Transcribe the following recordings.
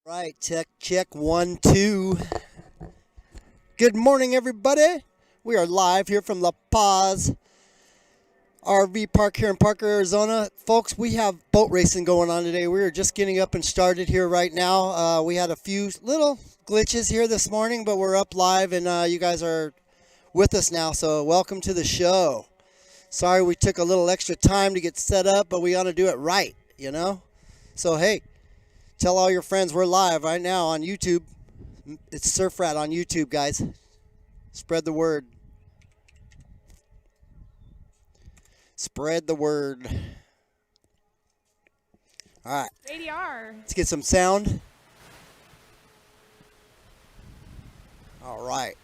Right, check 1 2. Good morning, everybody. We are live here from La Paz RV Park here in Parker, Arizona. Folks, we have boat racing going on today. We are just getting up and started here right now. We had a few little glitches here this morning, but we're up live and you guys are with us now, so welcome to the show. Sorry we took a little extra time to get set up, but we ought to do it right, you know? So, hey, tell all your friends we're live right now on YouTube. It's Surf Rat on YouTube, guys. Spread the word. Spread the word. All right. ADR. Let's get some sound. All right.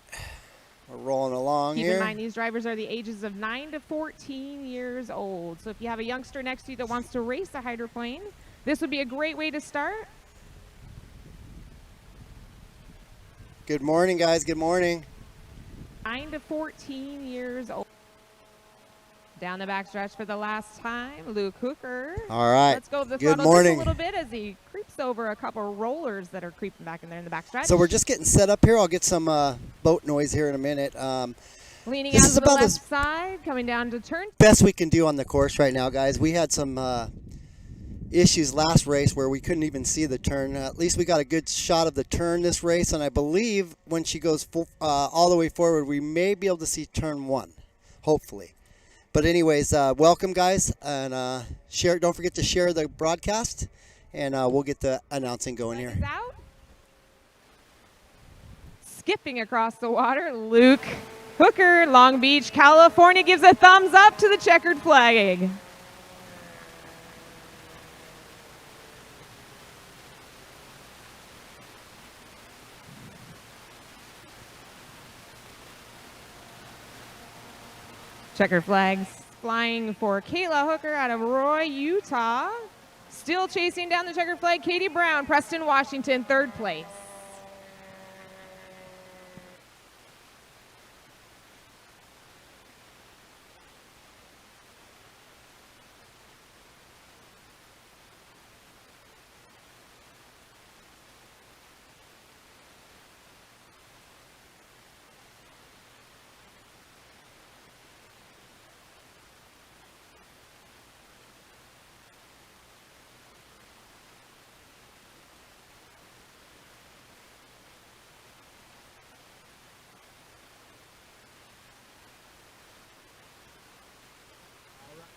We're rolling along here. Keep in mind, these drivers are the ages of 9 to 14 years old. So if you have a youngster next to you that wants to race a hydroplane, this would be a great way to start. Good morning, guys. Good morning. 9 to 14 years old. Down the backstretch for the last time, Luke Hooker. All right. Let's go to the Good throttle morning. just a little bit as he creeps over a couple rollers that are creeping back in there in the backstretch. So we're just getting set up here. I'll get some boat noise here in a minute. Leaning this out is to the about left as side, coming down to turn. Best we can do on the course right now, guys. We had some issues last race where we couldn't even see the turn. At least we got a good shot of the turn this race, and I believe when she goes all the way forward, we may be able to see turn 1, hopefully. But anyways, welcome, guys, and share. Don't forget to share the broadcast, and we'll get the announcing going here. Out. Skipping across the water, Luke Hooker, Long Beach, California, gives a thumbs up to the checkered flag. Checkered flags flying for Kayla Hooker out of Roy, Utah. Still chasing down the checkered flag, Katie Brown, Preston, Washington, third place.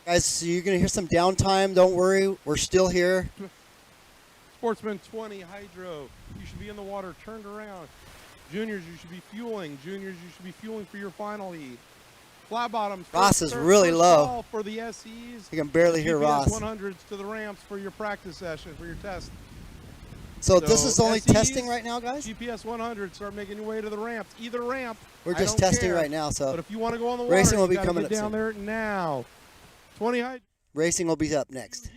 Guys, so you're going to hear some downtime. Don't worry. We're still here. Sportsman 20 Hydro. You should be in the water, turned around. Juniors, you should be fueling. Juniors, you should be fueling for your final heat. Flat bottoms. Ross is really low. For the SEs. You can barely hear Ross. GPS 100s to the ramps for your practice session, for your test. So this is only SEs, testing right now, guys? GPS 100, start making your way to the ramps. Either ramp. We're just testing right now. So but if you want to go on the water, racing will be you coming get up down soon. there now. 20 Hydro. Racing will be up next.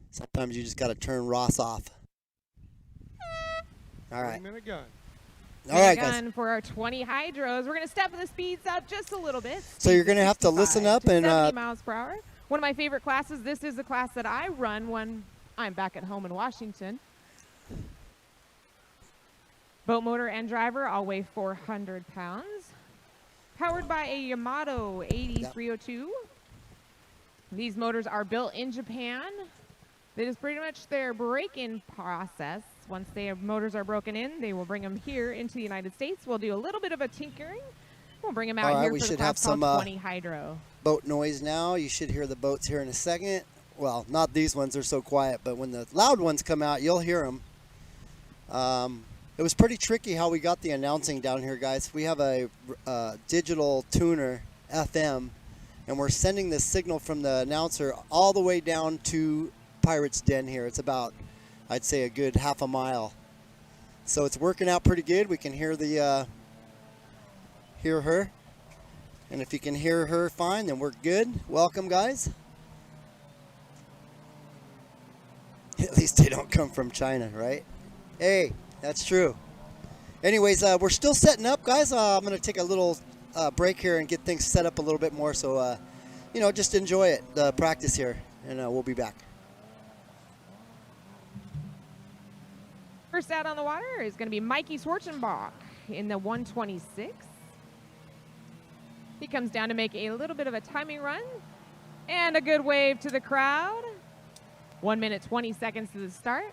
Sometimes you just got to turn Ross off. All right. 20-minute gun. All right, guys. Gun for our 20 hydros. We're going to step the speeds up just a little bit. So you're going to have to listen up and 70 miles per hour. One of my favorite classes. This is the class that I run when I'm back at home in Washington. Boat motor and driver all weigh 400 pounds. Powered by a Yamato 8302. These motors are built in Japan. That is pretty much their break-in process. Once their motors are broken in, they will bring them here into the United States. We'll do a little bit of a tinkering. We'll bring them out here we for should the have class called some 20 Hydro. boat noise now. You should hear the boats here in a second. Well, not these ones. They're so quiet. But when the loud ones come out, you'll hear them. It was pretty tricky how we got the announcing down here, guys. We have a digital tuner, FM, and we're sending the signal from the announcer all the way down to Pirate's Den here. It's about, I'd say, a good half a mile. So it's working out pretty good. We can hear the hear her. And if you can hear her fine, then we're good. Welcome, guys. At least they don't come from China, right? Hey. That's true. Anyways, we're still setting up, guys. I'm going to take a little break here and get things set up a little bit more. So, you know, just enjoy it, the practice here, and we'll be back. First out on the water is going to be Mikey Schwarzenbach in the 126. He comes down to make a little bit of a timing run. And a good wave to the crowd. 1 minute, 20 seconds to the start.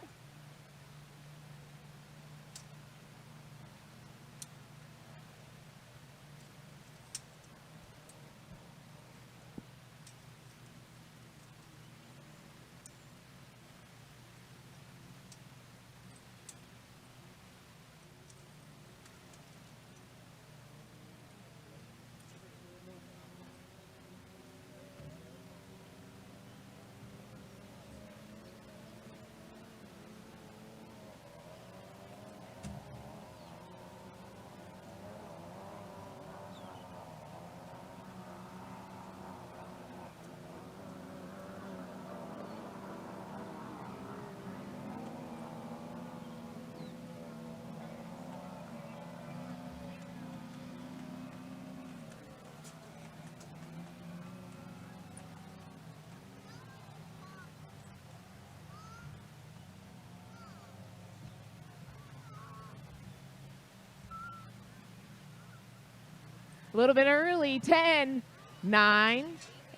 A little bit early. 10, 9,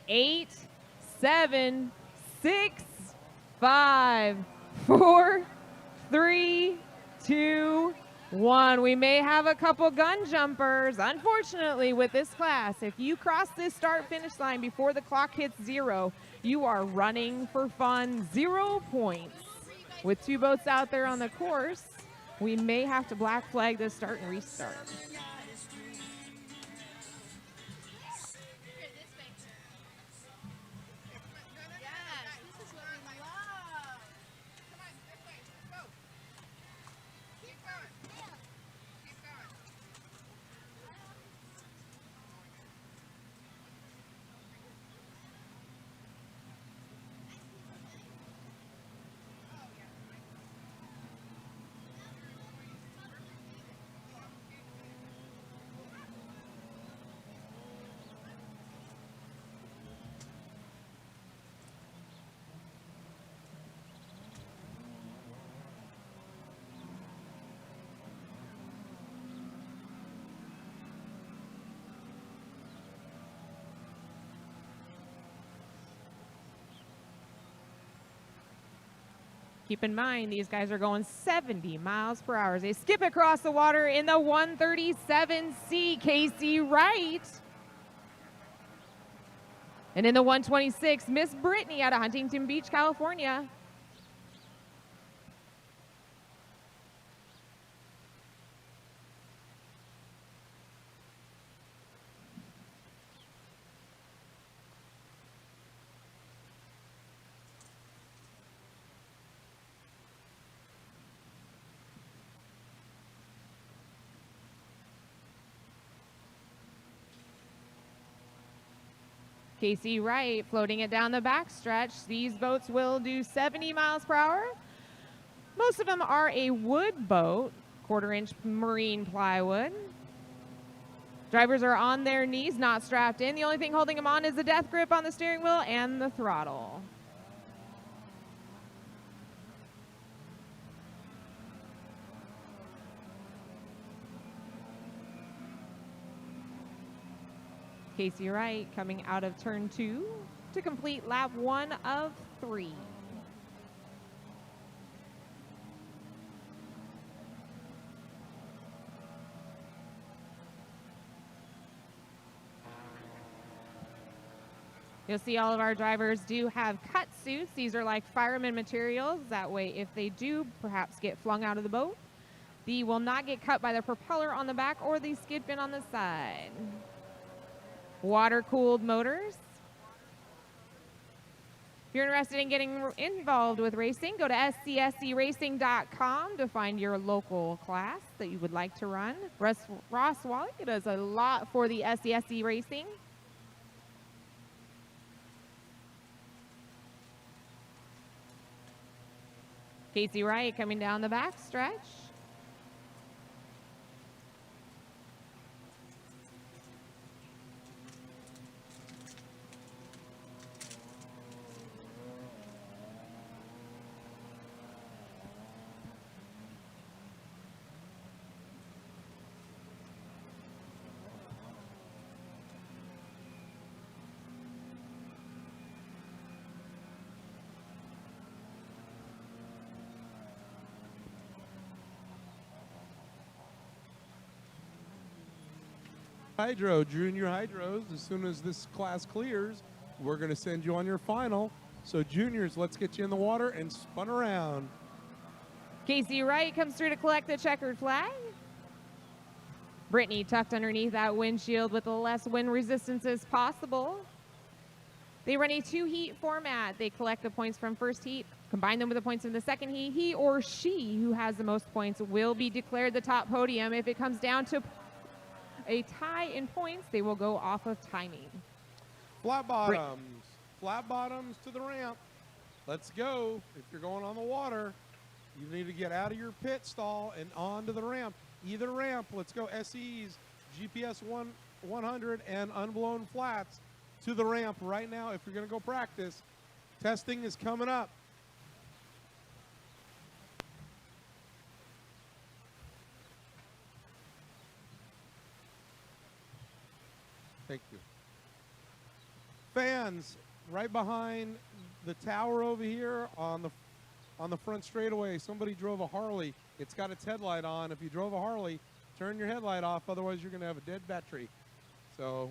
8, 7, 6, 5, 4, 3, 2, 1. We may have a couple gun jumpers. Unfortunately, with this class, if you cross this start-finish line before the clock hits 0, you are running for fun. 0 points. With 2 boats out there on the course, we may have to black flag this start and restart. Keep in mind, these guys are going 70 miles per hour. They skip across the water in the 137C, Casey Wright. And in the 126, Miss Brittany out of Huntington Beach, California. Casey Wright floating it down the backstretch. These boats will do 70 miles per hour. Most of them are a wood boat, 1/4-inch marine plywood. Drivers are on their knees, not strapped in. The only thing holding them on is the death grip on the steering wheel and the throttle. Casey Wright coming out of turn 2 to complete lap 1 of 3. You'll see all of our drivers do have cut suits. These are like fireman materials. That way, if they do perhaps get flung out of the boat, they will not get cut by the propeller on the back or the skid fin on the side. Water-cooled motors. If you're interested in getting involved with racing, go to scscracing.com to find your local class that you would like to run. Ross Wally does a lot for the SCSC Racing. Casey Wright coming down the backstretch. Hydro, junior hydros, as soon as this class clears, we're going to send you on your final. So juniors, let's get you in the water and spun around. Casey Wright comes through to collect the checkered flag. Brittany tucked underneath that windshield with the less wind resistance as possible. They run a 2-heat format. They collect the points from first heat, combine them with the points from the second heat. He or she who has the most points will be declared the top podium. If it comes down to a tie in points, they will go off of timing. Flat bottoms. Flat bottoms to the ramp. Let's go. If you're going on the water, you need to get out of your pit stall and onto the ramp. Either ramp. Let's go. SEs, GPS 100, and Unblown Flats to the ramp right now if you're going to go practice. Testing is coming up. Thank you. Fans, right behind the tower over here on the front straightaway, somebody drove a Harley. It's got its headlight on. If you drove a Harley, turn your headlight off, otherwise you're going to have a dead battery. So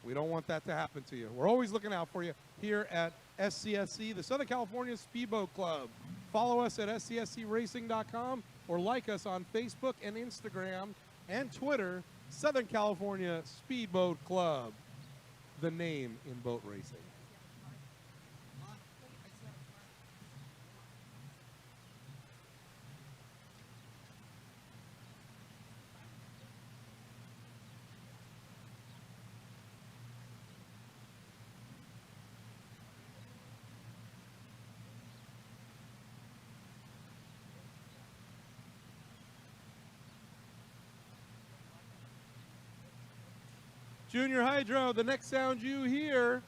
we don't want that to happen to you. We're always looking out for you here at SCSC, the Southern California Speedboat Club. Follow us at scscracing.com or like us on Facebook and Instagram and Twitter, Southern California Speedboat Club, the name in boat racing. Junior Hydro, the next sound you hear.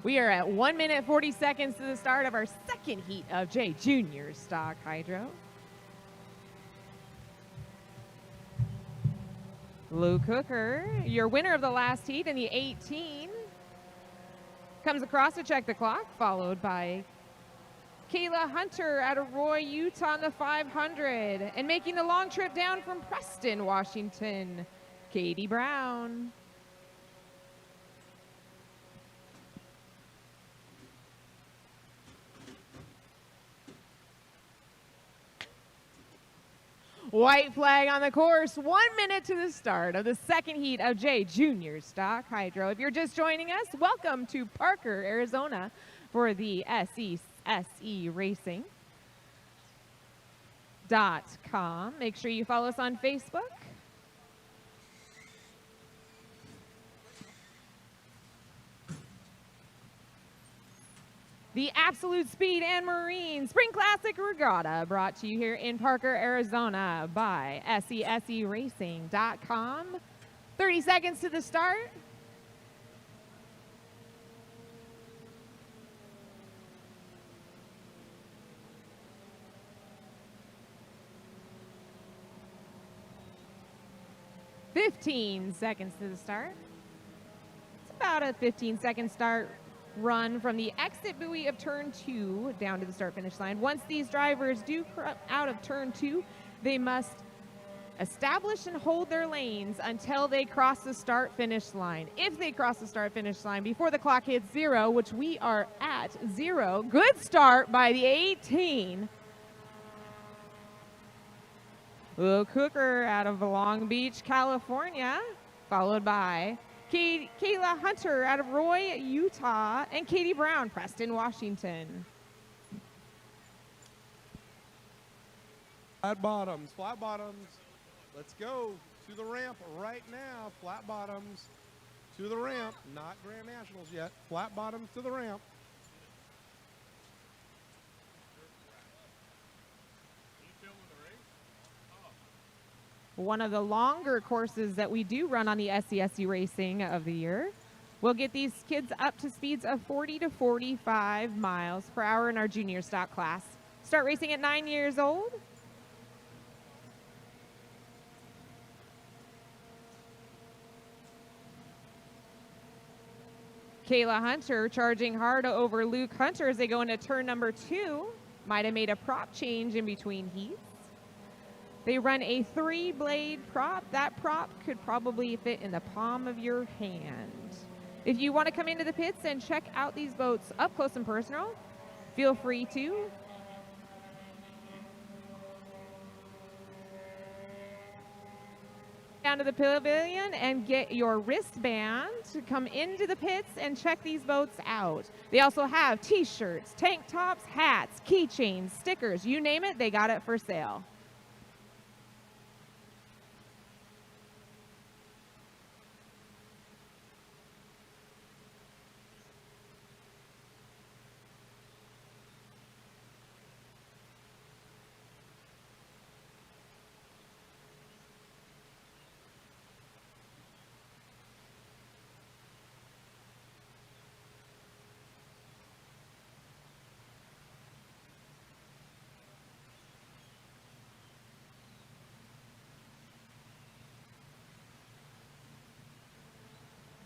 We are at 1 minute 40 seconds to the start of our second heat of J Junior Stock Hydro. Luke Hooker, your winner of the last heat in the 18, comes across to check the clock, followed by Kayla Hunter out of Roy, Utah on the 500. And making the long trip down from Preston, Washington, Katie Brown. White flag on the course, 1 minute to the start of the second heat of J Junior Stock Hydro. If you're just joining us, welcome to Parker, Arizona for the SCSC Racing.com. Make sure you follow us on Facebook. The Absolute Speed and Marine Spring Classic Regatta, brought to you here in Parker, Arizona by SCSCRacing.com. 30 seconds to the start. (15 seconds to the start. It's about a 15-second start run from the exit buoy of turn 2 down to the start finish line. Once these drivers do out of turn 2, they must establish and hold their lanes until they cross the start finish line. If they cross the start finish line before the clock hits 0, which we are at 0, good start by the 18. Luke Hooker out of Long Beach, California, followed by Kayla Hunter out of Roy, Utah, and Katie Brown, Preston, Washington. Flat bottoms, flat bottoms. Let's go to the ramp right now. Flat bottoms to the ramp. Not Grand Nationals yet. Flat bottoms to the ramp. One of the longer courses that we do run on the SCSU Racing of the year. We'll get these kids up to speeds of 40 to 45 miles per hour in our junior stock class. Start racing at 9 years old. Kayla Hunter charging hard over Luke Hunter as they go into turn number 2. Might have made a prop change in between heats. They run a 3-blade prop. That prop could probably fit in the palm of your hand. If you want to come into the pits and check out these boats up close and personal, feel free to. Down to the pavilion and get your wristband to come into the pits and check these boats out. They also have t-shirts, tank tops, hats, keychains, stickers, you name it, they got it for sale.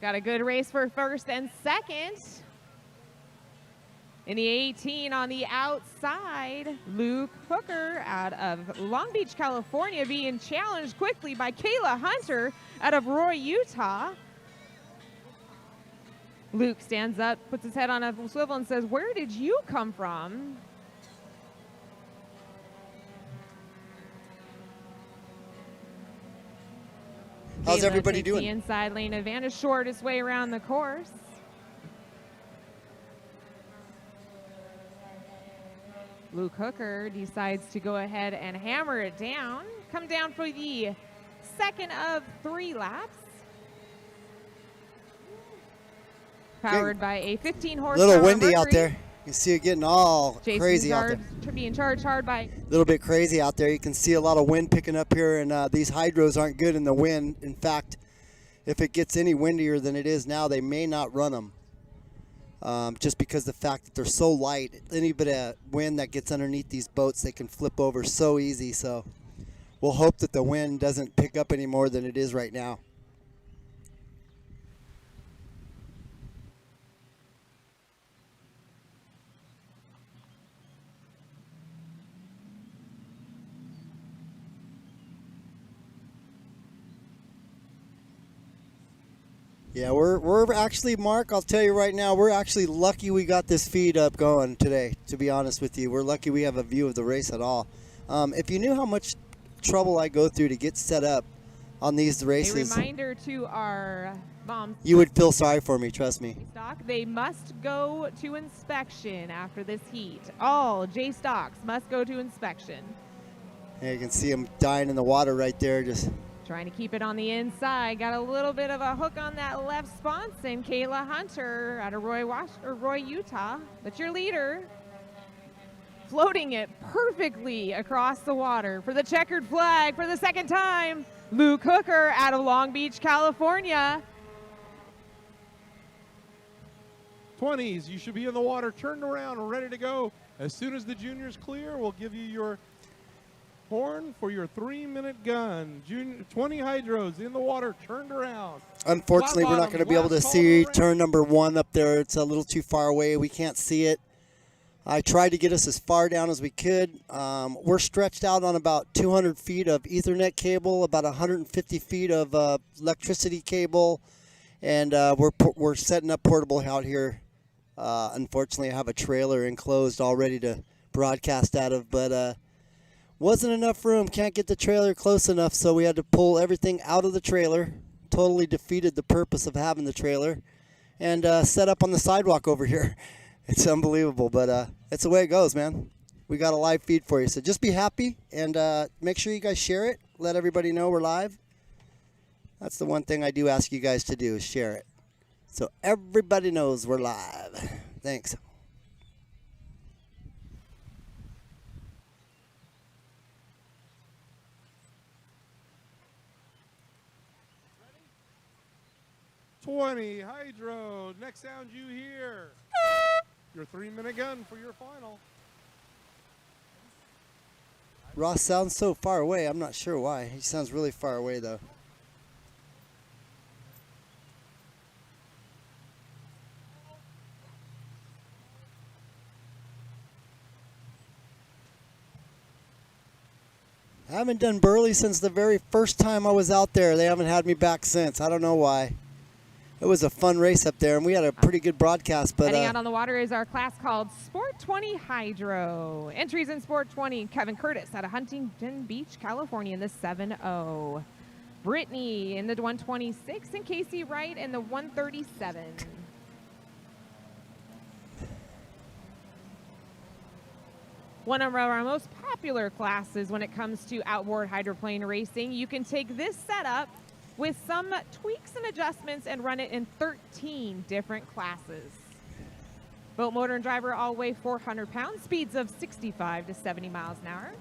Got a good race for first and second. In the 18 on the outside, Luke Hooker out of Long Beach, California, being challenged quickly by Kayla Hunter out of Roy, Utah. Luke stands up, puts his head on a swivel and says, "Where did you come from?" How's Kayla everybody takes doing? The inside lane advantage, shortest way around the course. Luke Hooker decides to go ahead and hammer it down. Come down for the second of 3 laps. Powered by a 15 horsepower. Little windy Mercury. out there. You can see it getting all crazy out there. Being charged hard by. A little bit crazy out there. You can see a lot of wind picking up here, and these hydros aren't good in the wind. In fact, if it gets any windier than it is now, they may not run them. Just because the fact that they're so light, any bit of wind that gets underneath these boats, they can flip over so easy. So we'll hope that the wind doesn't pick up any more than it is right now. Yeah, we're actually, Mark, I'll tell you right now, we're actually lucky we got this feed up going today, to be honest with you. We're lucky we have a view of the race at all. If you knew how much trouble I go through to get set up on these races, a reminder to our moms, you would feel sorry for me, trust me. Stock, they must go to inspection after this heat. All J-Stocks must go to inspection. Yeah, you can see them dying in the water right there, just... Trying to keep it on the inside. Got a little bit of a hook on that left sponson. And Kayla Hunter out of Roy, Utah. That's your leader. Floating it perfectly across the water for the checkered flag for the second time. Luke Hooker out of Long Beach, California. 20s, you should be in the water, turned around and ready to go. As soon as the juniors clear, we'll give you your horn for your 3-minute gun. 20 hydros in the water, turned around. Unfortunately, we're not going to be able to see turn number 1 up there. It's a little too far away. We can't see it. I tried to get us as far down as we could. We're stretched out on about 200 feet of Ethernet cable, about 150 feet of electricity cable, and we're setting up portable out here. Unfortunately, I have a trailer enclosed all ready to broadcast out of, but wasn't enough room. Can't get the trailer close enough, so we had to pull everything out of the trailer. Totally defeated the purpose of having the trailer, and set up on the sidewalk over here. It's unbelievable, but it's the way it goes, man. We got a live feed for you, so just be happy and make sure you guys share it. Let everybody know we're live. That's the one thing I do ask you guys to do, is share it, so everybody knows we're live. Thanks. Ready? 20 hydro. Next sound you hear. Your 3-minute gun for your final. Ross sounds so far away. I'm not sure why. He sounds really far away, though. I haven't done Burley since the very first time I was out there. They haven't had me back since. I don't know why. It was a fun race up there, and we had a pretty good broadcast. But heading out on the water is our class called Sport 20 Hydro. Entries in Sport 20, Kevin Curtis out of Huntington Beach, California in the 7.0. Brittany in the 126, and Casey Wright in the 137. One of our most popular classes when it comes to outboard hydroplane racing. You can take this setup with some tweaks and adjustments and run it in 13 different classes. Boat, motor, and driver all weigh 400 pounds, speeds of 65 to 70 miles an hour.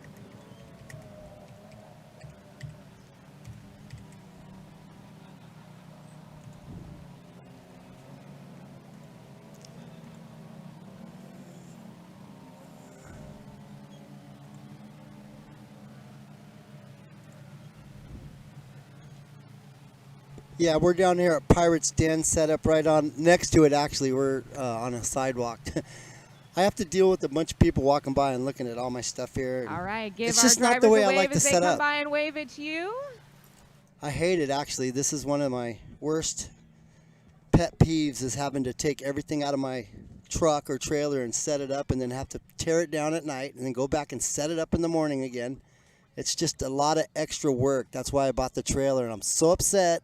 Yeah, we're down here at Pirate's Den, set up right on next to it. Actually, we're on a sidewalk. I have to deal with a bunch of people walking by and looking at all my stuff here. All right, give it's our just drivers not the way a I wave like to as they set come up. by and wave at you. I hate it, actually. This is one of my worst pet peeves, is having to take everything out of my truck or trailer and set it up, and then have to tear it down at night and then go back and set it up in the morning again. It's just a lot of extra work. That's why I bought the trailer, and I'm so upset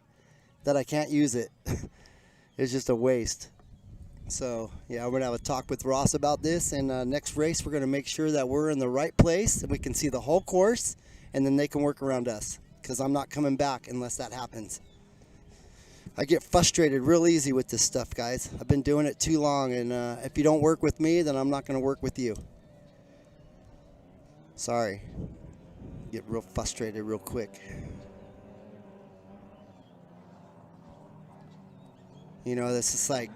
that I can't use it. It's just a waste. So yeah, we're gonna have a talk with Ross about this, and next race we're gonna make sure that we're in the right place and we can see the whole course, and then they can work around us, because I'm not coming back unless that happens. I get frustrated real easy with this stuff, guys. I've been doing it too long, and if you don't work with me, then I'm not gonna work with you. Sorry. Get real frustrated real quick. You know, this is like,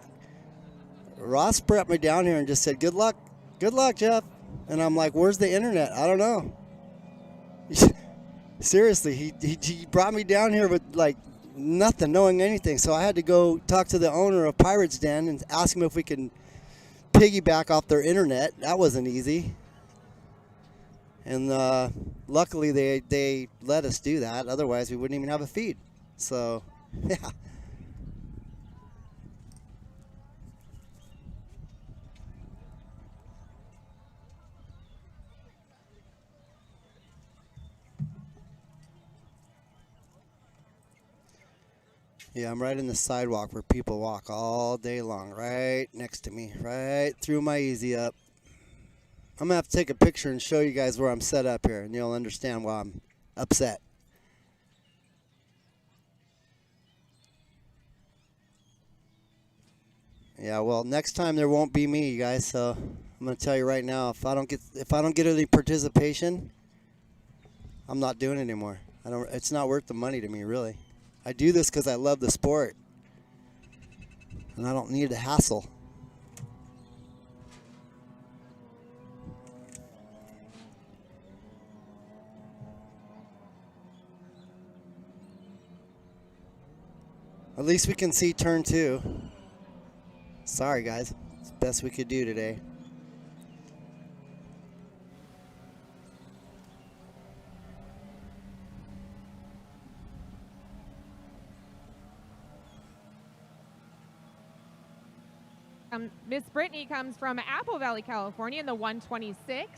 Ross brought me down here and just said, good luck, Jeff. And I'm like, where's the internet? I don't know. Seriously, he brought me down here with like nothing, knowing anything. So I had to go talk to the owner of Pirate's Den and ask him if we can piggyback off their internet. That wasn't easy. And luckily they let us do that. Otherwise, we wouldn't even have a feed. So, yeah. Yeah, I'm right in the sidewalk where people walk all day long, right next to me, right through my easy up. I'm gonna have to take a picture and show you guys where I'm set up here, and you'll understand why I'm upset. Yeah, well, next time there won't be me, you guys. So I'm gonna tell you right now, if I don't get any participation, I'm not doing it anymore. It's not worth the money to me, really. I do this because I love the sport, and I don't need a hassle. At least we can see turn 2. Sorry, guys. It's the best we could do today. Miss Brittany comes from Apple Valley, California in the 126.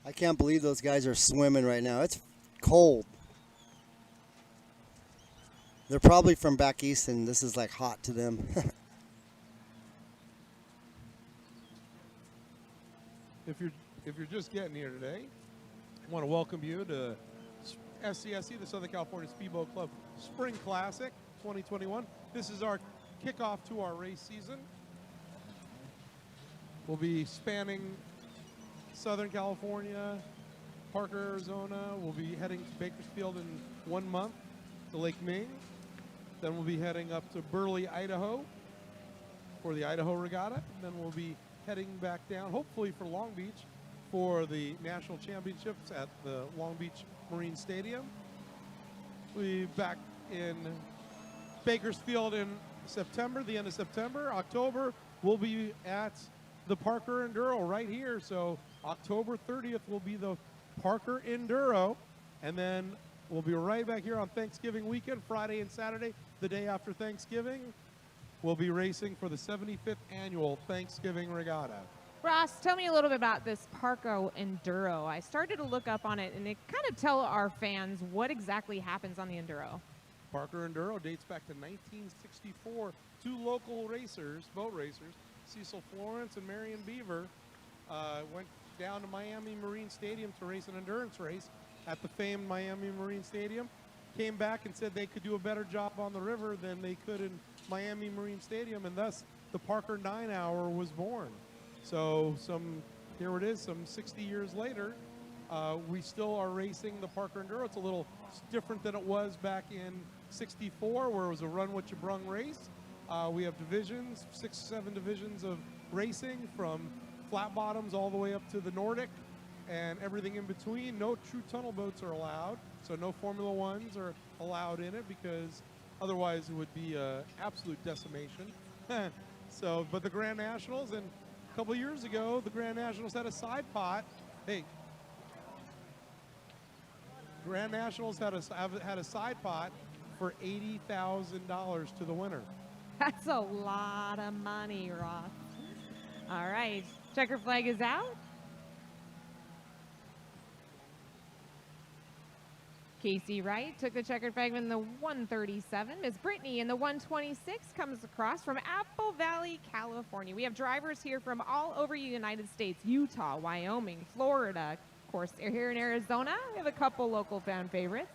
I can't believe those guys are swimming right now. It's cold. They're probably from back east and this is like hot to them. If you're just getting here today, I want to welcome you to SCSC, the Southern California Speedboat Club Spring Classic 2021. This is our kickoff to our race season. We'll be spanning Southern California, Parker, Arizona. We'll be heading to Bakersfield in 1 month to Lake Ming. Then we'll be heading up to Burley, Idaho for the Idaho Regatta. And then we'll be heading back down, hopefully for Long Beach, for the national championships at the Long Beach Marine Stadium. We'll be back in Bakersfield in September, the end of September. October, we'll be at the Parker Enduro right here. So October 30th will be the Parker Enduro. And then we'll be right back here on Thanksgiving weekend, Friday and Saturday, the day after Thanksgiving. We'll be racing for the 75th annual Thanksgiving Regatta. Ross, tell me a little bit about this Parker Enduro. I started to look up on it, and it kind of tell our fans what exactly happens on the Enduro. Parker Enduro dates back to 1964. 2 local racers, boat racers, Cecil Florence and Marion Beaver, went down to Miami Marine Stadium to race an endurance race at the famed Miami Marine Stadium. Came back and said they could do a better job on the river than they could in Miami Marine Stadium, and thus the Parker 9-hour was born. So here it is, some 60 years later, we still are racing the Parker Enduro. It's a little different than it was back in '64, where it was a run what you brung race. We have divisions, 6 or 7 divisions of racing, from flat bottoms all the way up to the Nordic and everything in between. No true tunnel boats are allowed, so no Formula Ones are allowed in it, because otherwise it would be absolute decimation. But the Grand Nationals, and a couple years ago, the Grand Nationals had a side pot. Hey, Grand Nationals had a side pot for $80,000 to the winner. That's a lot of money, Ross. All right, checker flag is out. Casey Wright took the checkered flag in the 137. Miss Brittany in the 126 comes across from Apple Valley, California. We have drivers here from all over the United States: Utah, Wyoming, Florida. Of course, here in Arizona, we have a couple local fan favorites.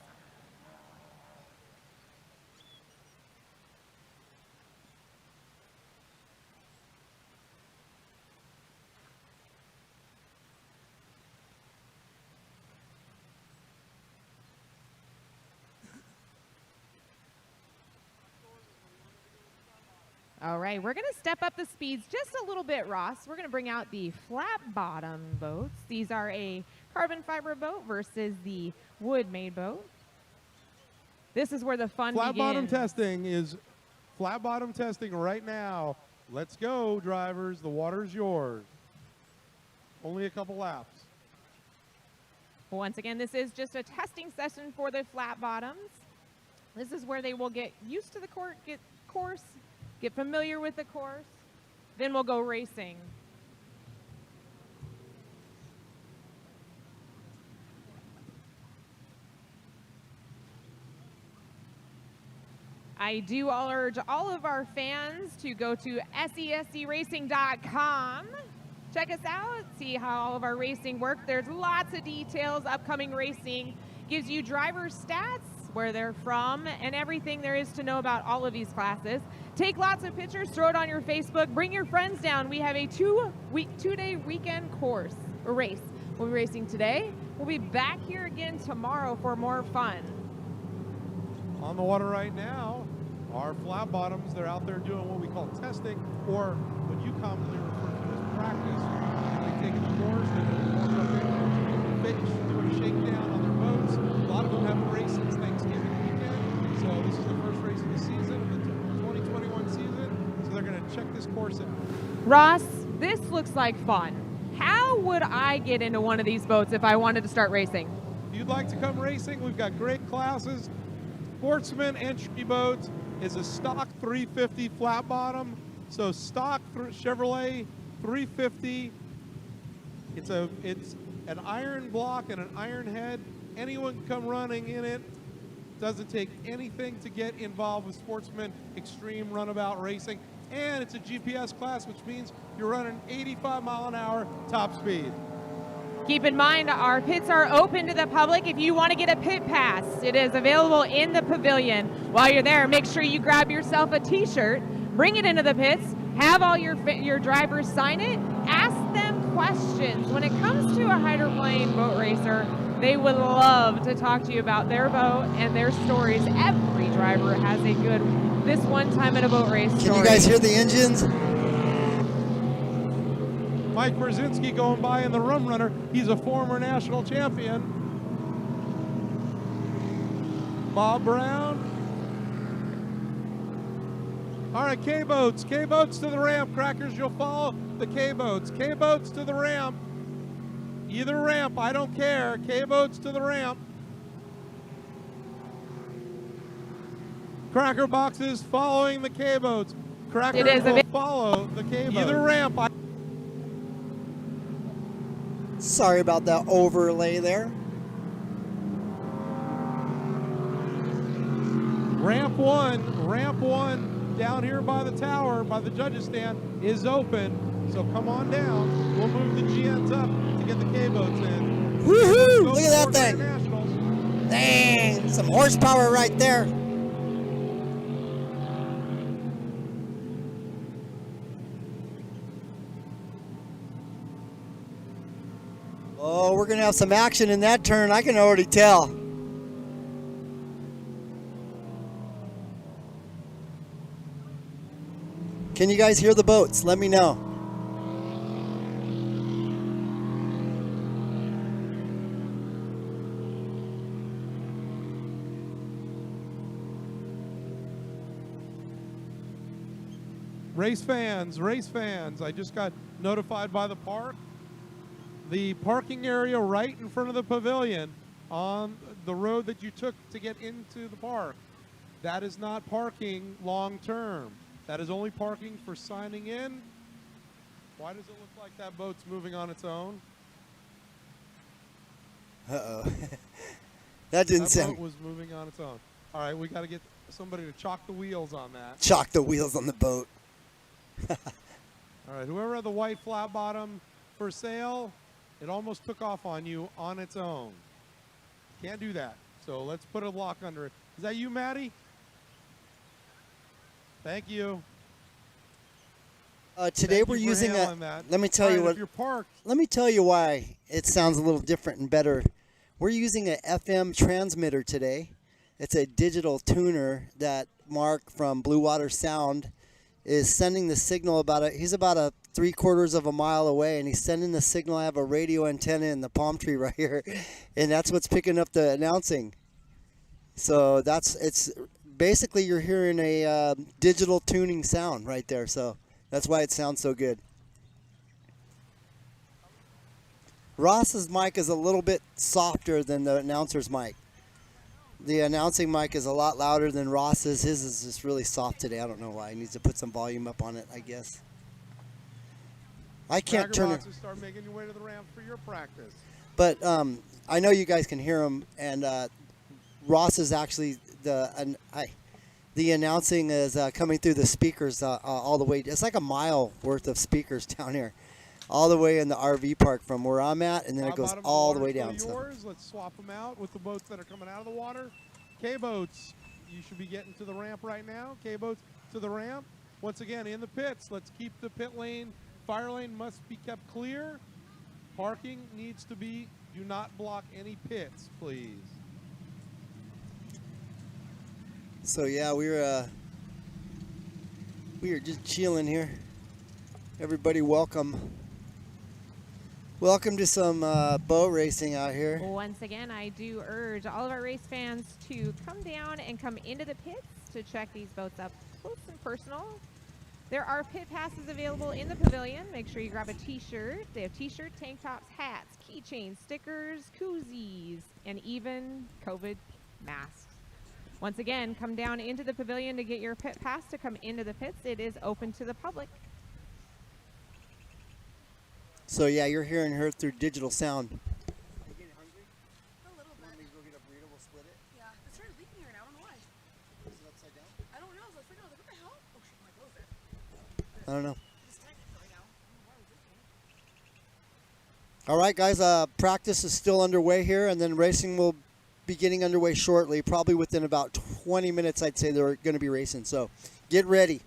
All right, we're going to step up the speeds just a little bit, Ross. We're going to bring out the flat bottom boats. These are a carbon fiber boat versus the wood-made boat. This is where the fun begins. Flat bottom testing right now. Let's go, drivers. The water's yours. Only a couple laps. Once again, this is just a testing session for the flat bottoms. This is where they will get used to the course, get familiar with the course, then we'll go racing. I do urge all of our fans to go to SESCracing.com. Check us out, see how all of our racing work. There's lots of details, upcoming racing, gives you driver stats, where they're from, and everything there is to know about all of these classes. Take lots of pictures, throw it on your Facebook, bring your friends down. We have a two-day weekend course, or race. We'll be racing today. We'll be back here again tomorrow for more fun. On the water right now are flat bottoms. They're out there doing what we call testing, or what you commonly refer to as practice. They've taken the course, they're doing a shakedown on their boats. A lot of them haven't raced since Thanksgiving weekend, so this is the first race of the season, of the 2021 season, so they're going to check this course out. Ross, this looks like fun. How would I get into one of these boats if I wanted to start racing? If you'd like to come racing, we've got great classes. Sportsman entry boat is a stock 350 flat bottom. So stock Chevrolet 350. It's an iron block and an iron head. Anyone can come running in it. Doesn't take anything to get involved with Sportsman Extreme Runabout Racing. And it's a GPS class, which means you're running 85 mile an hour top speed. Keep in mind, our pits are open to the public. If you want to get a pit pass, it is available in the pavilion. While you're there, make sure you grab yourself a t-shirt, bring it into the pits, have all your drivers sign it, ask them questions. When it comes to a hydroplane boat racer, they would love to talk to you about their boat and their stories. Every driver has a good this one time in a boat race story. Can you guys hear the engines? Mike Brzezinski going by in the Rum Runner. He's a former national champion. Bob Brown. All right, K-boats. K-boats to the ramp. Crackers, you'll follow the K-boats. K-boats to the ramp. Either ramp, I don't care. K-boats to the ramp. Cracker boxes following the K-boats. Crackers will follow the K-boats. Either ramp. Sorry about that overlay there. Ramp one down here by the tower, by the judges stand, is open. So come on down. We'll move the GNs up to get the K-boats in. Woohoo! Look at that thing. Dang, some horsepower right there. Oh, we're going to have some action in that turn, I can already tell. Can you guys hear the boats? Let me know. Race fans, I just got notified by the park. The parking area right in front of the pavilion on the road that you took to get into the park, that is not parking long term. That is only parking for signing in. Why does it look like that boat's moving on its own? Uh-oh. That didn't sound... That boat was moving on its own. All right, we got to get somebody to chalk the wheels on that. Chalk the wheels on the boat. All right, whoever had the white flat bottom for sale, it almost took off on you on its own. Can't do that. So let's put a lock under it. Is that you, Maddie? Thank you. Today we're using a. Let me tell you what. You're parked. Let me tell you why it sounds a little different and better. We're using an FM transmitter today. It's a digital tuner that Mark from Blue Water Sound is sending the signal he's about a 3/4 of a mile away, and he's sending the signal. I have a radio antenna in the palm tree right here, and that's what's picking up the announcing. So it's basically you're hearing a digital tuning sound right there. So that's why it sounds so good. Ross's mic is a little bit softer than the announcer's mic. The announcing mic is a lot louder than Ross's. His is just really soft today. I don't know why. He needs to put some volume up on it, I guess. I can't turn it. Start making your way to the ramp for your practice. But I know you guys can hear him, and Ross is actually the announcing is coming through the speakers all the way. It's like a mile worth of speakers down here, all the way in the RV park from where I'm at, and then it goes all the way down. Yours. Let's swap them out with the boats that are coming out of the water. K-boats, you should be getting to the ramp right now. K-boats to the ramp. Once again, in the pits, let's keep the pit lane. Fire lane must be kept clear. Parking needs to be, do not block any pits, please. So yeah, we are just chilling here. Everybody, welcome. Welcome to some boat racing out here. Once again, I do urge all of our race fans to come down and come into the pits to check these boats up close and personal. There are pit passes available in the pavilion. Make sure you grab a t-shirt. They have t-shirt, tank tops, hats, keychains, stickers, koozies, and even COVID masks. Once again, come down into the pavilion to get your pit pass to come into the pits. It is open to the public. So yeah, you're hearing her through digital sound. A little bit. Want me to go get a burrito? We'll split it? Yeah. It started leaking here now. I don't know why. Is it upside down? I don't know. So I was like, what the hell? Oh, shit. My clothes there. I don't know. It's tight right now. I don't know why it was leaking. All right, guys, practice is still underway here, and then racing will be getting underway shortly. Probably within about 20 minutes, I'd say they're going to be racing. So get ready.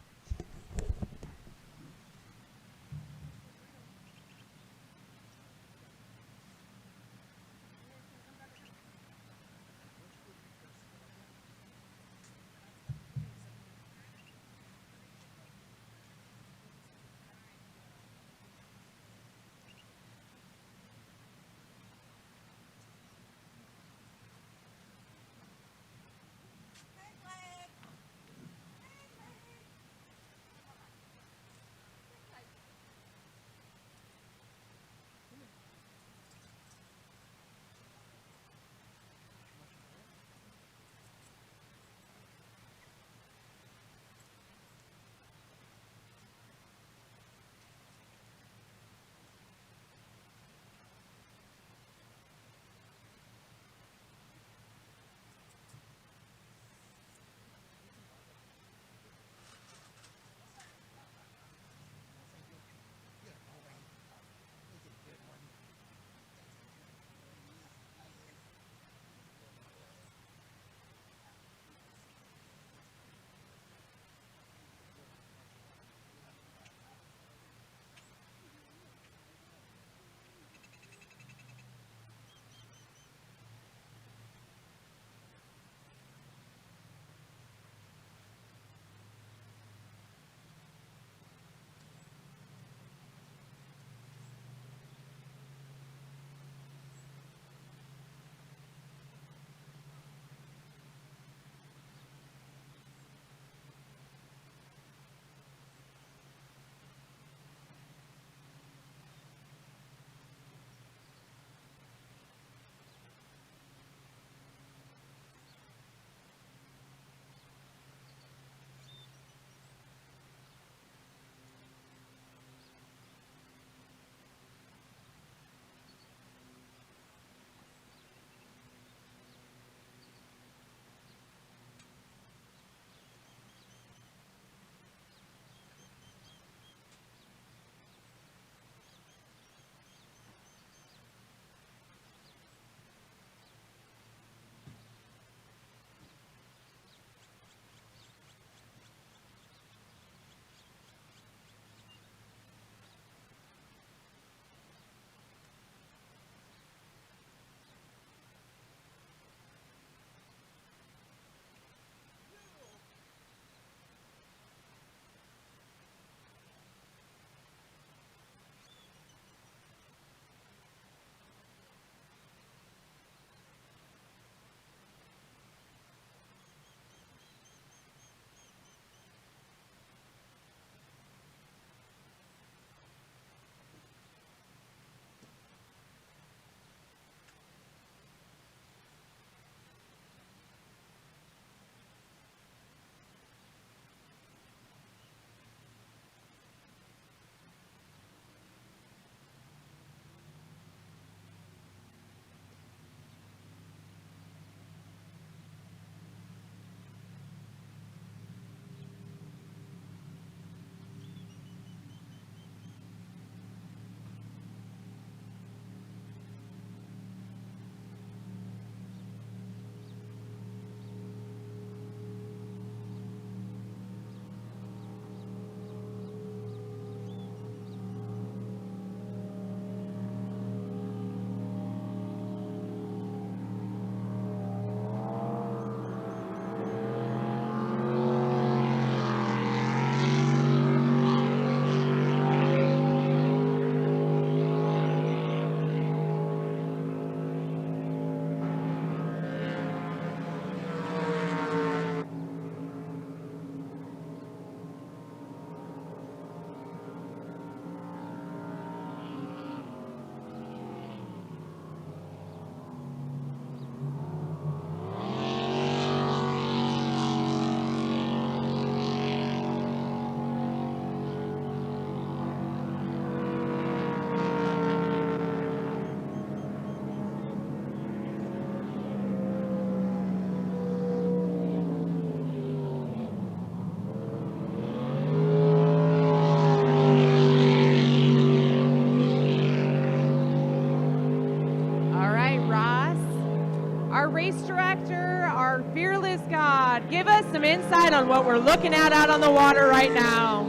race director, our fearless God. Give us some insight on what we're looking at out on the water right now.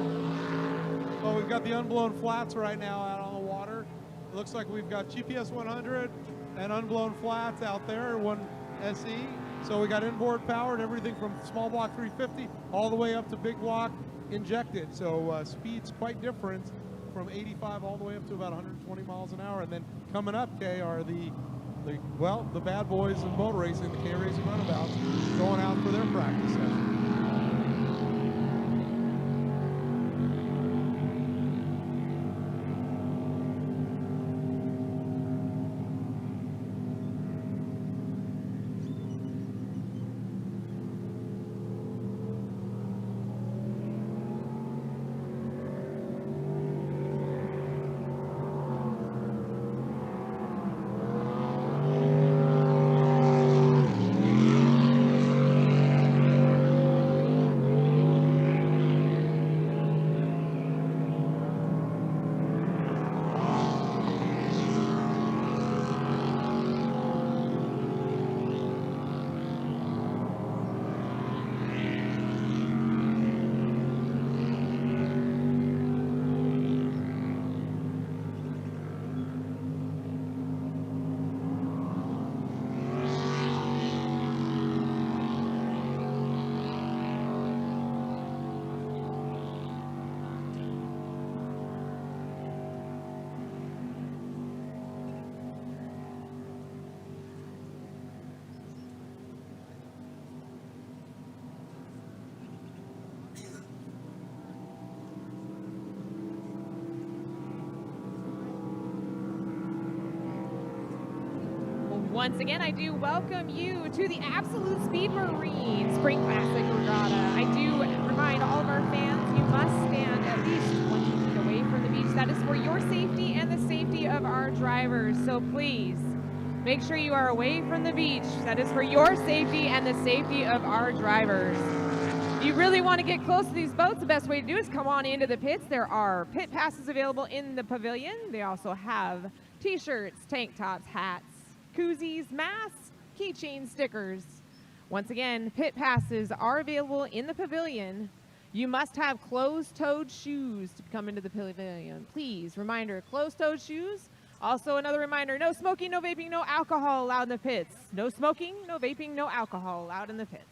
Well, we've got the Unblown Flats right now out on the water. It looks like we've got GPS 100 and Unblown Flats out there, one SE. So we got inboard powered, everything from small block 350 all the way up to big block injected. So speed's quite different from 85 all the way up to about 120 miles an hour. And then coming up, Kay, are the bad boys in motor racing, the K Racing Runabouts, going out for their practice session. Once again, I do welcome you to the Absolute Speed Marine Spring Classic Regatta. I do remind all of our fans, you must stand at least 20 feet away from the beach. That is for your safety and the safety of our drivers. So please, make sure you are away from the beach. That is for your safety and the safety of our drivers. If you really want to get close to these boats, the best way to do is come on into the pits. There are pit passes available in the pavilion. They also have t-shirts, tank tops, hats, koozies, masks, keychain stickers. Once again, pit passes are available in the pavilion. You must have closed-toed shoes to come into the pavilion. Please, reminder, closed-toed shoes. Also another reminder, no smoking, no vaping, no alcohol allowed in the pits. No smoking, no vaping, no alcohol allowed in the pits.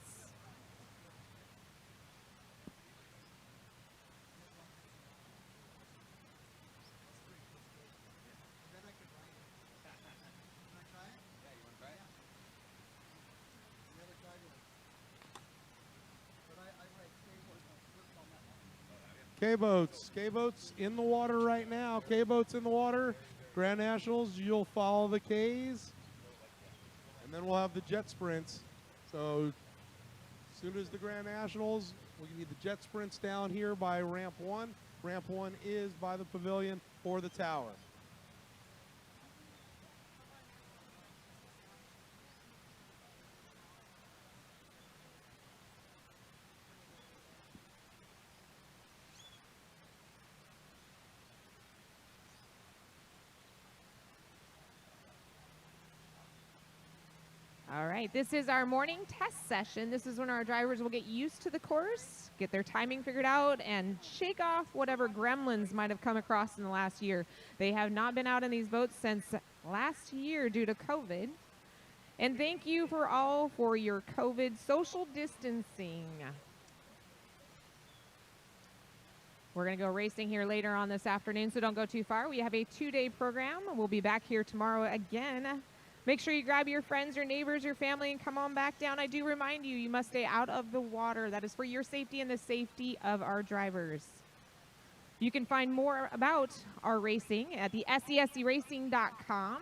K-boats in the water right now. K-boats in the water. Grand Nationals, you'll follow the Ks. And then we'll have the jet sprints. So as soon as the Grand Nationals, we need the jet sprints down here by ramp 1. Ramp 1 is by the pavilion or the tower. All right, this is our morning test session. This is when our drivers will get used to the course, get their timing figured out, and shake off whatever gremlins might have come across in the last year. They have not been out in these boats since last year due to COVID. And thank you for all for your COVID social distancing. We're going to go racing here later on this afternoon, so don't go too far. We have a 2-day program. We'll be back here tomorrow again. Make sure you grab your friends, your neighbors, your family, and come on back down. I do remind you, you must stay out of the water. That is for your safety and the safety of our drivers. You can find more about our racing at the SESCracing.com.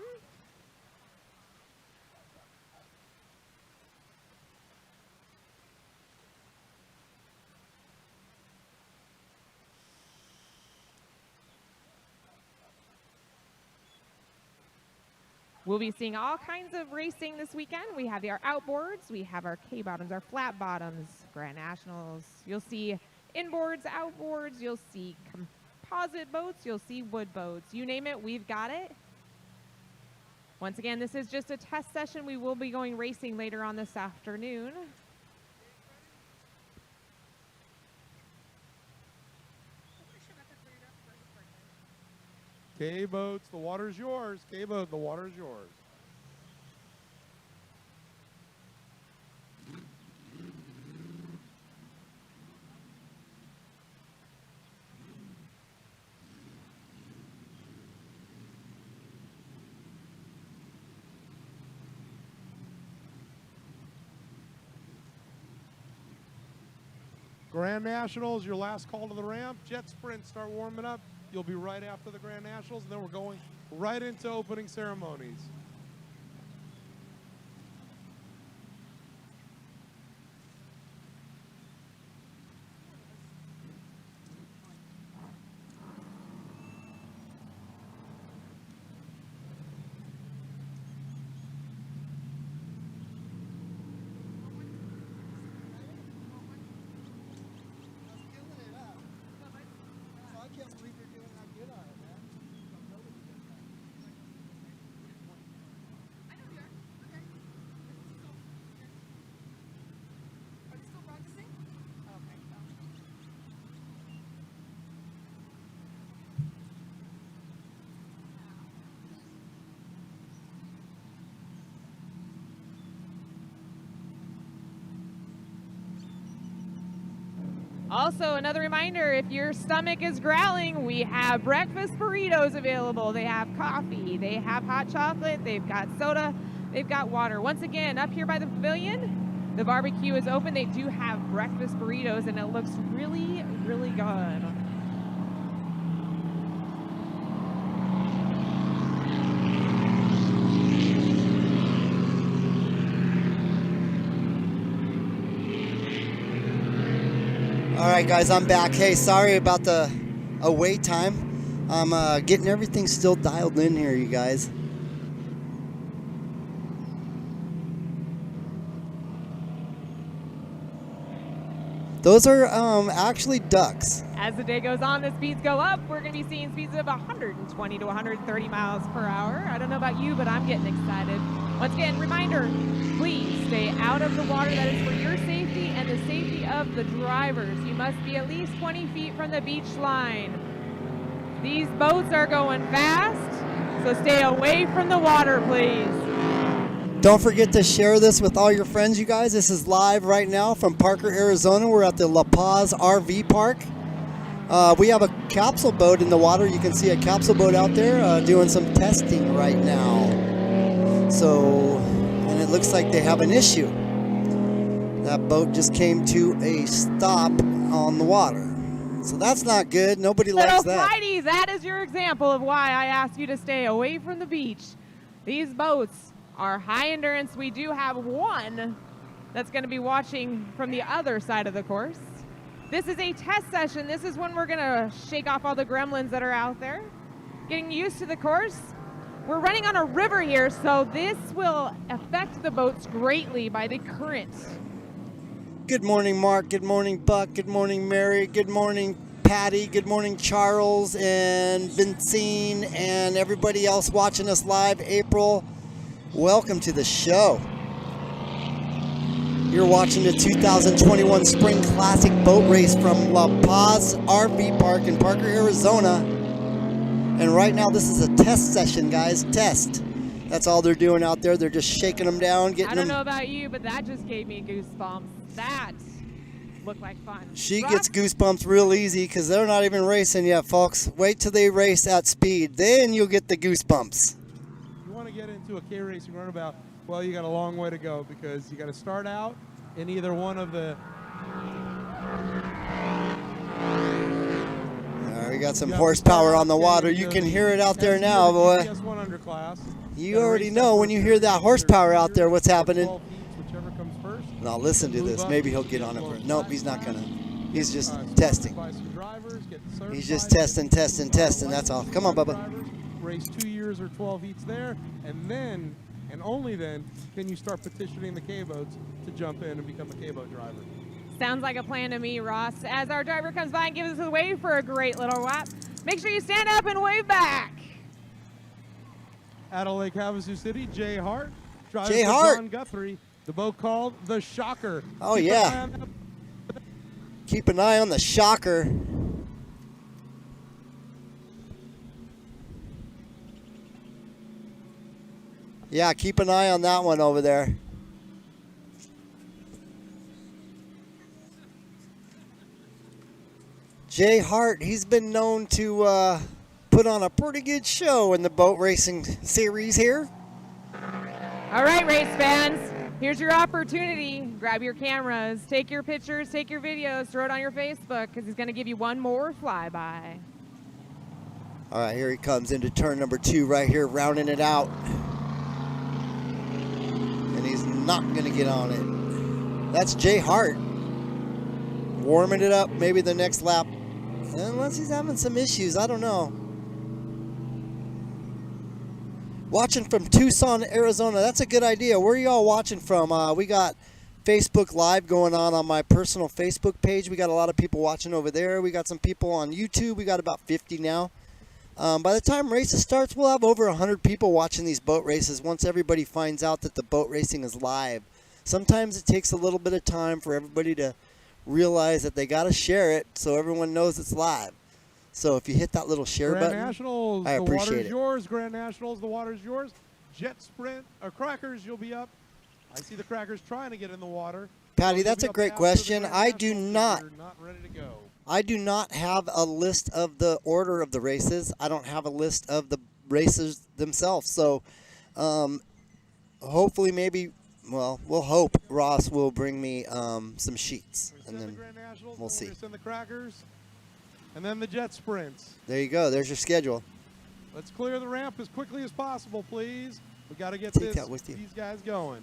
We'll be seeing all kinds of racing this weekend. We have our outboards, we have our K-bottoms, our flat bottoms, Grand Nationals. You'll see inboards, outboards, you'll see composite boats, you'll see wood boats. You name it, we've got it. Once again, this is just a test session. We will be going racing later on this afternoon. K-Boats, the water's yours. K-Boat, the water's yours. Grand Nationals, your last call to the ramp. Jet Sprint, start warming up. You'll be right after the Grand Nationals, and then we're going right into opening ceremonies. Also, another reminder, if your stomach is growling, we have breakfast burritos available. They have coffee, they have hot chocolate, they've got soda, they've got water. Once again, up here by the pavilion, the barbecue is open. They do have breakfast burritos, and it looks really, really good. All right, guys, I'm back. Hey, sorry about the wait time. I'm getting everything still dialed in here, you guys. Those are actually ducks. As the day goes on, the speeds go up. We're going to be seeing speeds of 120 to 130 miles per hour. I don't know about you, but I'm getting excited. Once again, reminder, please stay out of the water. That is for your safety and the safety of the drivers. You must be at least 20 feet from the beach line. These boats are going fast, so stay away from the water, please. Don't forget to share this with all your friends, you guys. This is live right now from Parker, Arizona. We're at the La Paz RV Park. We have a capsule boat in the water. You can see a capsule boat out there doing some testing right now. So, and it looks like they have an issue. That boat just came to a stop on the water. So that's not good. Nobody likes that. Flighties, that is your example of why I asked you to stay away from the beach. These boats are high endurance. We do have one that's going to be watching from the other side of the course. This is a test session. This is when we're going to shake off all the gremlins that are out there. Getting used to the course. We're running on a river here, so this will affect the boats greatly by the current. Good morning, Mark. Good morning, Buck. Good morning, Mary. Good morning, Patty. Good morning, Charles and Vincine and everybody else watching us live. April, welcome to the show. You're watching the 2021 Spring Classic Boat Race from La Paz RV Park in Parker, Arizona. And right now, this is a test session, guys. Test. That's all they're doing out there. They're just shaking them down, getting them. I don't know about you, but that just gave me goosebumps. That looked like fun. She gets goosebumps real easy because they're not even racing yet, folks. Wait till they race at speed. Then you'll get the goosebumps. You want to get into a K Racing Runabout, well, you got a long way to go because you got to start out in either one of the... We got some horsepower on the water. You can hear it out there now, boy. You already know when you hear that horsepower out there what's happening. Now listen to this. Maybe he'll get on it. Nope, he's not gonna. He's just testing. He's just testing. That's all. Come on, Bubba. Race 2 years or 12 heats there, and then, and only then, can you start petitioning the K-boats to jump in and become a K-boat driver. Sounds like a plan to me, Ross. As our driver comes by and gives us a wave for a great little lap, make sure you stand up and wave back. Out of Lake Havasu City, Jay Hart. Drives Jay for Hart. John Guthrie. The boat called the Shocker. Oh, Keep an yeah. eye on that. Keep an eye on the Shocker. Yeah, keep an eye on that one over there. Jay Hart, he's been known to put on a pretty good show in the boat racing series here. All right, race fans, here's your opportunity. Grab your cameras, take your pictures, take your videos, throw it on your Facebook, because he's going to give you one more flyby. All right, here he comes into turn number 2 right here, rounding it out. And he's not going to get on it. That's Jay Hart. Warming it up, maybe the next lap. Unless he's having some issues, I don't know. Watching from Tucson, Arizona. That's a good idea. Where are y'all watching from? We got Facebook Live going on my personal Facebook page. We got a lot of people watching over there. We got some people on YouTube. We got about 50 now. By the time races starts, we'll have over 100 people watching these boat races once everybody finds out that the boat racing is live. Sometimes it takes a little bit of time for everybody to realize that they got to share it so everyone knows it's live. So if you hit that little share Grand button, Nationals, I the appreciate water's it. yours. Grand Nationals, the water's yours. Jet Sprint, Crackers, you'll be up. I see the Crackers trying to get in the water. Patty, You'll that's be a up great after the question. Grand I do Nationals if not. you're not ready to go. I do not have a list of the order of the races. I don't have a list of the races themselves. So hopefully maybe, well, we'll hope Ross will bring me some sheets. And then we'll see. Send the Crackers, and then the Jet Sprints. There you go. There's your schedule. Let's clear the ramp as quickly as possible, please. We got to get Take that with these you. guys going.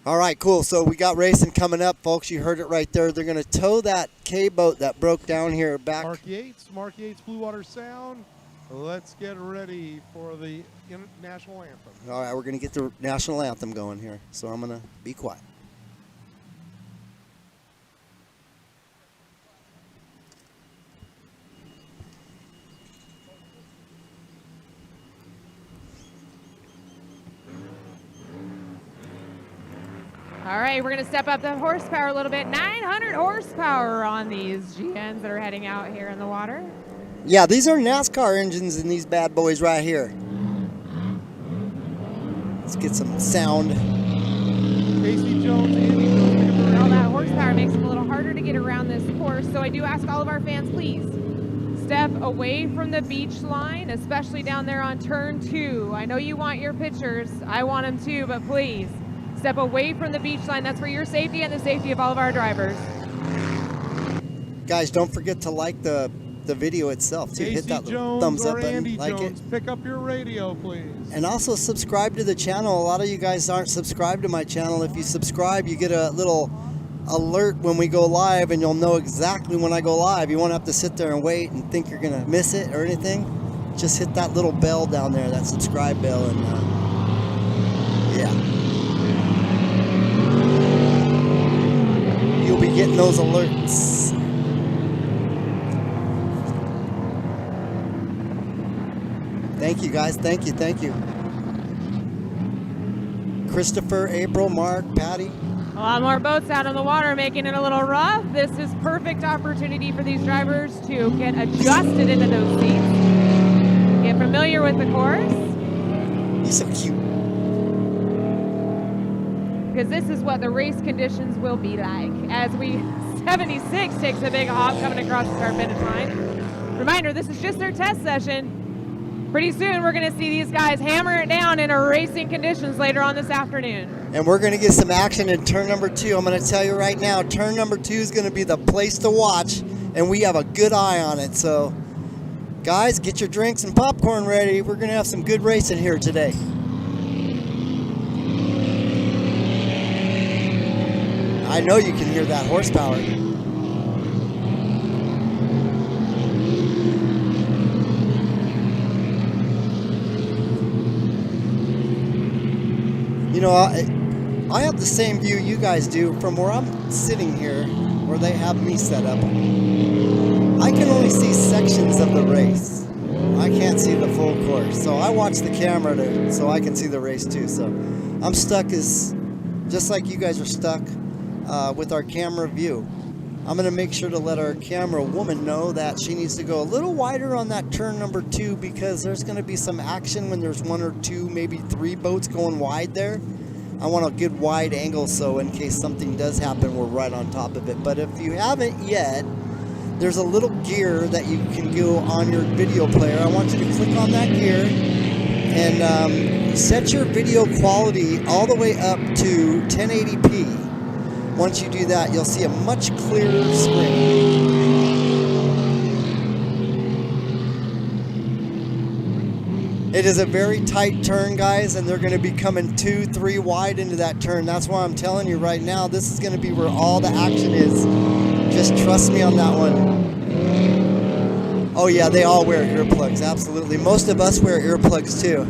All right, cool. So we got racing coming up, folks. You heard it right there. They're going to tow that K-boat that broke down here back. Mark Yates, Blue Water Sound. Let's get ready for the national anthem. All right, we're going to get the national anthem going here. So I'm going to be quiet. All right, we're going to step up the horsepower a little bit. 900 horsepower on these GNs that are heading out here in the water. Yeah, these are NASCAR engines in these bad boys right here. Let's get some sound. Casey Jones, Andy Jones. All that horsepower makes it a little harder to get around this course, so I do ask all of our fans, please, step away from the beach line, especially down there on turn 2. I know you want your pictures. I want them too, but please, step away from the beach line. That's for your safety and the safety of all of our drivers. Guys, don't forget to like the video itself too. Casey Hit that Jones thumbs up or button, Andy like Jones, it. pick up your radio, please. And also subscribe to the channel. A lot of you guys aren't subscribed to my channel. If you subscribe, you get a little alert when we go live, and you'll know exactly when I go live. You won't have to sit there and wait and think you're gonna miss it or anything. Just hit that little bell down there, that subscribe bell, and yeah. You'll be getting those alerts. Thank you, guys. Thank you. Thank you. Christopher, April, Mark, Patty. A lot more boats out on the water, making it a little rough. This is perfect opportunity for these drivers to get adjusted into those seats, get familiar with the course. He's so cute. Because this is what the race conditions will be like as 76 takes a big hop coming across the start finish line. Reminder, this is just their test session. Pretty soon we're going to see these guys hammer it down in a racing conditions later on this afternoon. And we're going to get some action in turn number 2. I'm going to tell you right now, turn number 2 is going to be the place to watch, and we have a good eye on it. So, guys, get your drinks and popcorn ready. We're going to have some good racing here today. I know you can hear that horsepower. You know, I have the same view you guys do from where I'm sitting here, where they have me set up. I can only see sections of the race. I can't see the full course. So I watch the camera so I can see the race too. So I'm stuck just like you guys are stuck with our camera view. I'm going to make sure to let our camera woman know that she needs to go a little wider on that turn number 2, because there's going to be some action when there's 1 or 2, maybe 3 boats going wide there. I want a good wide angle, so in case something does happen, we're right on top of it. But if you haven't yet, there's a little gear that you can go on your video player. I want you to click on that gear and set your video quality all the way up to 1080p. Once you do that, you'll see a much clearer screen. It is a very tight turn, guys, and they're going to be coming 2, 3 wide into that turn. That's why I'm telling you right now, this is going to be where all the action is. Just trust me on that one. Oh yeah, they all wear earplugs, absolutely. Most of us wear earplugs too.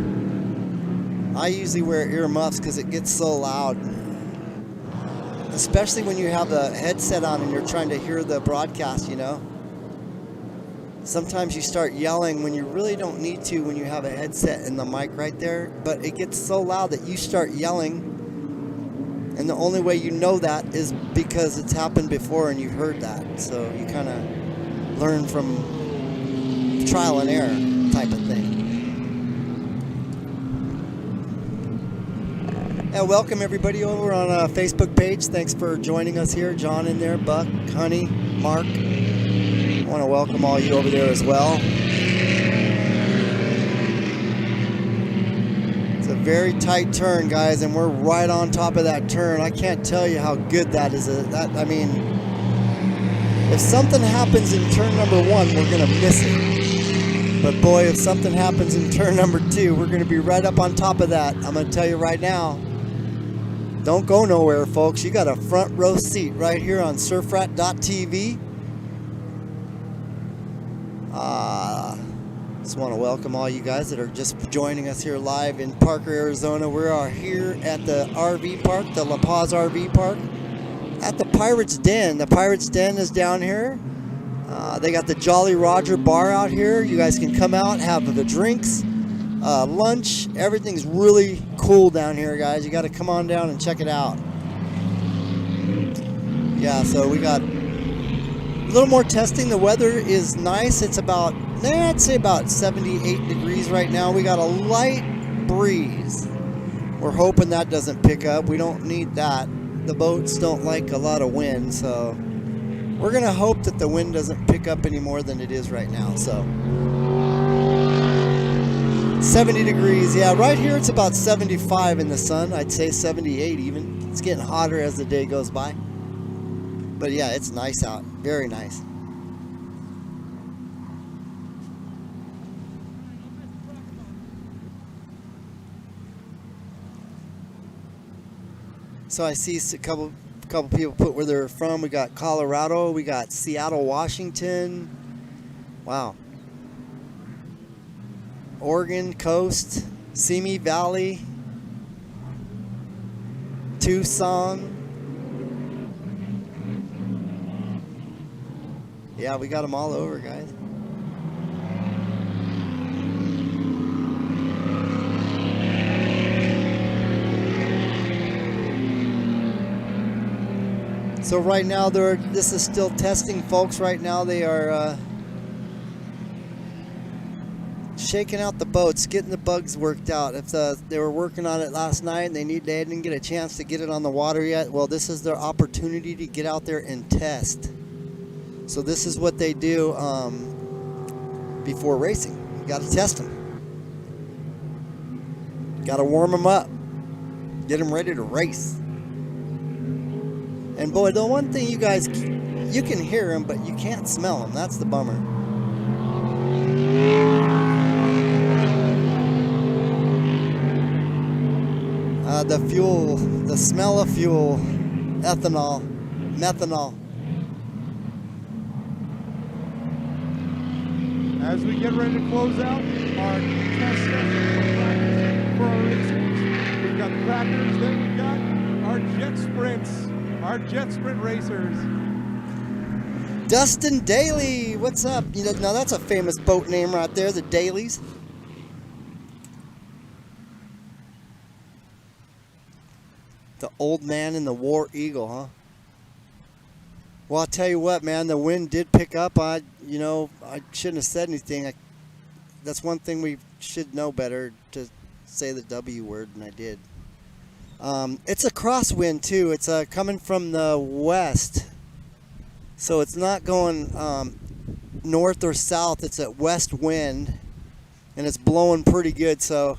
I usually wear earmuffs because it gets so loud. Especially when you have the headset on and you're trying to hear the broadcast, you know. Sometimes you start yelling when you really don't need to when you have a headset and the mic right there, but it gets so loud that you start yelling, and the only way you know that is because it's happened before and you heard that. So you kind of learn from trial and error type of thing. And welcome everybody over on our Facebook page. Thanks for joining us here. John in there, Buck, Honey, Mark. I want to welcome all you over there as well. It's a very tight turn, guys, and we're right on top of that turn. I can't tell you how good that is. I mean, if something happens in turn number 1, we're going to miss it. But boy, if something happens in turn number 2, we're going to be right up on top of that. I'm going to tell you right now. Don't go nowhere, folks. You got a front row seat right here on surfrat.tv. Just want to welcome all you guys that are just joining us here live in Parker, Arizona. We are here at the RV park, the La Paz RV park, at the Pirates Den. The Pirates Den is down here. They got the Jolly Roger bar out here. You guys can come out, have the drinks, lunch. Everything's really cool down here, guys. You got to come on down and check it out. Yeah, so we got a little more testing. The weather is nice. It's about, I'd say about 78 degrees right now. We got a light breeze. We're hoping that doesn't pick up. We don't need that. The boats don't like a lot of wind, so we're going to hope that the wind doesn't pick up any more than it is right now. So 70 degrees. Yeah, right here it's about 75 in the sun. I'd say 78 even. It's getting hotter as the day goes by. But yeah, it's nice out. Very nice. So I see a couple people put where they're from. We got Colorado. We got Seattle, Washington. Wow. Oregon coast, Simi Valley, Tucson. Yeah, we got them all over, guys. So right now, this is still testing, folks. Right now, they are shaking out the boats, getting the bugs worked out. If they were working on it last night and they didn't get a chance to get it on the water yet, well, this is their opportunity to get out there and test. So this is what they do before racing. You got to test them. Got to warm them up. Get them ready to race. And boy, the one thing you guys, you can hear them, but you can't smell them. That's the bummer. The fuel, the smell of fuel, ethanol, methanol. As we get ready to close out our test session for our racers, we've got the crackers, then we've got our jet sprints, our jet sprint racers. Dustin Daly, what's up? You know, now that's a famous boat name right there, the Dailies. The Old Man in the War Eagle, huh? Well, I'll tell you what, man, the wind did pick up. I shouldn't have said anything. That's one thing we should know better, to say the W word, and I did. It's a crosswind too. It's coming from the west, so it's not going north or south. It's a west wind, and it's blowing pretty good. So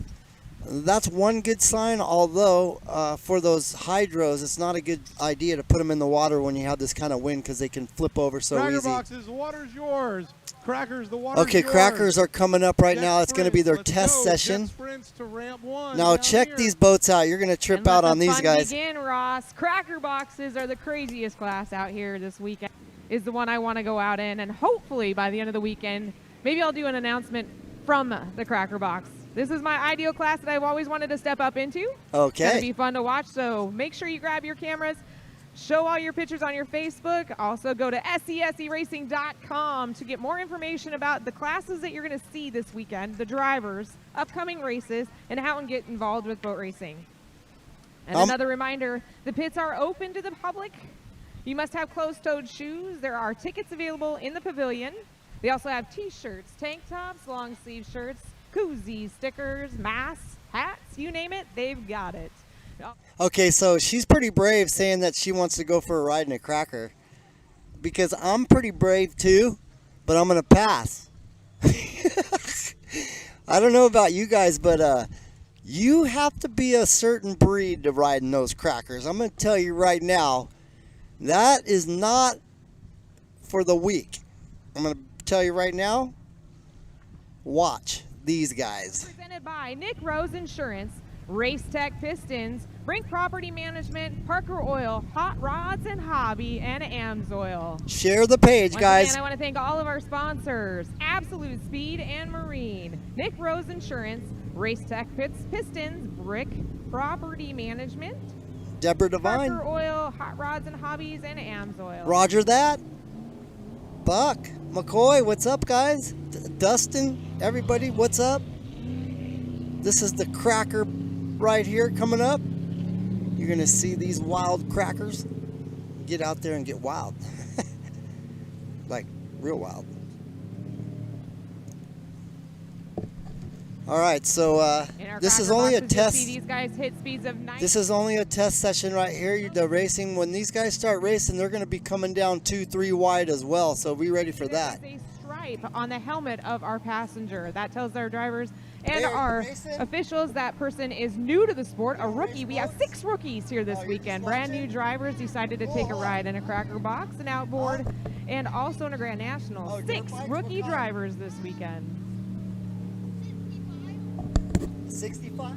that's one good sign. Although for those hydros, it's not a good idea to put them in the water when you have this kind of wind, because they can flip over so Cracker easy. boxes, the water's yours. Crackers, the water's Okay, yours. Crackers are coming up right Jet now. It's going to be their sprints, test let's go. session. Jet sprints to ramp 1 Now down check here. these boats out. You're going to trip And let out the on these fun guys. Begin, Ross. Cracker boxes are the craziest class out here this weekend. Is the one I want to go out in, and hopefully by the end of the weekend, maybe I'll do an announcement from the Cracker box. This is my ideal class that I've always wanted to step up into. It's going to Okay. be fun to watch, so make sure you grab your cameras, show all your pictures on your Facebook. Also go to seseracing.com to get more information about the classes that you're going to see this weekend, the drivers, upcoming races, and how to get involved with boat racing. And another reminder, the pits are open to the public. You must have closed-toed shoes. There are tickets available in the pavilion. They also have t-shirts, tank tops, long sleeve shirts, koozies, stickers, masks, hats, you name it, they've got it. Okay, so she's pretty brave saying that she wants to go for a ride in a Cracker, because I'm pretty brave too, but I'm going to pass. I don't know about you guys, but you have to be a certain breed to ride in those Crackers. I'm going to tell you right now, that is not for the weak. I'm going to tell you right now, watch these guys. Presented by Nick Rose Insurance, Race Tech Pistons, Brink Property Management, Parker Oil, Hot Rods and Hobby, and AMSOIL. Share the page, Once guys. again, I want to thank all of our sponsors, Absolute Speed and Marine, Nick Rose Insurance, Race Tech Pistons, Brick Property Management, Deborah Devine. Parker Oil, Hot Rods and Hobbies, and AMSOIL. Roger that. Buck, McCoy, what's up, guys? Dustin, everybody, what's up? This is the Cracker right here coming up. You're going to see these wild Crackers. Get out there and get wild. Like, real wild. All right, so this is only a test. See these guys hit speeds of 90. This is only a test session right here. The racing, when these guys start racing, they're going to be coming down 2-3 wide as well. So be ready for that. There's a stripe on the helmet of our passenger. That tells our drivers and our officials that person is new to the sport, a rookie. We have 6 rookies here this weekend. Brand new drivers decided to take a ride in a Cracker box, an outboard, and also in a Grand National. 6 rookie drivers this weekend. 65?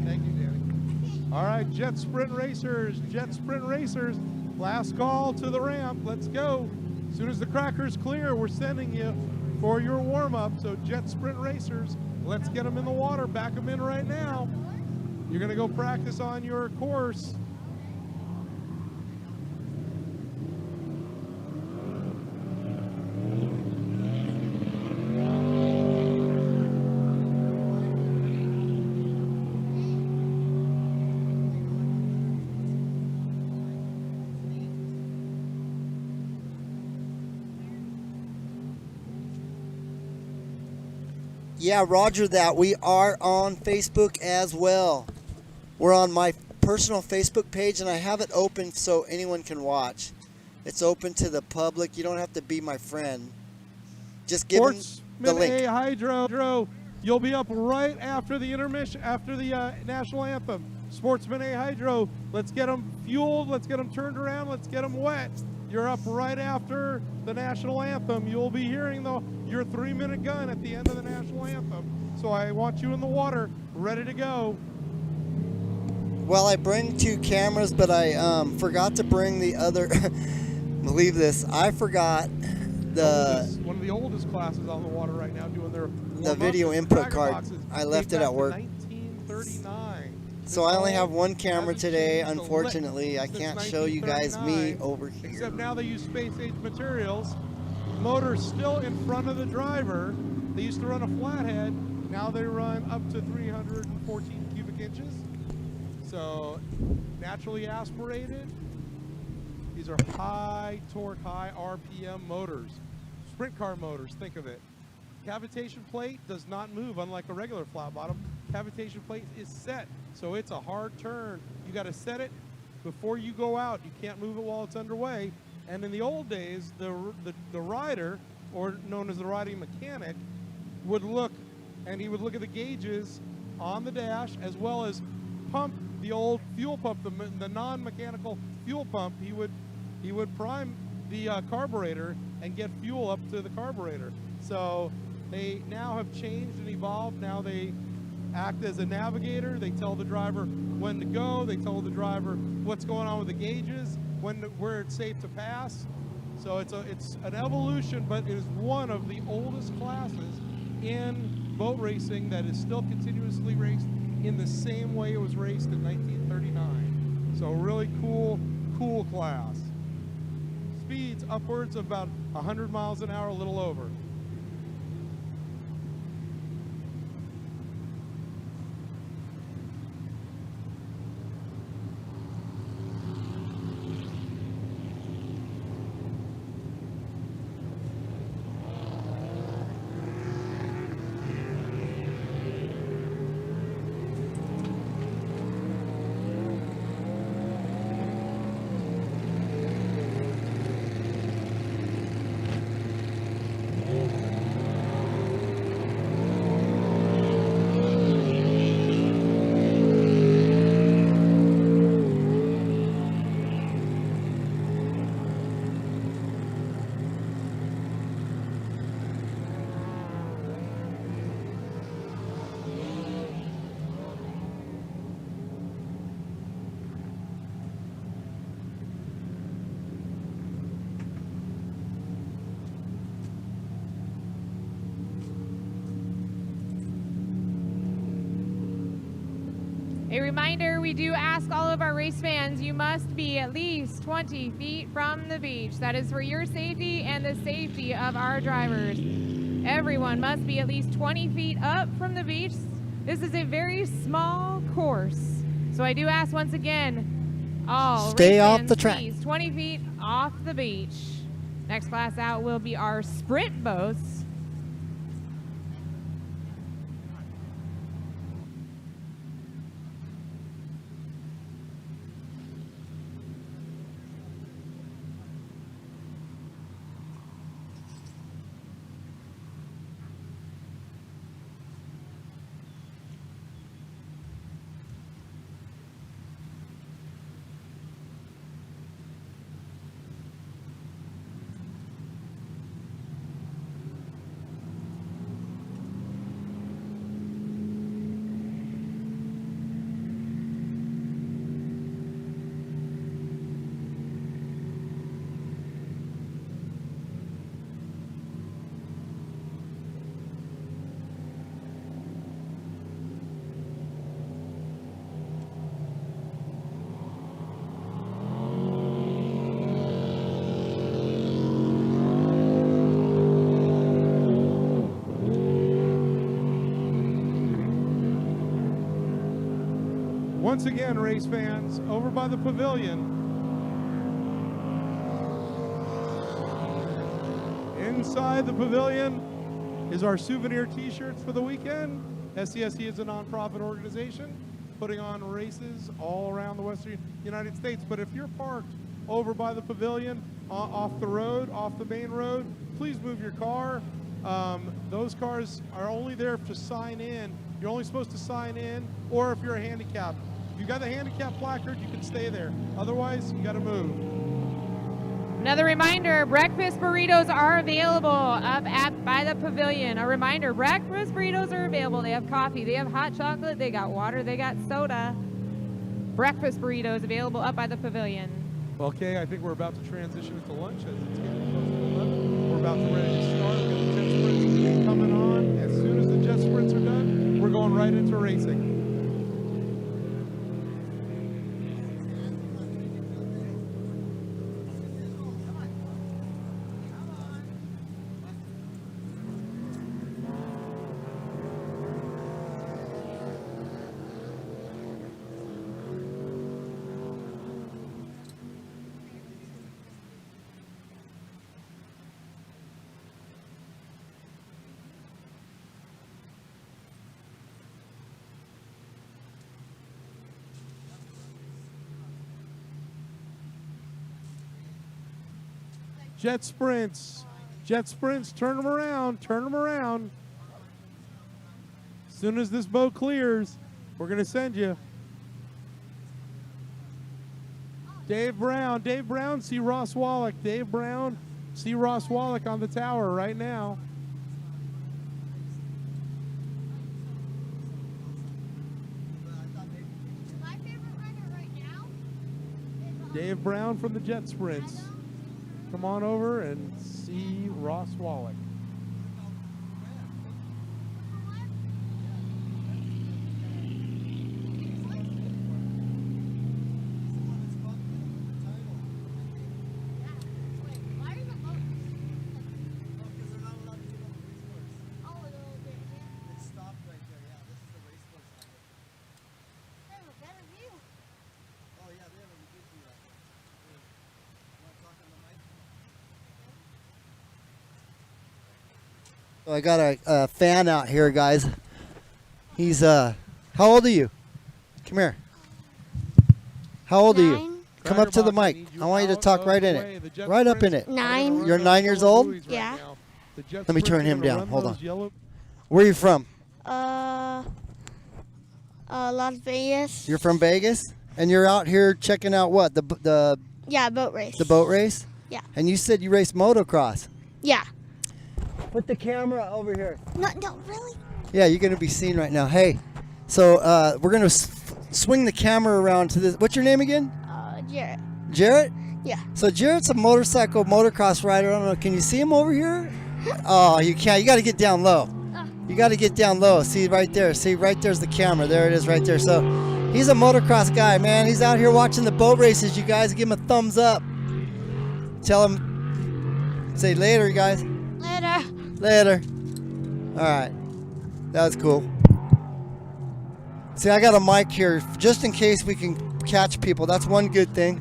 Thank you, Danny. All right, Jet Sprint Racers, last call to the ramp. Let's go. As soon as the Cracker's clear, we're sending you for your warm-up. So Jet Sprint Racers, let's get them in the water. Back them in right now. You're going to go practice on your course. Yeah, roger that. We are on Facebook as well. We're on my personal Facebook page, and I have it open so anyone can watch. It's open to the public. You don't have to be my friend. Just give them the Sportsman link. A Hydro. You'll be up right after the intermission, after the national anthem. Sportsman A Hydro. Let's get them fueled. Let's get them turned around. Let's get them wet. You're up right after the national anthem. You'll be hearing your 3-minute gun at the end of the national anthem. So I want you in the water, ready to go. Well, I bring 2 cameras, but I forgot to bring the other. Believe this, I forgot one of the oldest classes on the water right now doing their video input card. I left it at work. 1939. So I only have one camera today. Unfortunately, I can't show you guys me over here. Except now they use space age materials. Motor still in front of the driver. They used to run a flathead. Now they run up to 314 cubic inches. So naturally aspirated. These are high torque, high RPM motors. Sprint car motors, think of it. Cavitation plate does not move unlike a regular flat bottom. Cavitation plate is set, so it's a hard turn. You got to set it before you go out. You can't move it while it's underway. And in the old days, the rider, or known as the riding mechanic, would look, and he would look at the gauges on the dash as well as pump the old fuel pump, the non-mechanical fuel pump. He would prime the carburetor and get fuel up to the carburetor. So they now have changed and evolved. Now they act as a navigator. They tell the driver when to go. They tell the driver what's going on with the gauges, where it's safe to pass. So it's an evolution, but it is one of the oldest classes in boat racing that is still continuously raced in the same way it was raced in 1939. So really cool class. Speeds upwards of about 100 miles an hour, a little over. A reminder, we do ask all of our race fans, you must be at least 20 feet from the beach. That is for your safety and the safety of our drivers. Everyone must be at least 20 feet up from the beach. This is a very small course. So I do ask once again, all stay race off fans, the track. please, 20 feet off the beach. Next class out will be our sprint boats. Once again, race fans, over by the pavilion, inside the pavilion is our souvenir t-shirts for the weekend. SCSE is a nonprofit organization putting on races all around the western United States. But if you're parked over by the pavilion, off the road, off the main road, please move your car. Those cars are only there to sign in. You're only supposed to sign in, or if you're a handicapped. If you got the handicap placard, you can stay there. Otherwise, you got to move. Another reminder, breakfast burritos are available up by the pavilion. A reminder, breakfast burritos are available. They have coffee, they have hot chocolate, they got water, they got soda. Breakfast burritos available up by the pavilion. Okay, I think we're about to transition into lunch as it's getting close to 11. We're about to ready to start. We've got the jet sprints coming on. As soon as the jet sprints are done, we're going right into racing. Jet sprints, turn them around, turn them around. As soon as this boat clears, we're going to send you. Dave Brown, see Ross Wallach. Dave Brown, see Ross Wallach on the tower right now. My favorite runner right now is Dave Brown from the jet sprints. Come on over and see Ross Wallach. So I got a fan out here, guys. He's how old are you? Come here. How old are you? Come up to the mic. I want you to talk right in it. Right up in it. 9. You're 9 years old? Yeah. Let me turn him down. Hold on. Where are you from? Las Vegas. You're from Vegas? And you're out here checking out what? The Yeah, boat race. boat race? Yeah. And you said you race motocross. Yeah. Put the camera over here. No, really? Yeah, you're going to be seen right now. Hey, so we're going to swing the camera around to this. What's your name again? Jarrett. Jarrett? Yeah. So Jarrett's a motocross rider. I don't know. Can you see him over here? Oh, you can't. You got to get down low. You got to get down low. See right there. See right there's the camera. There it is right there. So he's a motocross guy, man. He's out here watching the boat races. You guys give him a thumbs up. Tell him. Say later, you guys. Later. Later. All right. That was cool. See, I got a mic here just in case we can catch people. That's one good thing.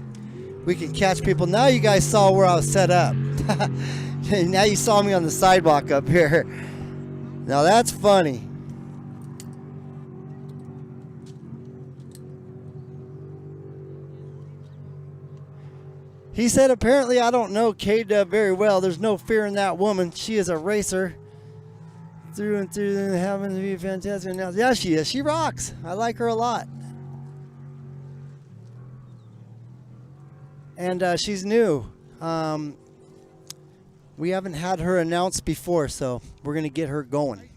We can catch people. Now you guys saw where I was set up. Now you saw me on the sidewalk up here. Now that's funny. He said, apparently I don't know K-Dub very well. There's no fear in that woman. She is a racer. Through and through, and having to be fantastic. Now, yeah, she is. She rocks. I like her a lot. And she's new. We haven't had her announced before, so we're going to get her going.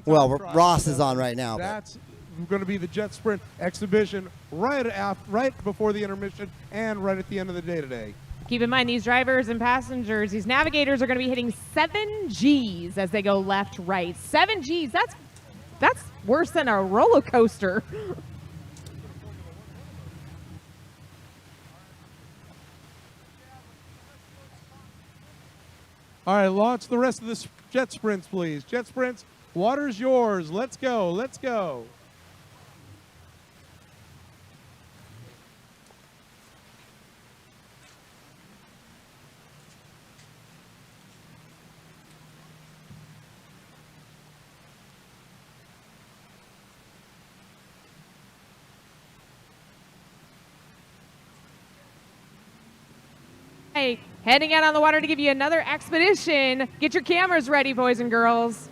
Well, Ross is on right now. That's going to be the jet sprint exhibition right before the intermission and right at the end of the day today. Keep in mind, these drivers and passengers, these navigators are going to be hitting 7 Gs as they go left, right. 7 Gs, that's worse than a roller coaster. All right, launch the rest of the jet sprints, please. Jet sprints, water's yours. Let's go, let's go. Hey, heading out on the water to give you another expedition. Get your cameras ready, boys and girls.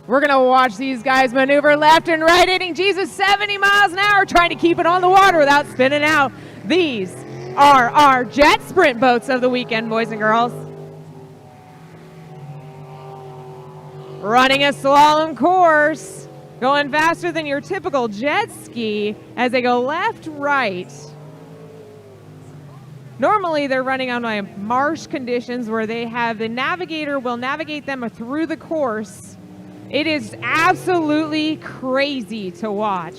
We're going to watch these guys maneuver left and right, hitting Jesus 70 miles an hour, trying to keep it on the water without spinning out. These are our jet sprint boats of the weekend, boys and girls. Running a slalom course, going faster than your typical jet ski as they go left, right. Normally, they're running on marsh conditions where they have the navigator will navigate them through the course. It is absolutely crazy to watch.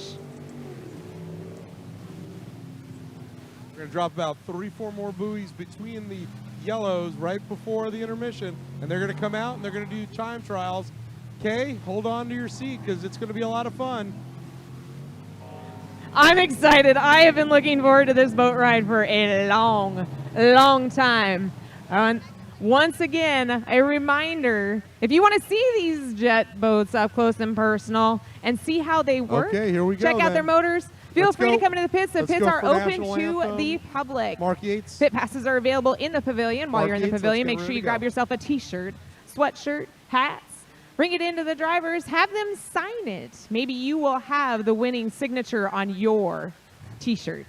We're going to drop about 3-4 more buoys between the yellows right before the intermission, and they're going to come out and they're going to do time trials. Kay, hold on to your seat because it's going to be a lot of fun. I'm excited. I have been looking forward to this boat ride for a long, long time. Once again, a reminder, if you want to see these jet boats up close and personal and see how they work, okay, here we go, check out their motors. Feel free to come into the pits. The pits are open to the public. Mark Yates. Pit passes are available in the pavilion. While you're in the pavilion, make sure you grab yourself a t-shirt, sweatshirt, hats. Bring it into the drivers. Have them sign it. Maybe you will have the winning signature on your t-shirt.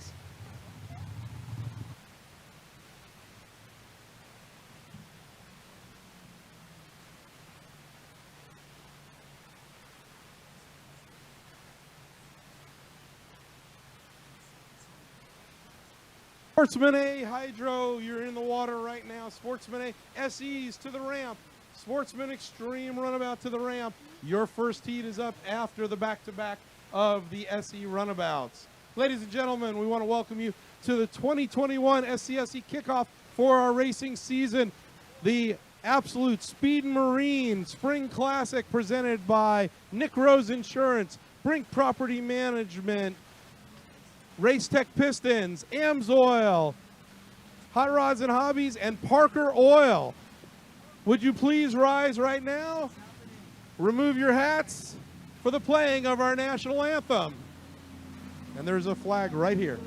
Sportsman A Hydro, you're in the water right now. Sportsman A SEs to the ramp. Sportsman Extreme Runabout to the ramp. Your first heat is up after the back-to-back of the SE Runabouts. Ladies and gentlemen, we want to welcome you to the 2021 SCSE kickoff for our racing season. The Absolute Speed Marine Spring Classic presented by Nick Rose Insurance, Brink Property Management, Race Tech Pistons, Amsoil, Hot Rods and Hobbies, and Parker Oil. Would you please rise right now? Remove your hats for the playing of our national anthem. And there's a flag right here.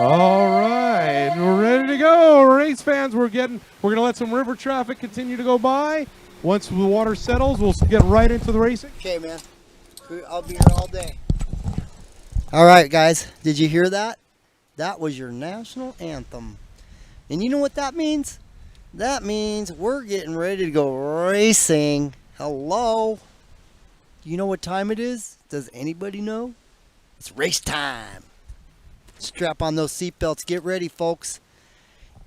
All right, we're ready to go. Race fans, we're going to let some river traffic continue to go by. Once the water settles, we'll get right into the racing. Okay, man. I'll be here all day. All right, guys. Did you hear that? That was your national anthem. And you know what that means? That means we're getting ready to go racing. Hello? Do you know what time it is? Does anybody know? It's race time. Strap on those seatbelts. Get ready, folks.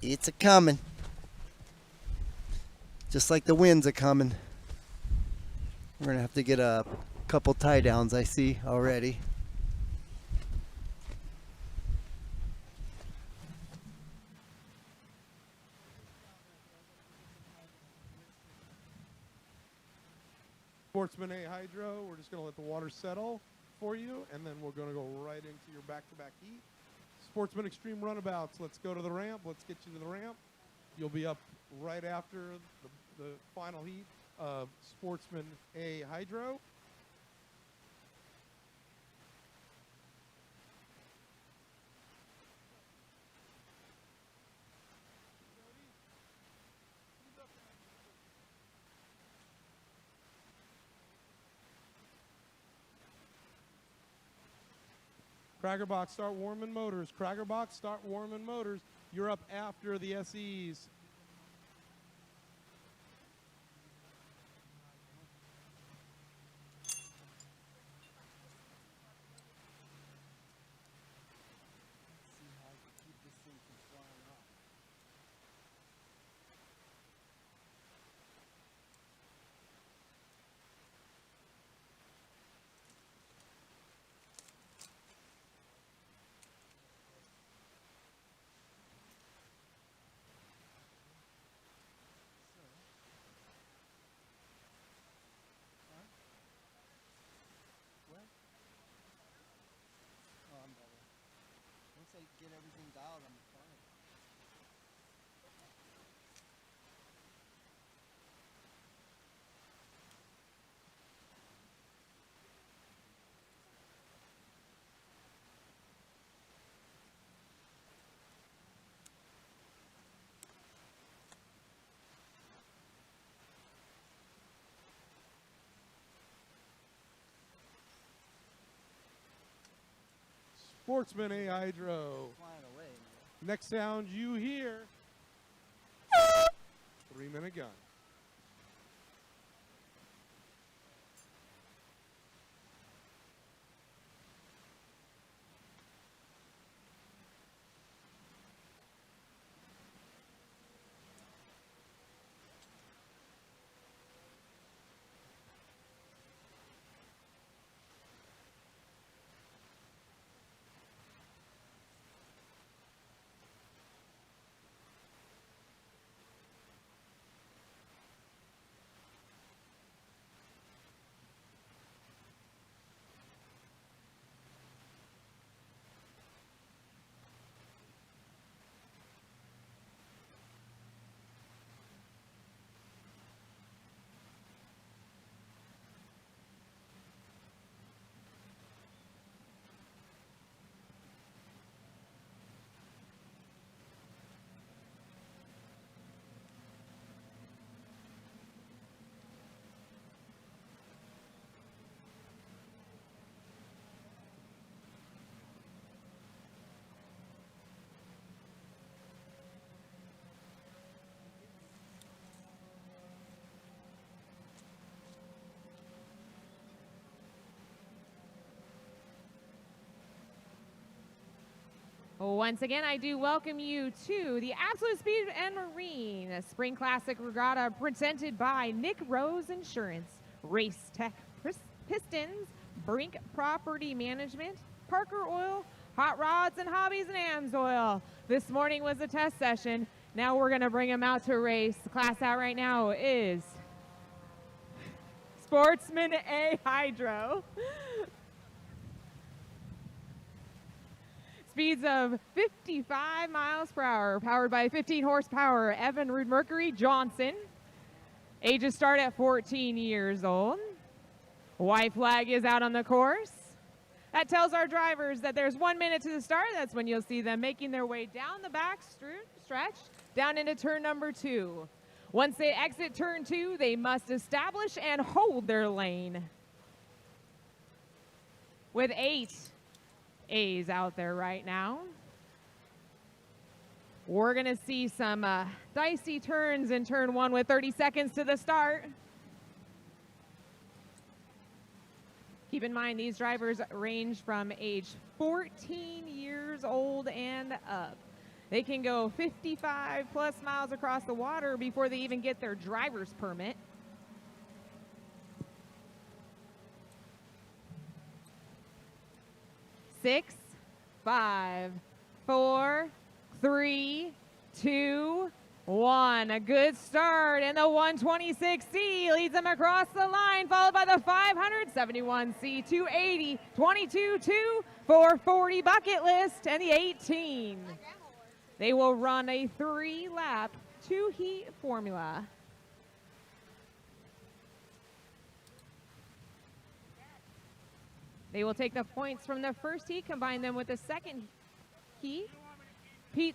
It's a-coming. Just like the wind's a-coming. We're going to have to get a couple tie-downs, I see, already. Sportsman A Hydro, we're just going to let the water settle for you, and then we're going to go right into your back-to-back heat. Sportsman Extreme Runabouts, let's go to the ramp. Let's get you to the ramp. You'll be up right after the final heat of Sportsman A Hydro. Crackerbox, start warming motors. Crackerbox, start warming motors. You're up after the SEs. Once I get everything dialed, I'm fine. Sportsman A Hydro. Flying away. Next sound you hear, 3-minute gun. Once again, I do welcome you to the Absolute Speed and Marine Spring Classic Regatta presented by Nick Rose Insurance, Race Tech Pistons, Brink Property Management, Parker Oil, Hot Rods and Hobbies and AMSOIL. This morning was a test session. Now we're going to bring them out to race. The class out right now is Sportsman A Hydro. Speeds of 55 miles per hour, powered by 15 horsepower Evan Rude Mercury Johnson. Ages start at 14 years old. White flag is out on the course. That tells our drivers that there's 1 minute to the start. That's when you'll see them making their way down the back stretch, down into turn number 2. Once they exit turn 2, they must establish and hold their lane. With 8 A's out there right now. We're going to see some dicey turns in turn 1 with 30 seconds to the start. Keep in mind, these drivers range from age 14 years old and up. They can go 55 plus miles across the water before they even get their driver's permit. Six, 5, 4, 3, 2, 1. A good start, and the 126C leads them across the line, followed by the 571C, 280, 22-2, 440 bucket list, and the 18. They will run a 3-lap, 2-heat formula. They will take the points from the first heat, combine them with the second heat. The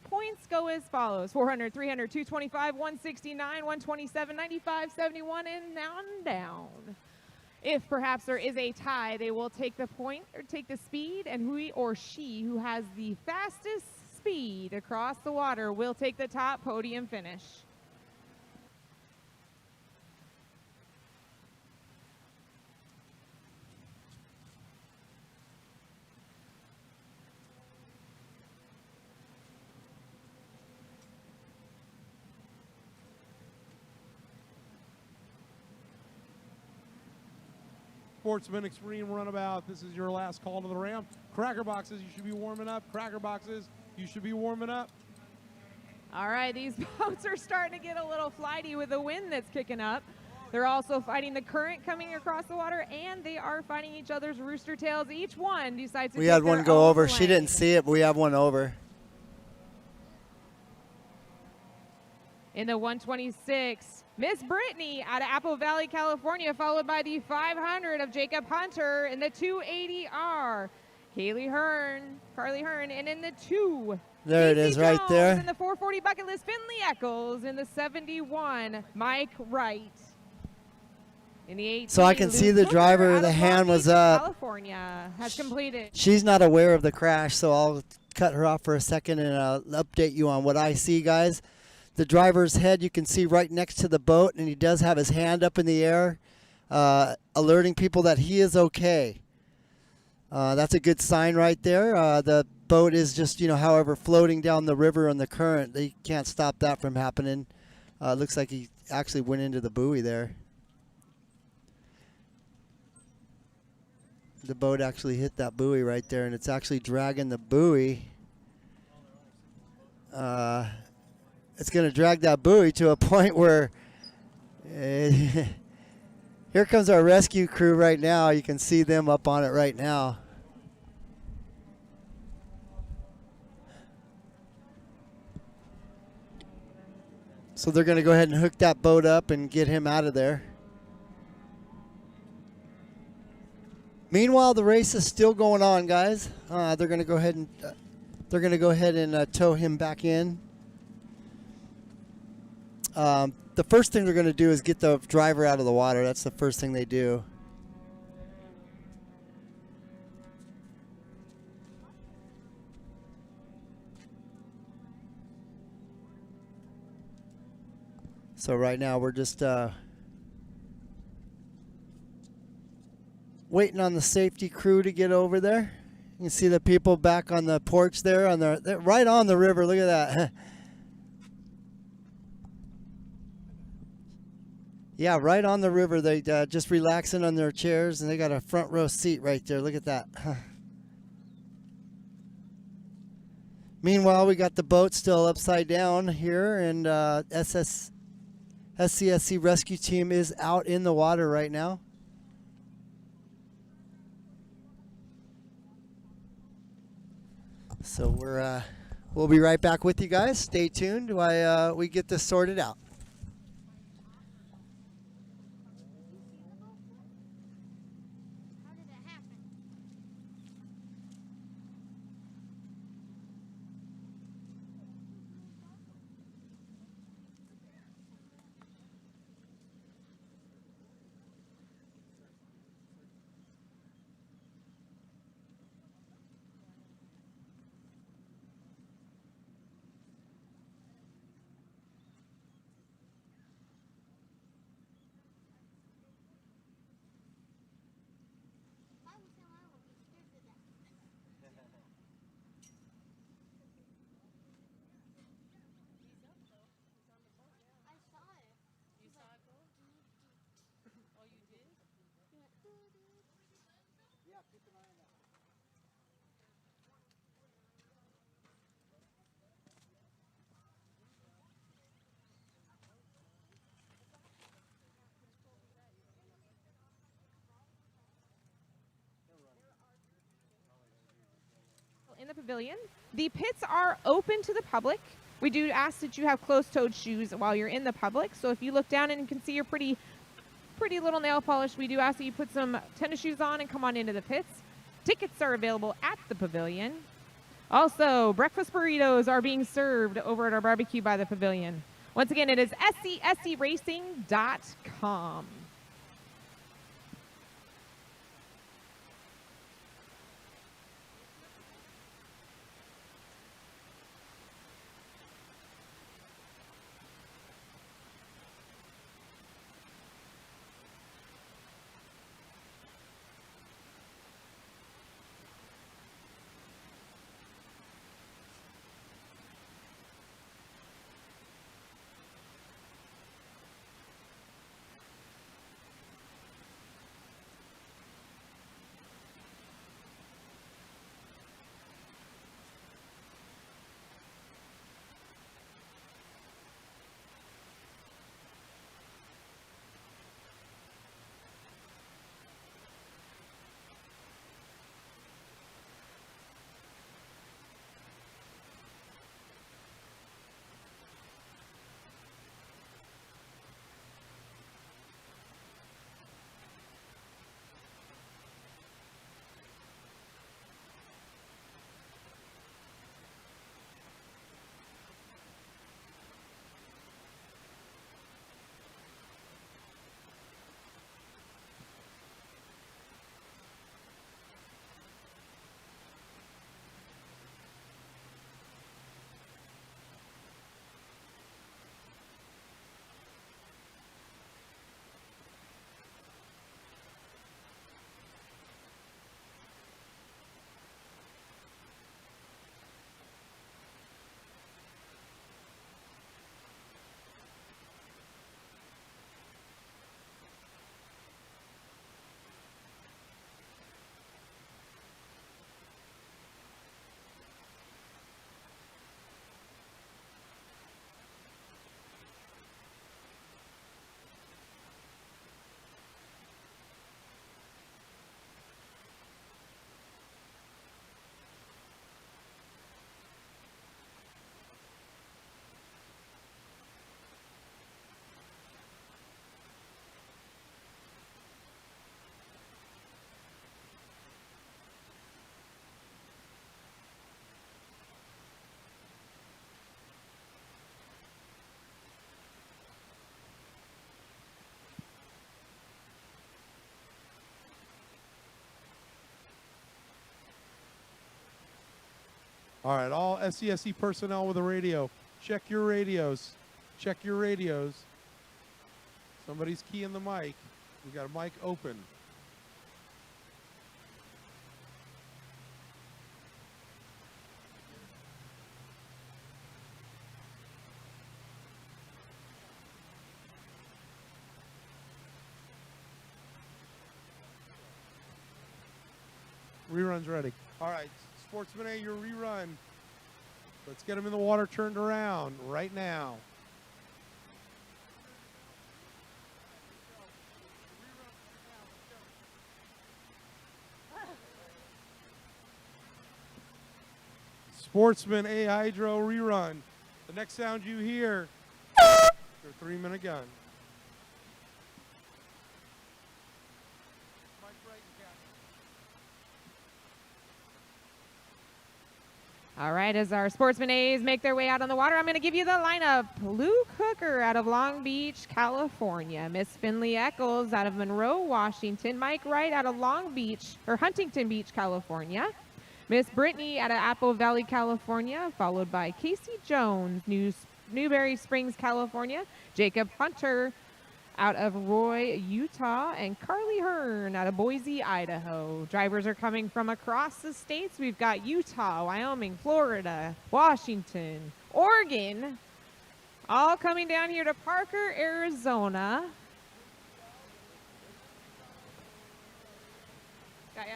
points go as follows: 400, 300, 225, 169, 127, 95, 71, and on down. If perhaps there is a tie, they will take the point or take the speed, and he or she who has the fastest speed across the water will take the top podium finish. Sportsman Extreme Runabout, this is your last call to the ramp. Cracker boxes, you should be warming up. Cracker boxes, you should be warming up. All right, these boats are starting to get a little flighty with the wind that's kicking up. They're also fighting the current coming across the water, and they are fighting each other's rooster tails. Each one decides to We take had their one go own over. She lane. didn't see it, but we have one over. In the 126, Miss Brittany out of Apple Valley, California, followed by the 500 of Jacob Hunter. In the 280R, Carly Hearn, and in the 2, There it Casey is right Jones. there. In the 440 bucket list, Finley Eccles. In the 71, Mike Wright. In the 18, So I can see Luke the Hooker driver, out the of hand Long was Beach, up. California has completed. She's not aware of the crash, so I'll cut her off for a second and update you on what I see, guys. The driver's head you can see right next to the boat, and he does have his hand up in the air, alerting people that he is okay. That's a good sign right there. The boat is just, however, floating down the river on the current. They can't stop that from happening. Looks like he actually went into the buoy there. The boat actually hit that buoy right there, and it's actually dragging the buoy. It's going to drag that buoy to a point where here comes our rescue crew right now. You can see them up on it right now. So they're going to go ahead and hook that boat up and get him out of there. Meanwhile, the race is still going on, guys. They're going to go ahead and tow him back in. The first thing they're going to do is get the driver out of the water. That's the first thing they do. So right now we're just waiting on the safety crew to get over there. You can see the people back on the porch there, they're right on the river. Look at that. Yeah, right on the river. They just relaxing on their chairs, and they got a front row seat right there. Look at that. Meanwhile, we got the boat still upside down here, and SCSC rescue team is out in the water right now. So we'll be right back with you guys. Stay tuned while we get this sorted out. How did it happen? Why would someone be scared of that? I saw it. You saw it go? Oh, you did? Yeah, keep an eye on that. In the pavilion, the pits are open to the public. We do ask that you have closed-toed shoes while you're in the public. So if you look down and you can see your pretty pretty little nail polish, we do ask that you put some tennis shoes on and come on into the pits. Tickets are available at the pavilion. Also, breakfast burritos are being served over at our barbecue by the pavilion. Once again, it is scscracing.com. All right, all SCSC personnel with a radio, check your radios. Check your radios. Somebody's keying the mic. We got a mic open. Rerun's ready. All right, Sportsman A, your rerun. Let's get him in the water turned around right now. Sportsman A Hydro rerun. The next sound you hear, your 3-minute gun. All right, as our Sportsman A's make their way out on the water, I'm going to give you the lineup. Luke Hooker out of Long Beach, California. Miss Finley Eccles out of Monroe, Washington. Mike Wright out of Long Beach, or Huntington Beach, California. Miss Brittany out of Apple Valley, California, followed by Casey Jones, Newberry Springs, California. Jacob Hunter out of Roy, Utah, and Carly Hearn out of Boise, Idaho. Drivers are coming from across the states. We've got Utah, Wyoming, Florida, Washington, Oregon, all coming down here to Parker, Arizona. Got ya.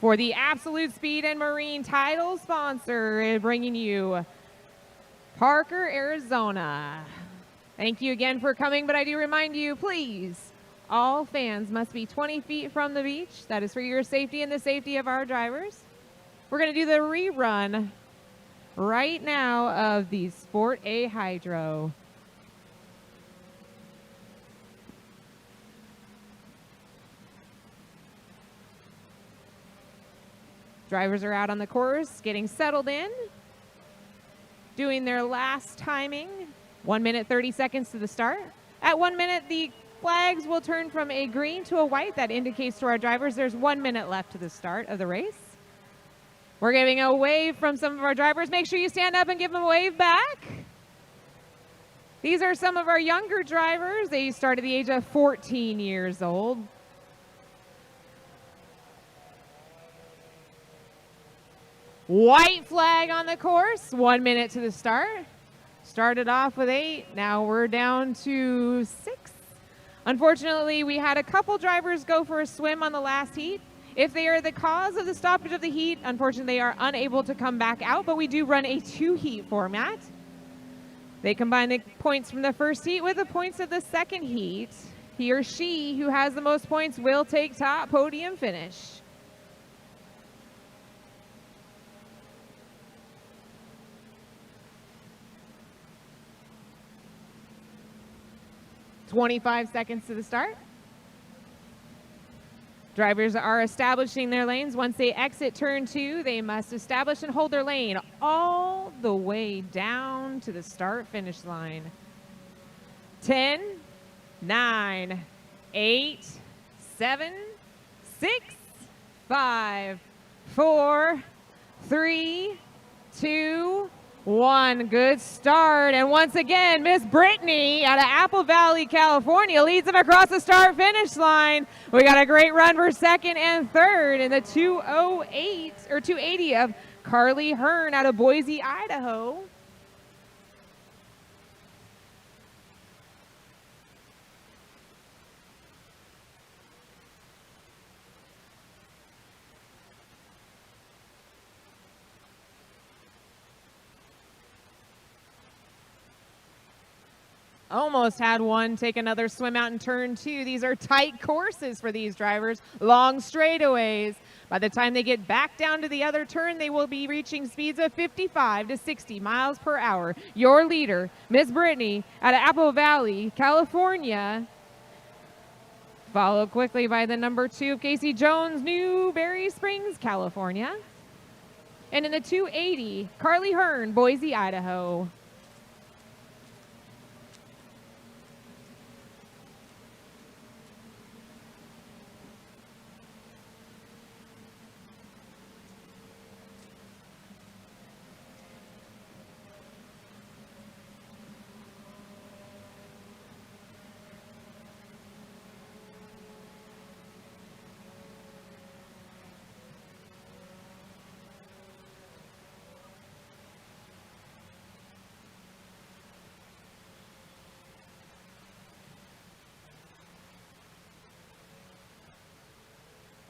For the Absolute Speed and Marine title sponsor, bringing you Parker, Arizona. Thank you again for coming, but I do remind you, please, all fans must be 20 feet from the beach. That is for your safety and the safety of our drivers. We're going to do the rerun right now of the Sport A Hydro. Drivers are out on the course, getting settled in, doing their last timing. 1 minute, 30 seconds to the start. At 1 minute, the flags will turn from a green to a white. That indicates to our drivers there's 1 minute left to the start of the race. We're giving a wave from some of our drivers. Make sure you stand up and give them a wave back. These are some of our younger drivers. They start at the age of 14 years old. White flag on the course, 1 minute to the start. Started off with 8, now we're down to 6. Unfortunately, we had a couple drivers go for a swim on the last heat. If they are the cause of the stoppage of the heat, unfortunately, they are unable to come back out, but we do run a 2-heat format. They combine the points from the first heat with the points of the second heat. He or she who has the most points will take top podium finish. "25 seconds to the start. Drivers are establishing their lanes. Once they exit turn 2, they must establish and hold their lane all the way down to the start-finish line. 10, 9, 8, 7, 6, 5, 4, 3, 2, 1. Good start. And once again, Miss Brittany out of Apple Valley, California leads them across the start-finish line. We got a great run for second and third in the 208 or 280 of Carly Hearn out of Boise, Idaho. Almost had one take another swim out in turn 2. These are tight courses for these drivers, long straightaways. By the time they get back down to the other turn, they will be reaching speeds of 55 to 60 miles per hour. Your leader, Miss Brittany, out of Apple Valley, California. Followed quickly by the number 2 of Casey Jones, Newberry Springs, California. And in the 280, Carly Hearn, Boise, Idaho.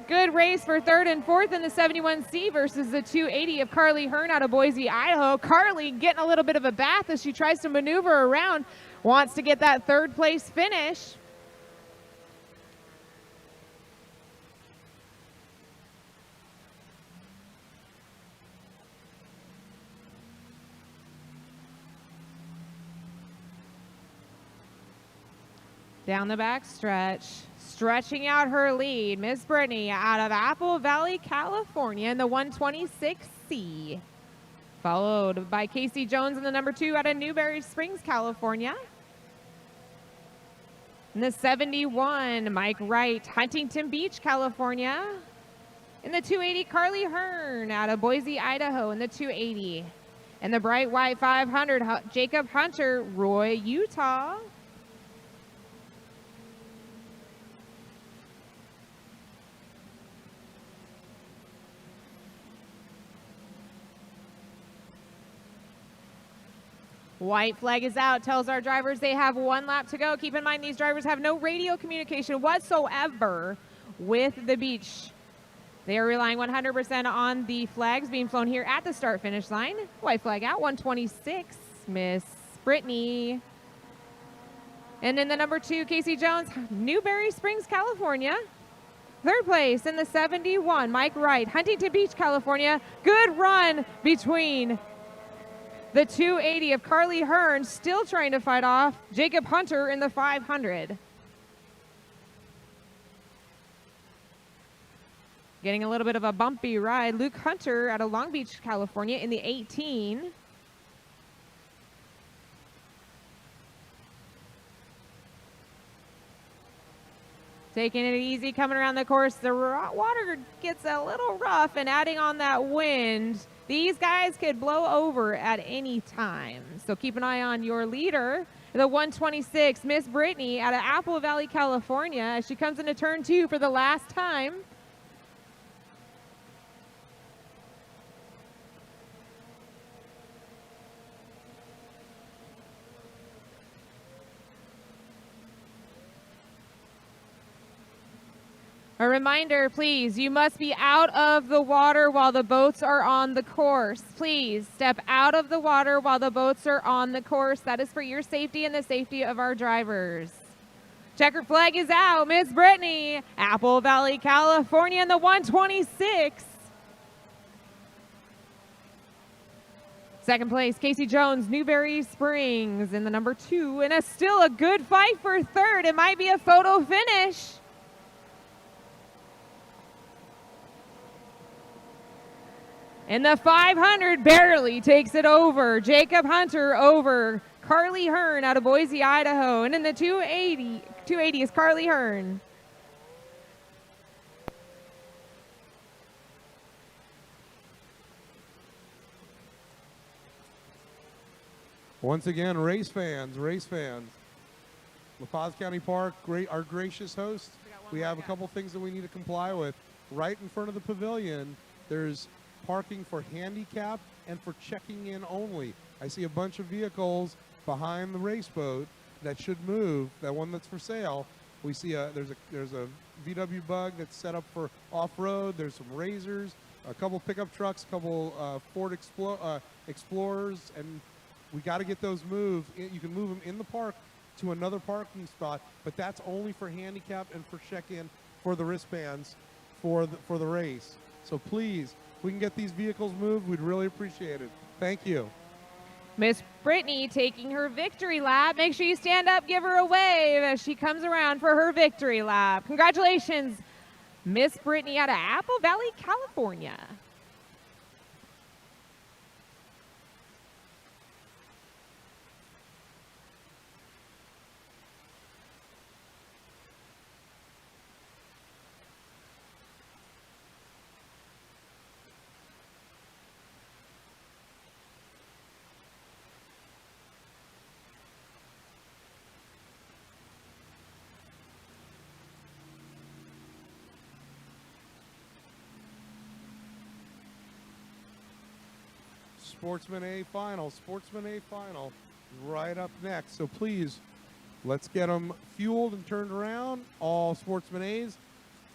Good race for third and fourth in the 71C versus the 280 of Carly Hearn out of Boise, Idaho. Carly getting a little bit of a bath as she tries to maneuver around, wants to get that third place finish. Down the back stretch. Stretching out her lead, Miss Brittany out of Apple Valley, California in the 126C. Followed by Casey Jones in the number 2 out of Newberry Springs, California. In the 71, Mike Wright, Huntington Beach, California. In the 280, Carly Hearn out of Boise, Idaho in the 280. And the bright white 500, Jacob Hunter, Roy, Utah. White flag is out, tells our drivers they have 1 lap to go. Keep in mind these drivers have no radio communication whatsoever with the beach. They are relying 100% on the flags being flown here at the start-finish line. White flag out, 126, Miss Brittany. And then the number 2, Casey Jones, Newberry Springs, California. Third place in the 71, Mike Wright, Huntington Beach, California. Good run between the 280 of Carly Hearn, still trying to fight off Jacob Hunter in the 500. Getting a little bit of a bumpy ride, Luke Hunter out of Long Beach, California in the 18. Taking it easy, coming around the course. The water gets a little rough, and adding on that wind, these guys could blow over at any time. So keep an eye on your leader, the 126, Miss Brittany out of Apple Valley, California, as she comes into turn 2 for the last time. A reminder, please, you must be out of the water while the boats are on the course. Please step out of the water while the boats are on the course. That is for your safety and the safety of our drivers. Checkered flag is out. Miss Brittany, Apple Valley, California in the 126. Second place, Casey Jones, Newberry Springs in the number 2. And still a good fight for third. It might be a photo finish. And the 500 barely takes it over. Jacob Hunter over Carly Hearn out of Boise, Idaho. And in the 280 is Carly Hearn. Once again, race fans. La Paz County Park, our gracious host. We have a couple things that we need to comply with. Right in front of the pavilion, there's parking for handicap and for checking in only. I see a bunch of vehicles behind the race boat that should move. That one that's for sale. We see there's a VW Bug that's set up for off-road. There's some Razors, a couple pickup trucks, a couple Ford Explorers, and we got to get those moved. You can move them in the park to another parking spot, but that's only for handicap and for check-in for the wristbands for the race. So please, if we can get these vehicles moved, we'd really appreciate it. Thank you. Miss Brittany taking her victory lap. Make sure you stand up, give her a wave as she comes around for her victory lap. Congratulations, Miss Brittany out of Apple Valley, California. Sportsman A final right up next. So please, let's get them fueled and turned around. All Sportsman A's.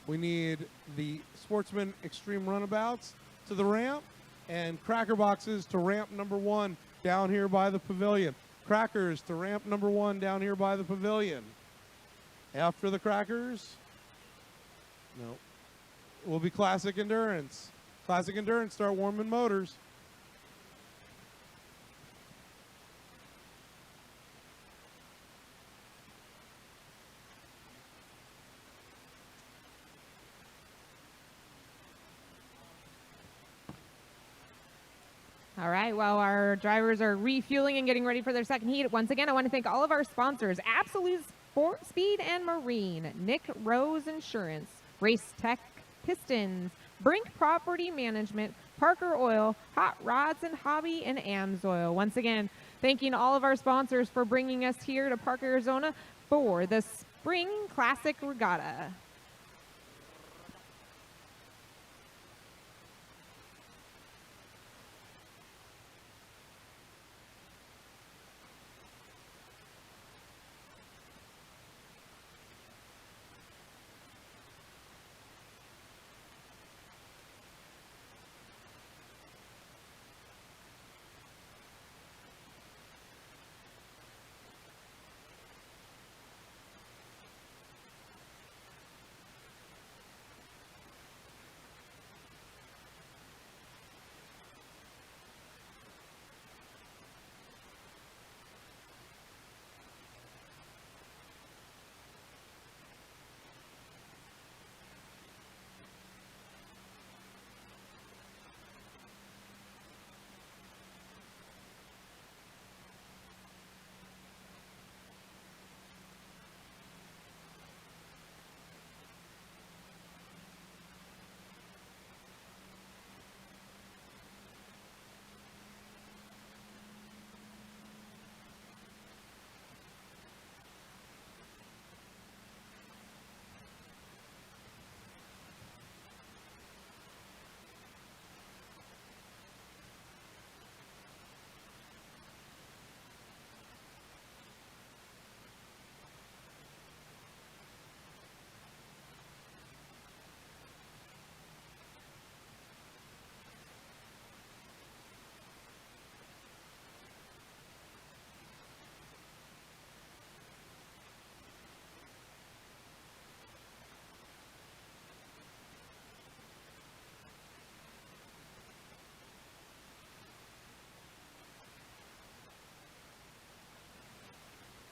We need the Sportsman Extreme Runabouts to the ramp and cracker boxes to ramp number 1 down here by the pavilion. Crackers to ramp number 1 down here by the pavilion. After the crackers, will be Classic Endurance. Classic Endurance, start warming motors. All right, while our drivers are refueling and getting ready for their second heat, once again, I want to thank all of our sponsors, Absolute Sport, Speed and Marine, Nick Rose Insurance, Race Tech Pistons, Brink Property Management, Parker Oil, Hot Rods and Hobby, and Amsoil. Once again, thanking all of our sponsors for bringing us here to Park, Arizona for the Spring Classic Regatta.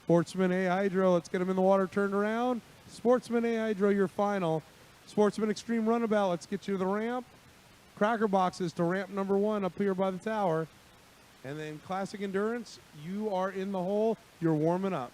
Sportsman A Hydro, let's get him in the water turned around. Sportsman A Hydro, your final. Sportsman Extreme Runabout, let's get you to the ramp. Cracker boxes to ramp number 1 up here by the tower. And then Classic Endurance, you are in the hole, you're warming up.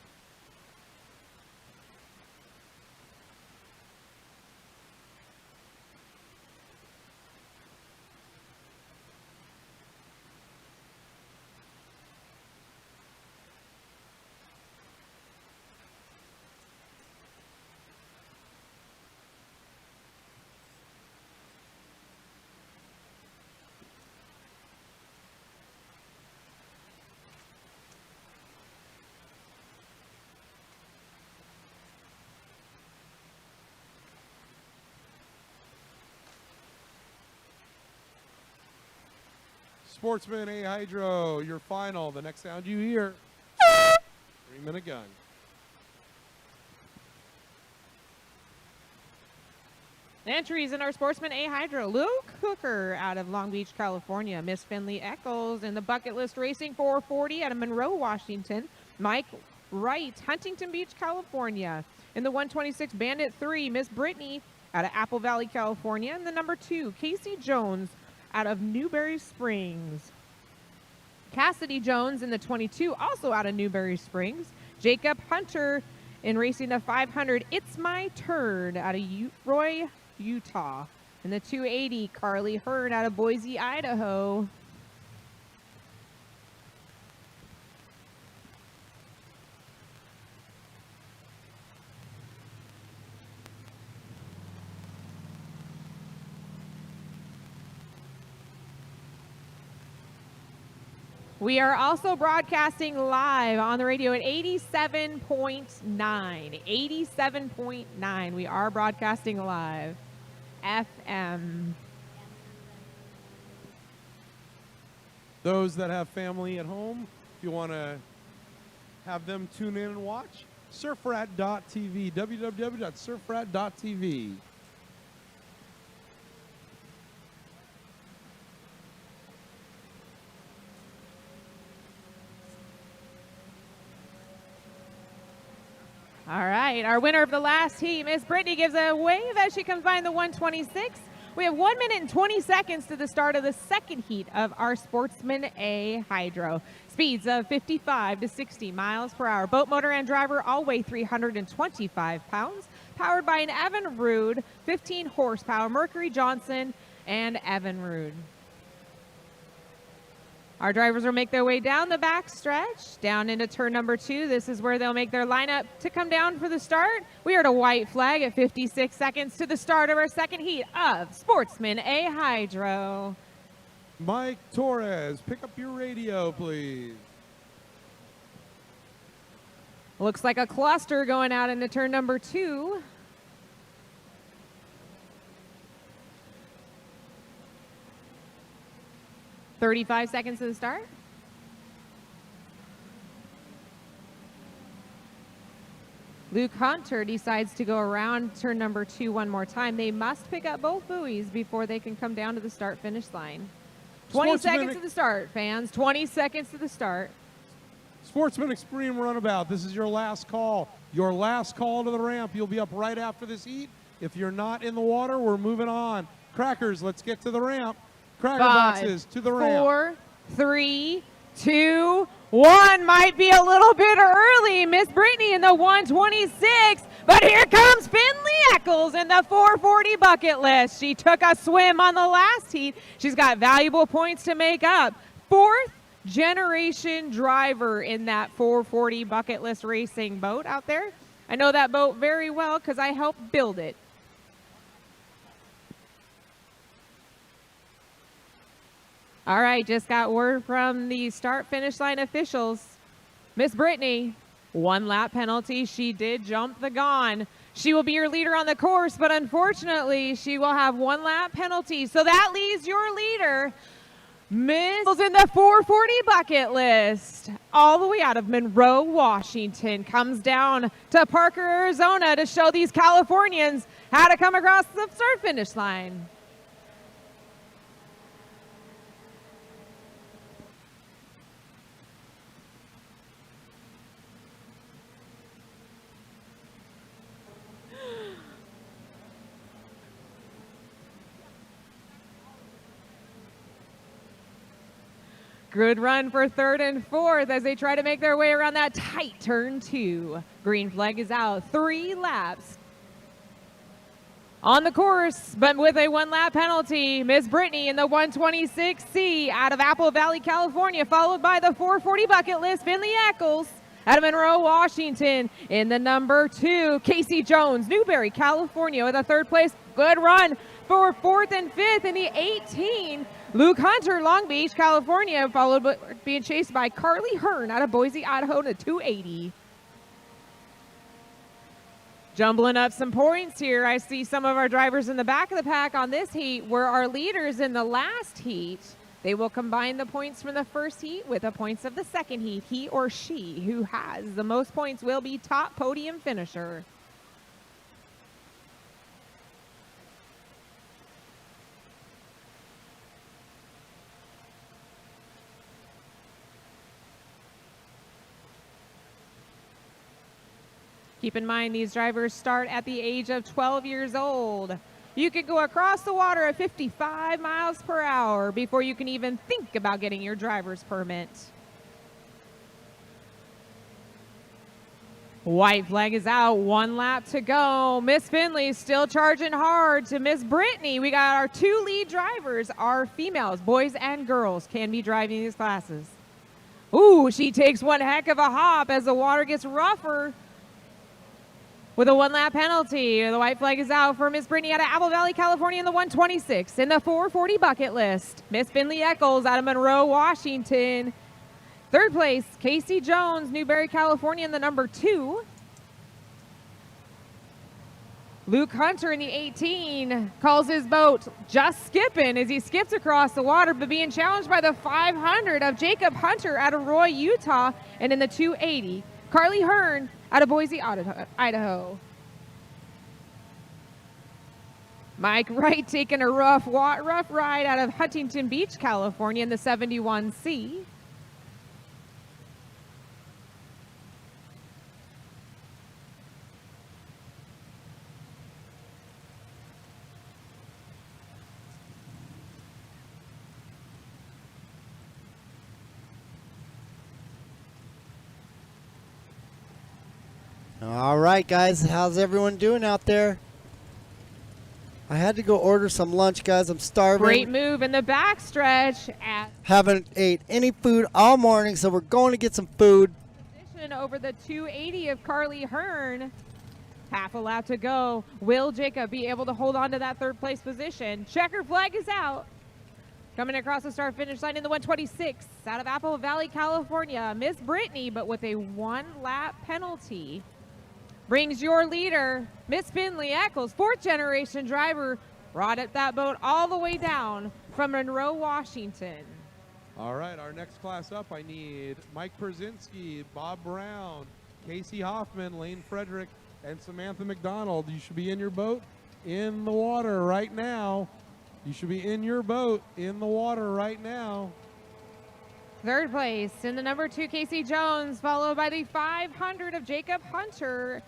Sportsman A Hydro, your final. The next sound you hear, 3-minute gun. Entries in our Sportsman A Hydro. Luke Hooker out of Long Beach, California. Miss Finley Eccles in the Bucket List Racing 440 out of Monroe, Washington. Mike Wright, Huntington Beach, California. In the 126 Bandit 3, Miss Brittany out of Apple Valley, California. And the number 2, Casey Jones out of Newberry Springs. Cassidy Jones in the 22, also out of Newberry Springs. Jacob Hunter in racing the 500, It's My Turn out of Roy, Utah. In the 280, Carly Hearn out of Boise, Idaho. We are also broadcasting live on the radio at 87.9. 87.9. We are broadcasting live. FM. Those that have family at home, if you want to have them tune in and watch, surfrat.tv, www.surfrat.tv. All right, our winner of the last heat, Miss Brittany, gives a wave as she comes by in the 126. We have 1 minute and 20 seconds to the start of the second heat of our Sportsman A Hydro. Speeds of 55 to 60 miles per hour. Boat motor and driver all weigh 325 pounds. Powered by an Evinrude 15 horsepower Mercury Johnson and Evinrude. Our drivers will make their way down the back stretch, down into turn number 2. This is where they'll make their lineup to come down for the start. We are at a white flag at 56 seconds to the start of our second heat of Sportsman A Hydro. Mike Torres, pick up your radio, please. Looks like a cluster going out into turn number 2. "35 seconds to the start. Luke Hunter decides to go around turn number 2 one more time. They must pick up both buoys before they can come down to the start-finish line. 20 seconds to the start, fans. 20 seconds to the start. Sportsman Extreme Runabout, this is your last call. Your last call to the ramp. You'll be up right after this heat. If you're not in the water, we're moving on. Crackers, let's get to the ramp. Cracker 5, boxes to the ramp. 4, 3, 2, 1. Might be a little bit early. Miss Brittany in the 126. But here comes Finley Eccles in the 440 bucket list. She took a swim on the last heat. She's got valuable points to make up. 4th generation driver in that 440 bucket list racing boat out there. I know that boat very well because I helped build it. All right, just got word from the start-finish line officials. Miss Brittany, 1 lap penalty. She did jump the gun. She will be your leader on the course, but unfortunately, she will have 1 lap penalty. So that leaves your leader, Miss in the 440 bucket list, all the way out of Monroe, Washington, comes down to Parker, Arizona to show these Californians how to come across the start-finish line. Good run for third and fourth as they try to make their way around that tight turn 2. Green flag is out. 3 laps on the course, but with a 1-lap penalty. Miss Brittany in the 126C out of Apple Valley, California, followed by the 440 bucket list, Finley Eccles out of Monroe, Washington. In the number 2, Casey Jones, Newberry, California, with a 3rd place. Good run for 4th and 5th in the 18. Luke Hunter, Long Beach, California, followed by being chased by Carly Hearn out of Boise, Idaho, in the 280. Jumbling up some points here. I see some of our drivers in the back of the pack on this heat were our leaders in the last heat. They will combine the points from the first heat with the points of the second heat. He or she who has the most points will be top podium finisher. Keep in mind, these drivers start at the age of 12 years old. You could go across the water at 55 miles per hour before you can even think about getting your driver's permit. White flag is out, 1 lap to go. Miss Finley still charging hard to Miss Brittany. We got our 2 lead drivers, our females, boys and girls, can be driving these classes. Ooh, she takes one heck of a hop as the water gets rougher. With a 1-lap penalty, the white flag is out for Miss Brittany out of Apple Valley, California in the 126. In the 440 bucket list, Miss Finley Eccles out of Monroe, Washington. 3rd place, Casey Jones, Newberry, California in the number 2. Luke Hunter in the 18 calls his boat just skipping as he skips across the water, but being challenged by the 500 of Jacob Hunter out of Roy, Utah. And in the 280, Carly Hearn out of Boise, Idaho. Mike Wright taking a rough ride out of Huntington Beach, California in the 71C. All right, guys, how's everyone doing out there? I had to go order some lunch, guys. I'm starving. Great move in the backstretch. Haven't ate any food all morning, so we're going to get some food. Position over the 280 of Carly Hearn. Half a lap to go. Will Jacob be able to hold on to that 3rd place position? Checker flag is out. Coming across the start-finish line in the 126 out of Apple Valley, California. Miss Brittany, but with a 1-lap penalty. Brings your leader, Miss Finley Eccles, 4th-generation driver, brought up that boat all the way down from Monroe, Washington. All right, our next class up, I need Mike Perzinski, Bob Brown, Casey Hoffman, Lane Frederick, and Samantha McDonald. You should be in your boat in the water right now. You should be in your boat in the water right now. 3rd place in the number 2, Casey Jones, followed by the 500 of Jacob Hunter.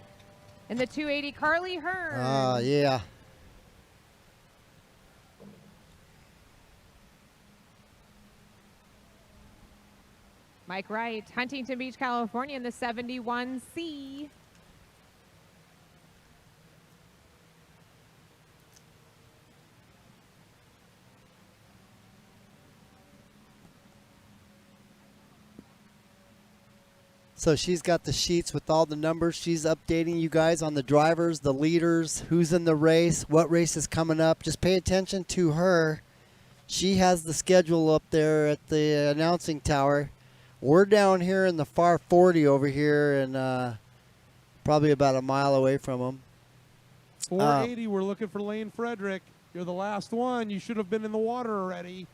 In the 280, Carly Hearn. Yeah. Mike Wright, Huntington Beach, California in the 71C. So she's got the sheets with all the numbers. She's updating you guys on the drivers, the leaders, who's in the race, what race is coming up. Just pay attention to her. She has the schedule up there at the announcing tower. We're down here in the far 40 over here and probably about a mile away from them. 480, we're looking for Lane Frederick. You're the last one. You should have been in the water already.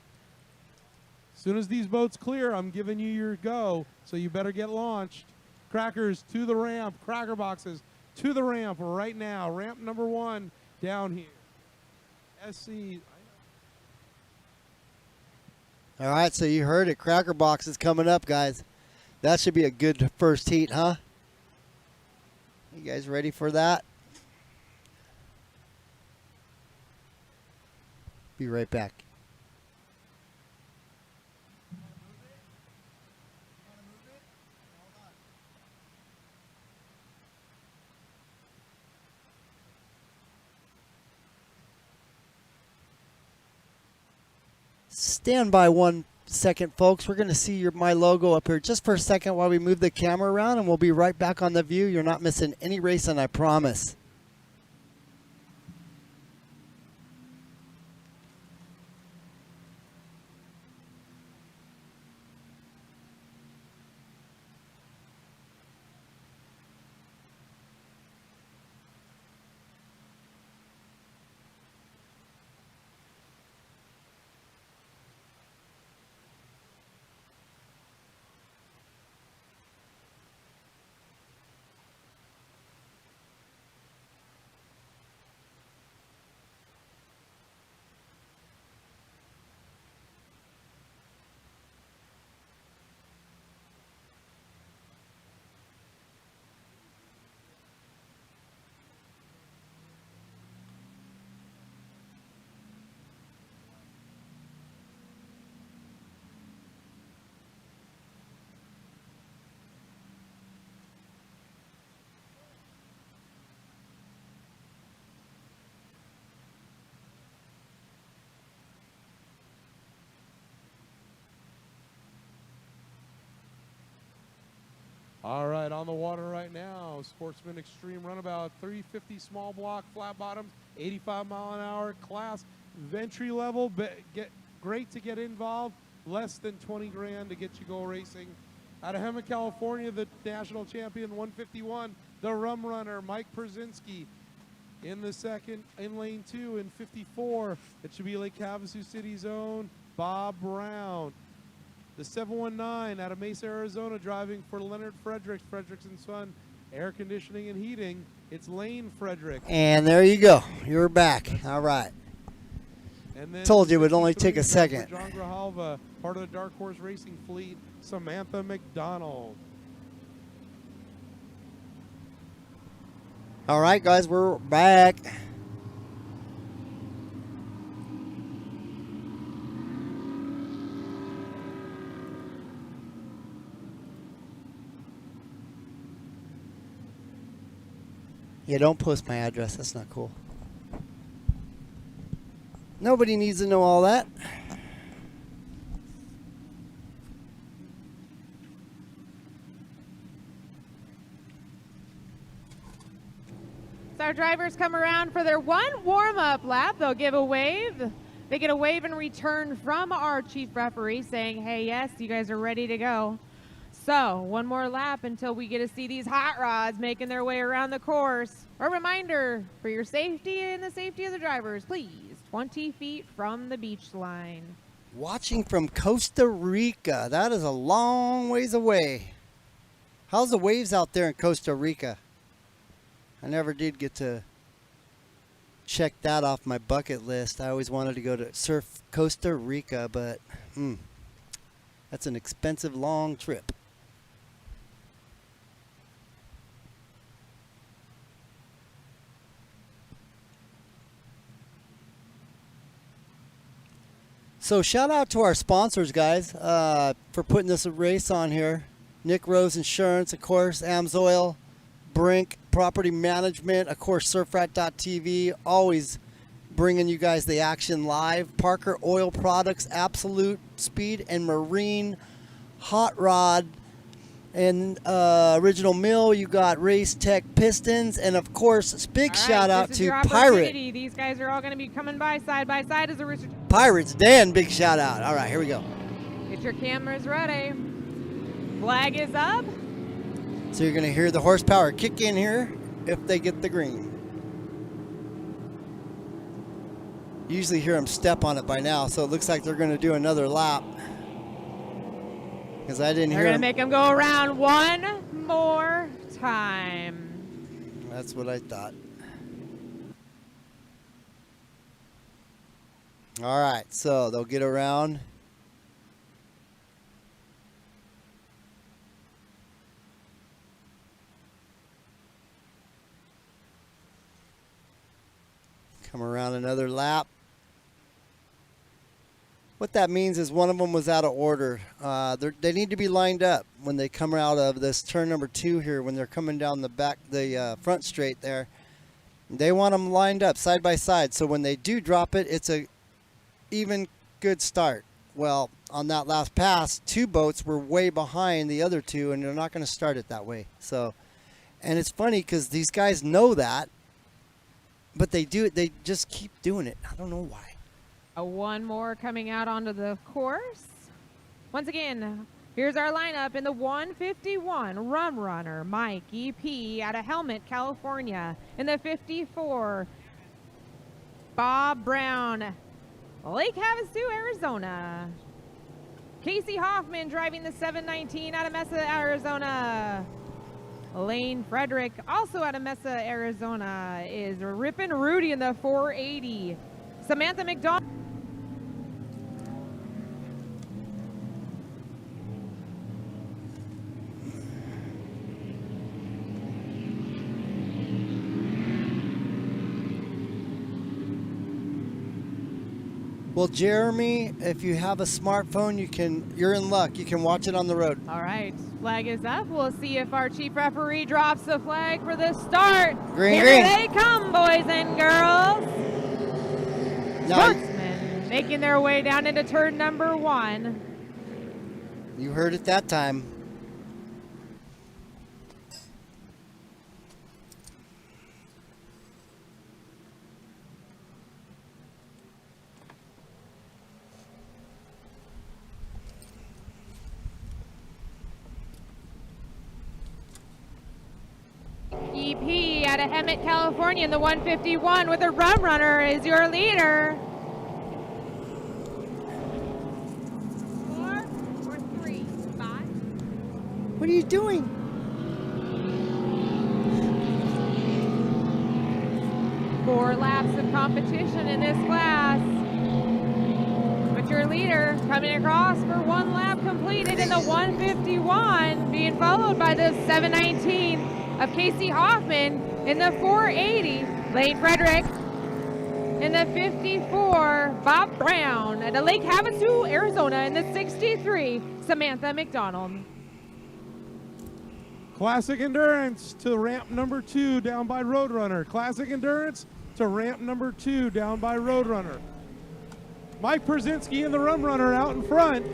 As soon as these boats clear, I'm giving you your go, so you better get launched. Crackers to the ramp, cracker boxes to the ramp right now. Ramp number 1 down here. SC. All right, so you heard it. Cracker box is coming up, guys. That should be a good first heat, huh? You guys ready for that? Be right back. Stand by 1 second, folks. We're going to see my logo up here just for a second while we move the camera around, and we'll be right back on the view. You're not missing any racing, I promise. All right, on the water right now, Sportsman Extreme Runabout, 350 small block, flat bottoms, 85-mile-an-hour class, entry level, great to get involved, less than 20 grand to get you go racing. Out of Hemet, California, the national champion, 151, the rum runner, Mike Przynski. In the second, in lane 2, in 54, it should be Lake Havasu City's own Bob Brown. The 719 out of Mesa, Arizona, driving for Leonard Fredericks, Fredericks & Son, Air Conditioning and Heating. It's Lane Frederick. And there you go. You're back. All right. And then Told you it would only take a second. John Grijalva, part of the Dark Horse Racing Fleet, Samantha McDonald. All right, guys, we're back. Yeah, don't post my address. That's not cool. Nobody needs to know all that. So our drivers come around for their one warm-up lap. They'll give a wave. They get a wave in return from our chief referee saying, hey, yes, you guys are ready to go. So one more lap until we get to see these hot rods making their way around the course. A reminder, for your safety and the safety of the drivers, please, 20 feet from the beach line. Watching from Costa Rica. That is a long ways away. How's the waves out there in Costa Rica? I never did get to check that off my bucket list. I always wanted to go to surf Costa Rica, but that's an expensive long trip. So shout out to our sponsors, guys, for putting this race on here. Nick Rose Insurance, of course, Amsoil, Brink Property Management, of course, surfrat.tv, always bringing you guys the action live. Parker Oil Products, Absolute Speed and Marine, Hot Rod, and Original Mill. You got Race Tech Pistons, and of course, big shout out to Pirate. These guys are all going to be coming by side as a rooster. Pirates Dan, big shout out. All right, here we go. Get your cameras ready. Flag is up. So you're going to hear the horsepower kick in here if they get the green. Usually hear them step on it by now, so it looks like they're going to do another lap. Because I didn't hear them. They're going to make them go around one more time. That's what I thought. All right, so they'll get around. Come around another lap. What that means is one of them was out of order. They need to be lined up when they come out of this turn number 2 here, when they're coming down the front straight there. They want them lined up side by side, so when they do drop it, it's a even good start. Well, on that last pass, 2 boats were way behind the other 2, and they're not going to start it that way. So, and it's funny because these guys know that, but they do it. They just keep doing it. I don't know why. One more coming out onto the course. Once again, here's our lineup in the 151, Rum Runner, Mike EP out of Helmet, California. In the 54, Bob Brown, Lake Havasu, Arizona. Casey Hoffman driving the 719 out of Mesa, Arizona. Lane Frederick, also out of Mesa, Arizona, is Rippin' Rudy in the 480. Samantha McDonald. Well, Jeremy, if you have a smartphone, you're in luck. You can watch it on the road. All right, flag is up. We'll see if our chief referee drops the flag for the start. Green, Here green. they come, boys and girls. Now, Sportsmen making their way down into turn number 1. you heard it that time. EP out of Hemet, California in the 151 with a Rum Runner is your leader. 4 or 3, 5. What are you doing? Four laps of competition in this class. With your leader coming across for 1 lap completed in the 151, being followed by the 719 of Casey Hoffman in the 480, Lane Frederick in the 54, Bob Brown at Lake Havasu, Arizona in the 63, Samantha McDonald. Classic Endurance to ramp number 2 down by Roadrunner. Classic Endurance to ramp number 2 down by Roadrunner. Mike Brzezinski and the Rum Runner out in front.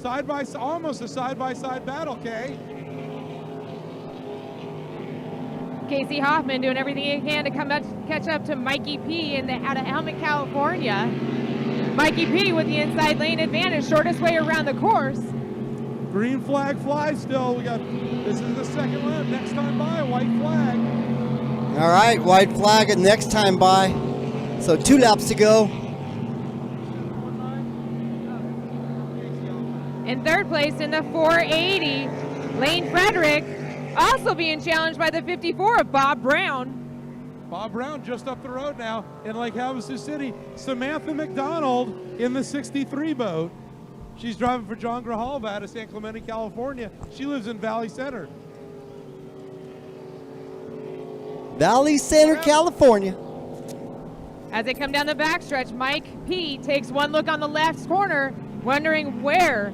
Side by side, almost a side-by-side battle, Kay. Casey Hoffman doing everything he can to catch up to Mikey P out of Helmet, California. Mikey P with the inside lane advantage, shortest way around the course. Green flag flies still. This is the second lap. Next time by, a white flag. All right, white flag at next time by. So 2 laps to go. In third place in the 480, Lane Frederick, also being challenged by the 54 of Bob Brown. Bob Brown just up the road now in Lake Havasu City. Samantha McDonald in the 63 boat. She's driving for John Grijalva out of San Clemente, California. She lives in Valley Center. Valley Center, California. As they come down the backstretch, Mike P takes one look on the left corner, wondering where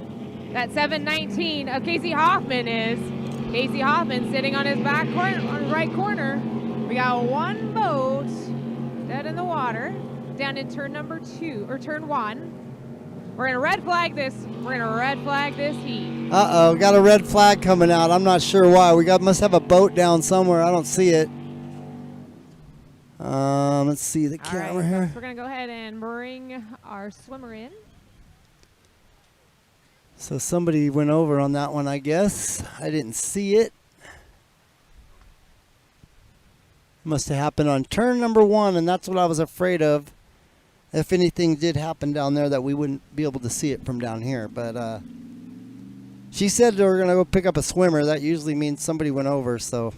that 719 of Casey Hoffman is. Casey Hoffman sitting on his back corner, on his right corner. We got 1 boat dead in the water down in turn number 2 or turn 1. We're gonna red flag this. We're gonna red flag this heat. Uh-oh, got a red flag coming out. I'm not sure why. Must have a boat down somewhere. I don't see it. Let's see the camera here. We're gonna go ahead and bring our swimmer in. So somebody went over on that one, I guess. I didn't see it. Must have happened on turn number 1, and that's what I was afraid of. If anything did happen down there, that we wouldn't be able to see it from down here. But she said they were going to go pick up a swimmer. That usually means somebody went over. So,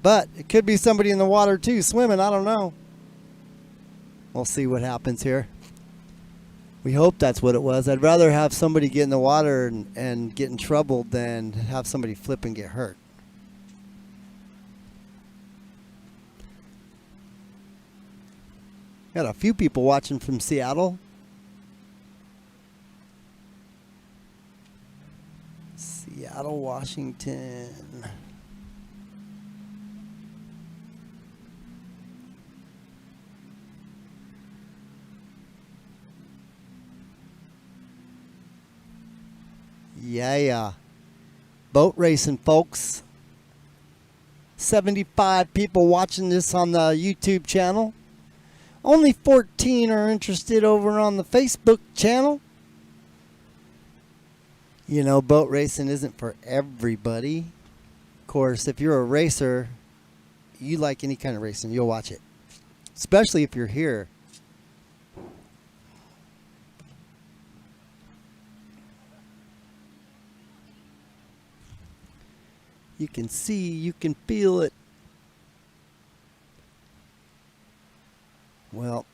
but it could be somebody in the water too, swimming. I don't know. We'll see what happens here. We hope that's what it was. I'd rather have somebody get in the water and get in trouble than have somebody flip and get hurt. Got a few people watching from Seattle. Seattle, Washington. Yeah. Boat racing, folks. 75 people watching this on the YouTube channel. Only 14 are interested over on the Facebook channel. You know, boat racing isn't for everybody. Of course, if you're a racer, you like any kind of racing, you'll watch it. Especially if you're here. You can see, you can feel it. Well,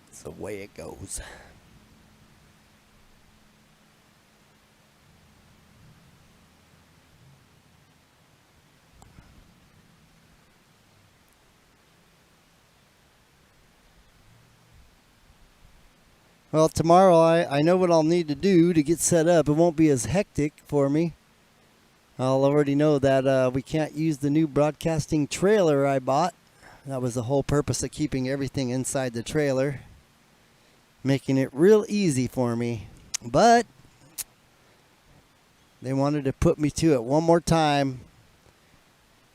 it's the way it goes. Well, tomorrow I know what I'll need to do to get set up. It won't be as hectic for me. I'll already know that we can't use the new broadcasting trailer I bought. That was the whole purpose of keeping everything inside the trailer, making it real easy for me. But they wanted to put me to it one more time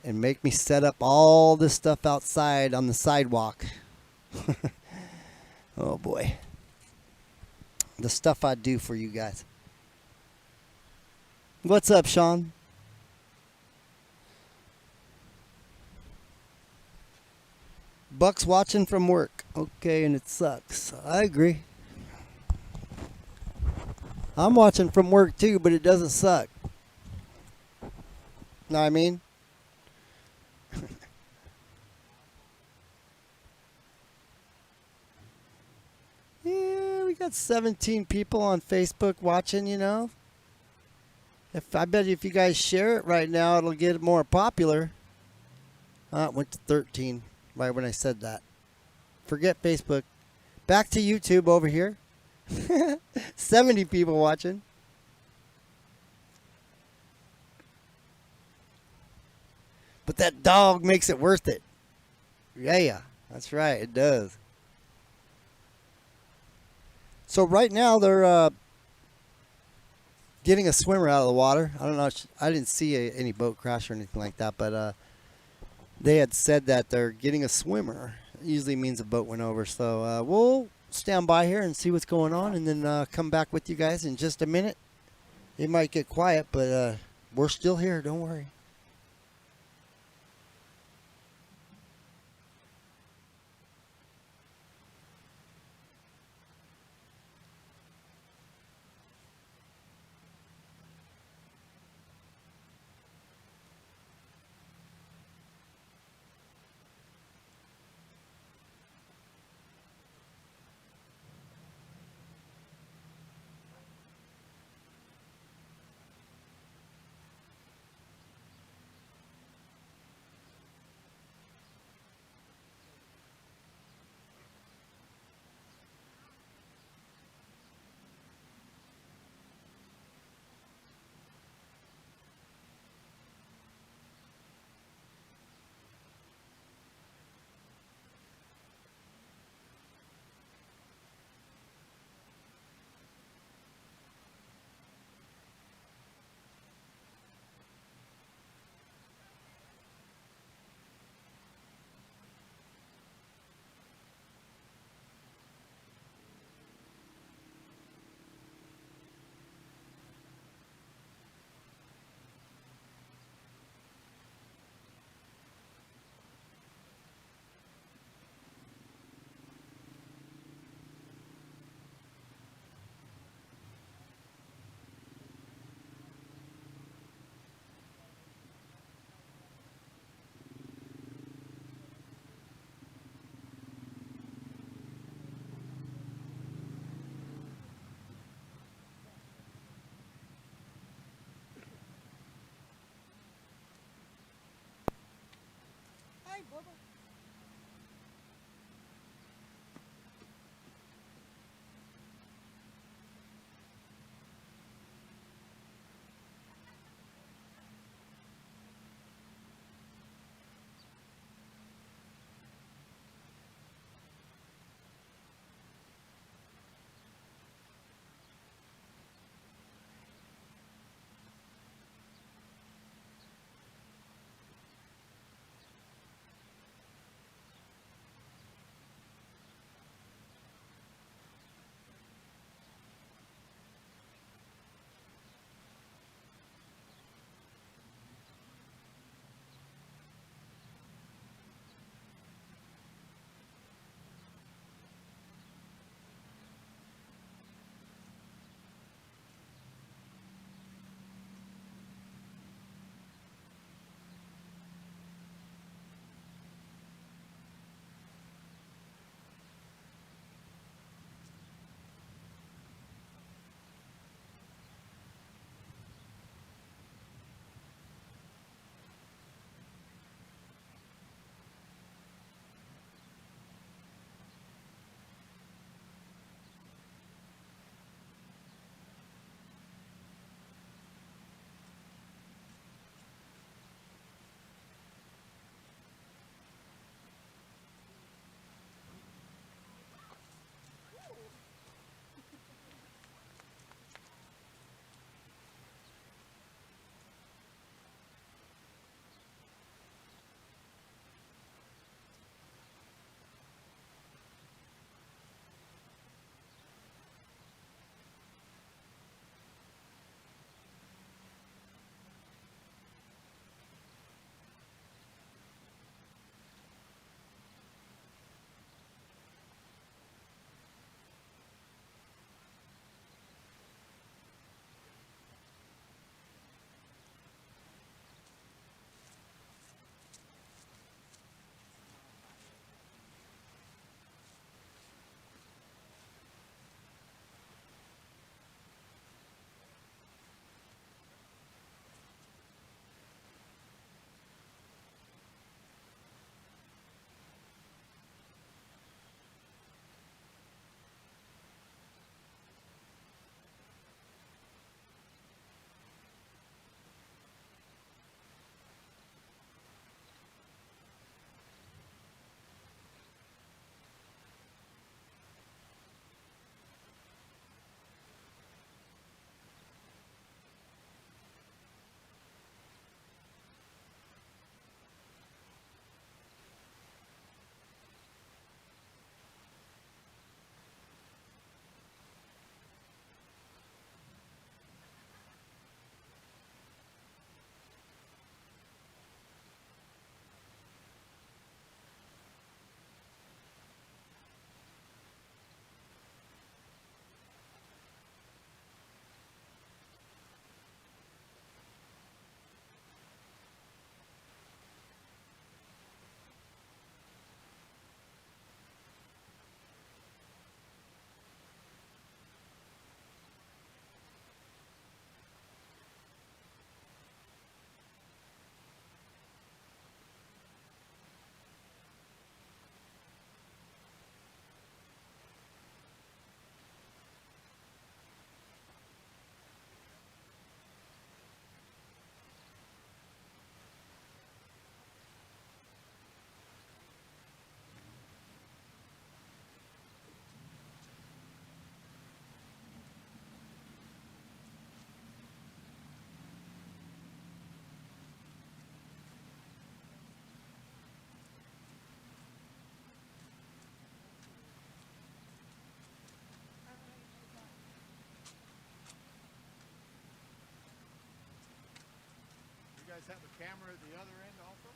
and make me set up all this stuff outside on the sidewalk. Oh boy. The stuff I do for you guys. What's up, Sean? Buck's watching from work. Okay, and it sucks. I agree. I'm watching from work too, but it doesn't suck. Know what I mean? Yeah, we got 17 people on Facebook watching, you know. I bet if you guys share it right now, it'll get more popular. It went to 13 right when I said that. Forget Facebook. Back to YouTube over here. 70 people watching. But that dog makes it worth it. Yeah, that's right. It does. So right now they're getting a swimmer out of the water. I don't know. I didn't see any boat crash or anything like that, but they had said that they're getting a swimmer. It usually means a boat went over. So we'll stand by here and see what's going on, and then come back with you guys in just a minute. It might get quiet, but we're still here. Don't worry. guys have a camera at the other end also?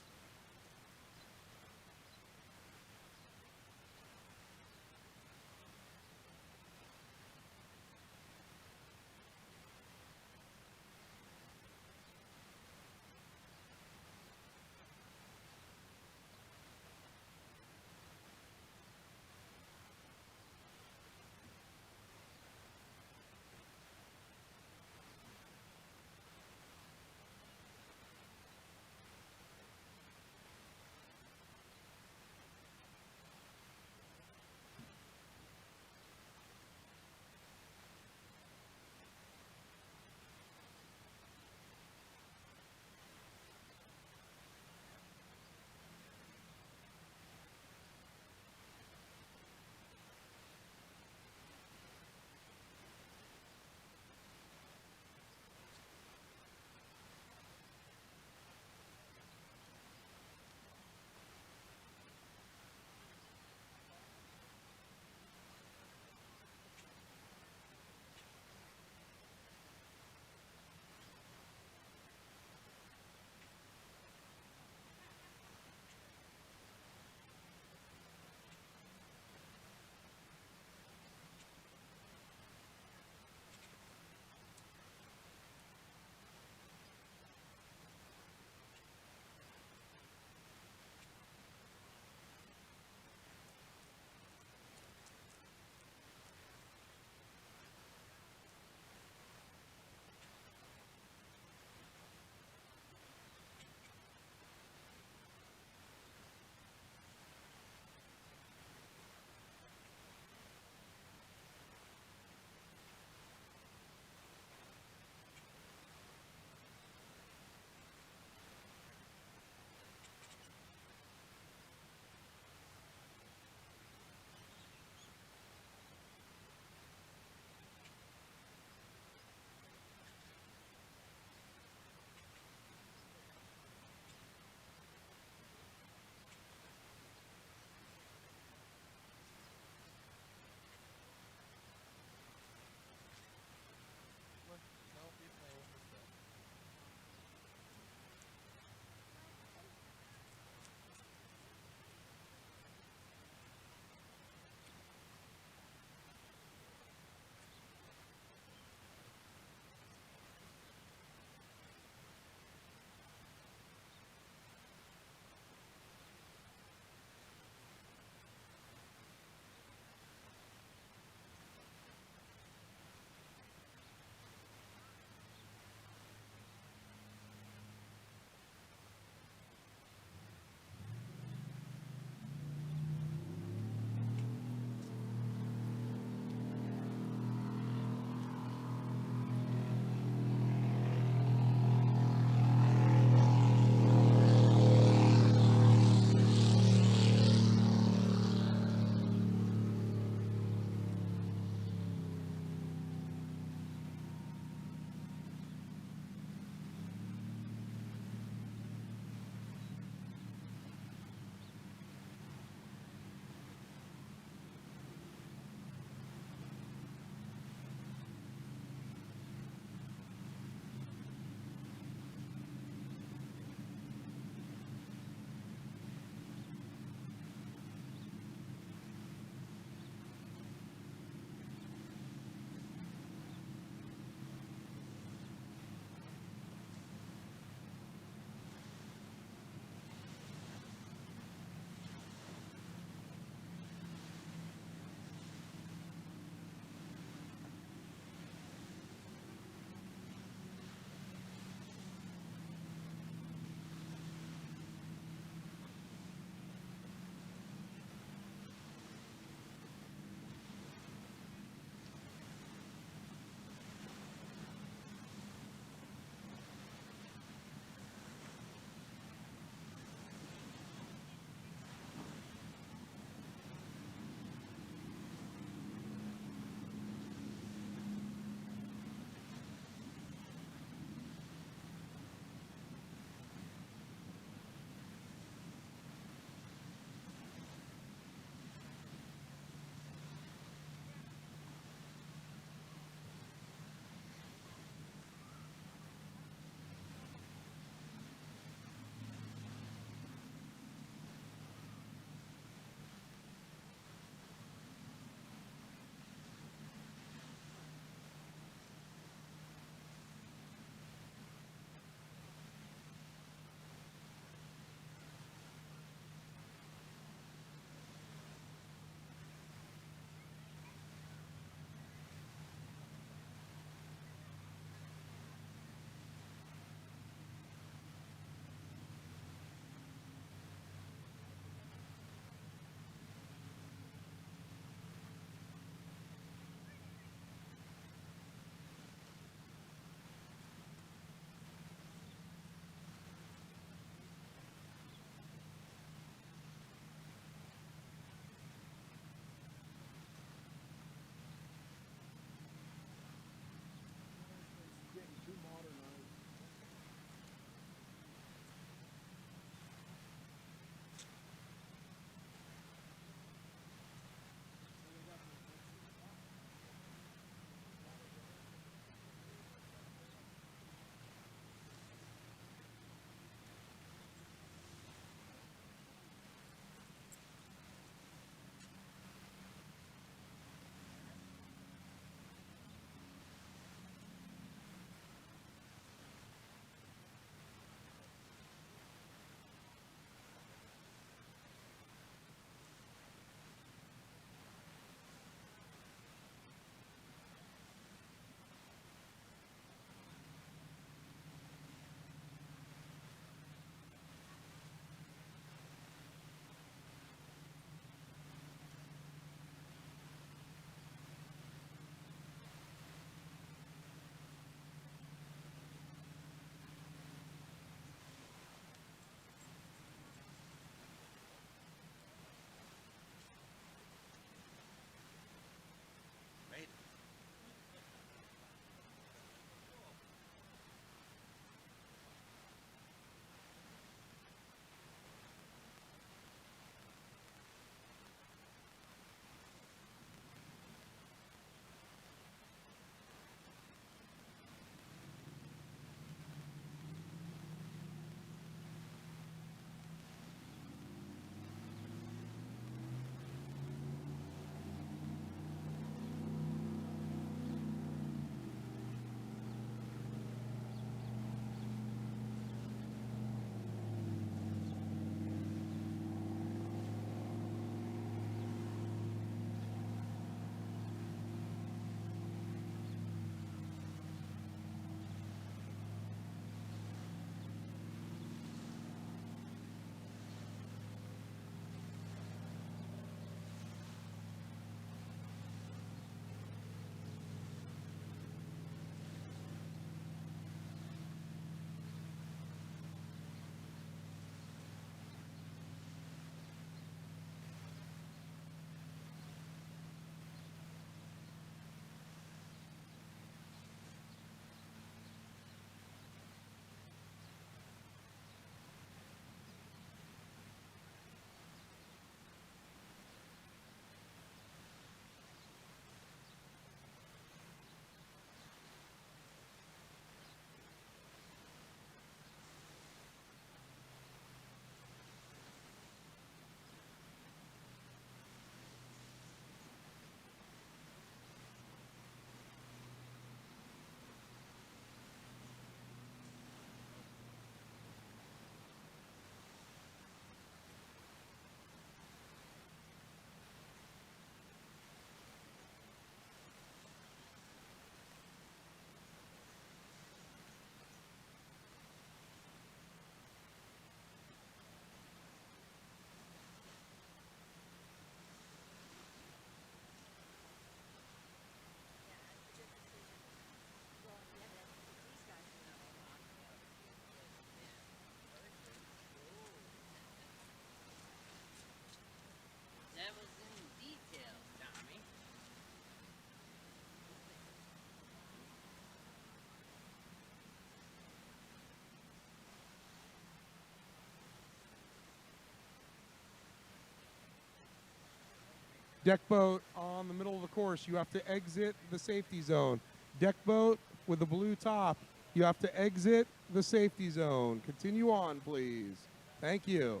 Deck boat on the middle of the course, you have to exit the safety zone. Deck boat with the blue top, you have to exit the safety zone. Continue on, please. Thank you.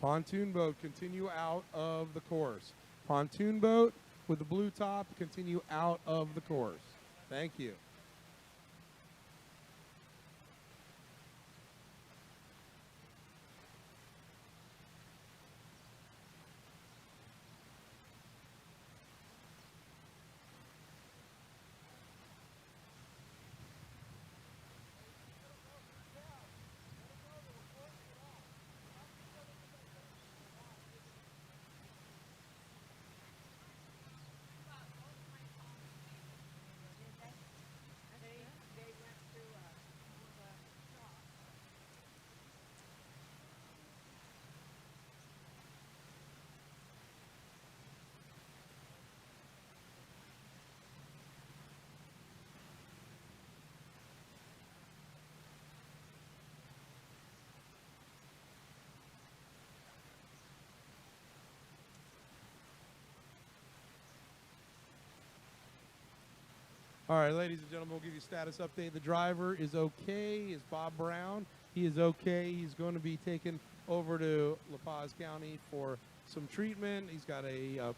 Pontoon boat, continue out of the course. Pontoon boat with the blue top, continue out of the course. Thank you. All right, ladies and gentlemen, we'll give you a status update. The driver is okay, is Bob Brown. He is okay. He's going to be taken over to La Paz County for some treatment. He's got a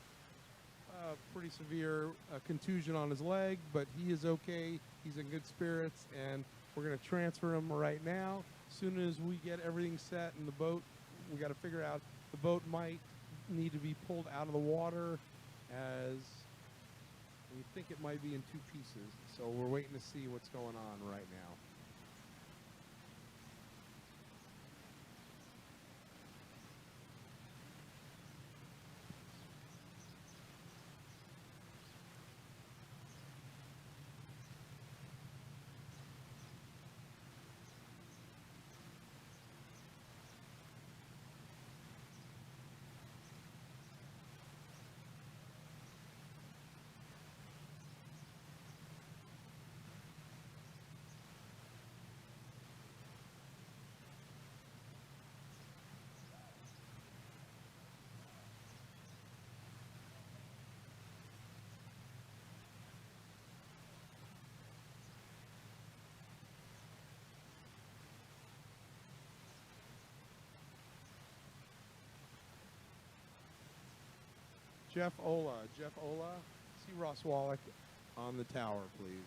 pretty severe contusion on his leg, but he is okay. He's in good spirits, and we're going to transfer him right now. As soon as we get everything set in the boat, we got to figure out the boat might need to be pulled out of the water as we think it might be in two pieces. So we're waiting to see what's going on right now. Jeff Ola. See Ross Wallach on the tower, please.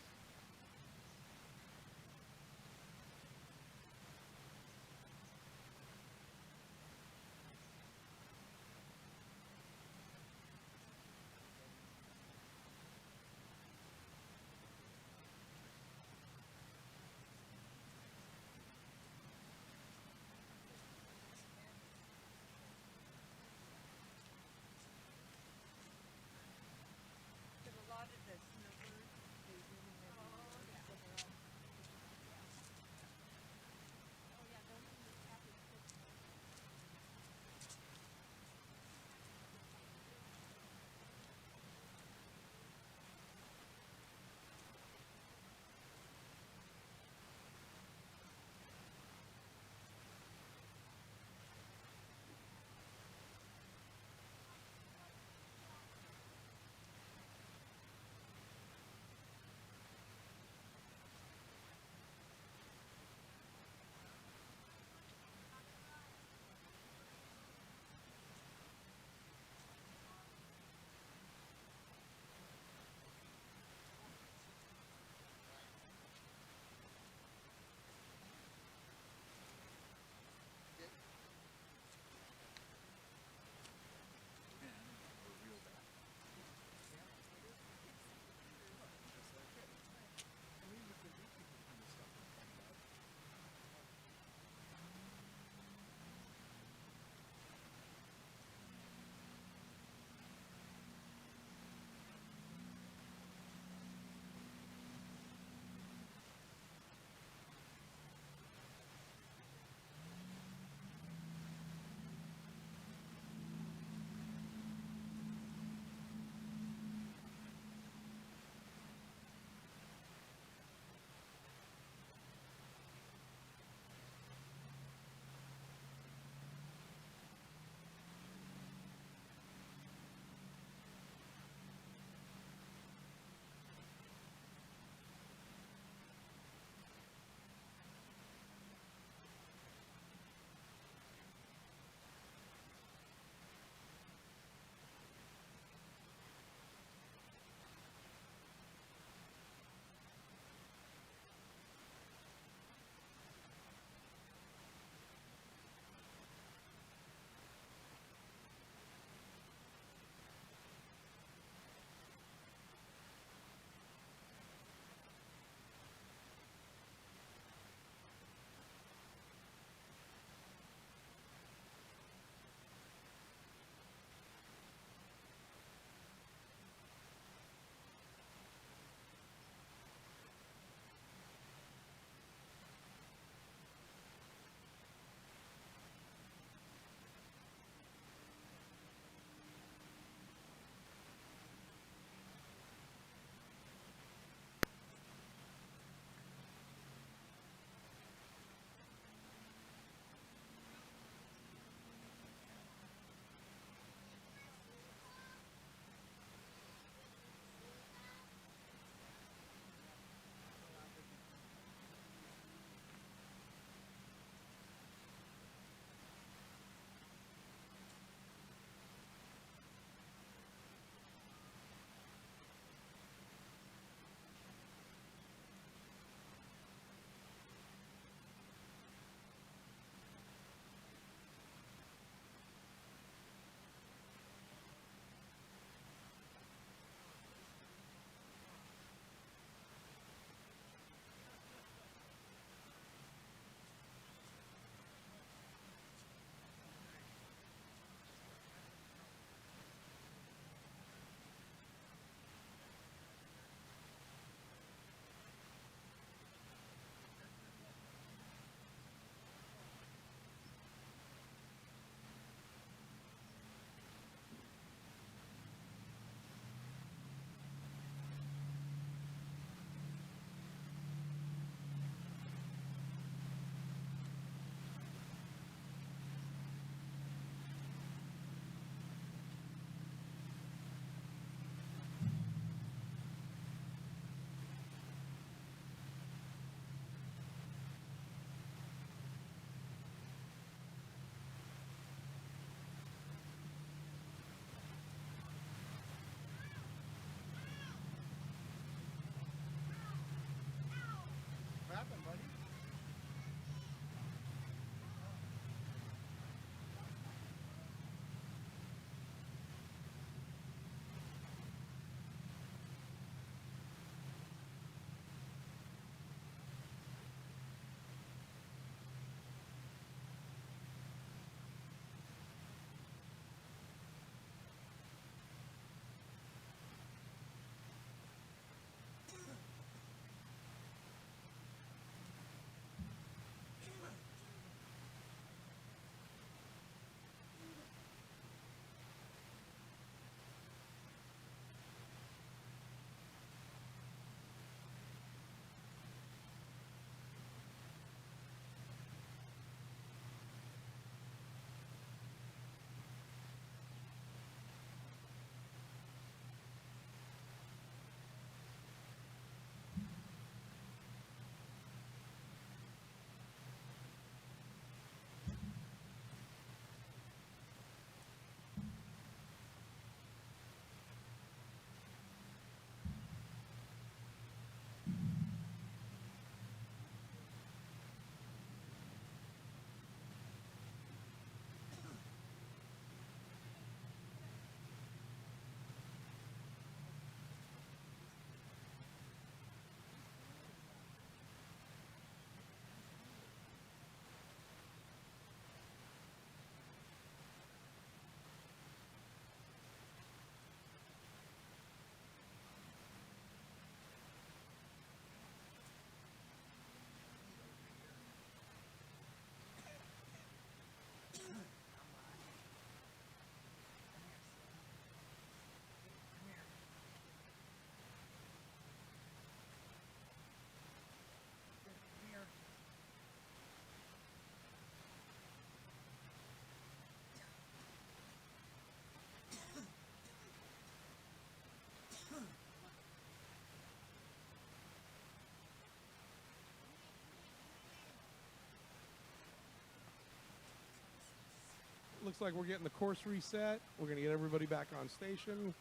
looks like we're getting the course reset. We're going to get everybody back on station,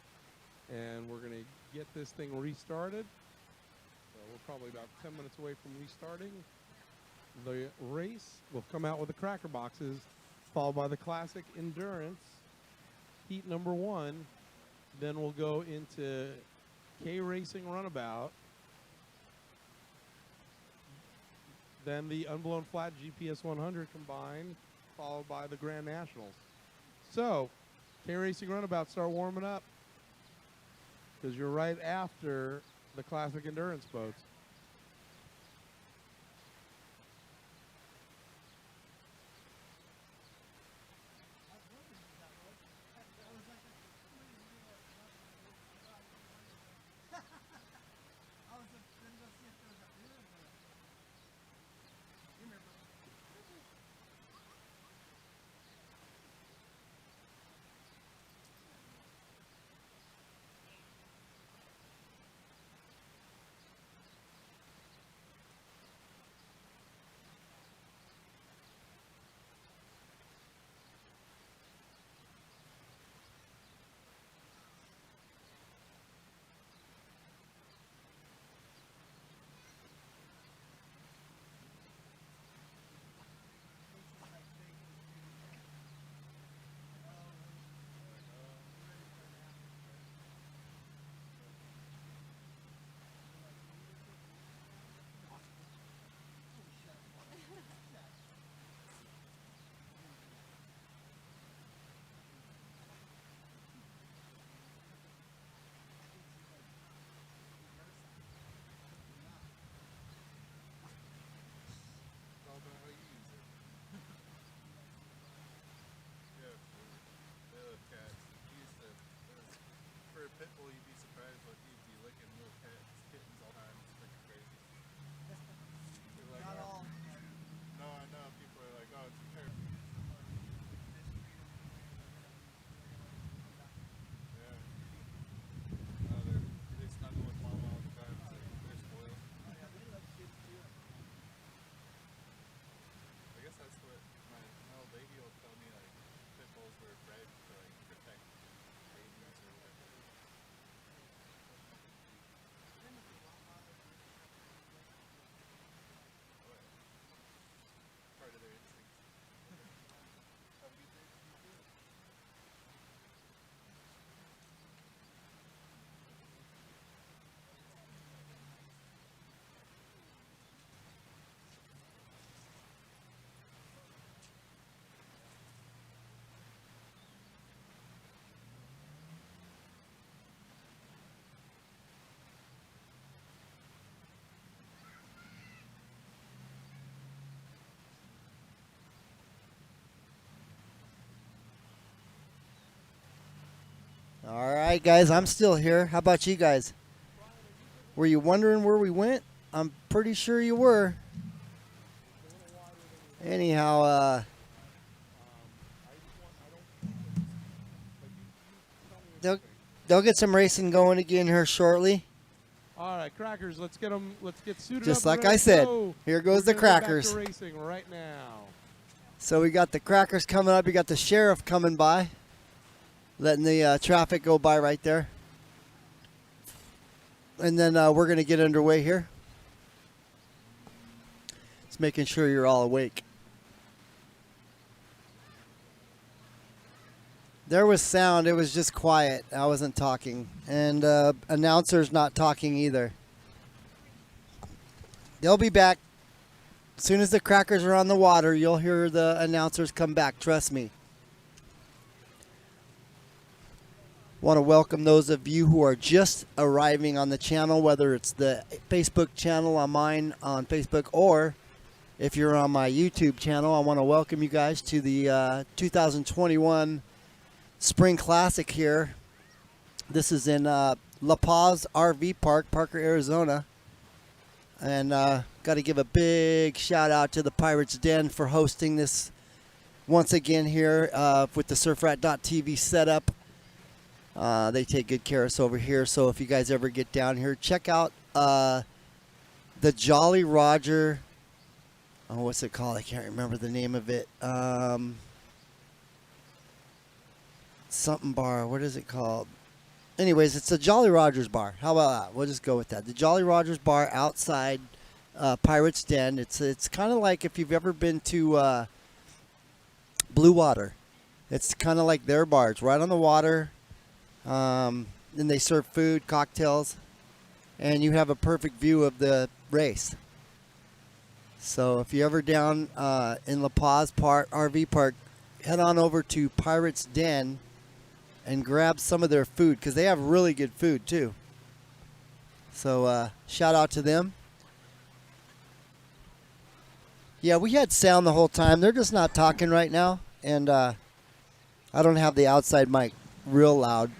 and we're going to get this thing restarted. So we're probably about 10 minutes away from restarting. The race will come out with the cracker boxes, followed by the classic endurance, heat number 1. Then we'll go into Racing Runabout. Then the Unblown Flat GPS 100 combined, followed by the Grand Nationals. So, Racing Runabout, start warming up, because you're right after the classic endurance boats. Pitbull, you'd be surprised what he'd be licking little kittens all the time. It's freaking crazy. Like, Not all. No, I know. People are like, oh, it's terrible. Yeah. No, they snuggle with mama all the time. So they're spoiled. I guess that's what my old lady will tell me. Like, pitbulls were bred to like protect babies or whatever. Part of their instincts. Have a good day. You too. All right, guys, I'm still here. How about you guys? Were you wondering where we went? I'm pretty sure you were. Anyhow, they'll get some racing going again here shortly. All right, crackers, let's get them. Let's get suited Just up. like and ready I to said, go. here goes We're the gonna get back crackers. to racing right now. So we got the crackers coming up. You got the sheriff coming by, letting the traffic go by right there. And then we're going to get underway here. Just making sure you're all awake. There was sound. It was just quiet. I wasn't talking. And announcers not talking either. They'll be back. As soon as the crackers are on the water, you'll hear the announcers come back. Trust me. Want to welcome those of you who are just arriving on the channel, whether it's the Facebook channel on mine on Facebook, or if you're on my YouTube channel. I want to welcome you guys to the 2021 Spring Classic here. This is in La Paz RV Park, Parker, Arizona. And got to give a big shout out to the Pirates Den for hosting this once again here with the surfrat.tv setup. They take good care of us over here. So if you guys ever get down here, check out the Jolly Roger. Oh, what's it called? I can't remember the name of it. something bar. What is it called? Anyways, it's a Jolly Rogers bar. How about that? We'll just go with that. The Jolly Rogers bar outside Pirate's Den. It's kind of like if you've ever been to Blue Water. It's kind of like their bar. It's right on the water. And they serve food, cocktails, and you have a perfect view of the race. So if you're ever down in La Paz RV Park, head on over to Pirate's Den and grab some of their food because they have really good food too. So shout out to them. Yeah, we had sound the whole time. They're just not talking right now, and I don't have the outside mic real loud.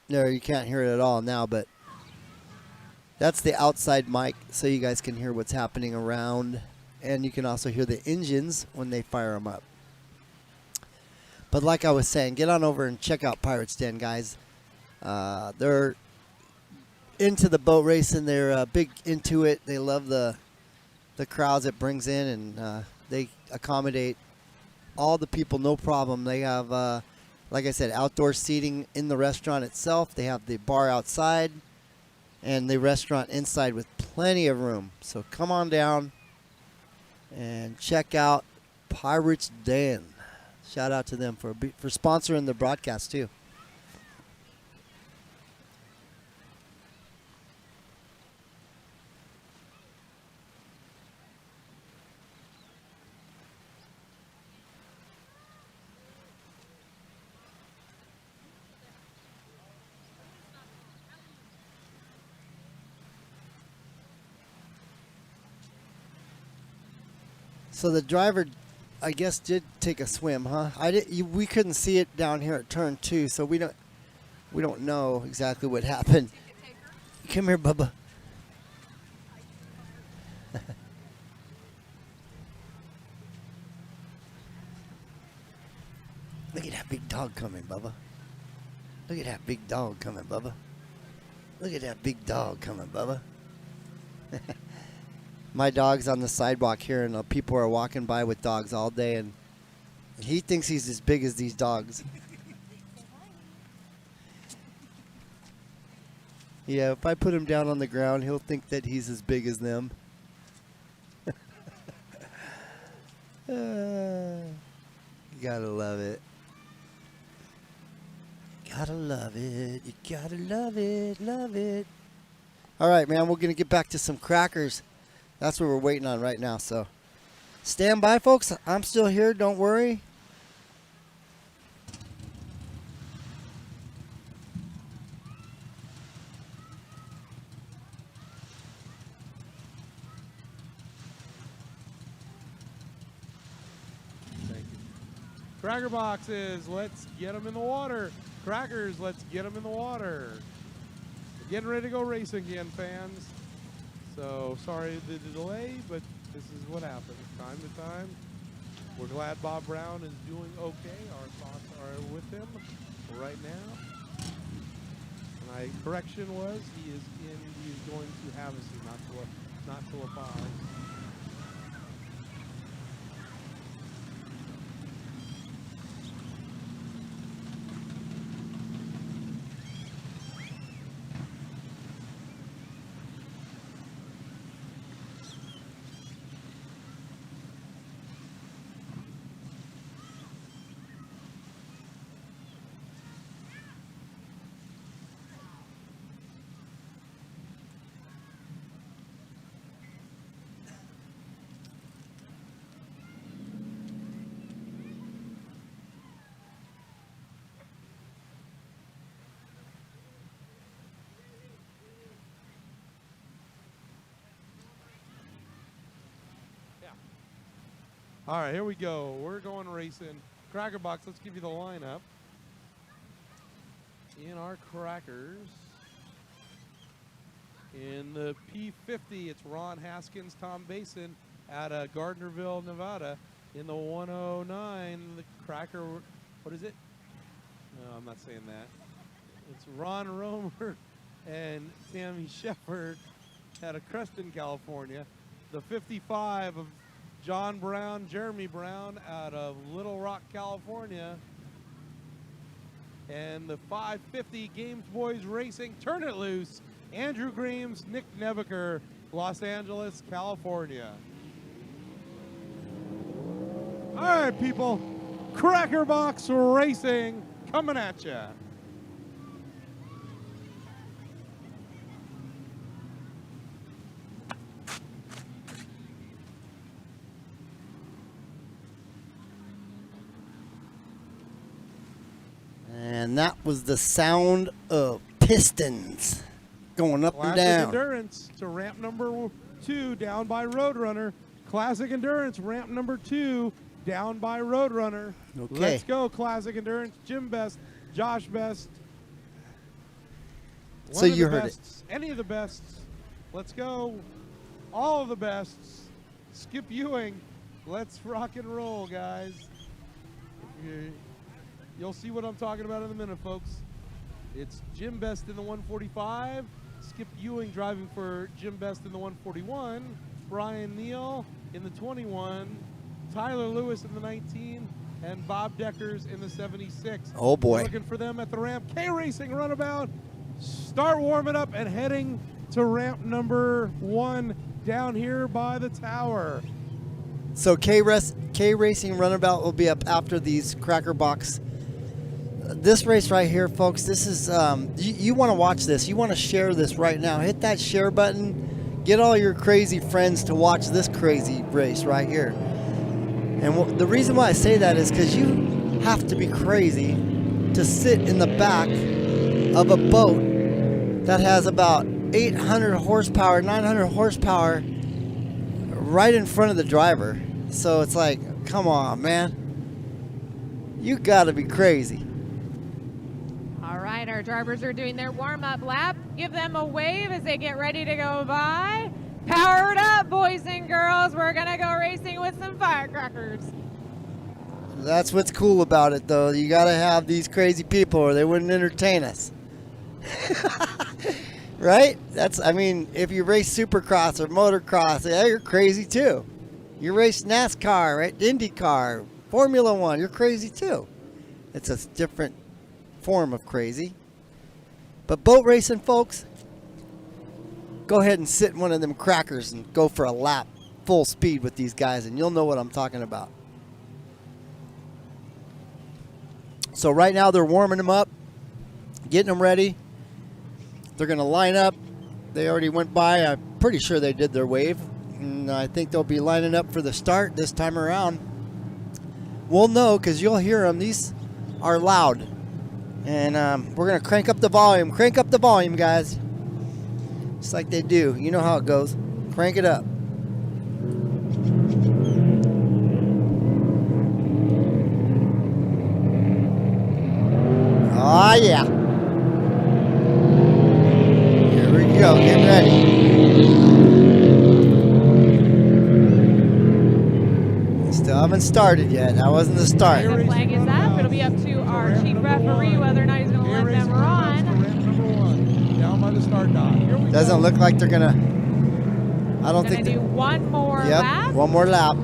There, you can't hear it at all now, but that's the outside mic so you guys can hear what's happening around, and you can also hear the engines when they fire them up. But like I was saying, get on over and check out Pirate's Den, guys. They're into the boat racing. They're big into it. They love the crowds it brings in, and they accommodate all the people, no problem. They have, like I said, outdoor seating in the restaurant itself. They have the bar outside and the restaurant inside with plenty of room. So come on down and check out Pirate's Den. Shout out to them for sponsoring the broadcast too. So the driver, I guess, did take a swim, huh? We couldn't see it down here at turn 2, so we don't know exactly what happened. Come here, Bubba. Look at that big dog coming, Bubba. Look at that big dog coming, Bubba. Look at that big dog coming, Bubba. My dog's on the sidewalk here, and people are walking by with dogs all day, and he thinks he's as big as these dogs. Yeah, if I put him down on the ground, he'll think that he's as big as them. You gotta love it. Gotta love it. You gotta love it. Love it. All right, man, we're going to get back to some crackers. That's what we're waiting on right now, so stand by, folks. I'm still here. Don't worry. Thank you. Cracker boxes, let's get them in the water. Crackers, let's get them in the water. We're getting ready to go racing again, fans. So sorry the delay, but this is what happens time to time. We're glad Bob Brown is doing okay. Our thoughts are with him right now. My correction was he's going to Havasu, not to La Paz. All right, here we go. We're going racing. Cracker box, let's give you the lineup. In our crackers, in the P50, it's Ron Haskins, Tom Basin out of Gardnerville, Nevada. In the 109, the cracker, what is it? No, I'm not saying that. It's Ron Romer and Tammy Shepard out of Creston, California. The 55 of John Brown, Jeremy Brown out of Little Rock, California. And the 550 Games Boys Racing Turn It Loose, Andrew Greaves, Nick Nebeker, Los Angeles, California. All right, people, Cracker Box Racing coming at ya. And that was the sound of pistons going up and Classic down. Endurance to ramp number 2 down by Roadrunner. Classic Endurance ramp number 2 down by Roadrunner. Okay. Let's go, Classic Endurance. Jim Best, Josh Best. So One of you the heard bests, any of the bests. Let's go. All of the bests. Skip Ewing. Let's rock and roll, guys. You'll see what I'm talking about in a minute, folks. It's Jim Best in the 145. Skip Ewing driving for Jim Best in the 141. Brian Neal in the 21. Tyler Lewis in the 19. And Bob Deckers in the 76. Oh, boy. We're looking for them at the ramp. K Racing Runabout. Start warming up and heading to ramp number 1 down here by the tower. So K Racing Runabout will be up after these Cracker Box. This race right here, folks, this is, you want to watch this. You want to share this right now. Hit that share button. Get all your crazy friends to watch this crazy race right here. And the reason why I say that is because you have to be crazy to sit in the back of a boat that has about 800 horsepower, 900 horsepower right in front of the driver. So it's like, come on, man. You got to be crazy. All right, our drivers are doing their warm-up lap. Give them a wave as they get ready to go by. Powered up, boys and girls. We're going to go racing with some firecrackers. That's what's cool about it, though. You got to have these crazy people or they wouldn't entertain us. Right? I mean, if you race Supercross or motocross, yeah, you're crazy too. You race NASCAR, right? IndyCar, Formula One, you're crazy too. It's a different form of crazy. But boat racing, folks, go ahead and sit in one of them crackers and go for a lap full speed with these guys, and you'll know what I'm talking about. So right now they're warming them up, getting them ready. They're going to line up. They already went by. I'm pretty sure they did their wave. And I think they'll be lining up for the start this time around. We'll know because you'll hear them. These are loud. And we're going to crank up the volume. Crank up the volume, guys. Just like they do. You know how it goes. Crank it up. Oh, yeah. Here we go. Get ready. Still haven't started yet. That wasn't the start. The flag is up. It'll be up to our chief referee whether or not he's going to let them run. Number 1 down by the start dock. Here we Doesn't go. look like they're gonna. I don't think. Going to do one more Yep, lap. one more lap.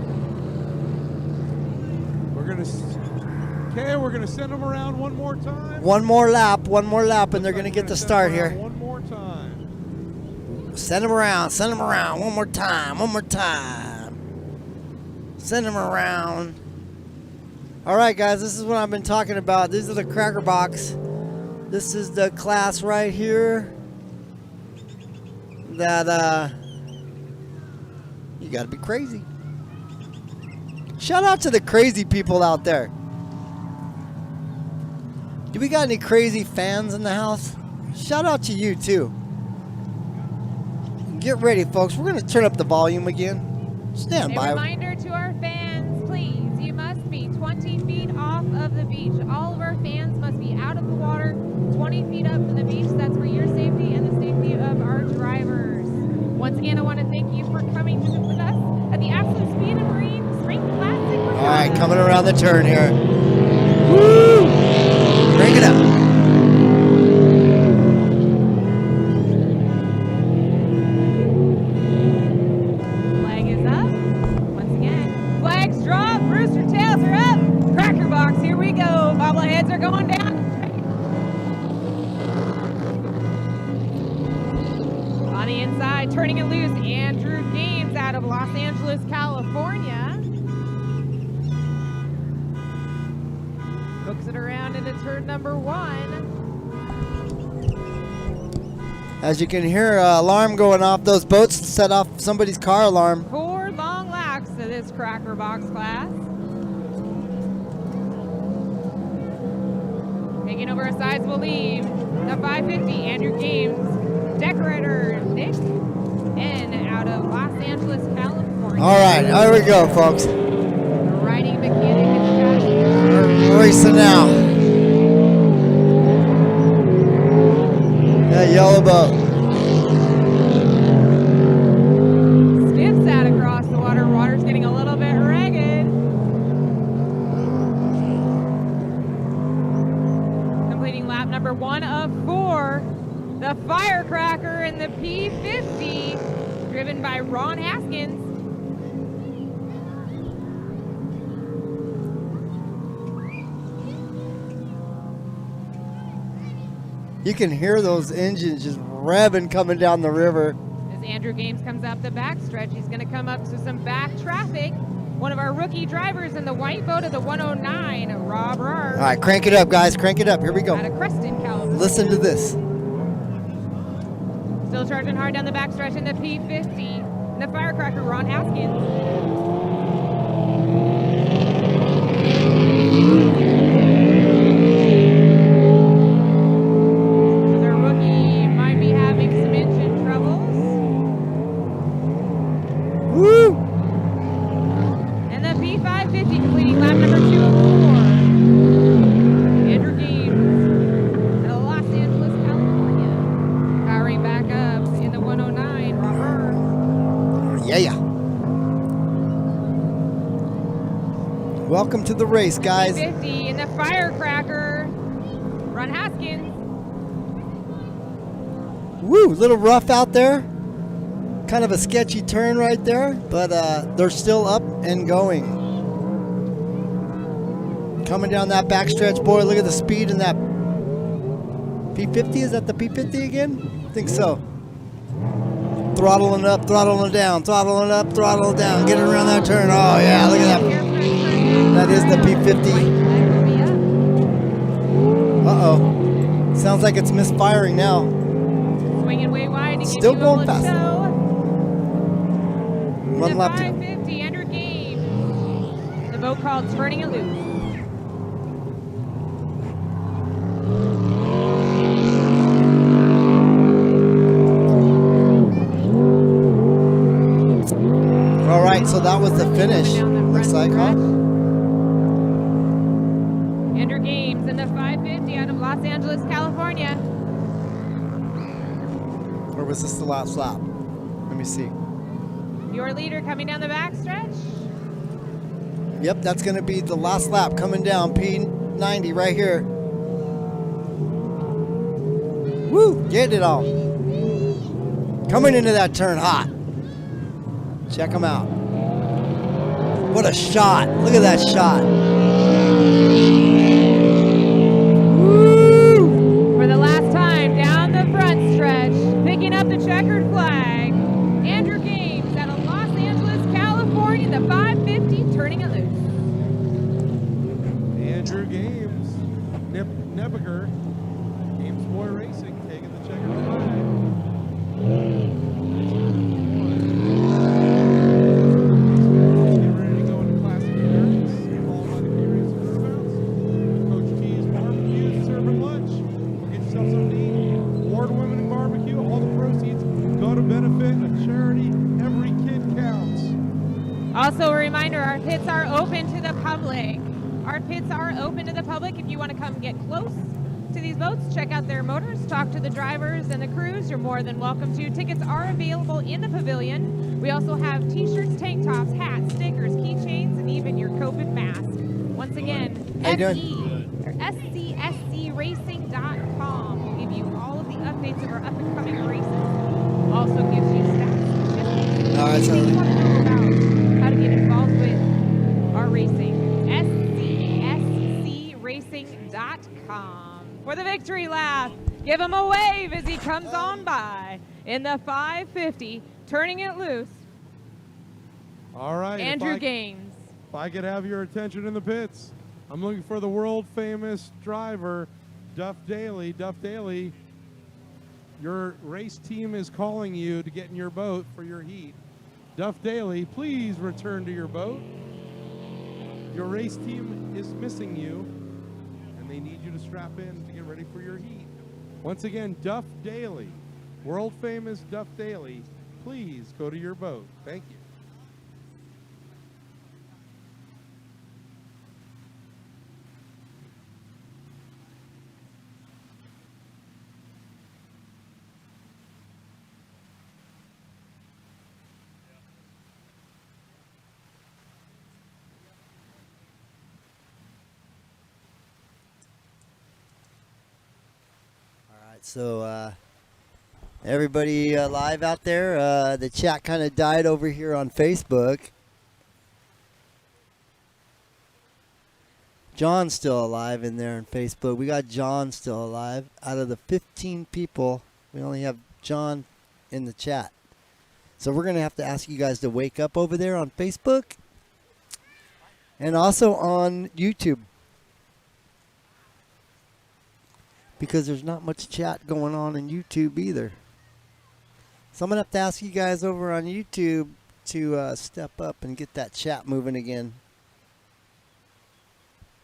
We're gonna send them around one more time. One more lap, and they're gonna get the start here. One more time. Send them around, one more time. Send them around. All right, guys, this is what I've been talking about. These are the Cracker Box. This is the class right here that you gotta be crazy. Shout out to the crazy people out there. Do we got any crazy fans in the house? Shout out to you too. Get ready, folks. We're gonna turn up the volume again. Stand A by. reminder to our fans, please, you must be 20 feet off of the beach. All of our fans must be out of the water, 20 feet up from the beach. That's for your safety and the safety of our drivers. Once again, I want to thank you for coming to visit with us at the Absolute Speed and Marine Spring Classic. All right, coming around the turn here. Woo! Crank it up. Flag is up. Once again, flags drop. Rooster tails are up. Cracker Box, here we go. Bobbleheads are going down. by turning it loose, Andrew Gaines out of Los Angeles, California. Hooks it around into turn number 1. As you can hear, alarm going off. Those boats set off somebody's car alarm. 4 long laps to this Cracker Box class. Taking over a sizable lead, the 550, Andrew Gaines. Decorator Nick N out of Los Angeles, California. All right, here we go, folks. Riding mechanic and We're racing now. That yellow boat. skips that across the water. Water's getting a little bit ragged. Completing lap number 1 of 4. The Firecracker in the P50, driven by Ron Haskins. You can hear those engines just revving coming down the river. As Andrew Gaines comes up the backstretch, he's going to come up to some back traffic. One of our rookie drivers in the white boat of the 109, Rob Rahr. All right, crank it up, guys. Crank it up. Here we go. Out of Creston, California. Listen to this. Still charging hard down the backstretch in the P50. And the Firecracker, Ron Haskins. Their rookie might be having some engine troubles. Woo! And the P550 completing lap number 2 of 4. Andrew Gaines out of Los Angeles, California. Powering back up in the 109, Robert. Yeah. Welcome to the race, guys. 50 and the Firecracker, Ron Haskins. Woo, little rough out there. Kind of a sketchy turn right there, but they're still up and going. Coming down that backstretch, boy, look at the speed in that P50. Is that the P50 again? I think so. Throttling up, throttling down, throttling up, throttling down. Get it around that turn. Oh, yeah, look at that. That is the P50. Uh-oh. Sounds like it's misfiring now. Swinging way wide to Still give you going a little fast. show. One The lap to go. 550, Andrew Gaines. The boat called Turning It Loose. All right, so that was the finish. Coming down the Looks front like, huh? stretch. Andrew Gaines in the 550 out of Los Angeles, California. Or was this the last lap? Let me see. Your leader coming down the backstretch. Yep, that's going to be the last lap coming down. P90 right here. Woo, getting it all. Coming into that turn hot. Check them out. What a shot. Look at that shot. Woo! For the last time down the front stretch, picking up the checkered flag, Andrew Gaines out of Los Angeles, California, the 550, turning it loose. Andrew Games, Nebaker, Games Boy Racing, taking the checkered flag. Get ready to go into classic endurance, followed by the key Racing Runabouts. Coach T's barbecue, serving lunch. Get yourself something to eat. Award-winning barbecue. All the proceeds go to benefit a charity. Every kid counts. Also a reminder, our pits are open to the public. Our pits are open to the public. If you want to come get close to these boats, check out their motors, talk to the drivers and the crews, you're more than welcome to. Tickets are available in the pavilion. We also have t-shirts, tank tops, hats, stickers, keychains, and even your COVID mask. Once again, How you doing? SCSCRacing.com will give you all of the updates of our up-and-coming races. Also gives you stats, statistics, All right, anything you so- want to know about how to get involved with our racing. SCSCRacing.com. For the victory lap, give him a wave as he comes on by. in the 550, turning it loose, All right. Andrew Gaines. If I could have your attention in the pits, I'm looking for the world famous driver, Duff Daly. Duff Daly, your race team is calling you to get in your boat for your heat. Duff Daly, please return to your boat. Your race team is missing you, and they need you to strap in to get ready for your heat. Once again, Duff Daly, world famous Duff Daly, please go to your boat. Thank you. So everybody live out there, the chat kind of died over here on Facebook. John's still alive in there on Facebook. We got John still alive. Out of the 15 people, we only have John in the chat. So we're going to have to ask you guys to wake up over there on Facebook and also on YouTube, because there's not much chat going on in YouTube either. So I'm going to have to ask you guys over on YouTube to step up and get that chat moving again.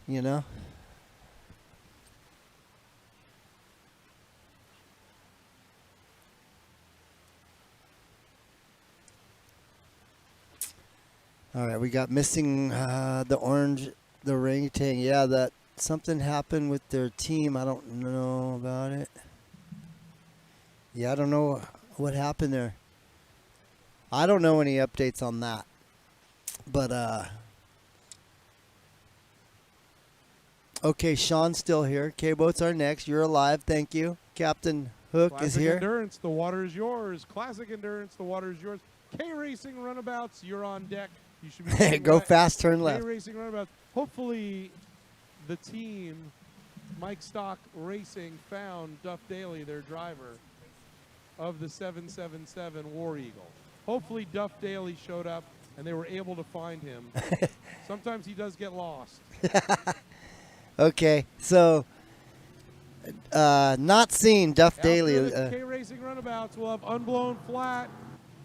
You know? All right, we got missing the orangutan. Yeah, that something happened with their team. I don't know about it. Yeah, I don't know what happened there. I don't know any updates on that. But okay, Sean's still here. K-Boats are next. You're alive. Thank you. Captain Hook is here. Classic Endurance, the water is yours. Classic Endurance, the water is yours. K-Racing Runabouts, you're on deck. You should be Go fast, turn left. K-Racing Runabouts. Hopefully the team, Mike Stock Racing, found Duff Daly, their driver of the 777 War Eagle. Hopefully Duff Daly showed up and they were able to find him. Sometimes he does get lost. Okay, so not seeing Duff Daly. K-Racing Runabouts will have Unblown Flat.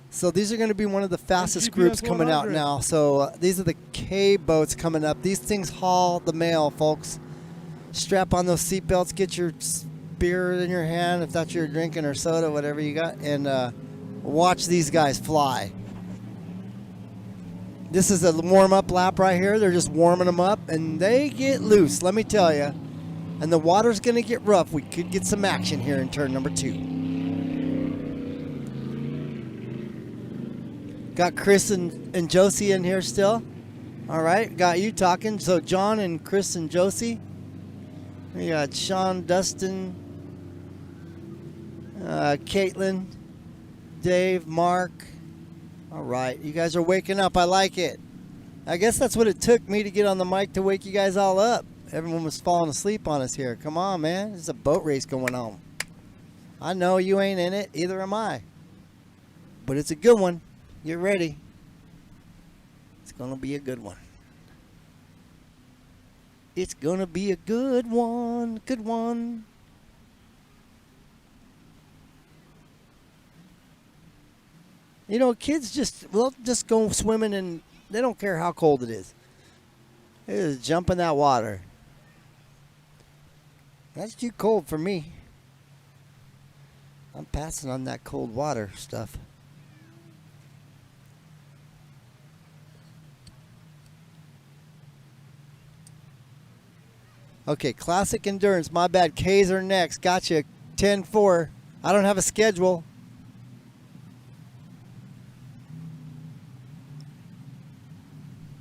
So these are going to be one of the fastest groups coming out 100. now. So these are the K-Boats coming up. These things haul the mail, folks. Strap on those seatbelts. Get your beer in your hand, if that's your drinking, or soda, whatever you got, and watch these guys fly. This is a warm-up lap right here. They're just warming them up, and they get loose, let me tell you. And the water's going to get rough. We could get some action here in turn number 2. Got Chris and Josie in here still. All right, got you talking. So John and Chris and Josie. We got Sean, Dustin, Caitlin, Dave, Mark. All right, you guys are waking up. I like it. I guess that's what it took me to get on the mic to wake you guys all up. Everyone was falling asleep on us here. Come on, man. There's a boat race going on. I know you ain't in it. Either am I. But it's a good one. Get ready. It's going to be a good one. It's going to be a good one. Good one. You know, kids just go swimming and they don't care how cold it is. They just jump in that water. That's too cold for me. I'm passing on that cold water stuff. Okay, Classic Endurance. My bad. K's are next. Gotcha. 10-4. I don't have a schedule.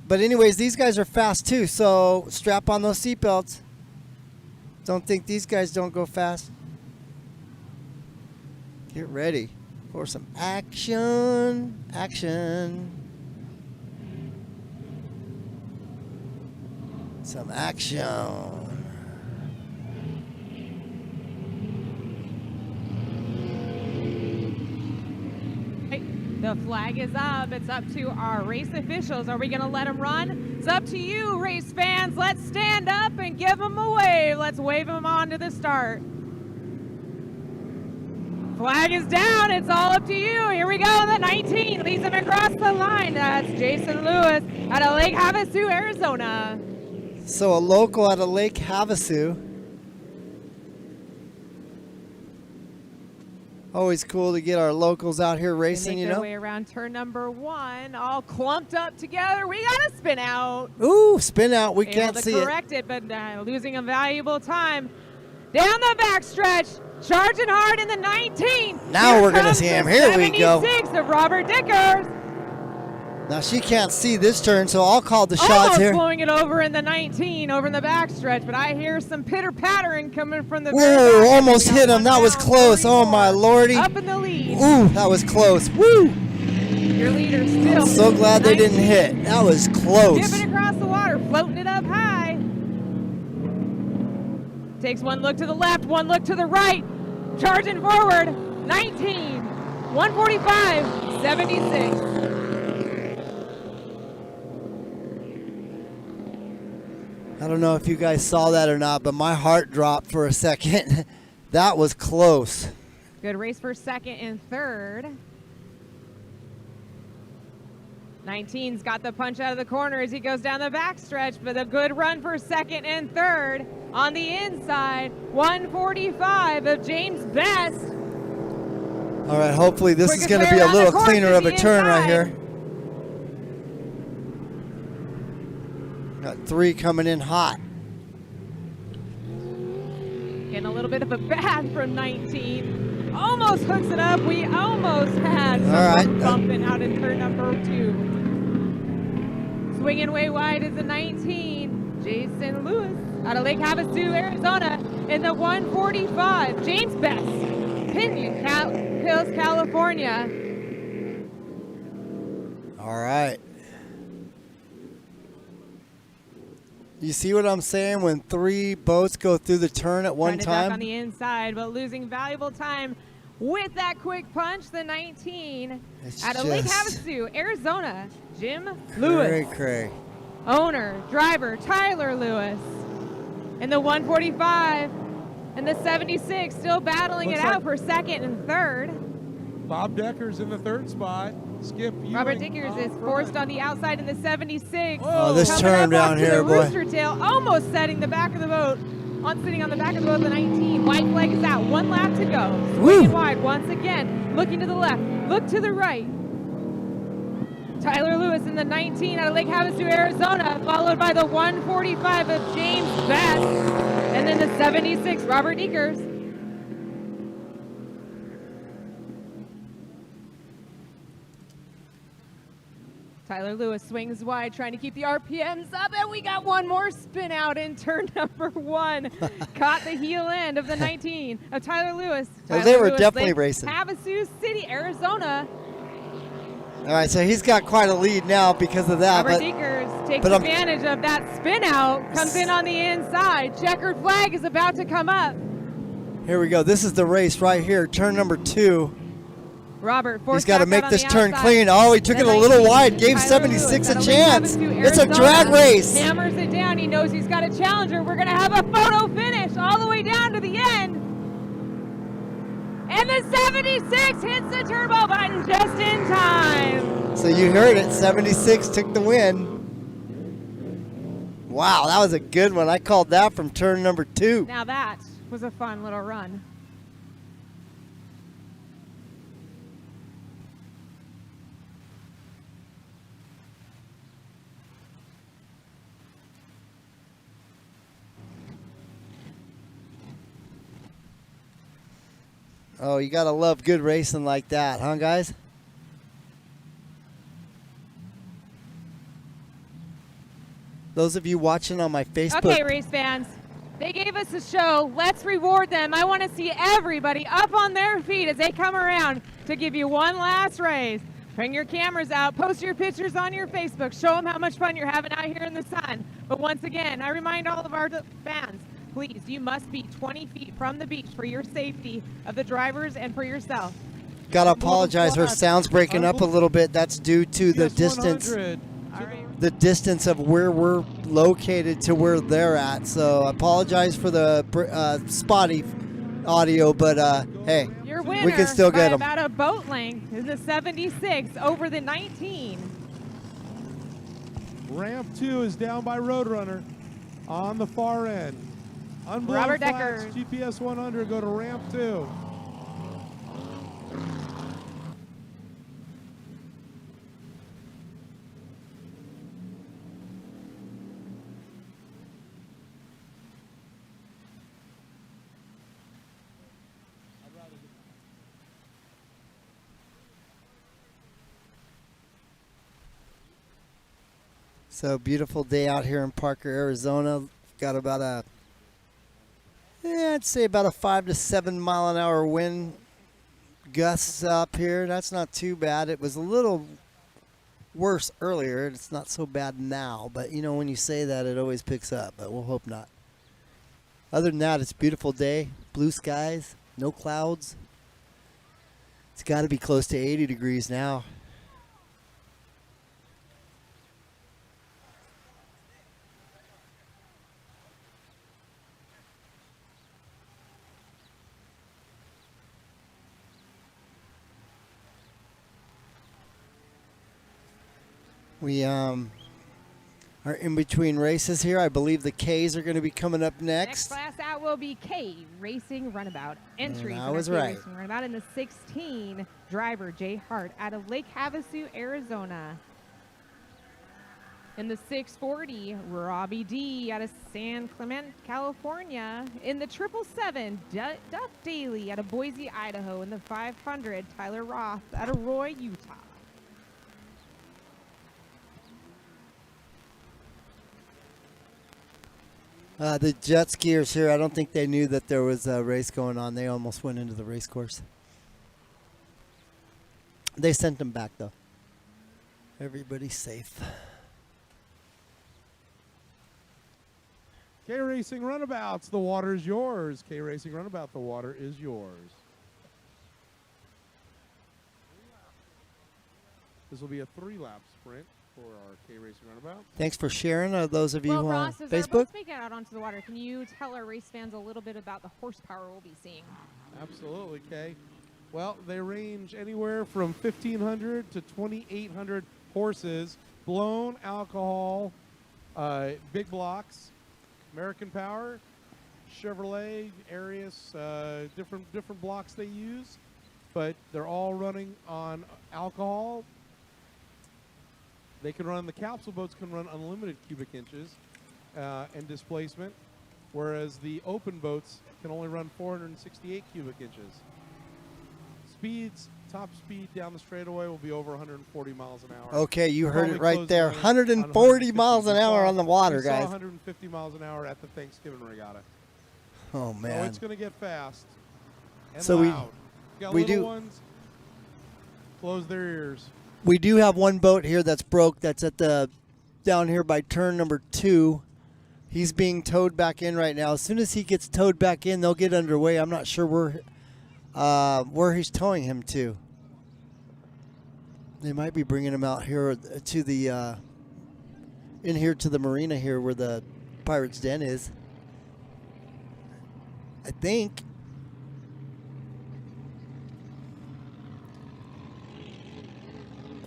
But anyways, these guys are fast too, so strap on those seatbelts. Don't think these guys don't go fast. Get ready for some action. Action. Some action. The flag is up. It's up to our race officials. Are we going to let them run? It's up to you, race fans. Let's stand up and give them a wave. Let's wave them on to the start. Flag is down. It's all up to you. Here we go. The 19 leads them across the line. That's Jason Lewis out of Lake Havasu, Arizona. So a local out of Lake Havasu. Always cool to get our locals out here racing, They you make their know. way around turn number 1, all clumped up together. We got a spin out. Ooh, spin out. We Able can't to see it. correct it, but losing a valuable time. Down the backstretch, charging hard in the 19. Now Here we're gonna comes see the him. Here we go. 76 of Robert Dickers. Now she can't see this turn, so I'll call the shots Almost here. blowing it over in the 19, over in the backstretch, but I hear some pitter-pattering coming from the very Whoa, back. almost We got hit him. one That was down, close. Oh, my 44. lordy. Up in the lead. Ooh, that was close. Woo! Your leader still. I'm so glad they didn't 19. hit. That was close. Dipping across the water, floating it up high. Takes one look to the left, one look to the right. Charging forward, 19, 145, 76. I don't know if you guys saw that or not, but my heart dropped for a second. That was close. Good race for second and third. 19's got the punch out of the corner as he goes down the backstretch, but a good run for second and third. On the inside, 145 of James Best. All right, hopefully this is Quickest going to way be a around the little course cleaner is of a the turn right inside. here. Got 3 coming in hot. Getting a little bit of a bad from 19. Almost hooks it up. We almost had some All right. bumping out in turn number 2. Swinging way wide is the 19. Jason Lewis out of Lake Havasu, Arizona in the 145. James Best, Pinion Hills, California. All right. You see what I'm saying? When 3 boats go through the turn at one Trying to duck on time? the inside, but losing valuable time with that quick punch. The 19 It's out of Lake just Havasu, Arizona, Jim Lewis. cray. Owner, driver, Tyler Lewis. In the 145 and the 76, still battling Looks it out like- for second and third. Bob Decker's in the 3rd spot. Skip Ewing Robert Dickers up is forced front. on the outside in the 76. Oh, this Coming turn up down onto here, the boy. Rooster tail, almost setting the back of the boat. Sitting on the back of the boat, the 19. White flag is out. 1 lap to go. Woo. Swinging wide once again. Looking to the left. Look to the right. Tyler Lewis in the 19 out of Lake Havasu, Arizona, followed by the 145 of James Best, and then the 76, Robert Dickers. Tyler Lewis swings wide, trying to keep the RPMs up, and we got one more spin out in turn number 1. Caught the heel end of the 19 of Tyler Lewis. Well, Tyler they were Lewis, definitely Lake racing. Havasu City, Arizona. All right, so he's got quite a lead now because of that. Robert But Dickers takes but I'm- advantage of that spin out, comes in on the inside. Checkered flag is about to come up. here we go. This is the race right here, turn number 2. Robert He's forced got to back make out on this the turn outside. clean. Oh, he took The it a little 19, wide, gave Tyler 76 Lewis a out of chance. Lake Havasu, It's a Arizona. drag race. Hammers it down. He knows he's got a challenger. We're going to have a photo finish all the way down to the end. And the 76 hits the turbo button just in time. So you heard it, 76 took the win. Wow, that was a good one. I called that from turn number 2. Now that was a fun little run. Oh, you got to love good racing like that, huh, guys? Those of you watching on my Facebook. Okay, race fans. They gave us a show. Let's reward them. I want to see everybody up on their feet as they come around to give you one last race. Bring your cameras out. Post your pictures on your Facebook. Show them how much fun you're having out here in the sun. But once again, I remind all of our fans, please, you must be 20 feet from the beach for your safety of the drivers and for yourself. Gotta apologize. Her sound's breaking up a little bit. That's due to the distance. 100. All right. The distance of where we're located to where they're at. So I apologize for the spotty audio, but hey, Your winner we can still get by them. about a boat length is the 76 over the 19. Ramp 2 is down by Roadrunner on the far end. Unblown Robert Flats, Decker. GPS 100, go to ramp 2. So beautiful day out here in Parker, Arizona. Got about I'd say about a 5 to 7 mile an hour wind gusts up here. That's not too bad. It was a little worse earlier. It's not so bad now, but you know, when you say that, it always picks up, but we'll hope not. Other than that, it's a beautiful day. Blue skies, no clouds. It's got to be close to 80 degrees now. We are in between races here. I believe the Ks are going to be coming up Next next. class out will be K Racing Runabout. Entry And I for was the K right. Racing Runabout in the 16. Driver Jay Hart out of Lake Havasu, Arizona. In the 640, Robbie D out of San Clemente, California. In the 777, Duff Daly out of Boise, Idaho. In the 500, Tyler Roth out of Roy, Utah. The jet skiers here, I don't think they knew that there was a race going on. They almost went into the race course. They sent them back, though. Everybody's safe. K Racing Runabouts, the water is yours. K Racing Runabout, the water is yours. This will be a 3-lap sprint for our K Racing Runabout. Thanks for sharing, those of you Well, who on Ross, as our Facebook. boats make it out onto the water, can you tell our race fans a little bit about the horsepower we'll be seeing? Absolutely, Kay. Well, they range anywhere from 1,500 to 2,800 horses, blown alcohol, big blocks, American Power, Chevrolet, Arius, different blocks they use, but they're all running on alcohol. They can run, the capsule boats can run unlimited cubic inches and displacement, whereas the open boats can only run 468 cubic inches. Speeds, top speed down the straightaway will be over 140 miles an hour. Okay, you heard Probably it right closing there. in 140 miles an hour on the water, we saw guys. 150 miles an hour at the Thanksgiving Regatta. Oh, So man. it's going to get fast and So we- loud. Got we little do- ones, close their ears. We do have one boat here that's broke. That's at the down here by turn number 2. He's being towed back in right now. As soon as he gets towed back in, they'll get underway. I'm not sure where he's towing him to. They might be bringing him out here to the in here to the marina here where the Pirates Den is. I think.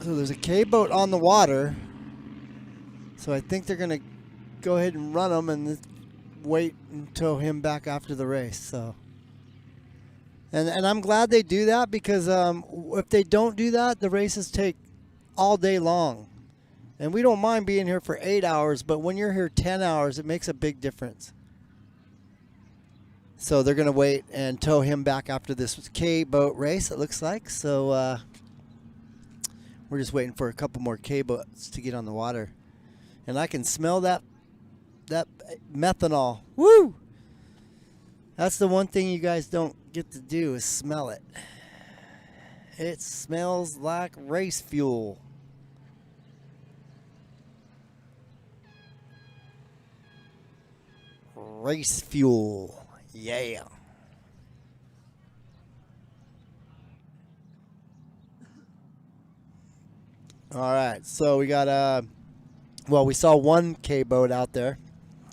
So there's a K boat on the water. So I think they're going to go ahead and run him and wait and tow him back after the race. So, and I'm glad they do that because if they don't do that, the races take all day long. And we don't mind being here for 8 hours, but when you're here 10 hours, it makes a big difference. So they're going to wait and tow him back after this K boat race, it looks like. So we're just waiting for a couple more K boats to get on the water. And I can smell that methanol. Woo! That's the one thing you guys don't get to do is smell it. It smells like race fuel. Race fuel. Yeah. All right, so we got well, we saw one K boat out there.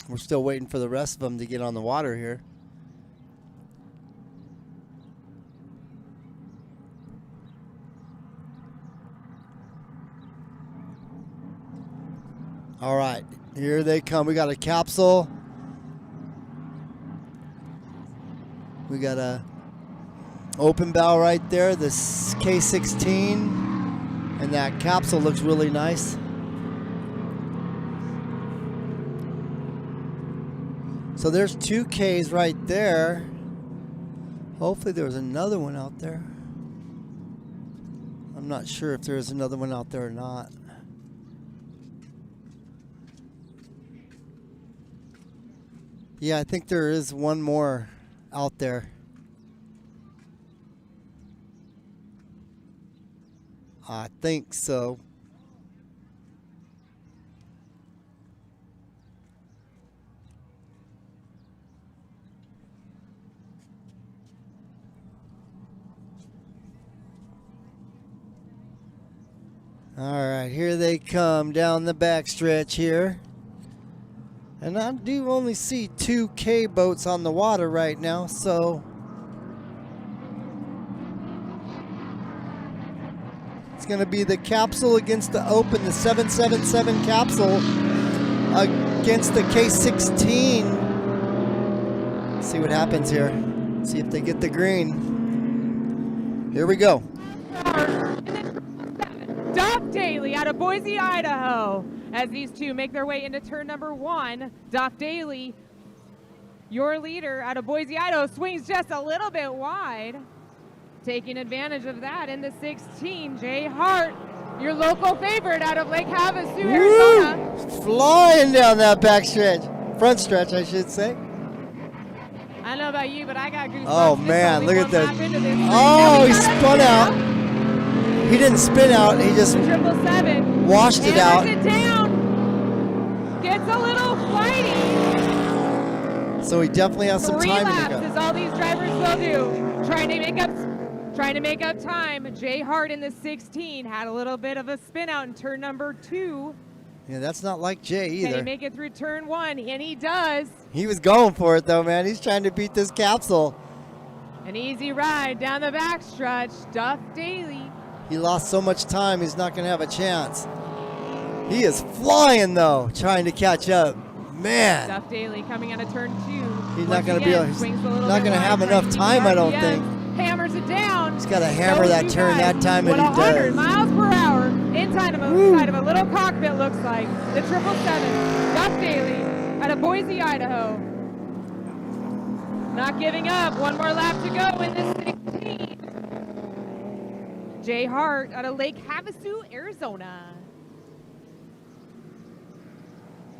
We're still waiting for the rest of them to get on the water here. All right, here they come. We got a capsule. We got a open bow right there, this K16, and that capsule looks really nice. So there's 2 Ks right there. Hopefully there's another one out there. I'm not sure if there's another one out there or not. Yeah, I think there is one more out there. I think so. All right, here they come down the backstretch here. And I do only see 2 K boats on the water right now, so it's going to be the capsule against the open, the 777 capsule against the K16. See what happens here. See if they get the green. Here we go. Duff Daly out of Boise, Idaho. As these two make their way into turn number 1, Duff Daly, your leader out of Boise, Idaho, swings just a little bit wide. Taking advantage of that in the 16, Jay Hart, your local favorite out of Lake Havasu, Arizona. Flying down that backstretch. Front stretch, I should say. I don't know about you, but I got goosebumps. Oh, man, look at that. Oh, he spun out. He didn't spin out. He just 777 washed it out. It down. Gets a little flighty. So he definitely has some 3 time laps to go. is all these drivers will do. Trying to make up time. Jay Hart in the 16 had a little bit of a spin out in turn number 2. Yeah, that's not like Jay either. Can he make it through turn 1? And he does. He was going for it though, man. He's trying to beat this capsule. An easy ride down the backstretch. Duff Daly. He lost so much time, he's not going to have a chance. He is flying though, trying to catch up. Man. Duff Daly coming out of turn 2. He's not going to be able, he's not going to have enough time, I don't think. Hammers it down. He's got to hammer that turn that time, and he 100 does. miles per hour inside of a little cockpit, looks like. The 777, Duff Daly out of Boise, Idaho. Not giving up. One more lap to go in this 16. Jay Hart out of Lake Havasu, Arizona.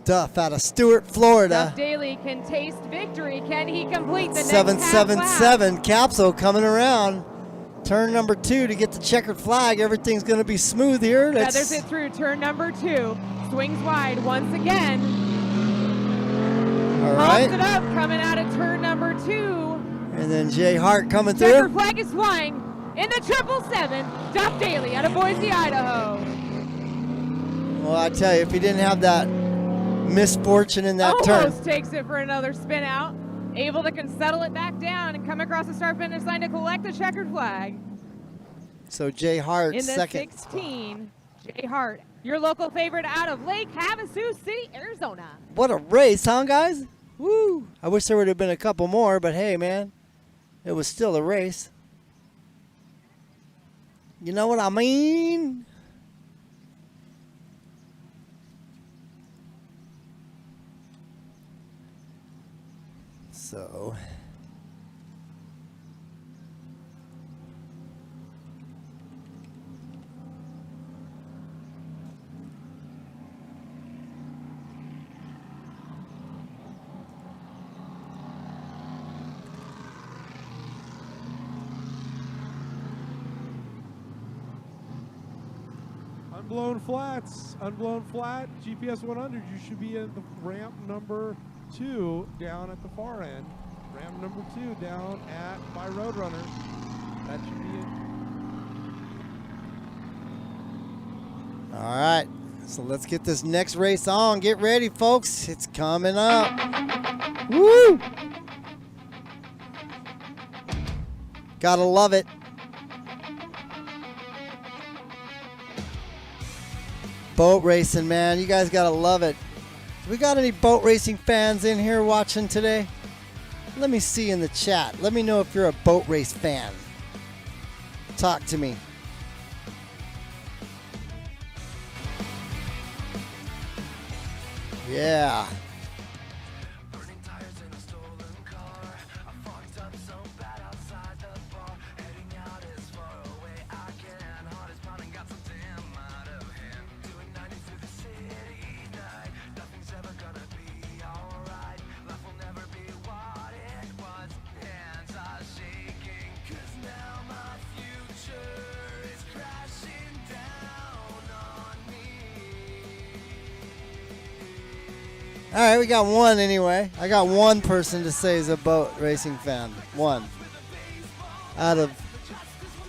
Duff out of Stewart, Florida. Duff Daly can taste victory. Can he complete the next 777 capsule coming around. Turn number 2 to get the checkered flag. Everything's going to be smooth here. Feathers it through turn number 2. Swings wide once again. All right. Pops it up coming out of turn number 2. And then Jay Hart coming Checkered through. flag is flying in the 777. Duff Daly out of Boise, Idaho. Well, I tell you, if he didn't have that misfortune in that Almost turn. takes it for another spin out. Able to settle it back down and come across the start finish line to collect the checkered flag. So Jay Hart in the second. 16, Jay Hart, your local favorite out of Lake Havasu City, Arizona. What a race, huh, guys? Woo! I wish there would have been a couple more, but hey, man, it was still a race. You know what I mean? So Unblown Flats, Unblown Flat, GPS 100. You should be at the ramp number 2 down at the far end. Ramp number 2 down at by Roadrunner. That should be it. All right, so let's get this next race on. Get ready, folks. It's coming up. Woo! Gotta love it. Boat racing, man. You guys gotta love it. We got any boat racing fans in here watching today? Let me see in the chat. Let me know if you're a boat race fan. Talk to me. Yeah. All right, we got one anyway. I got one person to say is a boat racing fan. One. Out of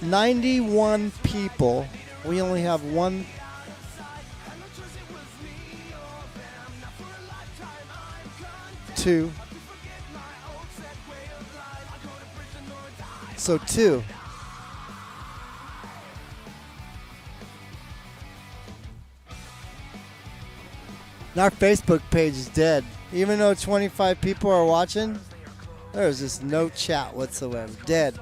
91 people, we only have one. Two. So two. And our Facebook page is dead. Even though 25 people are watching, there's just no chat whatsoever. Dead.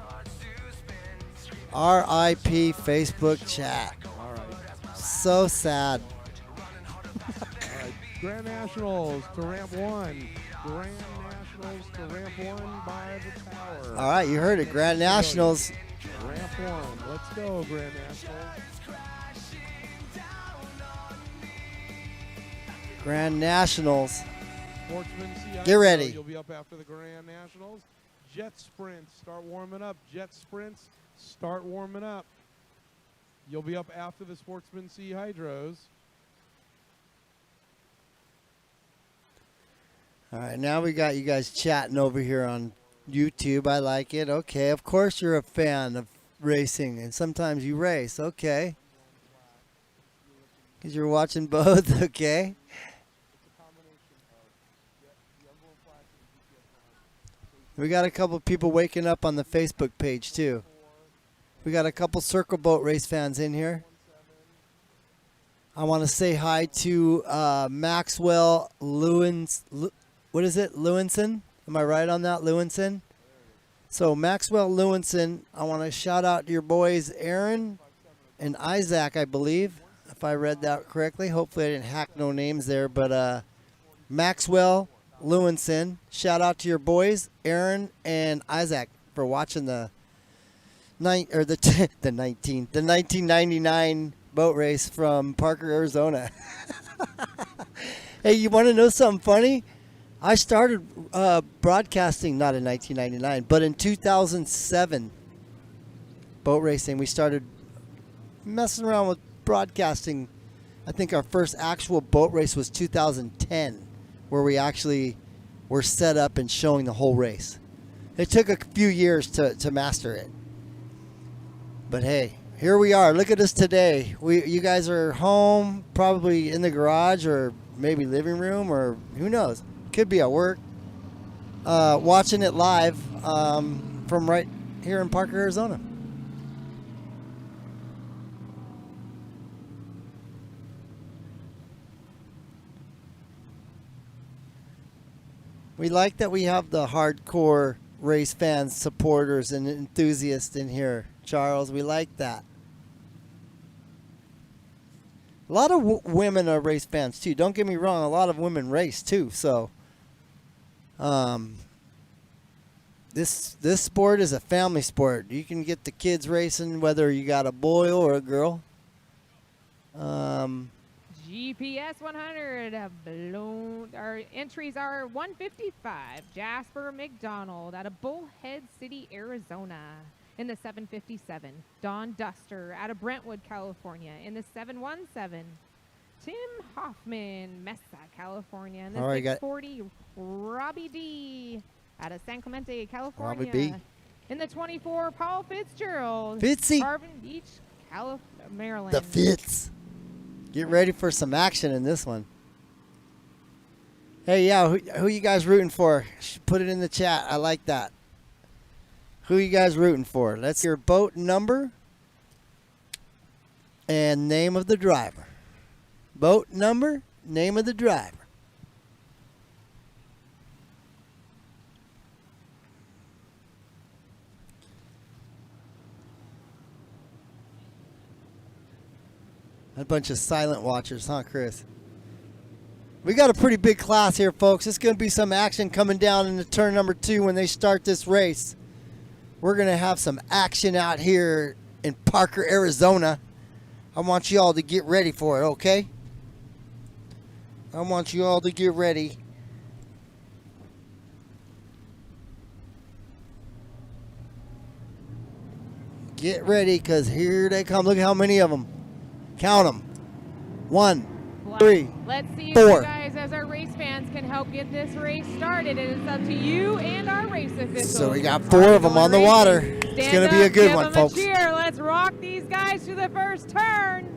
RIP Facebook chat. All right. So sad. All right. Grand Nationals to ramp 1. Grand Nationals to ramp 1 by the tower. All right, you heard it. Grand Nationals. Ramp 1. Let's go, Grand Nationals. Grand Nationals. Sportsman C Hydro, Get ready. You'll be up after the Grand Nationals. Jet sprints, start warming up. Jet sprints, start warming up. You'll be up after the Sportsman C Hydros. All right, now we got you guys chatting over here on YouTube. I like it. Okay, of course you're a fan of racing, and sometimes you race. Okay. Because you're watching both. Okay. We got a couple people waking up on the Facebook page, too. We got a couple Circle Boat Race fans in here. I want to say hi to Maxwell Lewins. What is it? Lewinson? Am I right on that? Lewinson? So, Maxwell Lewinson, I want to shout out to your boys, Aaron and Isaac, I believe, if I read that correctly. Hopefully I didn't hack no names there, but Maxwell Lewinson, shout out to your boys, Aaron and Isaac, for watching the 1999 boat race from Parker, Arizona. Hey, you want to know something funny? I started broadcasting not in 1999, but in 2007. Boat racing. We started messing around with broadcasting. I think our first actual boat race was 2010. Where we actually were set up and showing the whole race. It took a few years to master it. But hey, here we are. Look at us today. You guys are home, probably in the garage or maybe living room or who knows. Could be at work. Watching it live from right here in Parker, Arizona. We like that we have the hardcore race fans, supporters, and enthusiasts in here, Charles. We like that. A lot of women are race fans, too. Don't get me wrong. A lot of women race, too. So, this sport is a family sport. You can get the kids racing whether you got a boy or a girl. GPS 100 balloon. Our entries are 155. Jasper McDonald out of Bullhead City, Arizona in the 757. Don Duster out of Brentwood, California in the 717. Tim Hoffman, Mesa, California in the 640. Robbie D out of San Clemente, California. Robbie B. In the 24, Paul Fitzgerald. Fitzy. Marvin Beach, Maryland. The Fitz. Get ready for some action in this one. Hey, yeah, who you guys rooting for? Put it in the chat. I like that. Who you guys rooting for? Let's hear boat number and name of the driver. Boat number, name of the driver. A bunch of silent watchers, huh, Chris? We got a pretty big class here, folks. It's going to be some action coming down into turn number 2 when they start this race. We're going to have some action out here in Parker, Arizona. I want you all to get ready for it, okay? I want you all to get ready. Get ready, because here they come. Look at how many of them. Count them. 1, 3, Let's see if 4. you guys, as our race fans, can help get this race started. It is up to you and our race officials. So we got 4 of them on the water. It's going to be a good one, folks. Give them a cheer. Let's rock these guys to the first turn.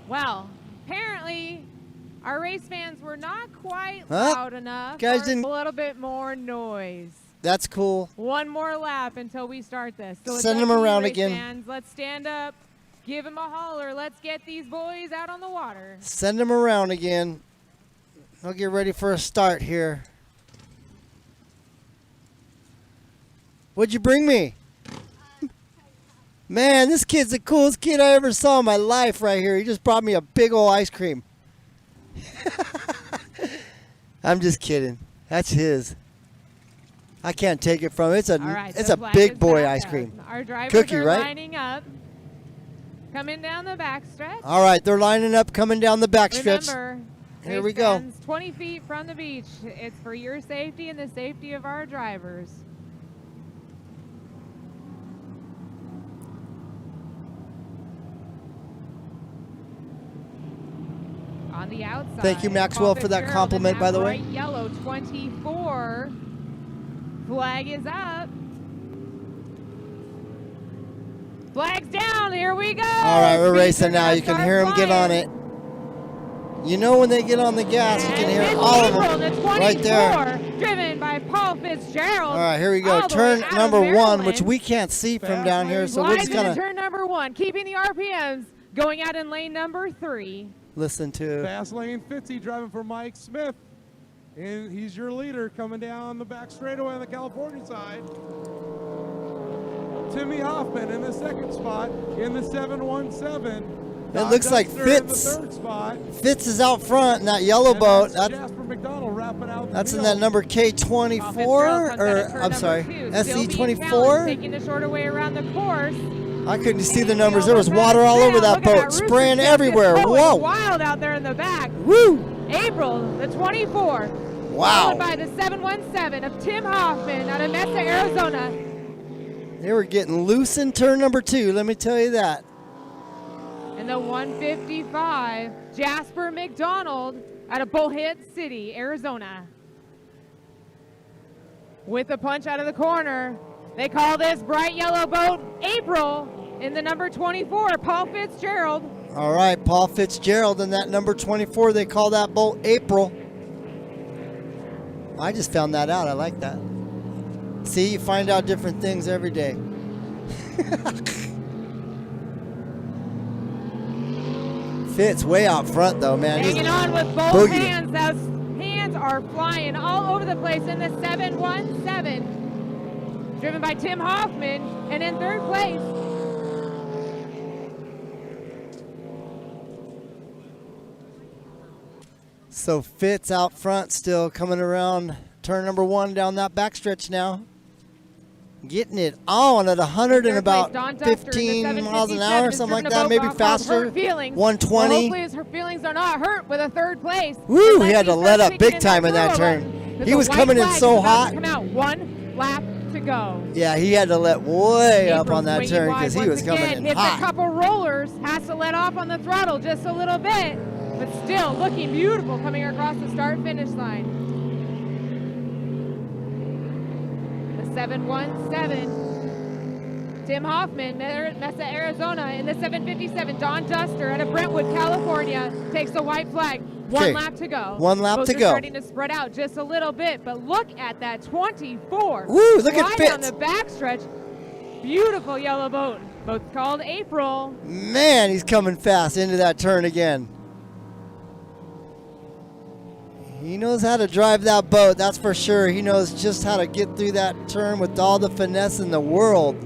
Well, apparently our race fans were not quite loud enough. Guys a didn't. little bit more noise. That's cool. One more lap until we start this. So Send them around again. Fans. Let's stand up. Give them a holler. Let's get these boys out on the water. Send them around again. I'll get ready for a start here. What'd you bring me? Man, this kid's the coolest kid I ever saw in my life right here. He just brought me a big old ice cream. I'm just kidding. That's his. I can't take it from him. It's a big boy ice cream. Our drivers Cookie, are right? lining up. Coming down the backstretch. All right, they're lining up, coming down the backstretch. Remember, here we race go. fans, 20 feet from the beach. It's for your safety and the safety of our drivers. On the outside. Thank you, Maxwell, for that compliment, by the way. Bright yellow 24. Flag is up. Flag's down. Here we go. All right, we're Speeds racing are now. gonna You can start hear them get on flying. it. You know when they get on the gas, you can hear And all of April, them the right there. 24, driven by Paul Fitzgerald. All right, here we go. all the Turn way out of number 1, Maryland. which we can't see from Fast down here, lane. so we're Flies just into going to turn number 1, keeping the RPMs going out in lane number 3. listen to. Fast lane Fitzy driving for Mike Smith. And he's your leader coming down the back straightaway on the California side. Timmy Hoffman in the second spot in the 717. It looks like Dexter in the Fitz. third spot. Fitz is out front in that yellow And boat. that's That's, Jasper McDonald wrapping out the that's in field. that number K24, or I'm sorry, SE24. Taking the shorter way around the course. I couldn't see the numbers. There was water all over that boat, spraying everywhere. Whoa. Wild out there in the back. Woo. April, the 24. Wow. Followed by the 717 of Tim Hoffman out of Mesa, Arizona. They were getting loose in turn number 2, let me tell you that. And the 155, Jasper McDonald out of Bullhead City, Arizona. With a punch out of the corner. They call this bright yellow boat April in the number 24, Paul Fitzgerald. All right, Paul Fitzgerald in that number 24. They call that boat April. I just found that out. I like that. See, you find out different things every day. Fitz way out front, though, man. Hanging on with both boogieing. hands. Those hands are flying all over the place in the 717. Driven by Tim Hoffman, and in third place, So Fitz out front still, coming around turn number 1 down that backstretch now. Getting it on at 100 and about 15 miles an hour, something like that, maybe faster. 120. Well, hopefully her feelings are not hurt with a third place. Woo, As he had to Lexi let starts up big kicking time in that through, turn. but He the was white coming in flag so is about to hot. Come out 1 lap to go. Yeah, he had to let way up April's on that swinging turn wide because he once was coming again, in hits hot. a couple rollers, has to let off on the throttle just a little bit, but still looking beautiful coming across the start-finish line. 717. Tim Hoffman, Mesa, Arizona in the 757. Don Duster out of Brentwood, California takes the white flag. One lap to go. One lap Both to are go. starting to spread out just a little bit, but look at that 24. Woo, look at Fly Fitz. down the backstretch. Beautiful yellow boat. Both called April. Man, he's coming fast into that turn again. He knows how to drive that boat, that's for sure. He knows just how to get through that turn with all the finesse in the world.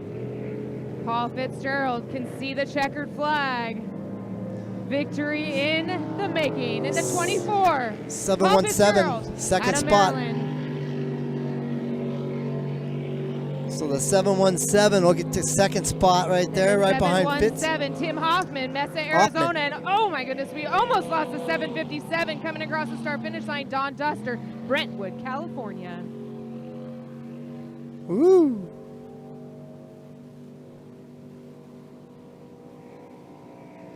Paul Fitzgerald can see the checkered flag. Victory in the making in the 24. 717, second spot. So the 717 will get to second spot right there, right behind Fitz. 717, Tim Hoffman, Mesa, Arizona, and oh my goodness, we almost lost the 757 coming across the start-finish line. Don Duster, Brentwood, California. Woo!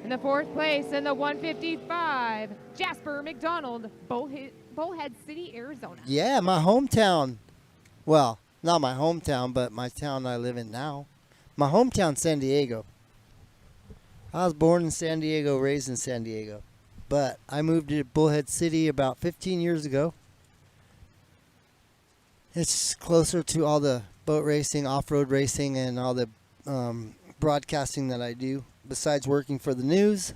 In the fourth place in the 155, Jasper McDonald, Bullhead City, Arizona. Yeah, my hometown. Well, not my hometown, but my town I live in now. My hometown, San Diego. I was born in San Diego, raised in San Diego. But I moved to Bullhead City about 15 years ago. It's closer to all the boat racing, off-road racing, and all the broadcasting that I do. Besides working for the news,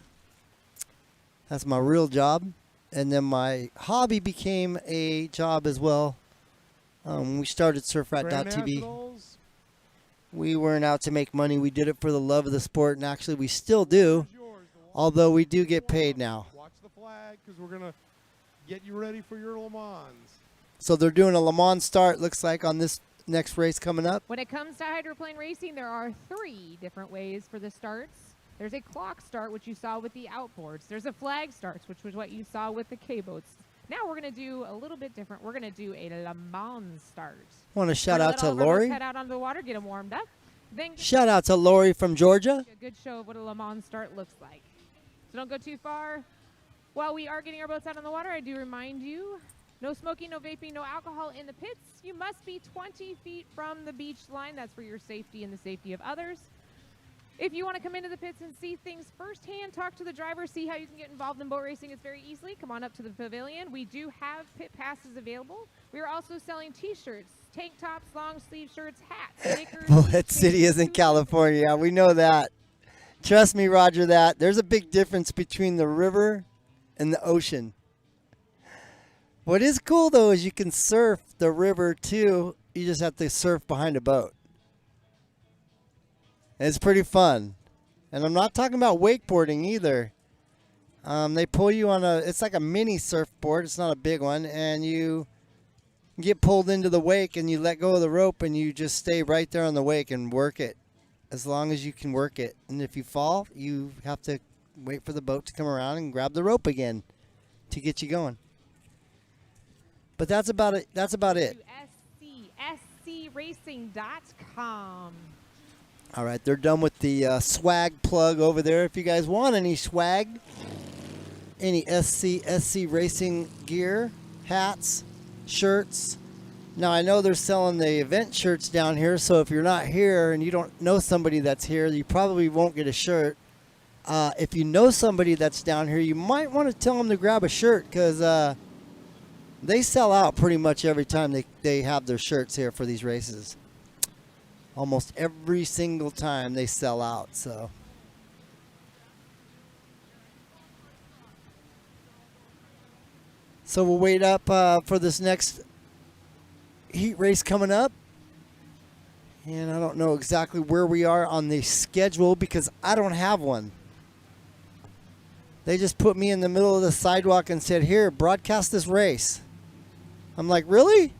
that's my real job. And then my hobby became a job as well. We started surfrat.tv. We weren't out to make money. We did it for the love of the sport, and actually we still do, although we do get paid now. Watch the flag, because we're going to get you ready for your Le Mans. So they're doing a Le Mans start, looks like, on this next race coming up. When it comes to hydroplane racing, there are 3 different ways for the starts. There's a clock start, which you saw with the outboards. There's a flag starts, which was what you saw with the K-boats. Now we're going to do a little bit different. We're going to do a Le Mans start. Want to shout out to Lori? Head out onto the water, get them warmed up. Then Shout out to Lori from Georgia. a good show of what a Le Mans start looks like. So don't go too far. While we are getting our boats out on the water, I do remind you, no smoking, no vaping, no alcohol in the pits. You must be 20 feet from the beach line. That's for your safety and the safety of others. If you want to come into the pits and see things firsthand, talk to the driver, see how you can get involved in boat racing. It's very easily. Come on up to the pavilion. We do have pit passes available. We are also selling T-shirts, tank tops, long sleeve shirts, hats, stickers. Bullhead City is in California. We know that. Trust me, Roger, that. There's a big difference between the river and the ocean. What is cool, though, is you can surf the river, too. You just have to surf behind a boat. It's pretty fun. And I'm not talking about wakeboarding either. They pull you on it's like a mini surfboard. It's not a big one. And you get pulled into the wake and you let go of the rope and you just stay right there on the wake and work it as long as you can work it. And if you fall, you have to wait for the boat to come around and grab the rope again to get you going. But that's about it. That's about it. SCRacing.com. All right, they're done with the swag plug over there. If you guys want any swag, any SC Racing gear, hats, shirts. Now, I know they're selling the event shirts down here, so if you're not here and you don't know somebody that's here, you probably won't get a shirt. If you know somebody that's down here, you might want to tell them to grab a shirt because they sell out pretty much every time they have their shirts here for these races. Almost every single time they sell out, so. So we'll wait up for this next heat race coming up. And I don't know exactly where we are on the schedule because I don't have one. They just put me in the middle of the sidewalk and said, here, broadcast this race. I'm like, really?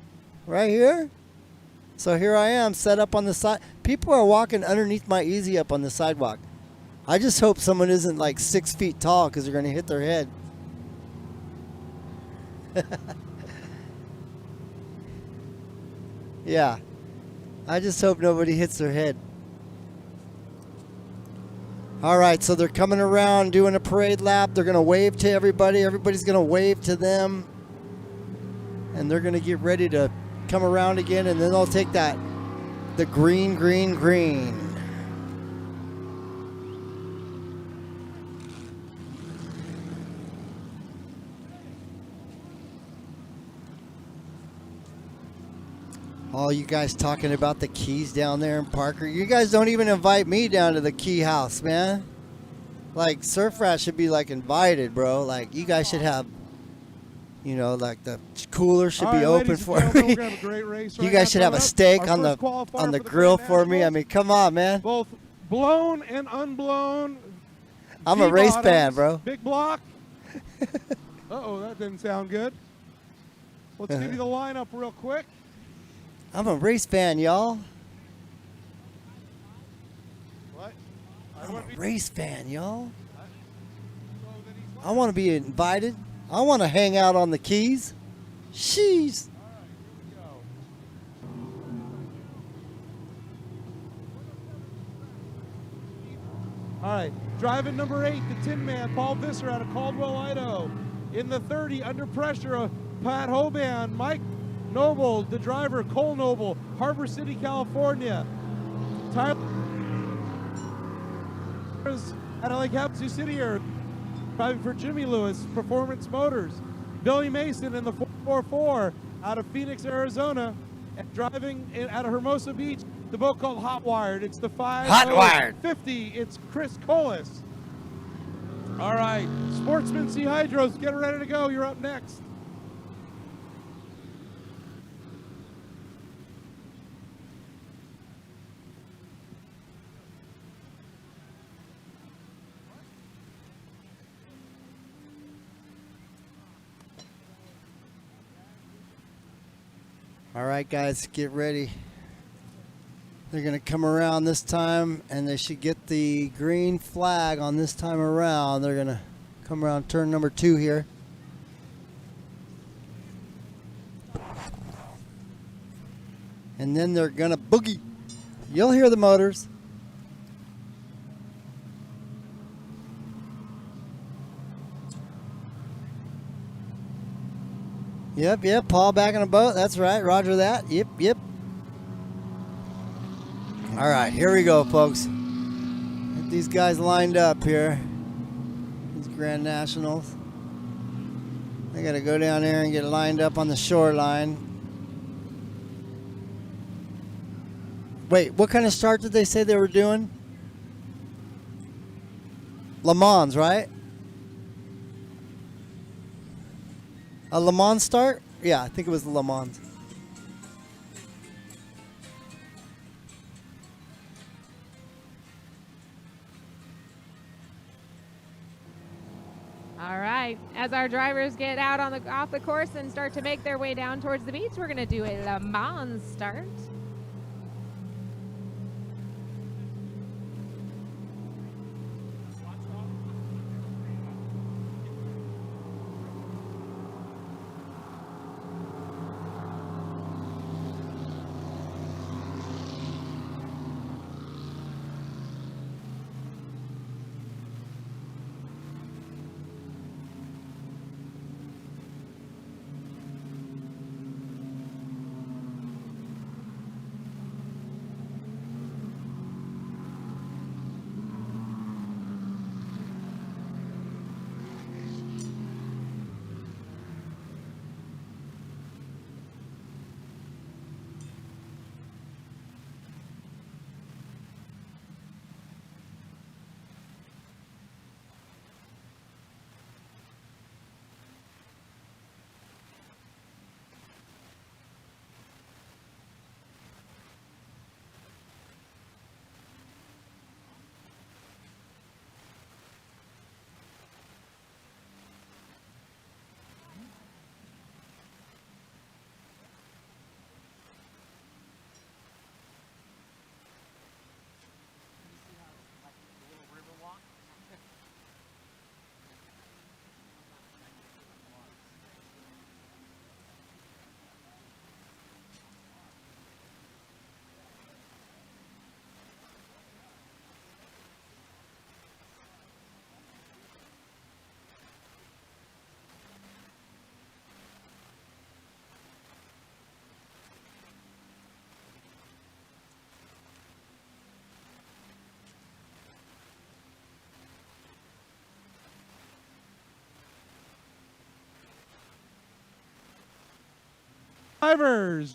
Right here? So here I am set up on the side. People are walking underneath my Easy Up on the sidewalk. I just hope someone isn't like 6 feet tall because they're going to hit their head. Yeah. I just hope nobody hits their head. All right, so they're coming around doing a parade lap. They're going to wave to everybody. Everybody's going to wave to them. And they're going to get ready to come around again, and then they'll take that the green, green, green. All you guys talking about the keys down there in Parker. You guys don't even invite me down to the key house, man. Like, Surf Rat should be, like, invited, bro. Like, you guys should have, you know, like, the cooler should be open for me. You guys should have a steak on the grill for me. I mean, come on, man. Both blown and unblown. I'm a race fan, bro. Big block. Uh-oh, that didn't sound good. Let's give you the lineup real quick. I'm a race fan, y'all. What? I'm a race fan, y'all. I want to be invited. I want to hang out on the keys. Sheesh. All right, driving number 8, the Tin Man, Paul Visser out of Caldwell, Idaho. In the 30, under pressure, Pat Hoban, Mike Noble, the driver, Cole Noble, Harbor City, California. Tyler out of Lake Havasu City here, driving for Jimmy Lewis, Performance Motors. Billy Mason in the 444 out of Phoenix, Arizona, and driving out of Hermosa Beach, the boat called Hot Wired. It's the 50. It's Chris Collis. All right, Sportsman C Hydros, get ready to go. You're up next. All right, guys, get ready. They're going to come around this time, and they should get the green flag on this time around. They're going to come around turn number 2 here. And then they're going to boogie. You'll hear the motors. Yep, Paul back in the boat. That's right, roger that. Yep. All right, here we go, folks. Get these guys lined up here. These Grand Nationals. They got to go down there and get lined up on the shoreline. Wait, what kind of start did they say they were doing? Le Mans, right? A Le Mans start? Yeah, I think it was Le Mans. All right, as our drivers get out on off the course and start to make their way down towards the beach, we're going to do a Le Mans start.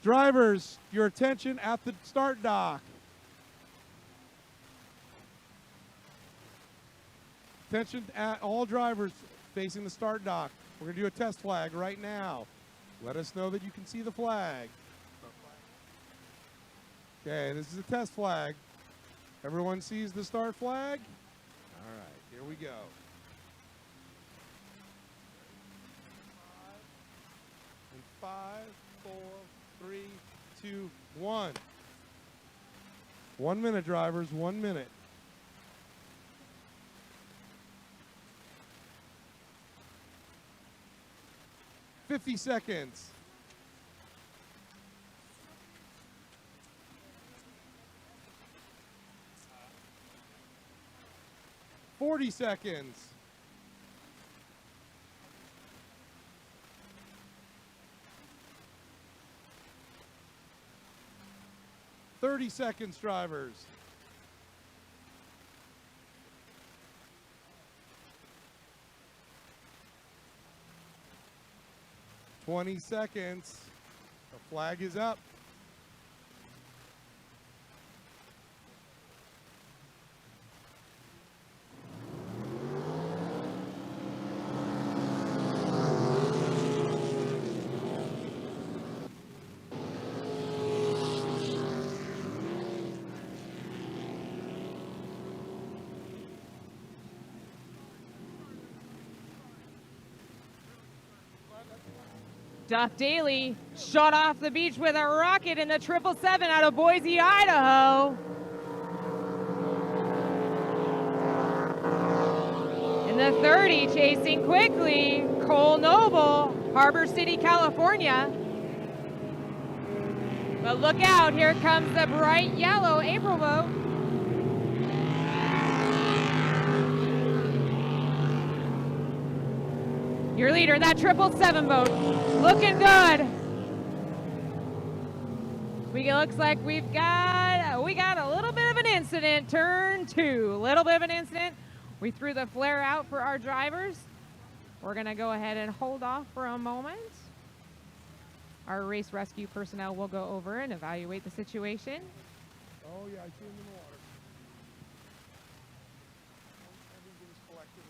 Drivers, your attention at the start dock. Attention at all drivers facing the start dock. We're going to do a test flag right now. Let us know that you can see the flag. Okay, this is a test flag. Everyone sees the start flag? All right, here we go. 5, 4, 3, 2, 1. 1 minute, drivers, 1 minute. $50 seconds. 40 seconds. 30 seconds, drivers. 20 seconds. The flag is up. Duff Daly shot off the beach with a rocket in the 777 out of Boise, Idaho. In the 30, chasing quickly, Cole Noble, Harbor City, California. But look out, here comes the bright yellow April boat. Your leader, that 777 boat, looking good. Looks like we got a little bit of an incident, turn 2. A little bit of an incident. We threw the flare out for our drivers. We're gonna go ahead and hold off for a moment. Our race rescue personnel will go over and evaluate the situation. Oh yeah, I see him in the water. Everything's collected.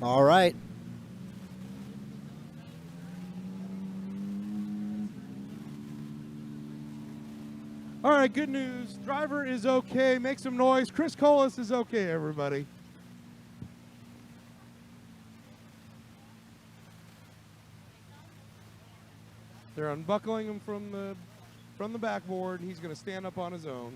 All right. All right, good news. Driver is okay. Make some noise. Chris Collis is okay, everybody. They're unbuckling him from the backboard, and he's going to stand up on his own.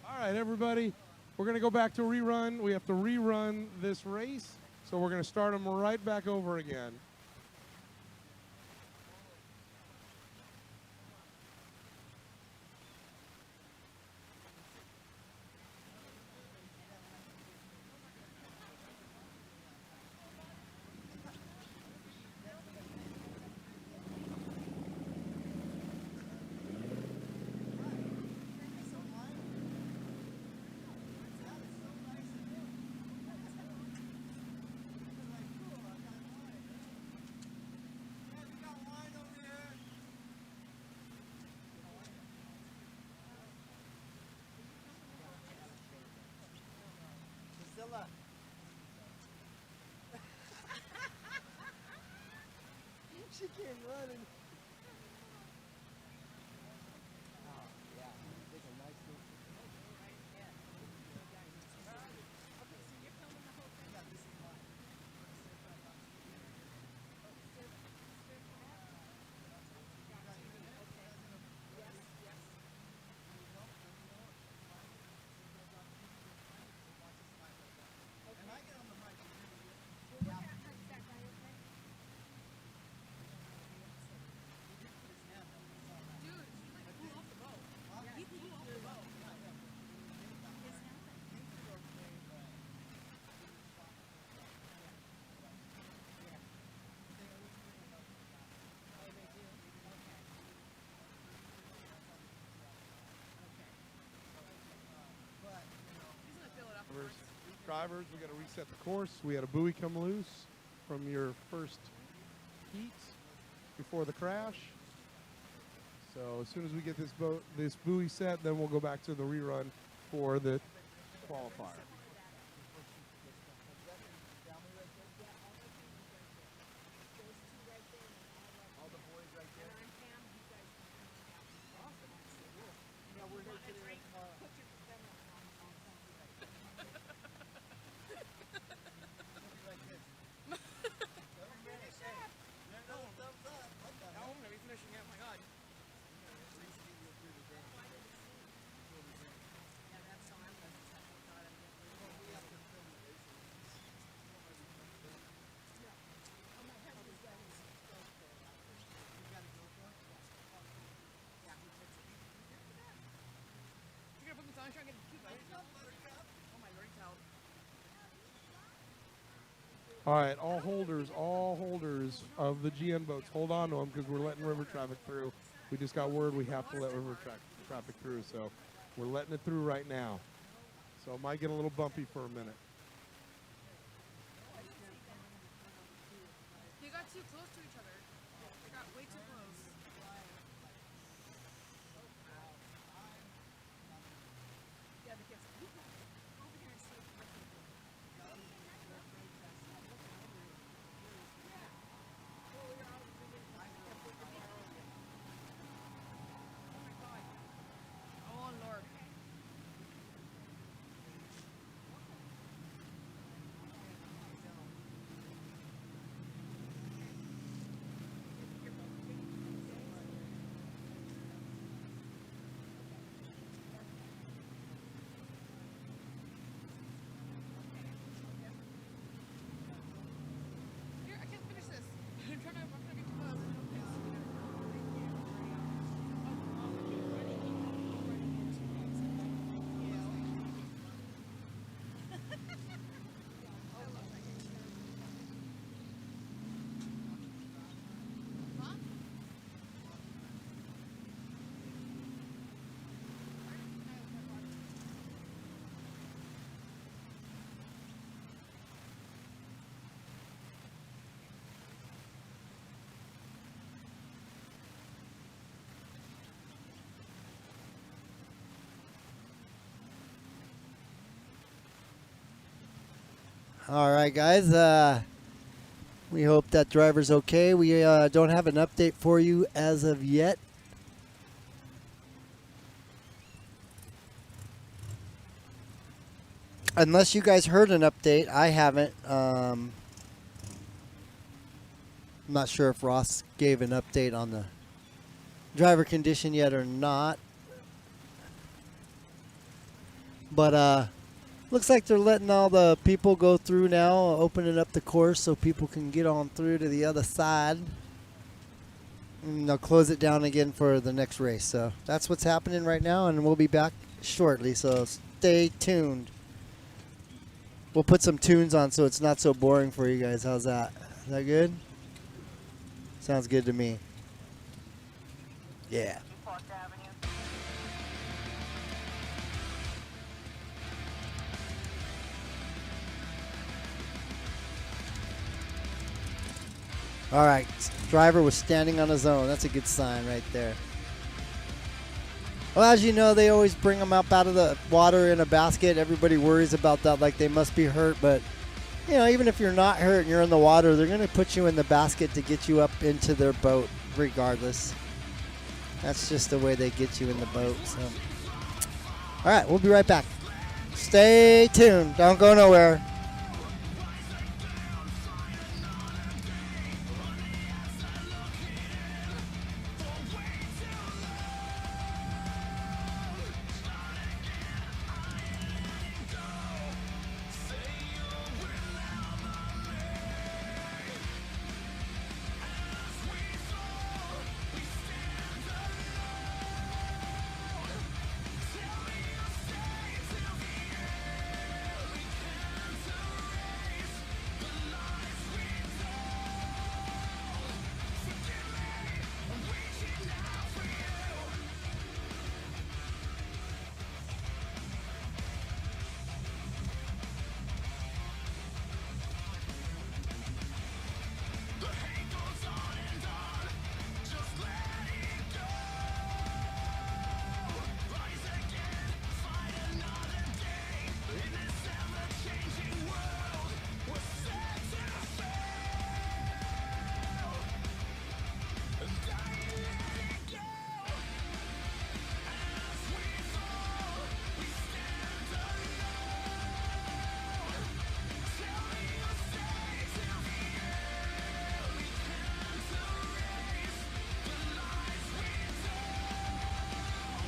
All right, everybody, we're going to go back to rerun. We have to rerun this race, so we're going to start them right back over again. She came running. Drivers, we got to reset the course. We had a buoy come loose from your first heat before the crash. So as soon as we get this buoy set, then we'll go back to the rerun for the qualifier. All right, all holders of the GN boats, hold on to them because we're letting river traffic through. We just got word we have to let river traffic through, so we're letting it through right now. So it might get a little bumpy for a minute. You got too close to each other. You got way too close. Yeah, because over here and see. Oh, Lord. All right, guys. We hope that driver's okay. We don't have an update for you as of yet. Unless you guys heard an update. I haven't. I'm not sure if Ross gave an update on the driver condition yet or not. But looks like they're letting all the people go through now, opening up the course so people can get on through to the other side. And they'll close it down again for the next race. So that's what's happening right now, and we'll be back shortly. So stay tuned. We'll put some tunes on so it's not so boring for you guys. How's that? Is that good? Sounds good to me. Yeah. All right, driver was standing on his own. That's a good sign right there. Well, as you know, they always bring them up out of the water in a basket. Everybody worries about that, like they must be hurt. But, you know, even if you're not hurt and you're in the water, they're going to put you in the basket to get you up into their boat regardless. That's just the way they get you in the boat. So, all right, we'll be right back. Stay tuned. Don't go nowhere.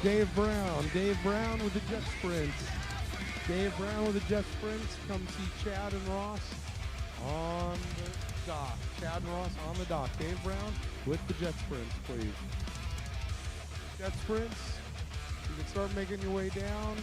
Dave Brown with the jet sprints. Dave Brown with the jet sprints. Come see Chad and Ross on the dock. Chad and Ross on the dock. Dave Brown with the jet sprints, please. Jet sprints. You can start making your way down.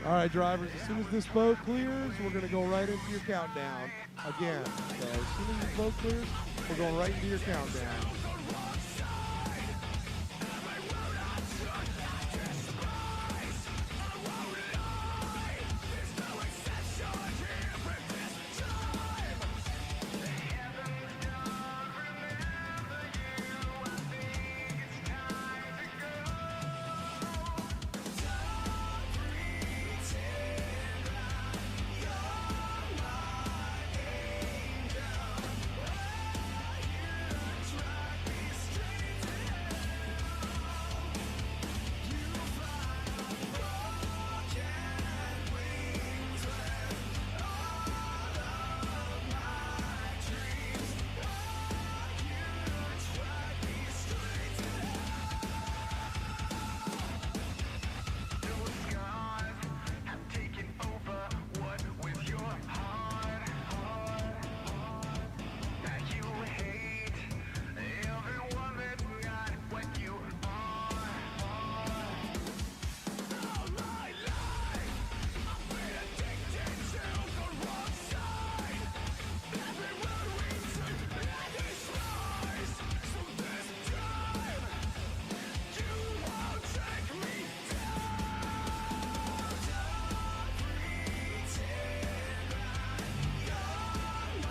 All right, drivers, as soon as this boat clears, we're going to go right into your countdown again. So as soon as this boat clears, we're going right into your countdown.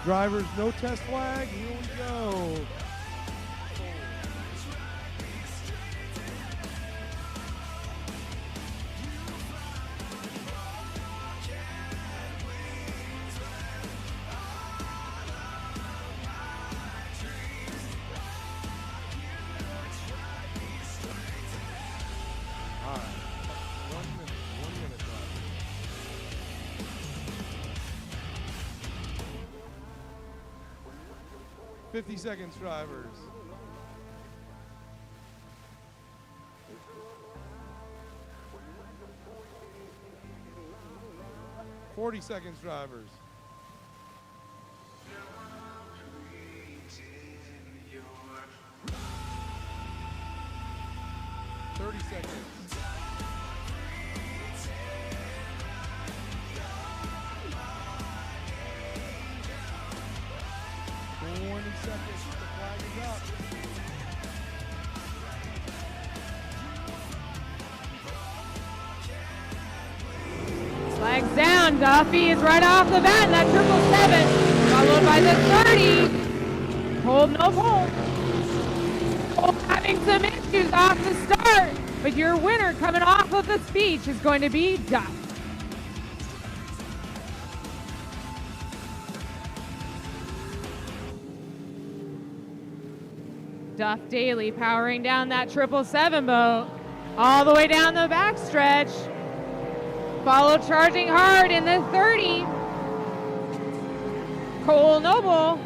Drivers, no test flag. Here we go. All right. 1 minute, driver. 50 seconds, drivers. $40 seconds, drivers. 30 seconds. 20 seconds. The flag is up. Flags down. Duffy is right off the bat. That 777, followed by the 30. Hold no pole. Cole having some issues off the start, but your winner coming off of the speech is going to be Duff. Duff Daly powering down that 777 boat all the way down the backstretch. Followed charging hard in the 30. Cole Noble.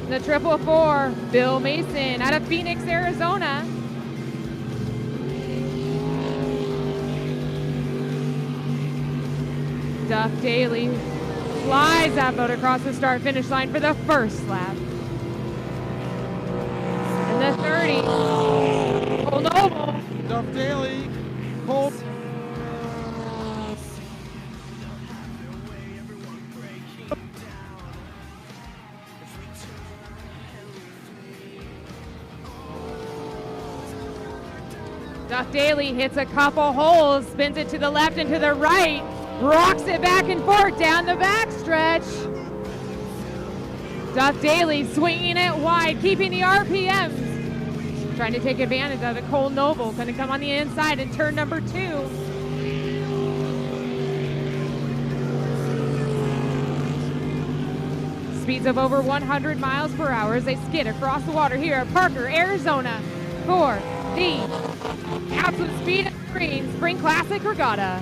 The 444, Bill Mason out of Phoenix, Arizona. Duff Daly flies that boat across the start-finish line for the first lap. And the 30, Cole Noble. Duff Daly, Cole. Duff Daly hits a couple holes, spins it to the left and to the right, rocks it back and forth down the backstretch. Duff Daly swinging it wide, keeping the RPMs, trying to take advantage of it. Cole Noble going to come on the inside in turn number 2. Speeds of over 100 miles per hour as they skid across the water here at Parker, Arizona for the Absolute Speed and Green Spring Classic Regatta.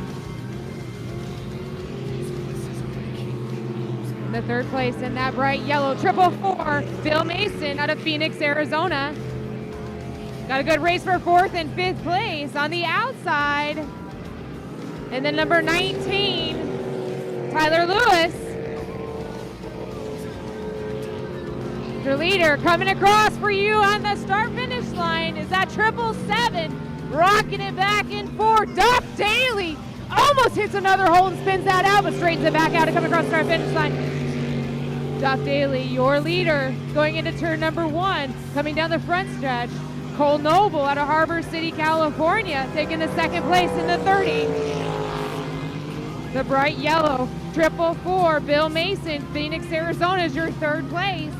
In the third place in that bright yellow 444, Bill Mason out of Phoenix, Arizona. Got a good race for 4th and 5th place on the outside. And then number 19, Tyler Lewis. Your leader coming across for you on the start-finish line is that 777, rocking it back and forth. Duff Daly almost hits another hole and spins that out, but straightens it back out to come across the start finish line. Duff Daly, your leader, going into turn number 1, coming down the front stretch. Cole Noble out of Harbor City, California, taking the second place in the 30. The bright yellow 444, Bill Mason, Phoenix, Arizona is your third place.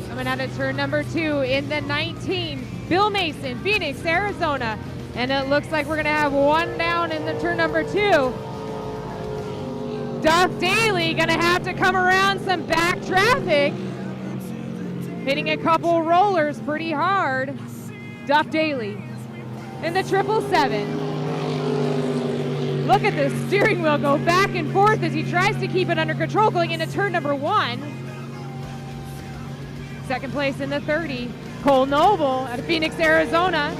Coming out of turn number 2 in the 19, Bill Mason, Phoenix, Arizona. And it looks like we're gonna have one down in the turn number 2. Duff Daly gonna have to come around some back traffic. Hitting a couple rollers pretty hard. Duff Daly in the 777. Look at the steering wheel go back and forth as he tries to keep it under control going into turn number 1. Second place in the 30, Cole Noble out of Phoenix, Arizona.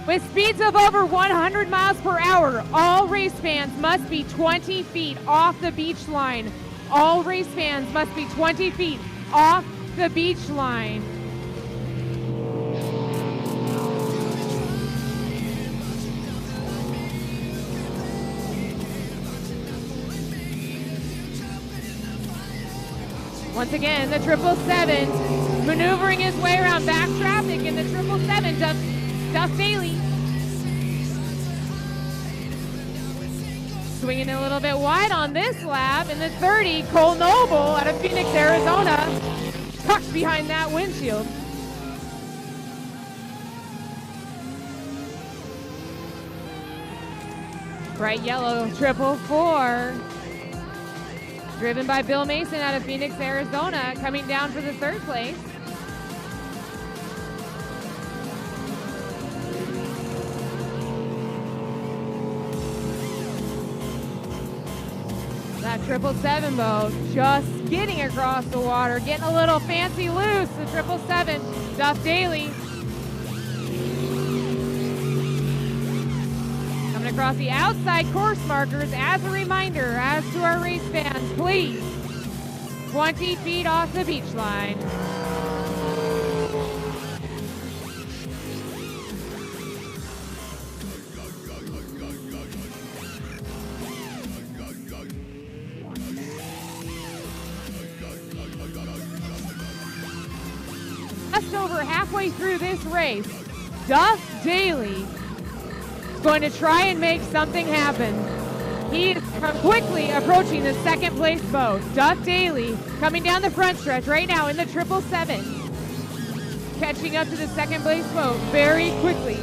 With speeds of over 100 miles per hour, all race fans must be 20 feet off the beach line. All race fans must be 20 feet off the beach line. Once again, the 777 maneuvering his way around back traffic in the 777. Duff Daly swinging a little bit wide on this lap. In the 30, Cole Noble out of Phoenix, Arizona, tucked behind that windshield. Bright yellow 444, driven by Bill Mason out of Phoenix, Arizona, coming down for the third place. That 777 boat just getting across the water, getting a little fancy loose. The 777, Duff Daly. Coming across the outside course markers. As a reminder, as to our race fans, please, 20 feet off the beach line. Just over halfway through this race, Duff Daly is going to try and make something happen. He is quickly approaching the second place boat. Duff Daly coming down the front stretch right now in the 777. Catching up to the second place boat very quickly.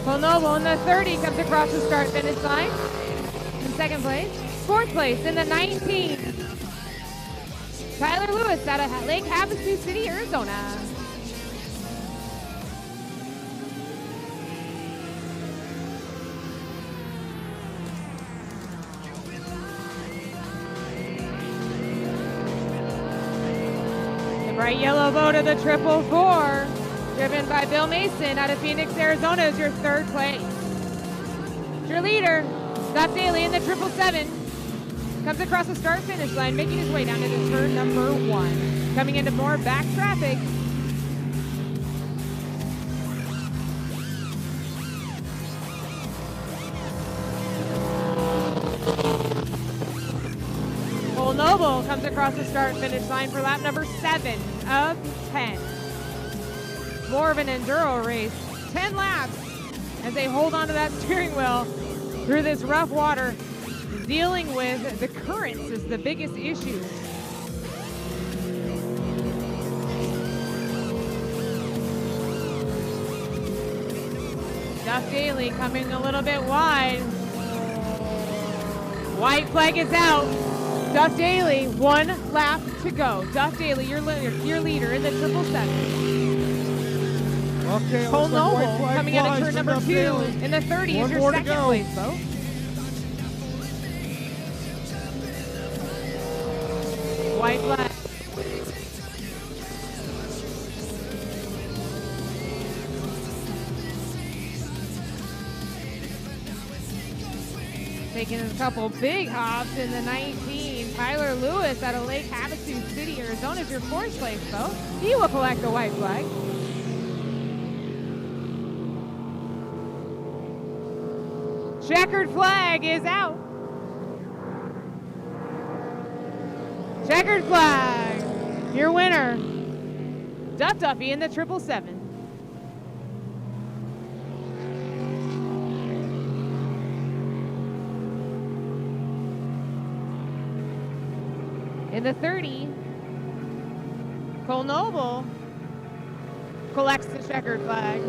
Cole Noble in the 30 comes across the start finish line in second place. Fourth place in the 19, Tyler Lewis out of Lake Havasu City, Arizona. The bright yellow boat of the 444. Driven by Bill Mason out of Phoenix, Arizona, is your third place. Your leader, Duff Daly in the 777, comes across the start-finish line, making his way down into turn number 1. Coming into more back traffic. Cole Noble comes across the start-finish line for lap number 7 of 10. More of an enduro race, 10 laps as they hold onto that steering wheel through this rough water. Dealing with the currents is the biggest issue. Duff Daly coming a little bit wide. White flag is out. Duff Daly, 1 lap to go. Duff Daly, your leader in the 777. Okay, it Cole looks like white Noble flag coming out of flies turn for number Duff 2 Daly. in the 30 One is your more to second go. place vote. White flag. Taking a couple big hops in the 19. Tyler Lewis out of Lake Havasu City, Arizona is your fourth place vote. He will collect the white flag. Checkered flag is out. Checkered flag. Your winner, Duff Duffy in the 777. In the 30, Cole Noble collects the checkered flag.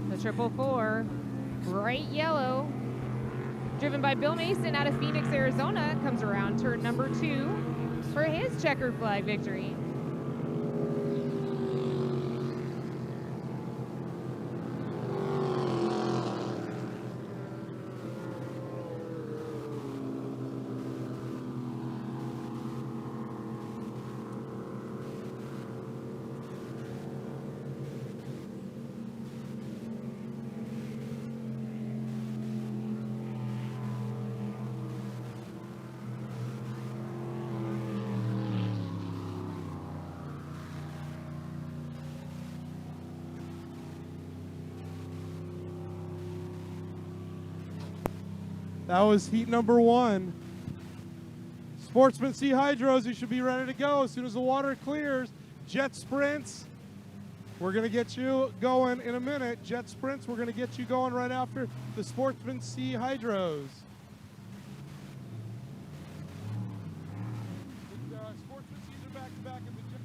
The 444, bright yellow, driven by Bill Mason out of Phoenix, Arizona, comes around turn number 2 for his checkered flag victory. That was heat number 1. Sportsman C Hydros, you should be ready to go as soon as the water clears. Jet sprints, we're going to get you going in a minute. Jet sprints, we're going to get you going right after the Sportsman C Hydros. Sportsman C's are back to back in the jet.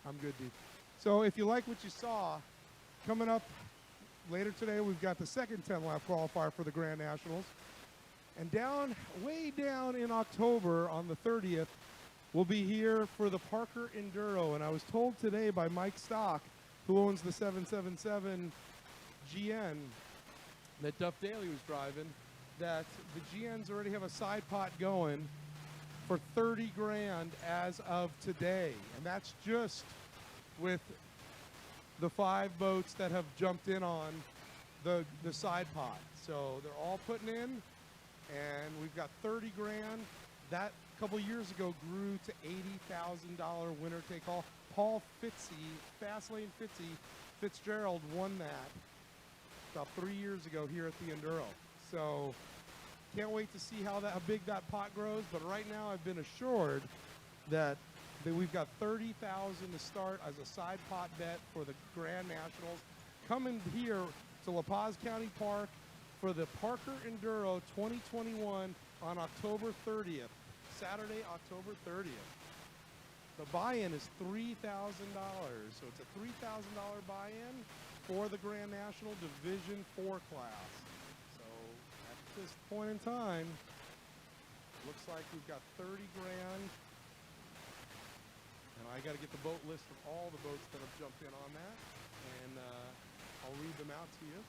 I'm good, dude. So if you like what you saw, coming up later today, we've got the second 10-lap qualifier for the Grand Nationals. And way down in October on the 30th, we'll be here for the Parker Enduro. And I was told today by Mike Stock, who owns the 777 GN that Duff Daly was driving, that the GNs already have a side pot going for 30 grand as of today. And that's just with the 5 boats that have jumped in on the side pot. So they're all putting in, and we've got 30 grand. That a couple years ago grew to $80,000 winner take all. Paul Fastlane Fitzgerald won that about 3 years ago here at the Enduro. So can't wait to see how big that pot grows, but right now I've been assured that we've got $30,000 to start as a side pot bet for the Grand Nationals. Come in here to La Paz County Park for the Parker Enduro 2021 on October 30th, Saturday, October 30th. The buy-in is $3,000, so it's a $3,000 buy-in for the Grand National Division 4 class. So at this point in time, looks like we've got 30 grand. And I got to get the boat list of all the boats that have jumped in on that, and I'll read them out to you.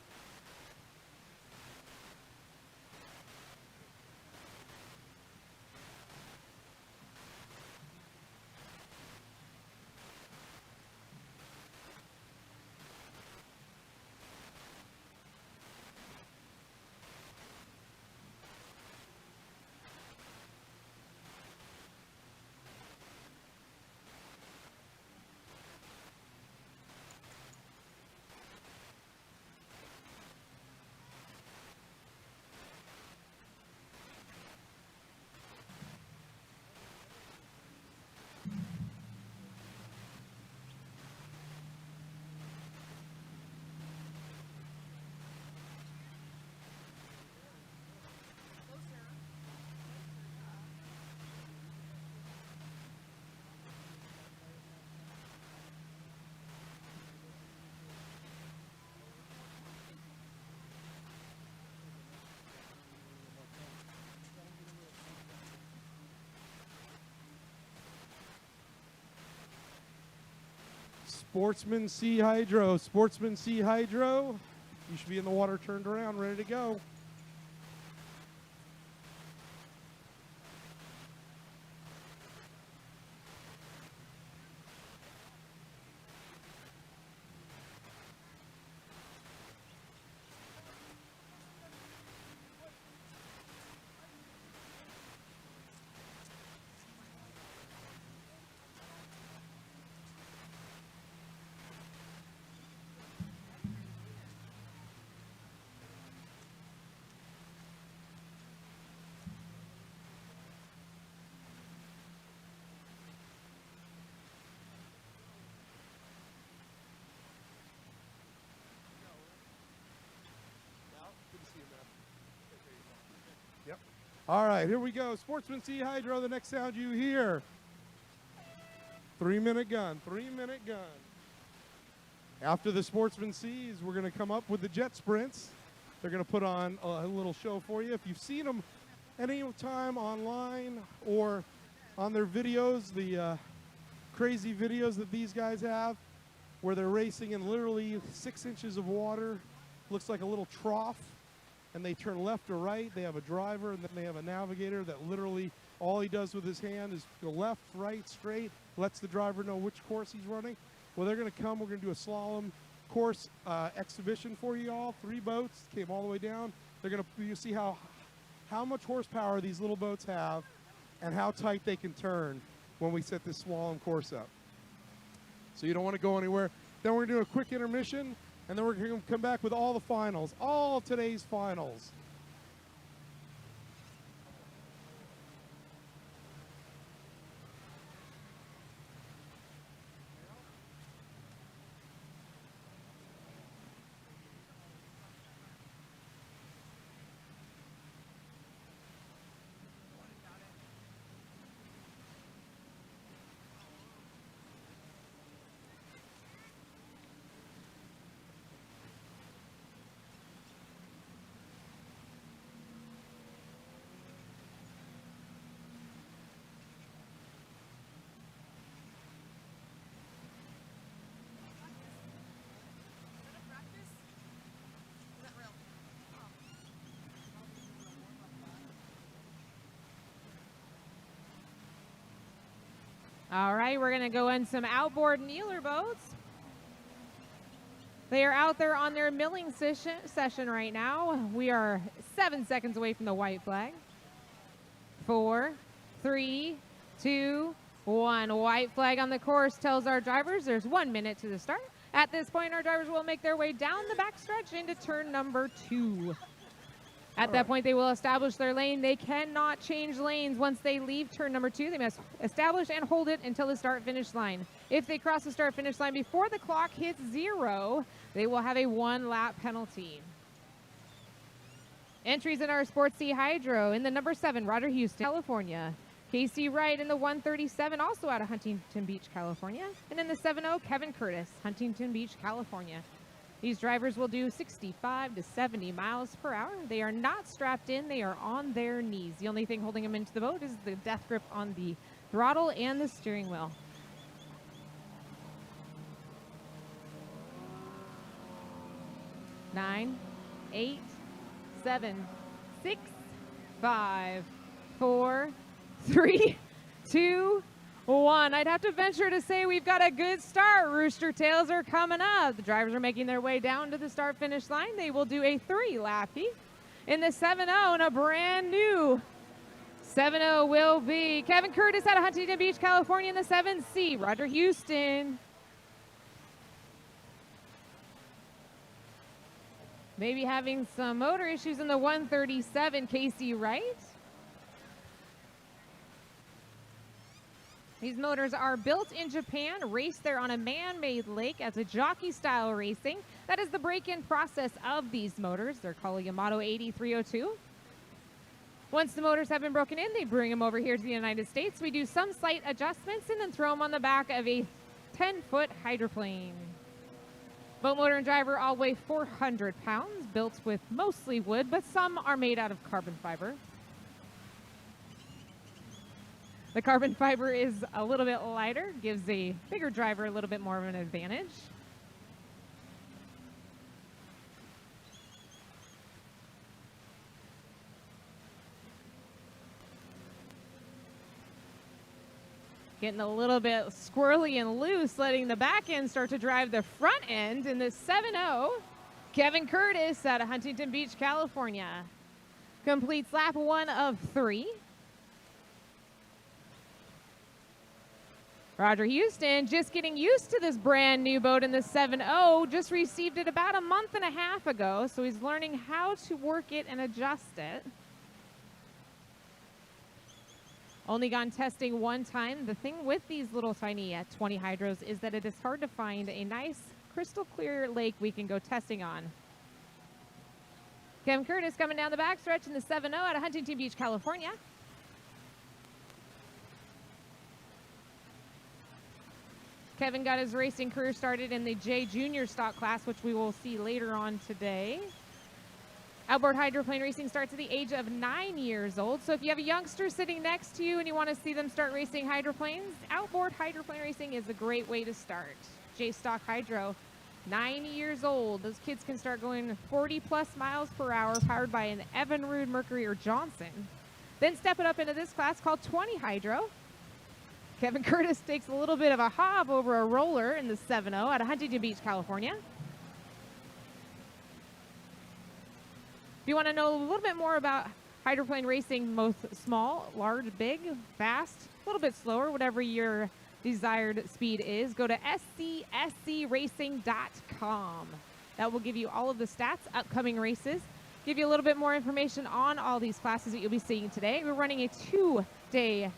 Sportsman C Hydro. Sportsman C Hydro. You should be in the water turned around, ready to go. Yep. All right, here we go. Sportsman C Hydro, the next sound you hear. 3-minute gun, 3-minute gun. After the Sportsman C's, we're going to come up with the jet sprints. They're going to put on a little show for you. If you've seen them any time online or on their videos, the crazy videos that these guys have, where they're racing in literally 6 inches of water, looks like a little trough, and they turn left or right. They have a driver, and then they have a navigator that literally all he does with his hand is go left, right, straight, lets the driver know which course he's running. Well, they're going to come. We're going to do a slalom course exhibition for you all. 3 boats came all the way down. They're going to you see how much horsepower these little boats have and how tight they can turn when we set this slalom course up. So you don't want to go anywhere. Then we're going to do a quick intermission, and then we're going to come back with all the finals, all of today's finals. All right, we're going to go in some outboard kneeler boats. They are out there on their milling session right now. We are 7 seconds away from the white flag. 4, 3, 2, 1. White flag on the course tells our drivers there's 1 minute to the start. At this point, our drivers will make their way down the backstretch into turn number 2. At that point, they will establish their lane. They cannot change lanes once they leave turn number 2. They must establish and hold it until the start-finish line. If they cross the start-finish line before the clock hits 0, they will have a 1-lap penalty. Entries in our Sports C Hydro in the number 7, Roger Houston, California. Casey Wright in the 137, also out of Huntington Beach, California. And in the 7-0, Kevin Curtis, Huntington Beach, California. These drivers will do 65 to 70 miles per hour. They are not strapped in. They are on their knees. The only thing holding them into the boat is the death grip on the throttle and the steering wheel. Nine, 8, 7, 6, 5, 4, 3, 2, 1. I'd have to venture to say we've got a good start. Rooster tails are coming up. The drivers are making their way down to the start-finish line. They will do a 3-lappy. In the 7-0, and a brand new 7-0 will be Kevin Curtis out of Huntington Beach, California in the 7C. Roger Houston. Maybe having some motor issues in the 137, Casey Wright. These motors are built in Japan, raced there on a man-made lake as a jockey-style racing. That is the break-in process of these motors. They're called Yamato 8302. Once the motors have been broken in, they bring them over here to the United States. We do some slight adjustments and then throw them on the back of a 10-foot hydroplane. Boat motor and driver all weigh 400 pounds, built with mostly wood, but some are made out of carbon fiber. The carbon fiber is a little bit lighter, gives a bigger driver a little bit more of an advantage. Getting a little bit squirrely and loose, letting the back end start to drive the front end in the 7-0. Kevin Curtis out of Huntington Beach, California. Completes lap 1 of 3. Roger Houston just getting used to this brand new boat in the 7-0. Just received it about a month and a half ago, so he's learning how to work it and adjust it. Only gone testing one time. The thing with these little tiny 20 hydros is that it is hard to find a nice crystal clear lake we can go testing on. Kevin Curtis coming down the backstretch in the 7-0 out of Huntington Beach, California. Kevin got his racing career started in the J Junior stock class, which we will see later on today. Outboard hydroplane racing starts at the age of 9 years old. So if you have a youngster sitting next to you and you want to see them start racing hydroplanes, outboard hydroplane racing is a great way to start. J Stock Hydro, 9 years old. Those kids can start going 40 plus miles per hour, powered by an Evinrude, Mercury, or Johnson. Then step it up into this class called 20 Hydro. Kevin Curtis takes a little bit of a hop over a roller in the 7-0 out of Huntington Beach, California. If you want to know a little bit more about hydroplane racing, both small, large, big, fast, a little bit slower, whatever your desired speed is, go to scscracing.com. That will give you all of the stats, upcoming races, give you a little bit more information on all these classes that you'll be seeing today. We're running a 2-day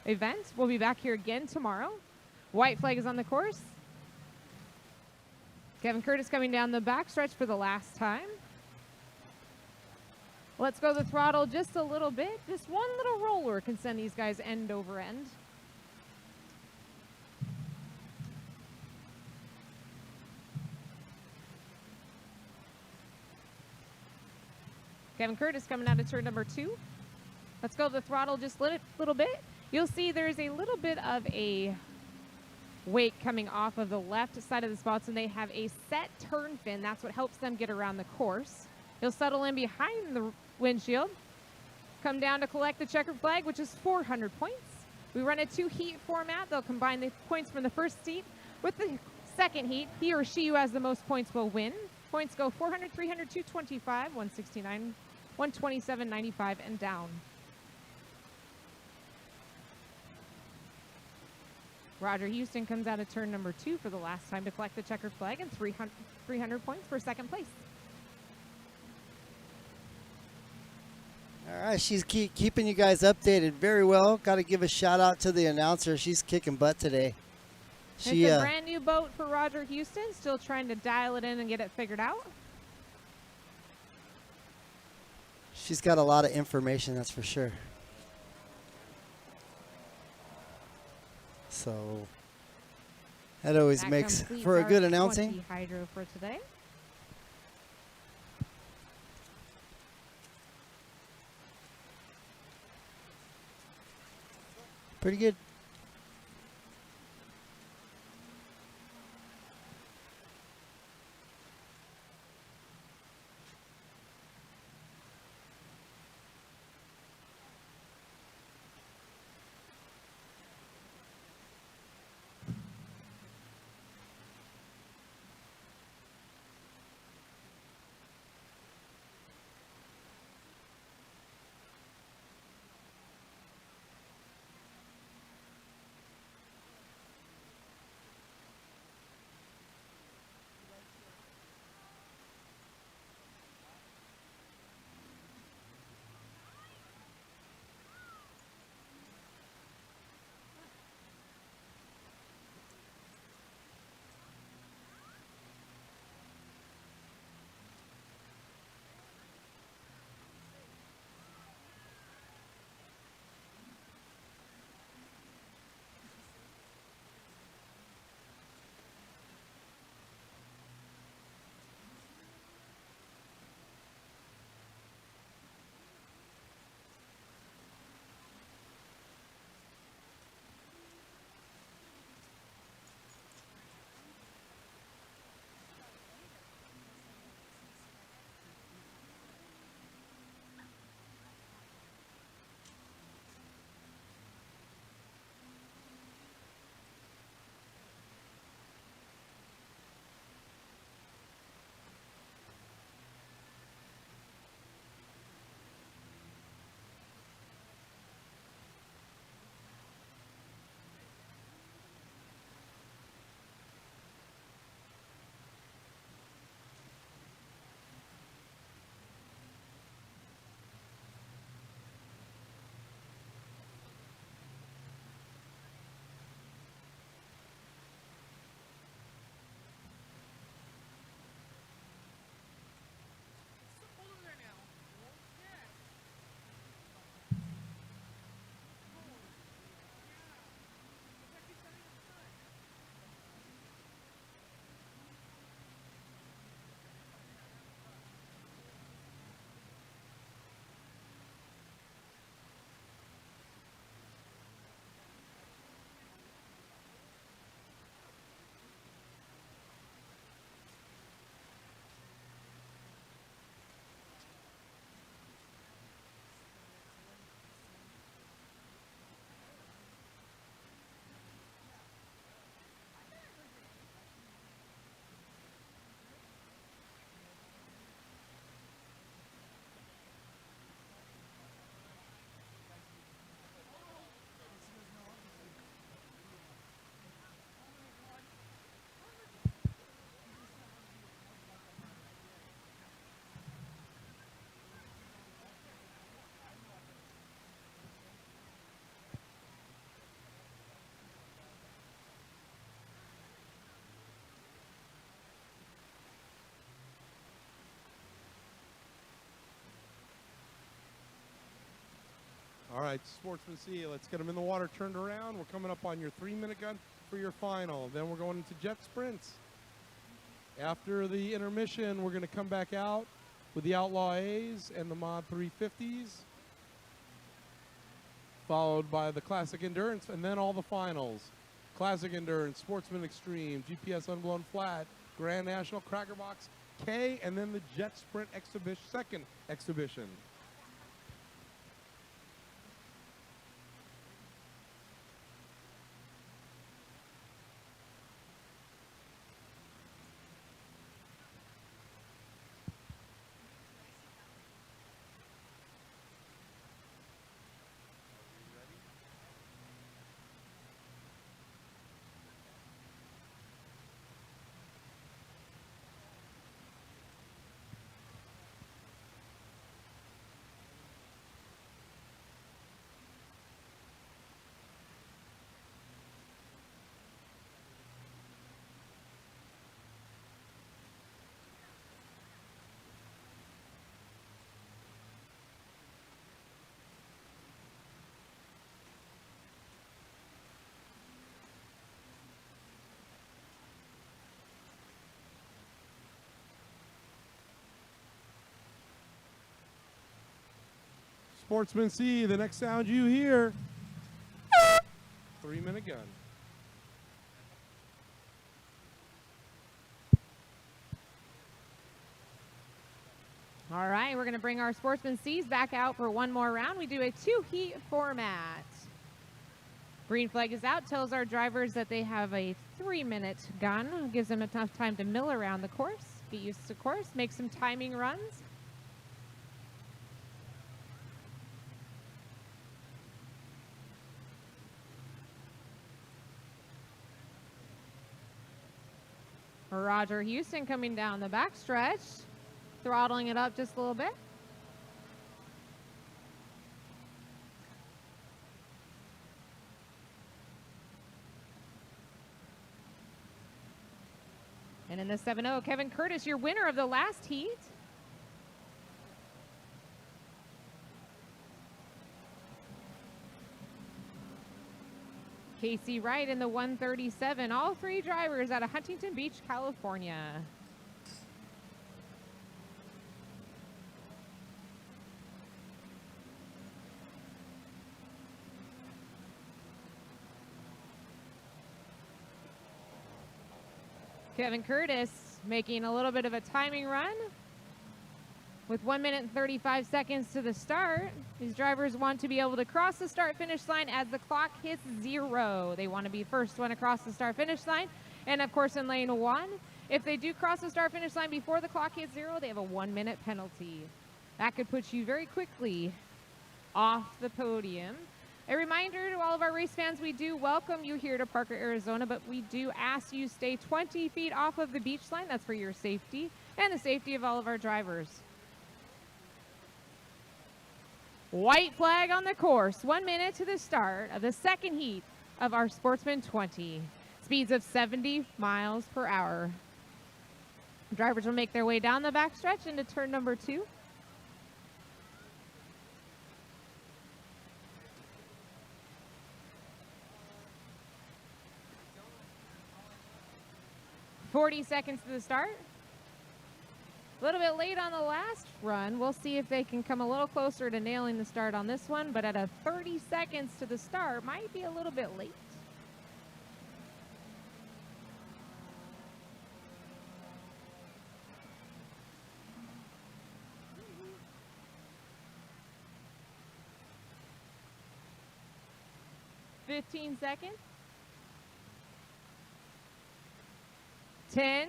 event. We'll be back here again tomorrow. White flag is on the course. Kevin Curtis coming down the backstretch for the last time. Let's go the throttle just a little bit. Just one little roller can send these guys end over end. Kevin Curtis coming out of turn number 2. Let's go the throttle just a little bit. You'll see there's a little bit of a weight coming off of the left side of the spots, and they have a set turn fin. That's what helps them get around the course. He'll settle in behind the windshield, come down to collect the checkered flag, which is 400 points. We run a 2-heat format. They'll combine the points from the first heat with the second heat. He or she who has the most points will win. Points go 400, 300, 225, 169, 127, 95, and down. Roger Houston comes out of turn number 2 for the last time to collect the checkered flag, and 300 points for second place. All right, she's keeping you guys updated very well. Got to give a shout out to the announcer. She's kicking butt today. It's a brand new boat for Roger Houston. Still trying to dial it in and get it figured out. She's got a lot of information, that's for sure. So that always That makes completes for a our good 20 announcing. Hydro for today. Pretty good. All right, Sportsman C, let's get them in the water turned around. We're coming up on your 3-minute gun for your final. Then we're going into jet sprints. After the intermission, we're going to come back out with the Outlaw A's and the Mod 350s, followed by the Classic Endurance, and then all the finals. Classic Endurance, Sportsman Extreme, GPS Unblown Flat, Grand National, Cracker Box, K, and then the Jet Sprint exhibition, second exhibition. Sportsman C, the next sound you hear, 3-minute gun. All right, we're going to bring our Sportsman C's back out for one more round. We do a 2-heat format. Green flag is out, tells our drivers that they have a 3-minute gun, gives them enough time to mill around the course, get used to the course, make some timing runs. Roger Houston coming down the backstretch, throttling it up just a little bit. And in the 7-0, Kevin Curtis, your winner of the last heat. Casey Wright in the 137. All three drivers out of Huntington Beach, California. Kevin Curtis making a little bit of a timing run with 1 minute and 35 seconds to the start. These drivers want to be able to cross the start-finish line as the clock hits 0. They want to be first one across the start-finish line. And of course in lane 1, if they do cross the start-finish line before the clock hits 0, they have a 1-minute penalty. That could put you very quickly off the podium. A reminder to all of our race fans, we do welcome you here to Parker, Arizona, but we do ask you stay 20 feet off of the beach line. That's for your safety and the safety of all of our drivers. White flag on the course. 1 minute to the start of the second heat of our Sportsman 20. Speeds of 70 miles per hour. Drivers will make their way down the backstretch into turn number 2. $40 seconds to the start. A little bit late on the last run. We'll see if they can come a little closer to nailing the start on this one, but at a 30 seconds to the start, might be a little bit late. $15 seconds. 10,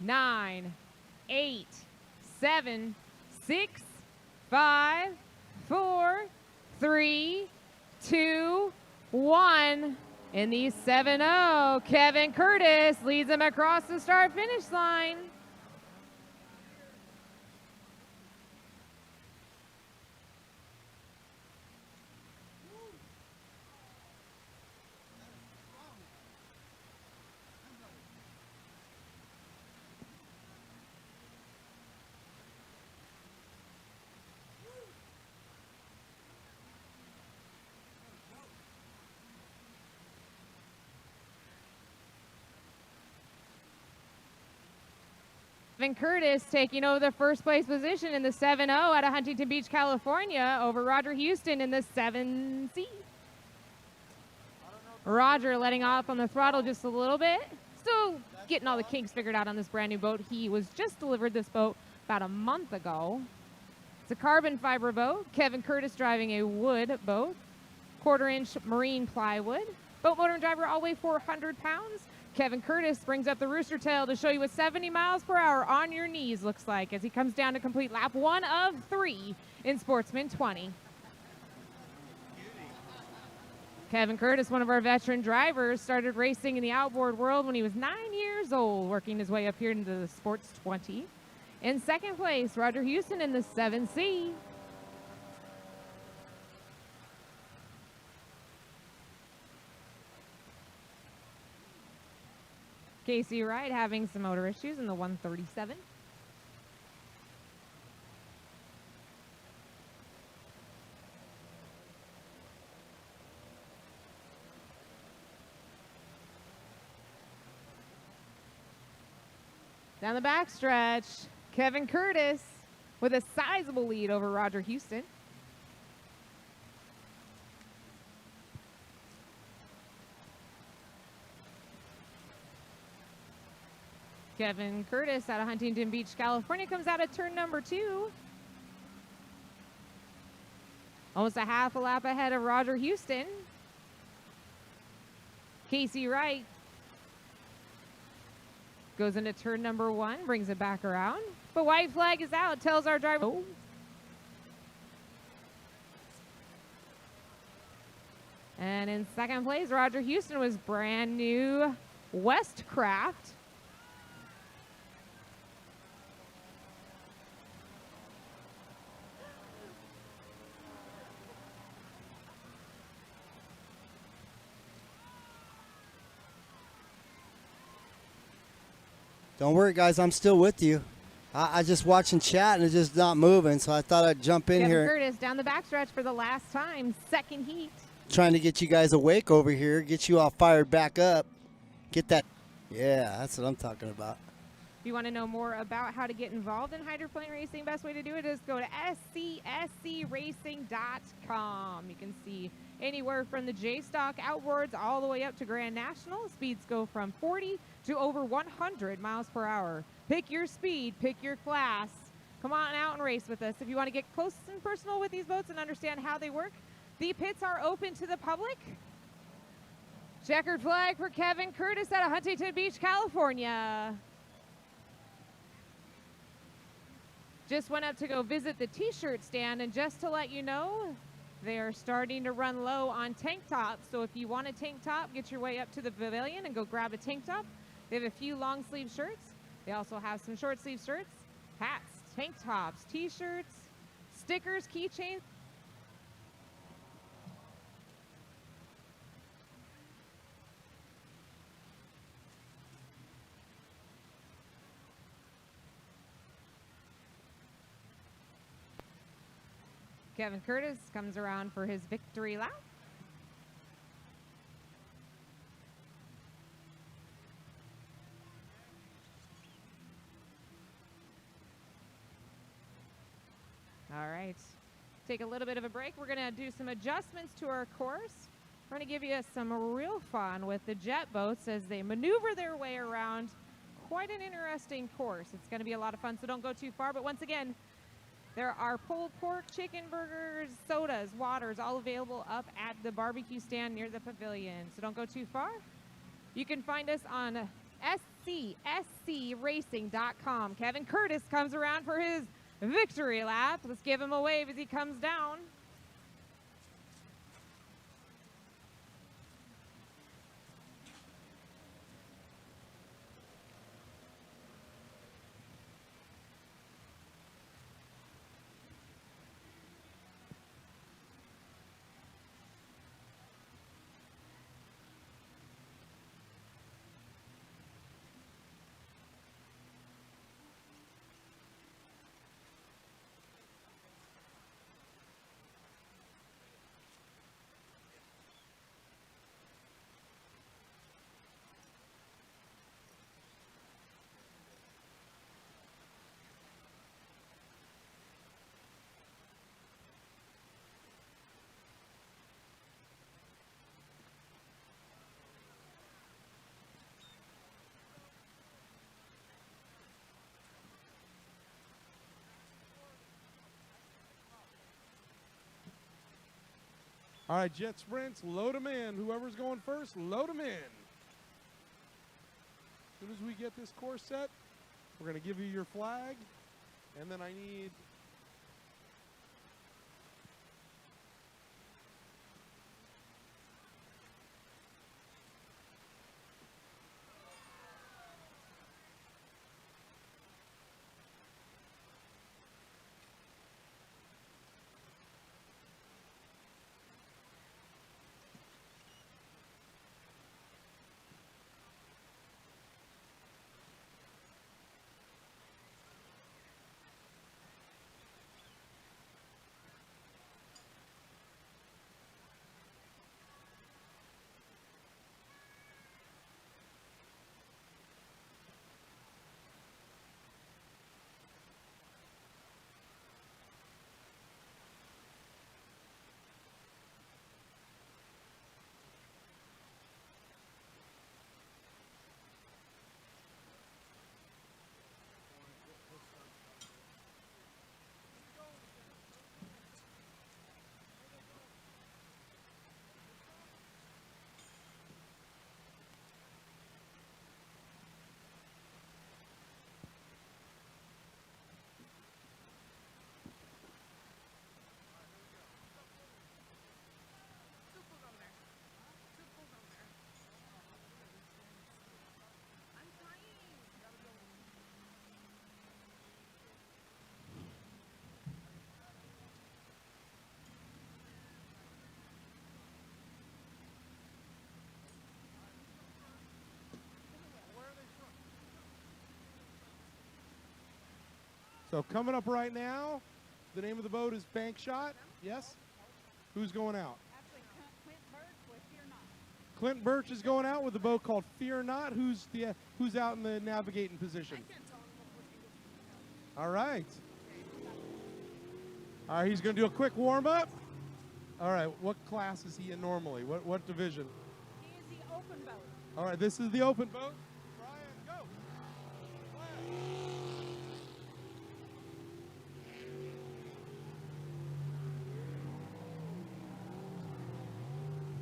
9, 8, 7, 6, 5, 4, 3, 2, 1. In the 7-0, Kevin Curtis leads them across the start-finish line. Kevin Curtis taking over the first place position in the 7-0 out of Huntington Beach, California, over Roger Houston in the 7C. Roger letting off on the throttle just a little bit. Still getting all the kinks figured out on this brand new boat. He was just delivered this boat about a month ago. It's a carbon fiber boat. Kevin Curtis driving a wood boat, 1/4-inch marine plywood. Boat motor and driver all weigh 400 pounds. Kevin Curtis brings up the rooster tail to show you what 70 miles per hour on your knees looks like as he comes down to complete lap 1 of 3 in Sportsman 20. Kevin Curtis, one of our veteran drivers, started racing in the outboard world when he was 9 years old, working his way up here into the Sports 20. In second place, Roger Houston in the 7C. Casey Wright having some motor issues in the 137. Down the backstretch, Kevin Curtis with a sizable lead over Roger Houston. Kevin Curtis out of Huntington Beach, California comes out of turn number 2. Almost a half a lap ahead of Roger Houston. Casey Wright goes into turn number 1, brings it back around. But white flag is out, tells our driver. Oh. And in second place, Roger Houston was brand new Westcraft. Don't worry, guys. I'm still with you. I just watching chat and it's just not moving, so I thought I'd jump in Kevin here. Curtis down the backstretch for the last time, second heat. Trying to get you guys awake over here, get you all fired back up. Get that. Yeah, that's what I'm talking about. If you want to know more about how to get involved in hydroplane racing, best way to do it is go to scscracing.com. You can see anywhere from the J-Stock outboards all the way up to Grand National. Speeds go from 40 to over 100 miles per hour. Pick your speed, pick your class. Come on out and race with us. If you want to get close and personal with these boats and understand how they work, the pits are open to the public. Checkered flag for Kevin Curtis out of Huntington Beach, California. Just went up to go visit the t-shirt stand, and just to let you know, they are starting to run low on tank tops. So if you want a tank top, get your way up to the pavilion and go grab a tank top. They have a few long sleeve shirts. They also have some short sleeve shirts, hats, tank tops, t-shirts, stickers, keychains. Kevin Curtis comes around for his victory lap. All right, take a little bit of a break. We're gonna do some adjustments to our course. We're gonna give you some real fun with the jet boats as they maneuver their way around quite an interesting course. It's gonna be a lot of fun, so don't go too far. But once again, there are pulled pork, chicken burgers, sodas, waters, all available up at the barbecue stand near the pavilion. So don't go too far. You can find us on scscracing.com. Kevin Curtis comes around for his victory lap. Let's give him a wave as he comes down. All right, jet sprints, load them in. Whoever's going first, load them in. As soon as we get this course set, we're going to give you your flag, and then I need So coming up right now, the name of the boat is Bank Shot. Yes? Who's going out? Actually, Clint Birch with Fear Not. Clint Birch is going out with a boat called Fear Not. Who's out in the navigating position? All right. All right, he's going to do a quick warm-up. All right, what class is he in normally? What division? He is the open boat. All right, this is the open boat. Brian, go.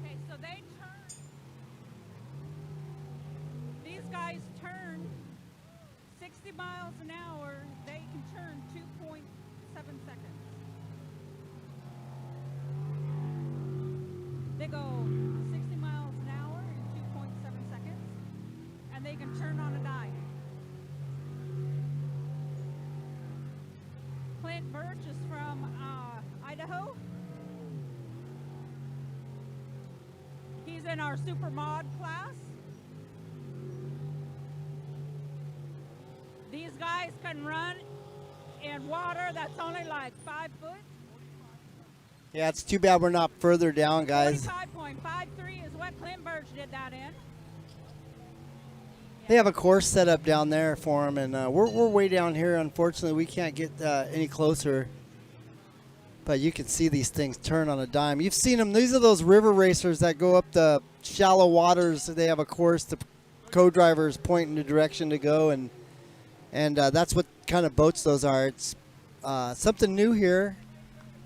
Okay, so they turn. These guys turn 60 miles an hour. They can turn 2.7 seconds. They go 60 miles an hour in 2.7 seconds, and they can turn on a dime. Clint Birch is from Idaho. He's in our super mod class. These guys can run in water that's only like 5 foot. Yeah, it's too bad we're not further down, guys. 45.53 is what Clint Birch did that in. They have a course set up down there for them, and we're way down here. Unfortunately, we can't get any closer. But you can see these things turn on a dime. You've seen them. These are those river racers that go up the shallow waters. They have a course. The co-drivers point in the direction to go, and that's what kind of boats those are. It's something new here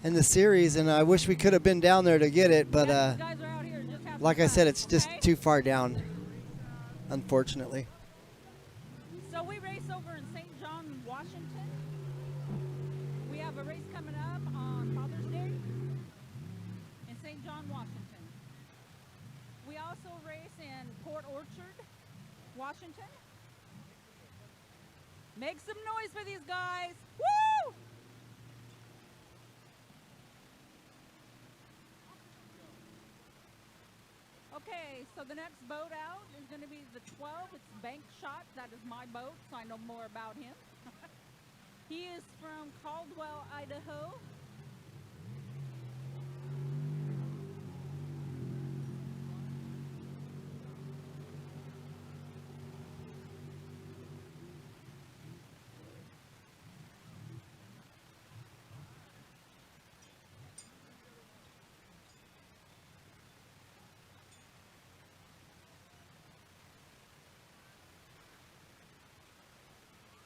in the series, and I wish we could have been down there to get it, but These guys are out here to just have like some I said, fun, it's just okay? too far down, unfortunately. So we race over in St. John, Washington. We have a race coming up on Father's Day in St. John, Washington. We also race in Port Orchard, Washington. Make some noise for these guys. Woo! Okay, so the next boat out is going to be the 12. It's Bank Shot. That is my boat, so I know more about him. He is from Caldwell, Idaho.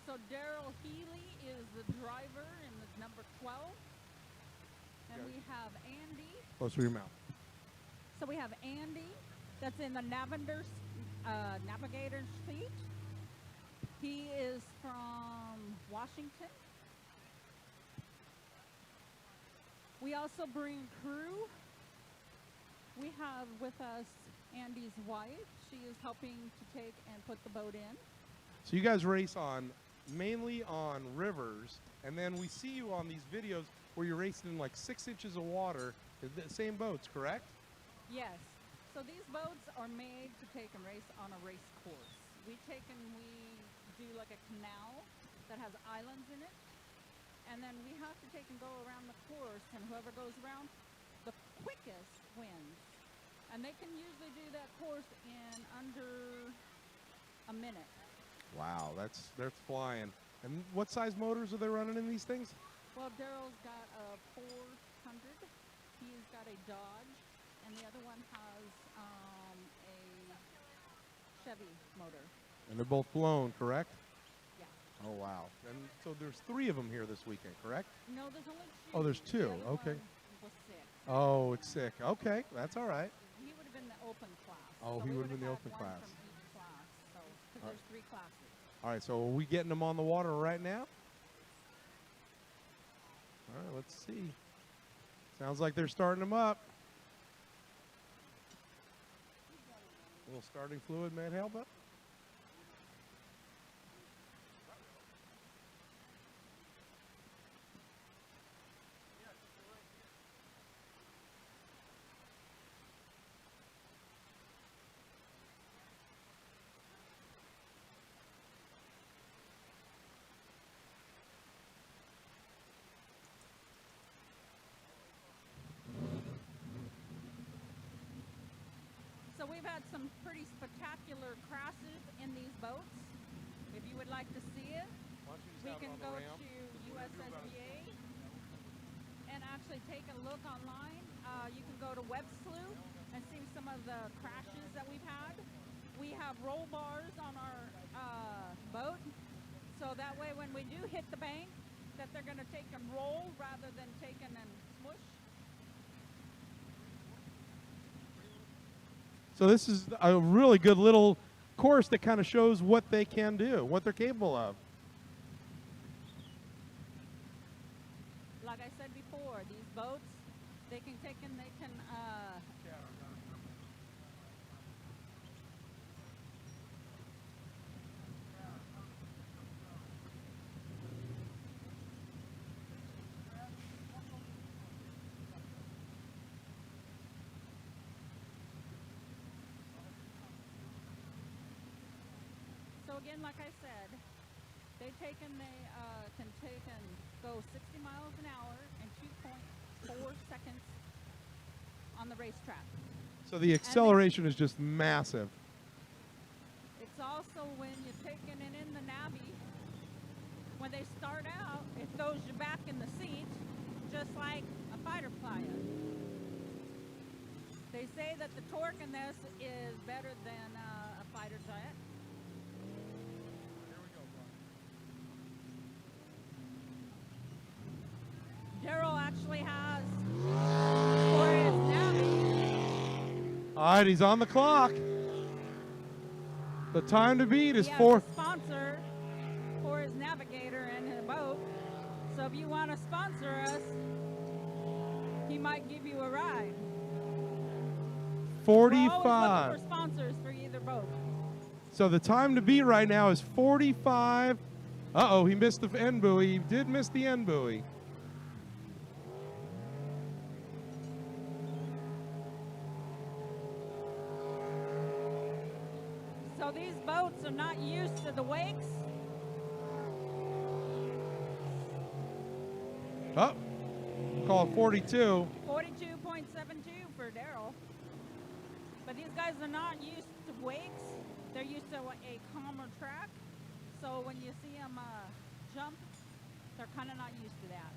So Daryl Healy is the driver in the number 12. And we have Andy. Close to your mouth. So we have Andy that's in the navigator's seat. He is from Washington. We also bring crew. We have with us Andy's wife. She is helping to take and put the boat in. So you guys race mainly on rivers, and then we see you on these videos where you're racing in like 6 inches of water. The same boats, correct? Yes. So these boats are made to take and race on a race course. We do like a canal that has islands in it, and then we have to take and go around the course, and whoever goes around the quickest wins. And they can usually do that course in under a minute. Wow, they're flying. And what size motors are they running in these things? Well, Daryl's got a 400. He's got a Dodge, and the other one has a Chevy motor. And they're both blown, correct? Yeah. Oh, wow. And so there's 3 of them here this weekend, correct? No, there's only 2. Oh, there's 2. The other Okay. one was sick. Oh, it's sick. Okay, that's all right. He would have been the open class. Oh, So he we would have been the had open one class. from each class. So, because there's 3 classes. All right, so are we getting them on the water right now? All right, let's see. Sounds like they're starting them up. A little starting fluid, Matt Halbut. we've had some pretty spectacular crashes in these boats. If you would like to see it, we can go to USSBA and actually take a look online. You can go to Web Slew and see some of the crashes that we've had. We have roll bars on our boat, so that way when we do hit the bank, that they're going to take and roll rather than taking and smush. So this is a really good little course that kind of shows what they can do, what they're capable of. Like I said before, these boats, they can take and they can so again, like I said, they take and they can take and go 60 miles an hour in 2.4 seconds on the racetrack. So the acceleration is just massive. It's also when you're taking it in the navy, when they start out, it throws you back in the seat, just like a fighter plane. They say that the torque in this is better than a fighter jet. Daryl actually has for his navy. All right, he's on the clock. The time to beat is He has 4. a sponsor for his navigator and his boat. So if you want to sponsor us, he might give you a ride. We're always 45. looking for sponsors for either boat. So the time to beat right now is 45. Uh-oh, he missed the end buoy. He did miss the end buoy. So these boats are not used to the wakes. Oh, call it 42. 42.72 for Daryl. But these guys are not used to wakes. They're used to a calmer track. So when you see them jump, they're kind of not used to that.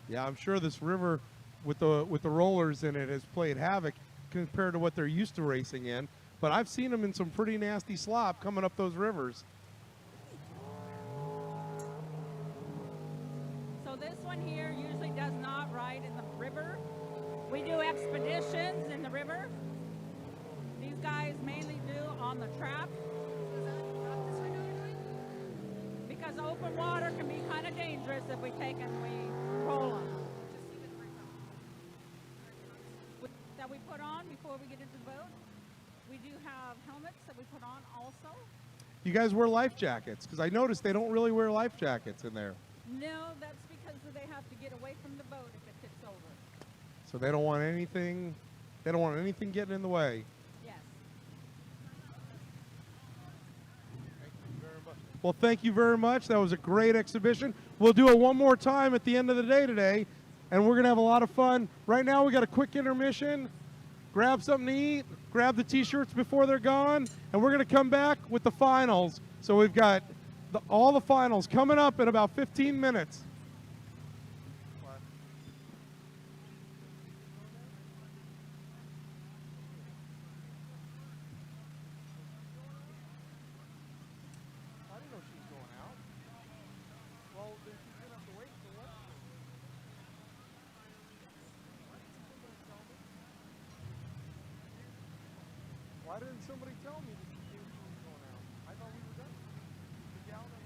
Yeah, I'm sure this river with the rollers in it has played havoc compared to what they're used to racing in. But I've seen them in some pretty nasty slop coming up those rivers. So this one here usually does not ride in the river. We do expeditions in the river. These guys mainly do on the trap. Because open water can be kind of dangerous if we take and we roll them. That we put on before we get into the boat. We do have helmets that we put on also. You guys wear life jackets? Because I noticed they don't really wear life jackets in there. No, that's because they have to get away from the boat if it tips over. So they don't want anything getting in the way. Yes. Well, thank you very much. That was a great exhibition. We'll do it one more time at the end of the day today, and we're going to have a lot of fun. Right now, we got a quick intermission. Grab something to eat, grab the T-shirts before they're gone, and we're going to come back with the finals. So we've got all the finals coming up in about 15 minutes. I didn't know she was going out. Well, then she's going to have to wait for what? Why didn't somebody tell me that she was going out? I thought we were done. The gal that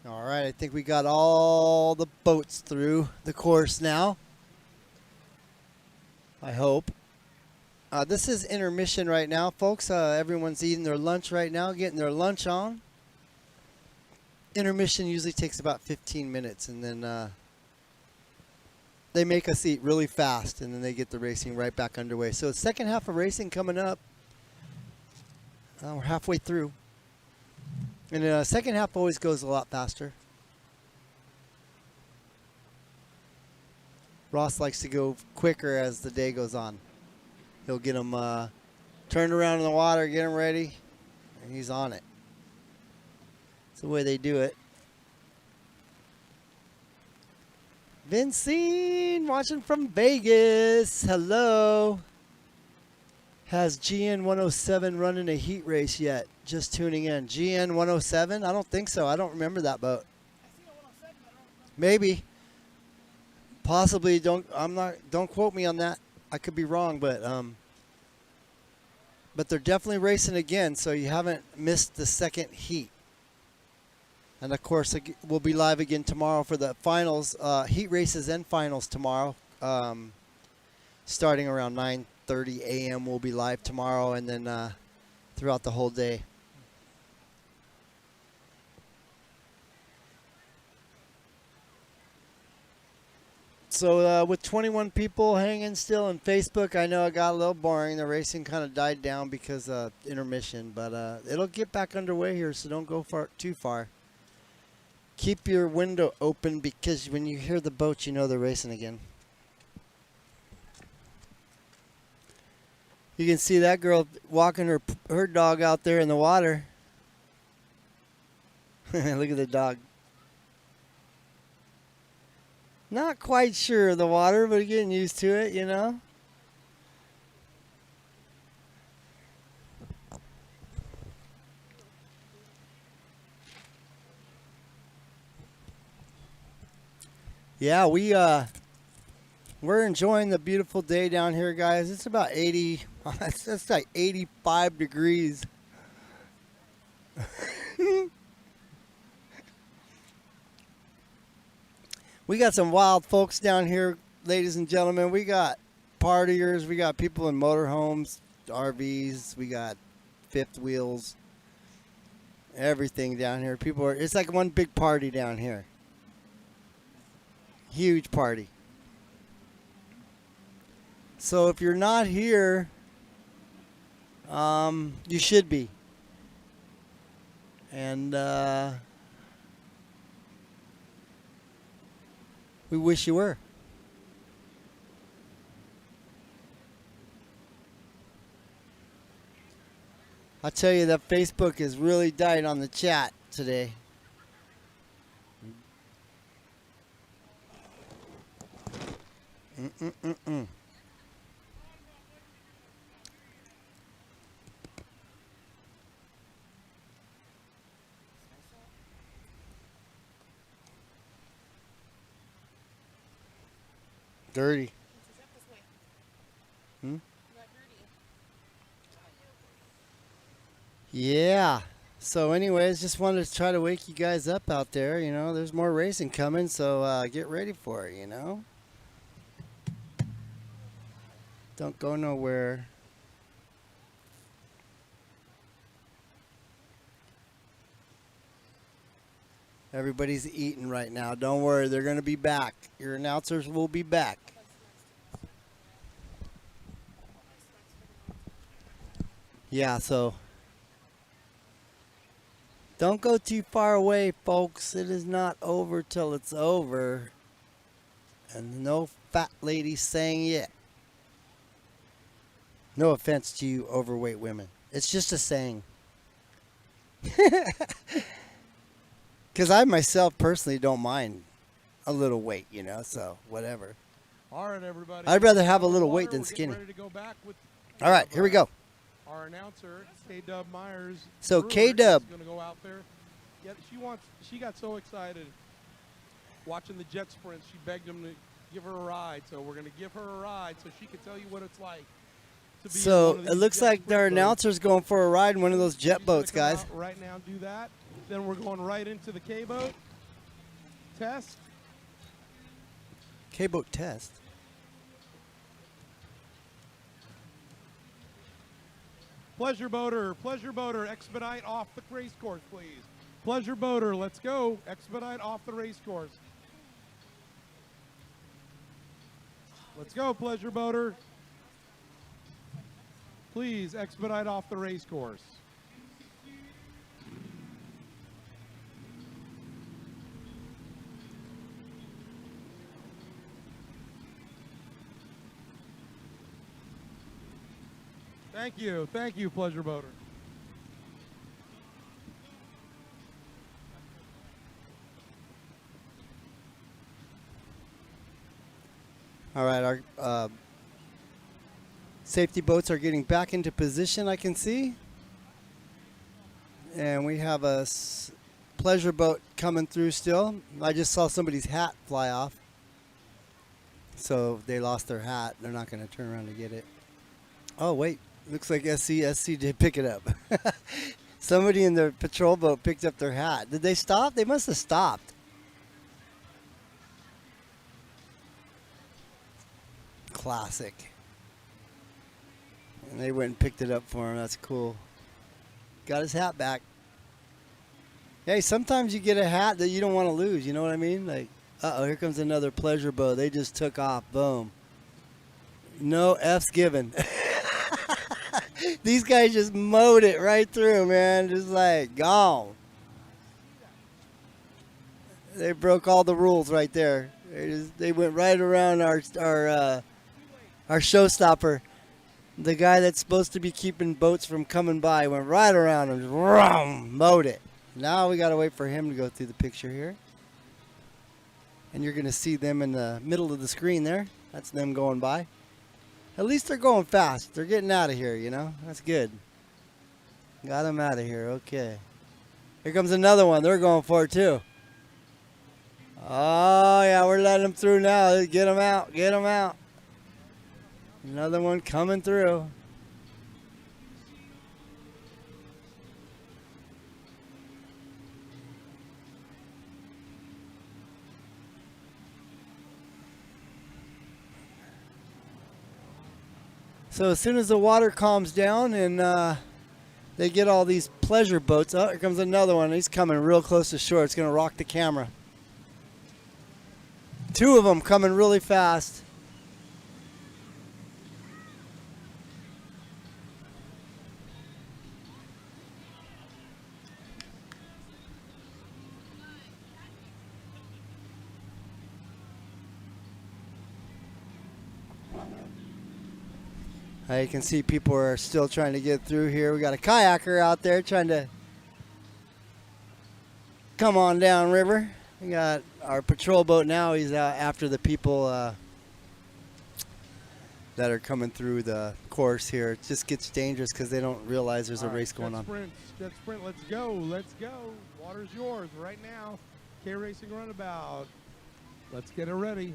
All right, I think we got all the boats through the course now. I hope. This is intermission right now, folks. Everyone's eating their lunch right now, getting their lunch on. Intermission usually takes about 15 minutes, and then they make us eat really fast, and then they get the racing right back underway. So second half of racing coming up. We're halfway through. And the second half always goes a lot faster. Ross likes to go quicker as the day goes on. He'll get them turned around in the water, get them ready, and he's on it. It's the way they do it. Vincent, watching from Vegas. Hello. Has GN 107 running a heat race yet? Just tuning in. GN 107? I don't think so. I don't remember that boat. Maybe. Possibly. Don't quote me on that. I could be wrong, but they're definitely racing again, so you haven't missed the second heat. And of course, we'll be live again tomorrow for the finals, heat races and finals tomorrow. Starting around 9:30 a.m. we'll be live tomorrow, and then throughout the whole day. So with 21 people hanging still on Facebook, I know it got a little boring. The racing kind of died down because of intermission, but it'll get back underway here, so don't go too far. Keep your window open, because when you hear the boats, you know they're racing again. You can see that girl walking her dog out there in the water. Look at the dog. Not quite sure of the water, but getting used to it, you know. Yeah, we're enjoying the beautiful day down here, guys. It's about 80. It's like 85 degrees. We got some wild folks down here, ladies and gentlemen. We got partiers. We got people in motorhomes, RVs. We got fifth wheels. Everything down here. It's like one big party down here. Huge party. So if you're not here, you should be. And we wish you were. I'll tell you that Facebook has really died on the chat today. Mm-mm-mm-mm. Dirty. Yeah. So anyways, just wanted to try to wake you guys up out there. You know, there's more racing coming, so get ready for it, you know. Don't go nowhere. Everybody's eating right now. Don't worry, they're going to be back. Your announcers will be back. Yeah, so don't go too far away, folks. It is not over till it's over. And no fat lady saying yet. No offense to you overweight women. It's just a saying. Because I myself personally don't mind a little weight, you know, so whatever. All right, everybody. I'd rather have a little weight than skinny. Ready to go back with all right, here we go. Our announcer, K-Dub Myers. So K-Dub is going to go out there. Yeah, she got so excited watching the jet sprints. She begged him to give her a ride. So we're going to give her a ride so she can tell you what it's like. So it looks like their announcer's going for a ride in one of those jet boats, guys. Right now, do that. Then we're going right into the K boat. test. K-boat test. Pleasure boater, expedite off the race course, please. Pleasure boater, let's go. Expedite off the race course. Let's go, pleasure boater. Please expedite off the race course. Thank you, pleasure boater. All right, our safety boats are getting back into position, I can see. And we have a pleasure boat coming through still. I just saw somebody's hat fly off. So they lost their hat. They're not going to turn around to get it. Oh, wait. Looks like SC did pick it up. Somebody in the patrol boat picked up their hat. Did they stop? They must have stopped. Classic. And they went and picked it up for him. That's cool. Got his hat back. Hey, sometimes you get a hat that you don't want to lose. You know what I mean? Like, uh-oh, here comes another pleasure boat. They just took off. Boom. No F's given. These guys just mowed it right through, man. Just like, gone. They broke all the rules right there. They went right around our showstopper. The guy that's supposed to be keeping boats from coming by went right around him, just mowed it. Now we got to wait for him to go through the picture here. And you're going to see them in the middle of the screen there. That's them going by. At least they're going fast. They're getting out of here, you know. That's good. Got them out of here. Okay. Here comes another one. They're going for it too. Oh, yeah, we're letting them through now. Get them out. Get them out. Another one coming through. So as soon as the water calms down and they get all these pleasure boats. Oh, here comes another one. He's coming real close to shore. It's going to rock the camera. Two of them coming really fast. You can see people are still trying to get through here. We got a kayaker out there trying to come on down river. We got our patrol boat now. He's out after the people that are coming through the course here. It just gets dangerous because they don't realize there's a race going on. Jet sprint, let's go, let's go. Water's yours right now. K Racing Runabout. Let's get it ready.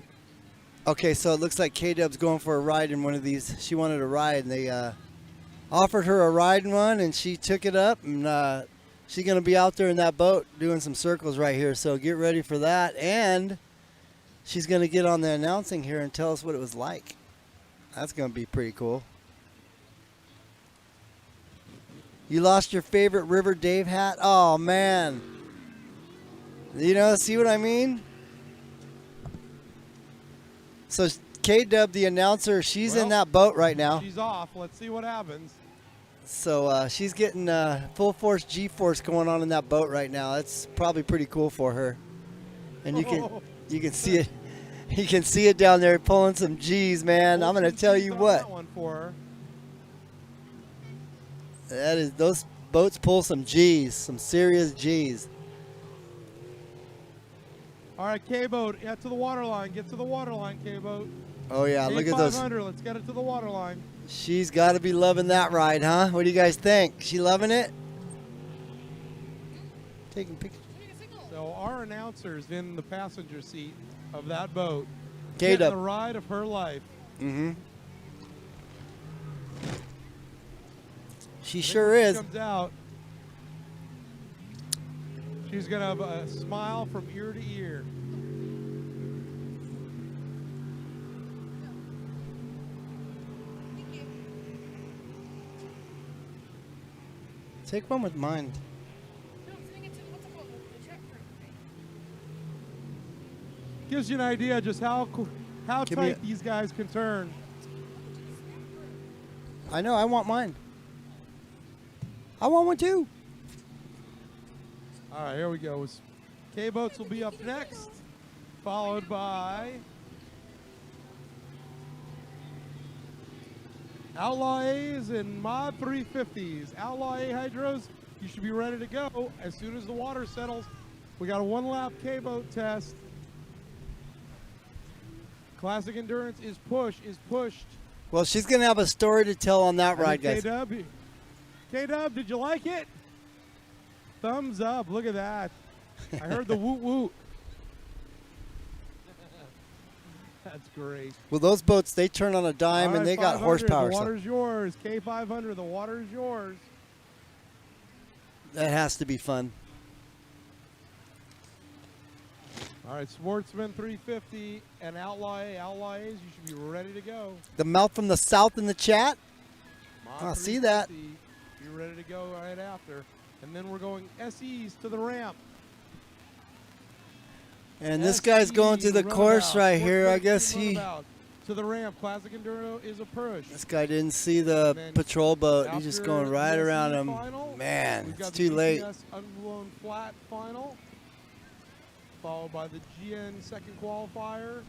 Okay, so it looks like K-Dub's going for a ride in one of these. She wanted a ride, and they offered her a ride in one, and she took it up, and she's going to be out there in that boat doing some circles right here, so get ready for that. And she's going to get on the announcing here and tell us what it was like. That's going to be pretty cool. You lost your favorite River Dave hat? Oh, man. You know, see what I mean? So K-Dub, the announcer, she's in that boat right now. She's off. Let's see what happens. So she's getting full force G-force going on in that boat right now. That's probably pretty cool for her. And you can see it. You can see it down there pulling some G's, man. I'm gonna tell you what. That one for her. That is, those boats pull some G's, some serious G's. All right, K-Boat, yeah, to the water line. Get to the water line, K-Boat. Oh, yeah, look at those. Let's get it to the water line. She's got to be loving that ride, huh? What do you guys think? She loving it? Taking pictures. So our announcer's in the passenger seat of that boat. Getting the ride of her life. Mm-hmm. She sure is. Comes out. She's going to have a smile from ear to ear. Take one with mine. No, sending it to what's it called? The check for Gives you an idea just how Give me tight these guys can turn. I know, I want mine. I want one too. All right, here we go. K-boats will be up next, followed by Outlaw A's and Mod 350s. Outlaw A Hydros, you should be ready to go as soon as the water settles. We got a 1-lap K-boat test. Classic Endurance is pushed. Well, she's going to have a story to tell on that ride, guys. K-Dub, did you like it? Thumbs up. Look at that. I heard the woot woot. That's great. Well, those boats, they turn on a dime All and they right, got 500, horsepower. The So water's yours. K500, the water's yours. that has to be fun. All right, Sportsman 350 and Outlaw A. Outlaw A's, you should be ready to go. The mouth from the south in the chat. Mod I see that. 350, be ready to go right after. And then we're going SEs to the ramp. And this guy's going through the course right here. I guess he... To the ramp. Classic Enduro is a push. This guy didn't see the patrol boat. He's just going right around him. Final, Man, it's got too the late. GS Unblown Flat final, followed by the GN second qualifier.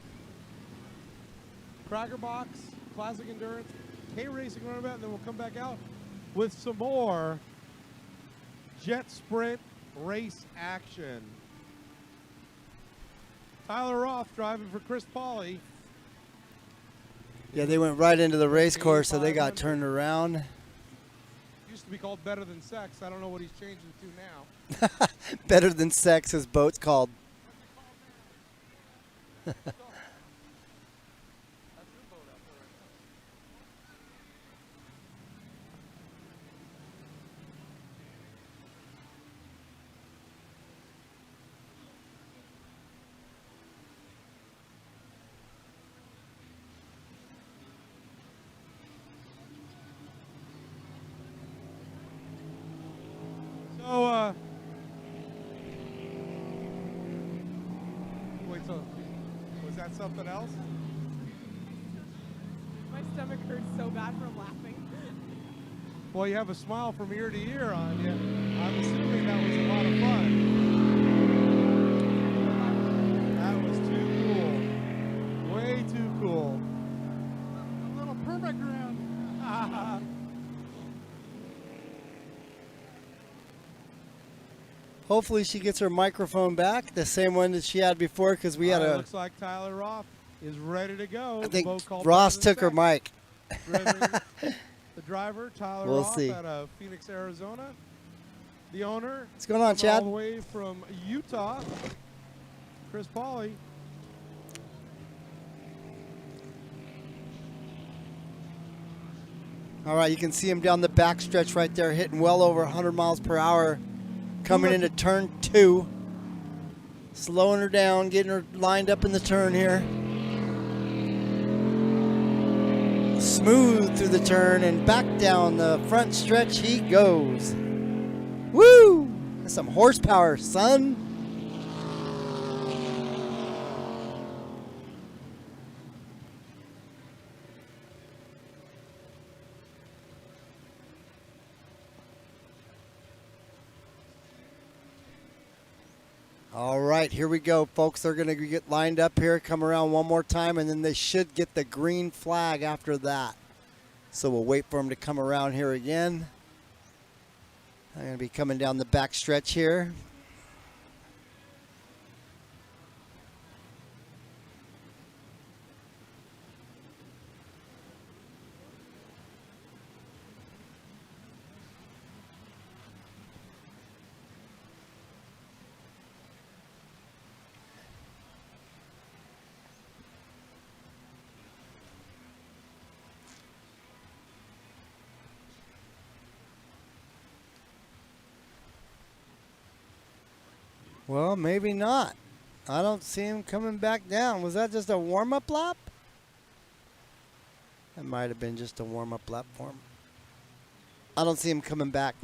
Cracker Box, Classic Endurance, Racing Runabout, and then we'll come back out with some more Jet Sprint race action. Tyler Roth driving for Chris Pauly. Yeah, they went right into the race course, so they got turned around. Used to be called Better Than Sex. I don't know what he's changing it to now. Better Than Sex, his boat's called. So, wait, so was that something else? My stomach hurts so bad from laughing. Well, you have a smile from ear to ear on you. I'm assuming that was a lot of fun. That was too cool. Way too cool. A little permit ground. Hopefully she gets her microphone back, the same one that she had before, because we had a... Looks like Tyler Roth is ready to go. I think Ross took her mic. The driver, Tyler We'll Roth, see. out of Phoenix, Arizona. The owner, What's going on, coming all Chad? the way from Utah, Chris Pauly. All right, you can see him down the back stretch right there, hitting well over 100 miles per hour, coming into turn 2. Slowing her down, getting her lined up in the turn here. Smooth through the turn and back down the front stretch he goes. Woo! That's some horsepower, son. All right, here we go, folks. They're going to get lined up here, come around one more time, and then they should get the green flag after that. So we'll wait for them to come around here again. I'm going to be coming down the back stretch here. Well, maybe not. I don't see him coming back down. Was that just a warm-up lap? That might have been just a warm-up lap for him. I don't see him coming back.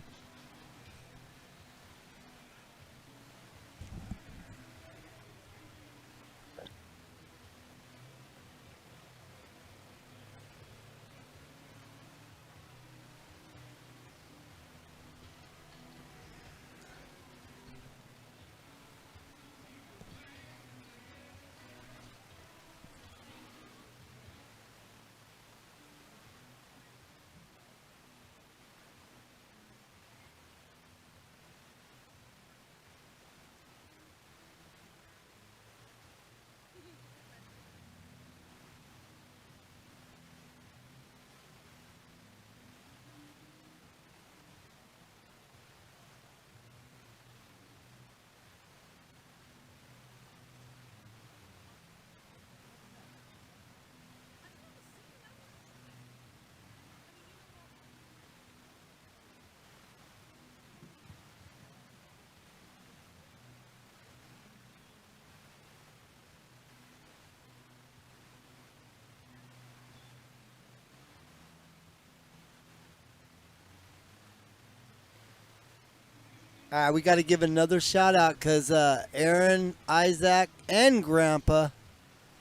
All right, we got to give another shout out because Aaron, Isaac, and Grandpa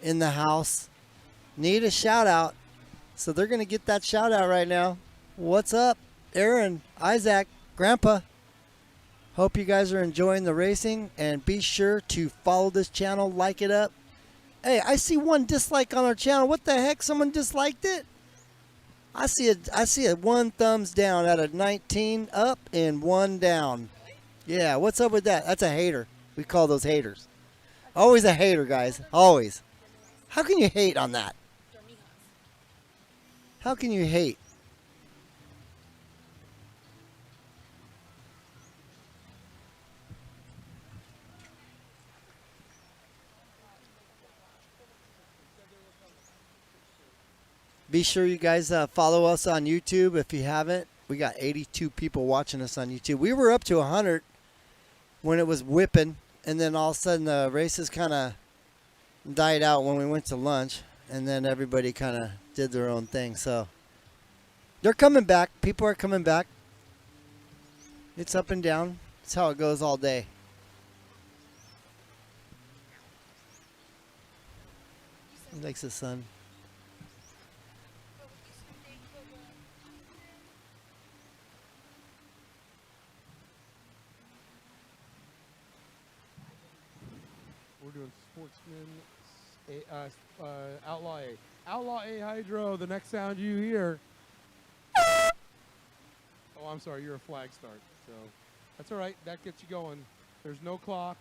in the house need a shout out. So they're going to get that shout out right now. What's up, Aaron, Isaac, Grandpa? Hope you guys are enjoying the racing, and be sure to follow this channel, like it up. Hey, I see one dislike on our channel. What the heck? Someone disliked it? I see a 1 thumbs down out of 19 up and 1 down. Yeah, what's up with that? That's a hater. We call those haters. Always a hater, guys. Always. How can you hate on that? How can you hate? Be sure you guys follow us on YouTube if you haven't. We got 82 people watching us on YouTube. We were up to 100 when it was whipping, and then all of a sudden the races kind of died out when we went to lunch, and then everybody kind of did their own thing. So they're coming back. People are coming back. It's up and down. It's how it goes all day. He likes the sun. We're doing Sportsman Outlaw A. Outlaw A Hydro, the next sound you hear. Oh, I'm sorry, you're a flag start. So that's all right. That gets you going. There's no clock.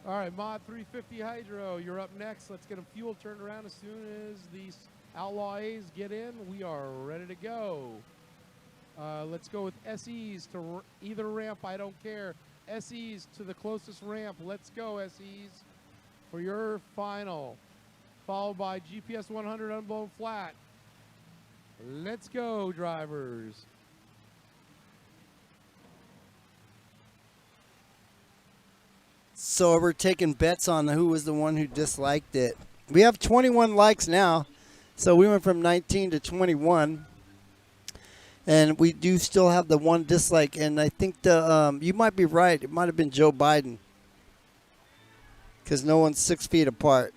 All right, Mod 350 Hydro, you're up next. Let's get a fuel turned around as soon as these Outlaw A's get in. We are ready to go. Let's go with SEs to either ramp, I don't care. SEs to the closest ramp. Let's go, SEs, for your final. Followed by GPS 100 Unblown Flat. Let's go, drivers. So we're taking bets on who was the one who disliked it. We have 21 likes now. So we went from 19 to 21. And we do still have the one dislike. And I think you might be right. It might have been Joe Biden. Because no one's 6 feet apart.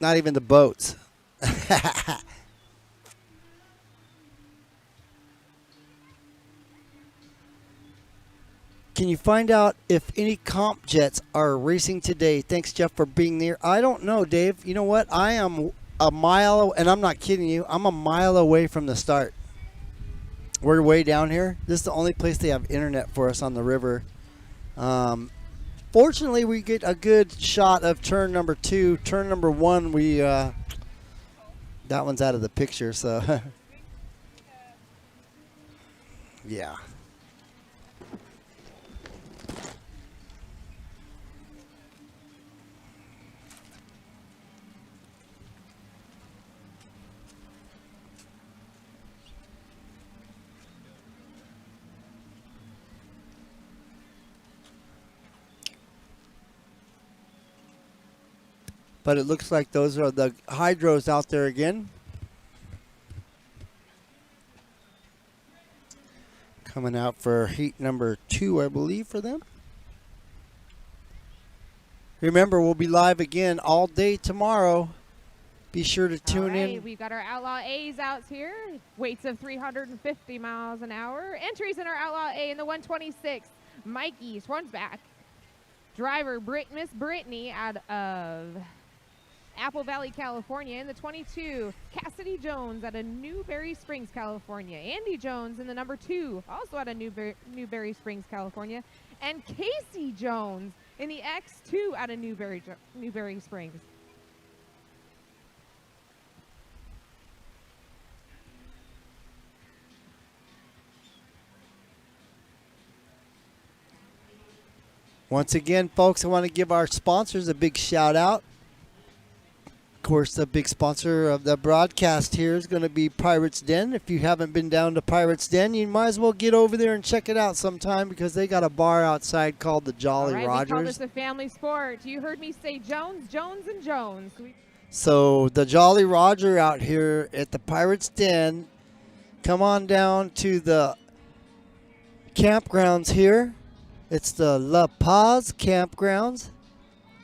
Not even the boats. Can you find out if any comp jets are racing today? Thanks, Jeff, for being there. I don't know, Dave. You know what? I am a mile, and I'm not kidding you, I'm a mile away from the start. We're way down here. This is the only place they have internet for us on the river. Fortunately, we get a good shot of turn number 2. Turn number 1, we that one's out of the picture, so yeah. But it looks like those are the hydros out there again. Coming out for heat number 2, I believe, for them. Remember, we'll be live again all day tomorrow. Be sure to tune in. We've got our Outlaw A's out here. Weights of 350 miles an hour. Entries in our Outlaw A in the 126. Mikey Swansback. Driver Miss Brittany out of Apple Valley, California. In the 22, Cassidy Jones out of Newberry Springs, California. Andy Jones in the number 2, also out of Newberry Springs, California. And Casey Jones in the X2 out of Newberry Springs. Once again, folks, I want to give our sponsors a big shout out. Of course, the big sponsor of the broadcast here is going to be Pirates Den. If you haven't been down to Pirates Den, you might as well get over there and check it out sometime because they got a bar outside called the Jolly Rogers. We call this a family sport. You heard me say Jones, Jones, and Jones. So the Jolly Roger out here at the Pirates Den. Come on down to the campgrounds here. It's the La Paz Campgrounds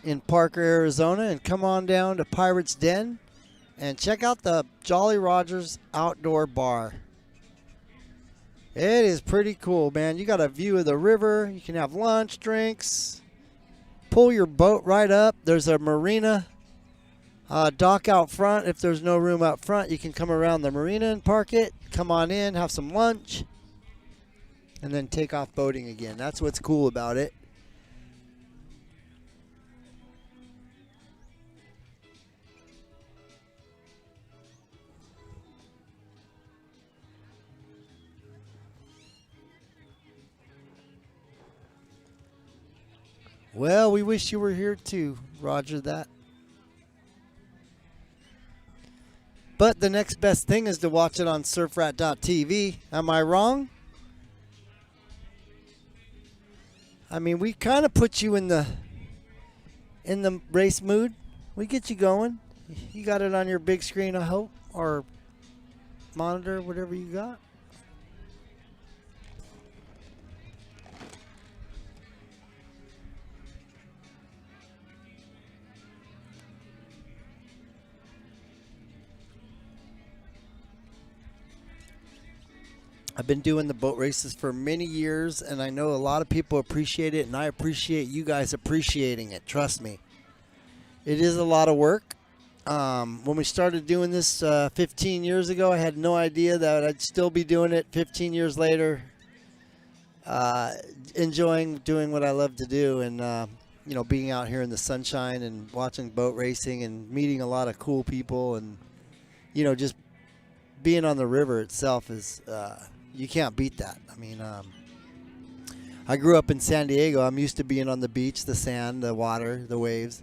in Parker, Arizona. And come on down to Pirates Den and check out the Jolly Rogers Outdoor Bar. It is pretty cool, man. You got a view of the river. You can have lunch, drinks, pull your boat right up. There's a marina dock out front. If there's no room out front, you can come around the marina and park it. Come on in, have some lunch, and then take off boating again. That's what's cool about it. Well, we wish you were here too, Roger that. But the next best thing is to watch it on surfrat.tv. Am I wrong? I mean, we kind of put you in the race mood. We get you going. You got it on your big screen, I hope, or monitor, whatever you got. I've been doing the boat races for many years, and I know a lot of people appreciate it, and I appreciate you guys appreciating it. Trust me. It is a lot of work. When we started doing this 15 years ago, I had no idea that I'd still be doing it 15 years later, enjoying doing what I love to do, and you know, being out here in the sunshine and watching boat racing and meeting a lot of cool people, and you know, just being on the river itself is you can't beat that. I mean, I grew up in San Diego. I'm used to being on the beach, the sand, the water, the waves.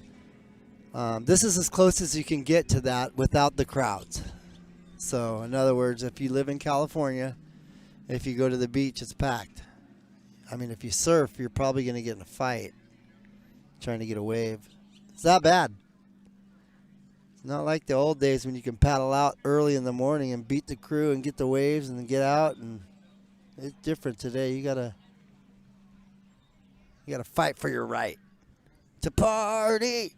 This is as close as you can get to that without the crowds. So, in other words, if you live in California, if you go to the beach, it's packed. I mean, if you surf, you're probably going to get in a fight trying to get a wave. It's that bad. Not like the old days when you can paddle out early in the morning and beat the crew and get the waves and then get out. And it's different today. You gotta fight for your right to party.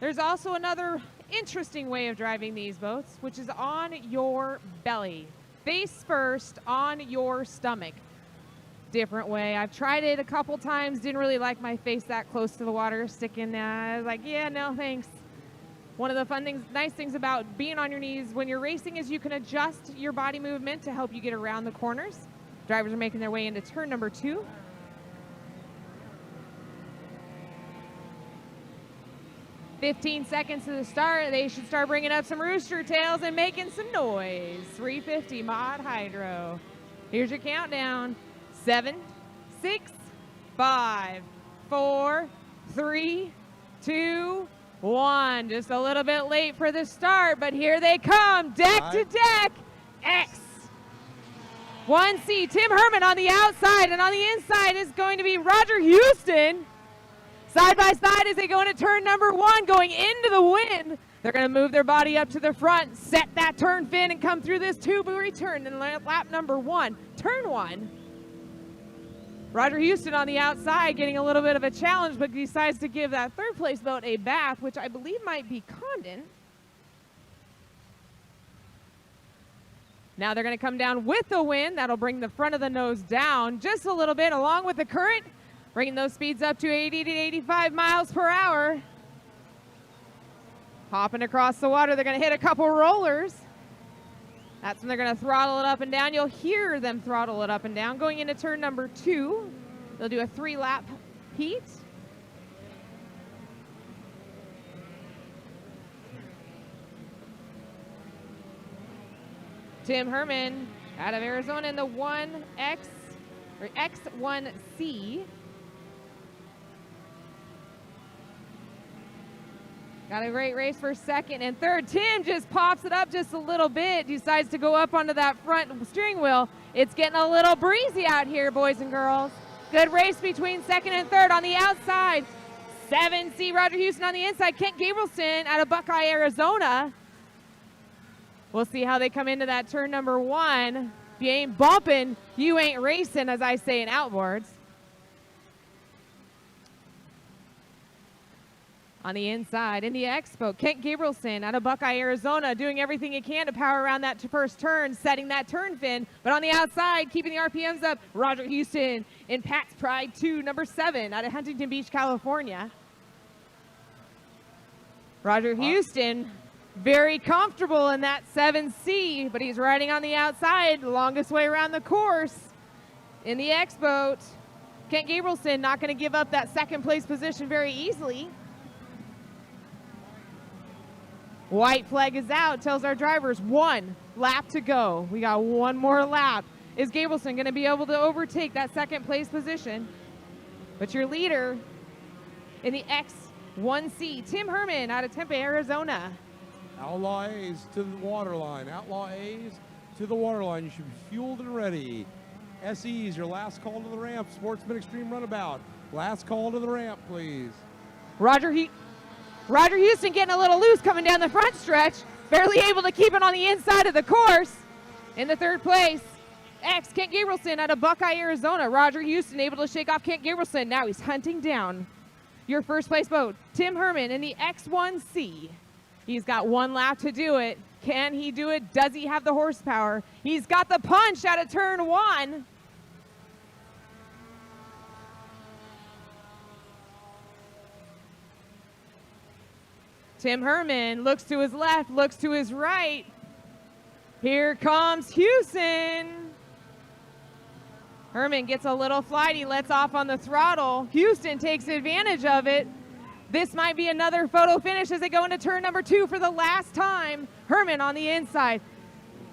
There's also another interesting way of driving these boats, which is on your belly. Face first on your stomach. Different way. I've tried it a couple times, didn't really like my face that close to the water, sticking I was like, yeah, no thanks. One of the fun things, nice things about being on your knees when you're racing is you can adjust your body movement to help you get around the corners. Drivers are making their way into turn number 2. "15 seconds to the start. They should start bringing up some rooster tails and making some noise. 350 Mod Hydro. Here's your countdown. 7, 6, 5, 4, 3, 2, 1. Just a little bit late for the start, but here they come. Deck to deck. X. 1C. Tim Herman on the outside, and on the inside is going to be Roger Houston. Side by side as they go into turn number 1, going into the wind. They're going to move their body up to the front, set that turn fin, and come through this two-buoy turn in lap number 1. Turn 1. Roger Houston on the outside getting a little bit of a challenge, but decides to give that third place boat a bath, which I believe might be Condon. Now they're going to come down with the wind. That'll bring the front of the nose down just a little bit along with the current, bringing those speeds up to 80 to 85 miles per hour. Hopping across the water, they're going to hit a couple rollers. That's when they're going to throttle it up and down. You'll hear them throttle it up and down. Going into turn number 2, they'll do a 3-lap heat. Tim Herman out of Arizona in the 1X or X1C. Got a great race for second and third. Tim just pops it up just a little bit, decides to go up onto that front steering wheel. It's getting a little breezy out here, boys and girls. Good race between second and third on the outside. 7C, Roger Houston on the inside. Kent Gabrielson out of Buckeye, Arizona. We'll see how they come into that turn number 1. If you ain't bumping, you ain't racing, as I say in outboards. On the inside, in the X boat, Kent Gabrielson out of Buckeye, Arizona, doing everything he can to power around that first turn, setting that turn fin. But on the outside, keeping the RPMs up, Roger Houston in Pat's Pride 2, number 7, out of Huntington Beach, California. Roger Houston, very comfortable in that 7C, but he's riding on the outside, the longest way around the course. In the X boat, Kent Gabrielson not going to give up that second place position very easily. White flag is out, tells our drivers 1 lap to go. We got 1 more lap. Is Gabrielson going to be able to overtake that second place position? But your leader in the X1C, Tim Herman out of Tempe, Arizona. Outlaw A's to the waterline. Outlaw A's to the waterline. You should be fueled and ready. SE's your last call to the ramp. Sportsman Extreme Runabout. Last call to the ramp, please. Roger Houston getting a little loose coming down the front stretch. Barely able to keep it on the inside of the course. In the third place, Kent Gabrielson out of Buckeye, Arizona. Roger Houston able to shake off Kent Gabrielson. Now he's hunting down your first place boat, Tim Herman in the X1C. He's got 1 lap to do it. Can he do it? Does he have the horsepower? He's got the punch out of turn 1. Tim Herman looks to his left, looks to his right. Here comes Houston. Herman gets a little flighty, lets off on the throttle. Houston takes advantage of it. This might be another photo finish as they go into turn number 2 for the last time. Herman on the inside.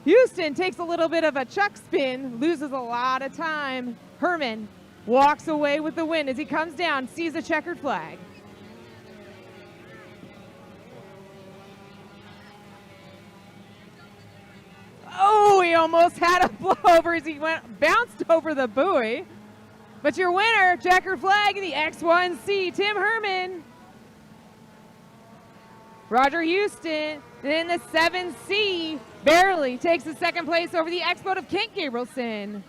Houston takes a little bit of a chuck spin, loses a lot of time. Herman walks away with the win as he comes down, sees a checkered flag. Oh, he almost had a blowover as he bounced over the buoy. But your winner, checkered flag in the X1C, Tim Herman. Roger Houston in the 7C barely takes the second place over the X boat of Kent Gabrielson.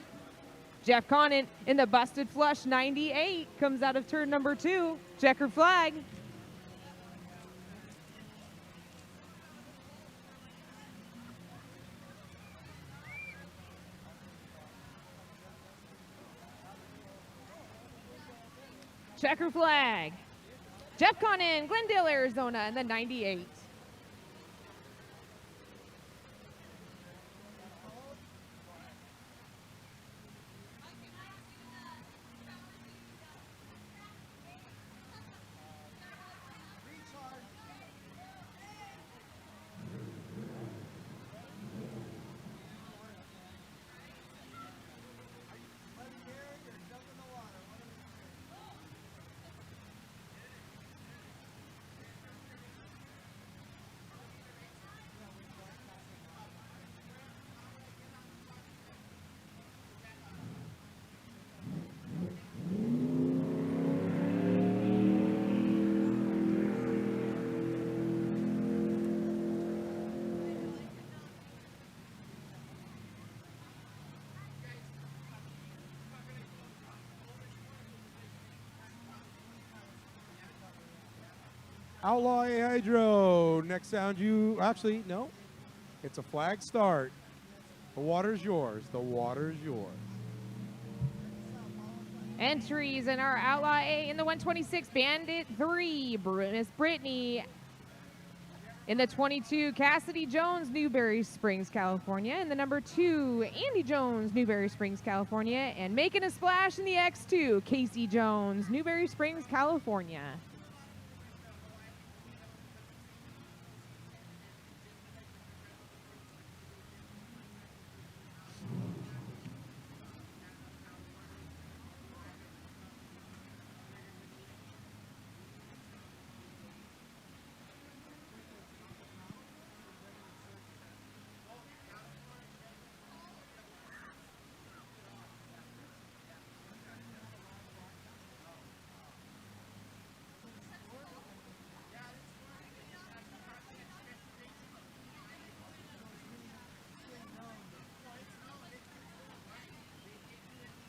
Jeff Conant in the Busted Flush 98 comes out of turn number 2, checkered flag. Checker flag. Jeff Connon, Glendale, Arizona, in the 98. Outlaw A Hydro. Next sound actually, no. It's a flag start. The water's yours. The water's yours. Entries in our Outlaw A in the 126, Bandit 3, Miss Brittany. In the 22, Cassidy Jones, Newberry Springs, California. In the number 2, Andy Jones, Newberry Springs, California. And making a splash in the X2, Casey Jones, Newberry Springs, California.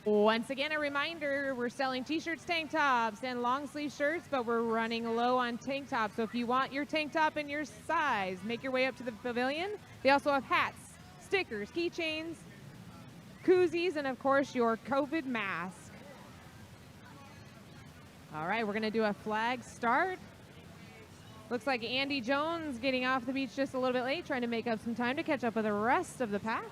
Once again, a reminder, we're selling t-shirts, tank tops, and long sleeve shirts, but we're running low on tank tops. So if you want your tank top in your size, make your way up to the pavilion. They also have hats, stickers, keychains, koozies, and of course your COVID mask. All right, we're gonna do a flag start. Looks like Andy Jones getting off the beach just a little bit late, trying to make up some time to catch up with the rest of the pack.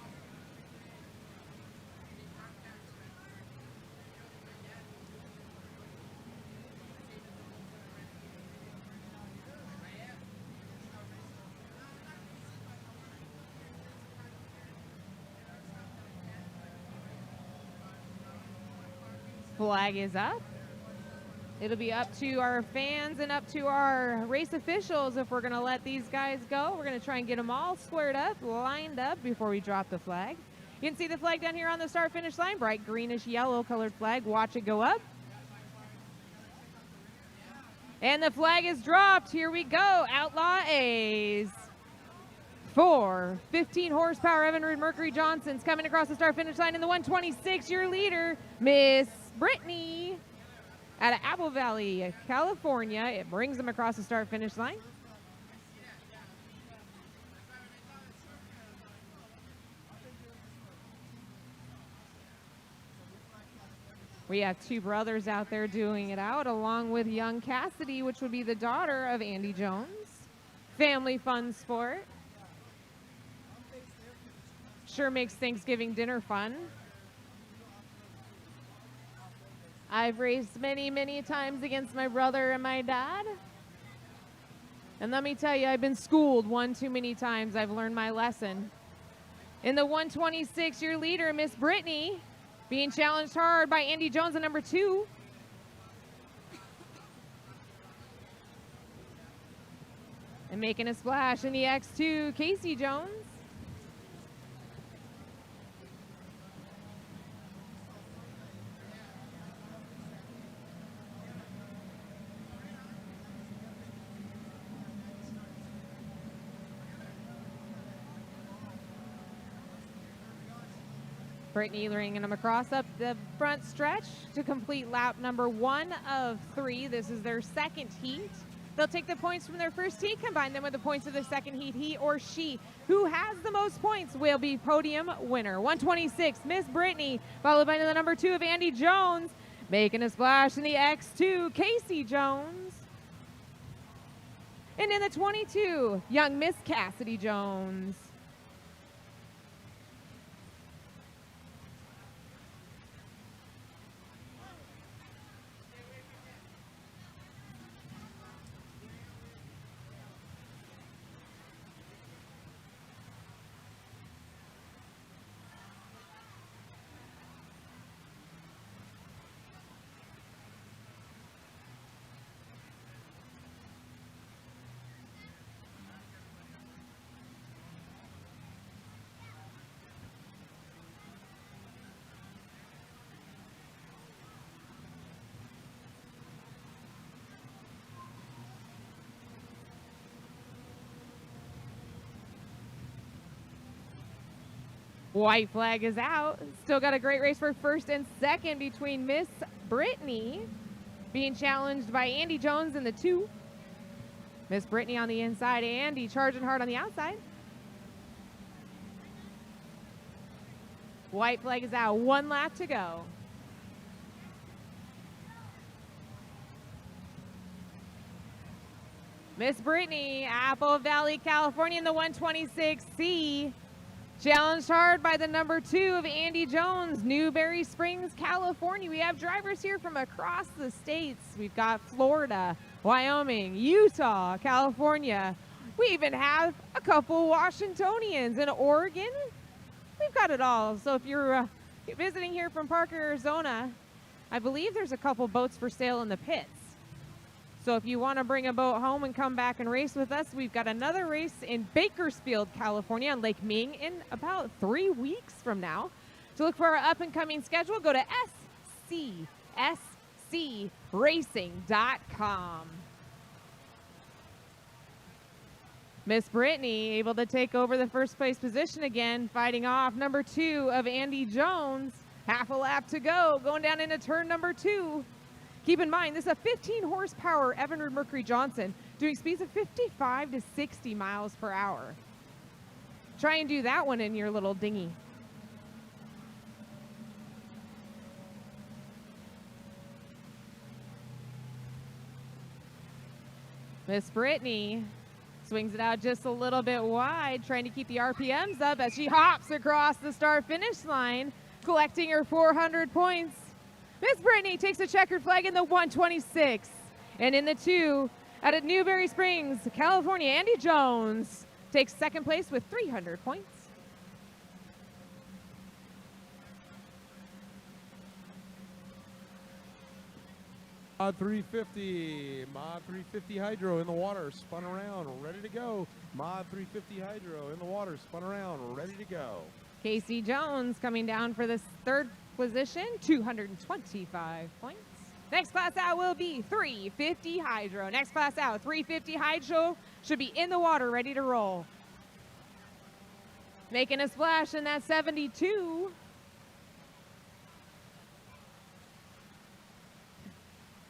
Flag is up. It'll be up to our fans and up to our race officials if we're going to let these guys go. We're going to try and get them all squared up, lined up before we drop the flag. You can see the flag down here on the start-finish line, bright greenish yellow colored flag. Watch it go up. And the flag is dropped. Here we go. Outlaw A's. 4 15 horsepower Evinrude Mercury Johnson's coming across the start-finish line in the 126. Your leader, Miss Brittany, out of Apple Valley, California. It brings them across the start-finish line. We have 2 brothers out there doing it out, along with young Cassidy, which would be the daughter of Andy Jones. Family fun sport. Sure makes Thanksgiving dinner fun. I've raced many, many times against my brother and my dad. And let me tell you, I've been schooled one too many times. I've learned my lesson. In the 126, your leader, Miss Brittany, being challenged hard by Andy Jones at number 2. And making a splash in the X2, Casey Jones. Brittany bringing them across up the front stretch to complete lap number 1 of 3. This is their second heat. They'll take the points from their first heat, combine them with the points of their second heat. He or she who has the most points will be podium winner. 126, Miss Brittany, followed by the number 2 of Andy Jones. Making a splash in the X2, Casey Jones. And in the 22, young Miss Cassidy Jones. White flag is out. Still got a great race for first and second between Miss Brittany being challenged by Andy Jones in the 2. Miss Brittany on the inside, Andy charging hard on the outside. White flag is out. 1 lap to go. Miss Brittany, Apple Valley, California in the 126C. Challenged hard by the number 2 of Andy Jones, Newberry Springs, California. We have drivers here from across the states. We've got Florida, Wyoming, Utah, California. We even have a couple Washingtonians in Oregon. We've got it all. So if you're visiting here from Parker, Arizona, I believe there's a couple boats for sale in the pits. So if you want to bring a boat home and come back and race with us, we've got another race in Bakersfield, California on Lake Ming in about 3 weeks from now. To look for our up-and-coming schedule, go to scscracing.com. Miss Brittany able to take over the first place position again, fighting off number 2 of Andy Jones. Half a lap to go, going down into turn number 2. Keep in mind, this is a 15 horsepower Evinrude Mercury Johnson doing speeds of 55 to 60 miles per hour. Try and do that one in your little dinghy. Miss Brittany swings it out just a little bit wide, trying to keep the RPMs up as she hops across the start-finish line, collecting her 400 points. Miss Brittany takes a checkered flag in the 126. And in the 2, out of Newberry Springs, California, Andy Jones takes second place with 300 points. Mod 350, Mod 350 Hydro in the water, spun around, ready to go. Mod 350 Hydro in the water, spun around, ready to go. Casey Jones coming down for this third position, 225 points. Next class out will be 350 Hydro. Next class out, 350 Hydro should be in the water, ready to roll. Making a splash in that 72.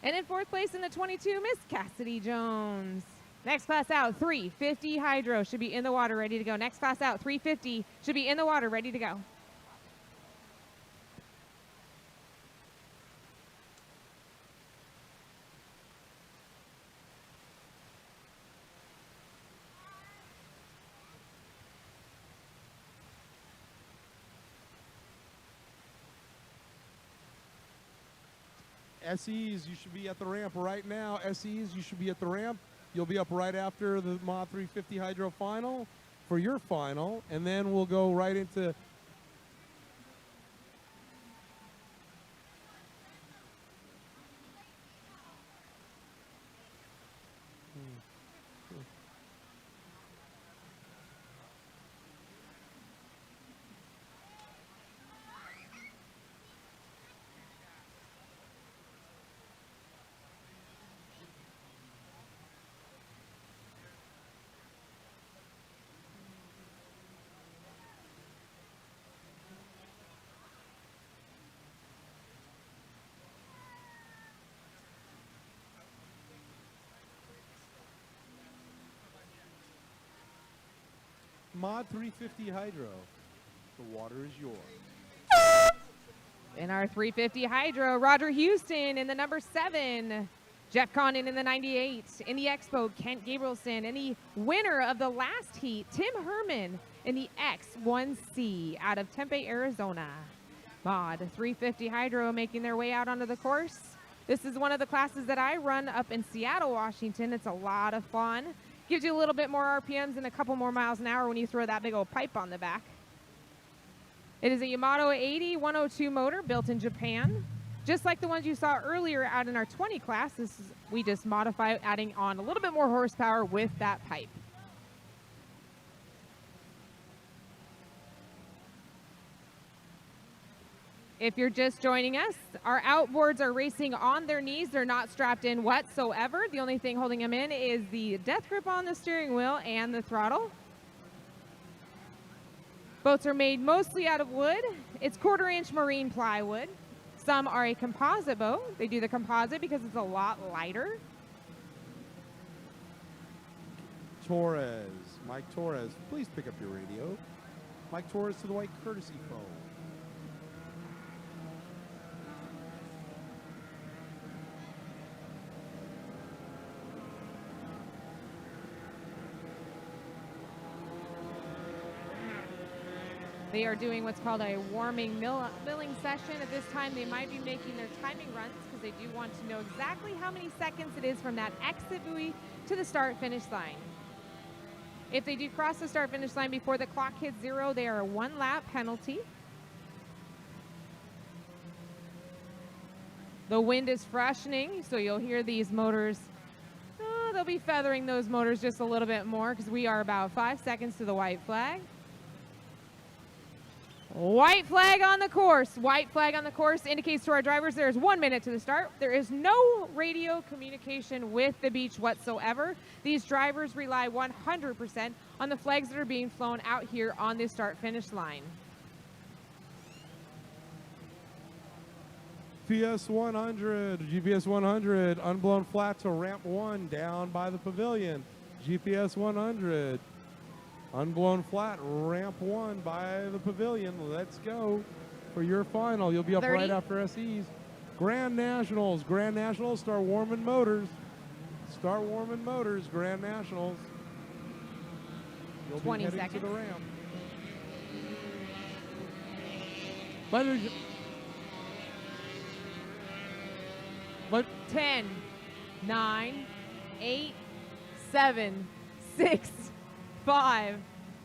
And in fourth place in the 22, Miss Cassidy Jones. Next class out, 350 Hydro should be in the water, ready to go. Next class out, 350 should be in the water, ready to go. SEs, you should be at the ramp right now. SEs, you should be at the ramp. You'll be up right after the Mod 350 Hydro final for your final, and then we'll go right into Mod 350 Hydro. The water is yours. In our 350 Hydro, Roger Houston in the number 7. Jeff Condon in the 98. In the Expo, Kent Gabrielson. And the winner of the last heat, Tim Herman in the X1C out of Tempe, Arizona. Mod 350 Hydro making their way out onto the course. This is one of the classes that I run up in Seattle, Washington. It's a lot of fun. Gives you a little bit more RPMs and a couple more miles an hour when you throw that big old pipe on the back. It is a Yamato 80-102 motor built in Japan. Just like the ones you saw earlier out in our 20 class, we just modify it, adding on a little bit more horsepower with that pipe. If you're just joining us, our outboards are racing on their knees. They're not strapped in whatsoever. The only thing holding them in is the death grip on the steering wheel and the throttle. Boats are made mostly out of wood. It's 1/4-inch marine plywood. Some are a composite boat. They do the composite because it's a lot lighter. Torres, Mike Torres, please pick up your radio. Mike Torres to the white courtesy phone. They are doing what's called a warming milling session. At this time, they might be making their timing runs because they do want to know exactly how many seconds it is from that exit buoy to the start-finish line. If they do cross the start-finish line before the clock hits 0, they are a 1-lap penalty. The wind is freshening, so you'll hear these motors. They'll be feathering those motors just a little bit more because we are about 5 seconds to the white flag. White flag on the course. White flag on the course indicates to our drivers there is 1 minute to the start. There is no radio communication with the beach whatsoever. These drivers rely 100% on the flags that are being flown out here on the start-finish line. GPS 100, GPS 100, Unblown Flat to ramp 1 down by the pavilion. GPS 100. Unblown Flat, ramp 1 by the pavilion. Let's go for your final. You'll be up 30. right after SEs. Grand Nationals. Grand Nationals, start warming motors. Start warming motors, Grand Nationals. You'll 20 be heading seconds. to the ramp. But 10, 9, 8, 7, 6, 5,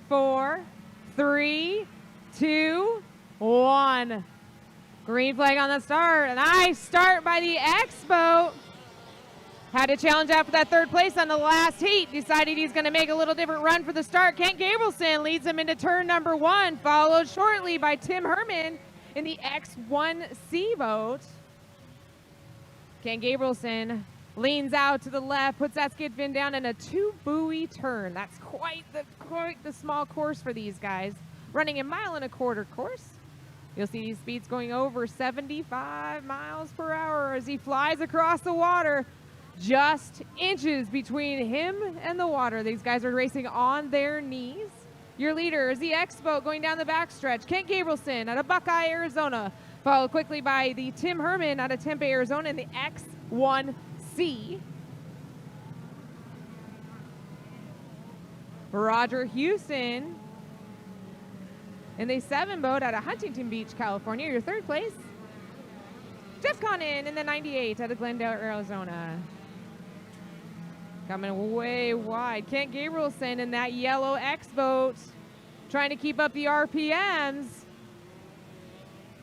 4, 3, 2, 1. Green flag on the start. A nice start by the X-Boat. Had to challenge after that 3rd place on the last heat. Decided he's going to make a little different run for the start. Kent Gabrielson leads him into turn number 1, followed shortly by Tim Herman in the X1C boat. Kent Gabrielson leans out to the left, puts that skid fin down in a 2-buoy turn. That's quite the small course for these guys. Running a 1.25 mile course. You'll see these speeds going over 75 miles per hour as he flies across the water. Just inches between him and the water. These guys are racing on their knees. Your leader is the X-Boat going down the backstretch. Kent Gabrielson out of Buckeye, Arizona. Followed quickly by the Tim Herman out of Tempe, Arizona in the X1C. Roger Houston in the 7 boat out of Huntington Beach, California, your 3rd place. Jeff Condon in the 98 out of Glendale, Arizona. Coming way wide. Kent Gabrielson in that yellow X-Boat trying to keep up the RPMs.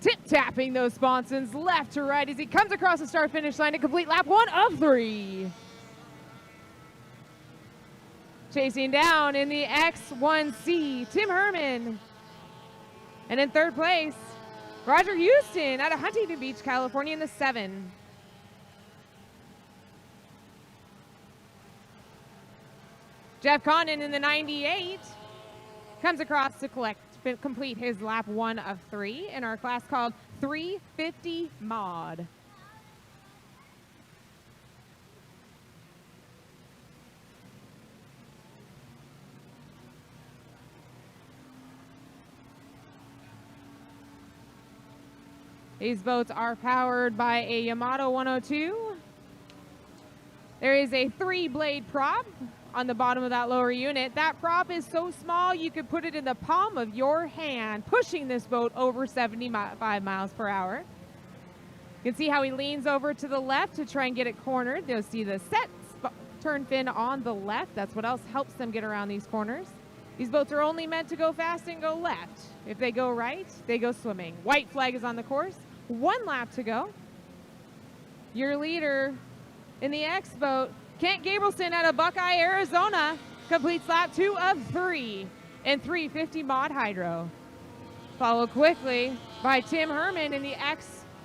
Tip-tapping those sponsons left to right as he comes across the start-finish line to complete lap 1 of 3. Chasing down in the X1C, Tim Herman. And in 3rd place, Roger Houston out of Huntington Beach, California in the 7. Jeff Condon in the 98 comes across to complete his lap 1 of 3 in our class called 350 Mod. These boats are powered by a Yamato 102. There is a 3-blade prop on the bottom of that lower unit. That prop is so small you could put it in the palm of your hand, pushing this boat over 75 miles per hour. You can see how he leans over to the left to try and get it cornered. You'll see the set turn fin on the left. That's what else helps them get around these corners. These boats are only meant to go fast and go left. If they go right, they go swimming. White flag is on the course. 1 lap to go. Your leader in the X boat, Kent Gabrielson out of Buckeye, Arizona, completes lap 2 of 3 in 350 mod hydro. Followed quickly by Tim Herman in the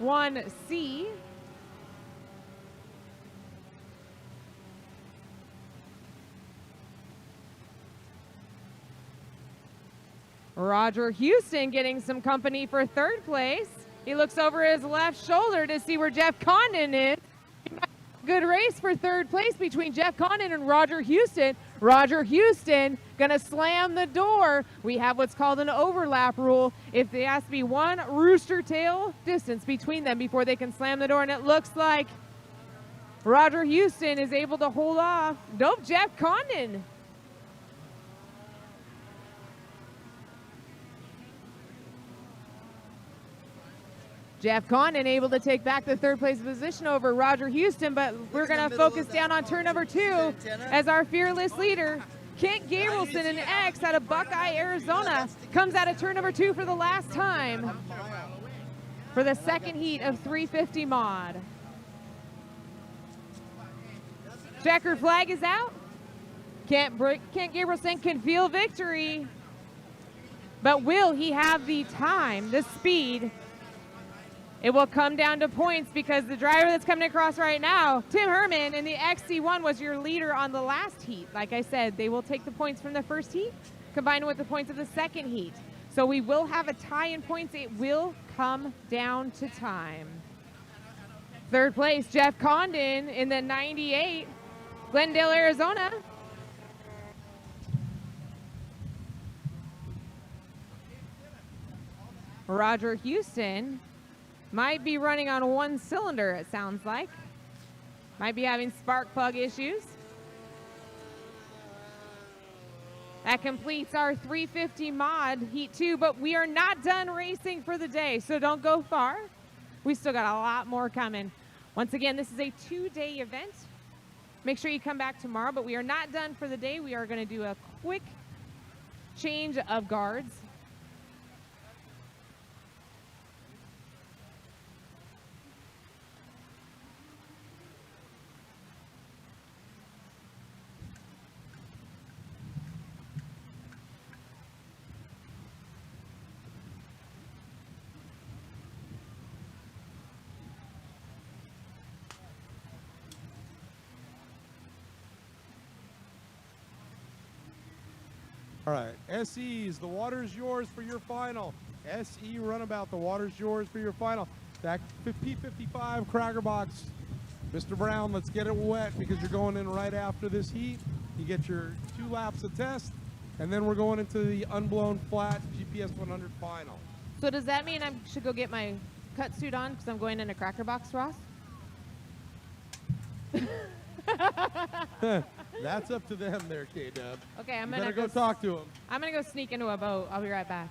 X1C. Roger Houston getting some company for 3rd place. He looks over his left shoulder to see where Jeff Condon is. Good race for 3rd place between Jeff Condon and Roger Houston. Roger Houston gonna slam the door. We have what's called an overlap rule. If there has to be 1 rooster tail distance between them before they can slam the door, and it looks like Roger Houston is able to hold off. Nope, Jeff Condon. Jeff Condon able to take back the 3rd place position over Roger Houston, but we're going to focus down on turn number 2 as our fearless leader, Kent Gabrielson in X out of Buckeye, Arizona, comes out of turn number 2 for the last time for the 2nd heat of 350 mod. Checkered flag is out. Kent Gabrielson can feel victory, but will he have the time, the speed? It will come down to points because the driver that's coming across right now, Tim Herman in the XC1, was your leader on the last heat. Like I said, they will take the points from the 1st heat, combined with the points of the 2nd heat. So we will have a tie in points. It will come down to time. 3rd place, Jeff Condon in the 98, Glendale, Arizona. Roger Houston might be running on 1 cylinder, it sounds like. Might be having spark plug issues. That completes our 350 mod heat 2, but we are not done racing for the day, so don't go far. We still got a lot more coming. Once again, this is a 2-day event. Make sure you come back tomorrow, but we are not done for the day. We are going to do a quick change of guards. All right, SEs, the water's yours for your final. SE Runabout, the water's yours for your final. That P55 Cracker Box. Mr. Brown, let's get it wet because you're going in right after this heat. You get your 2 laps of test, and then we're going into the Unblown Flat GPS 100 final. So does that mean I should go get my cut suit on because I'm going in a Cracker Box, Ross? That's up to them there, K-Dub. Okay, I'm You gonna better go talk to them. I'm gonna go sneak into a boat. I'll be right back.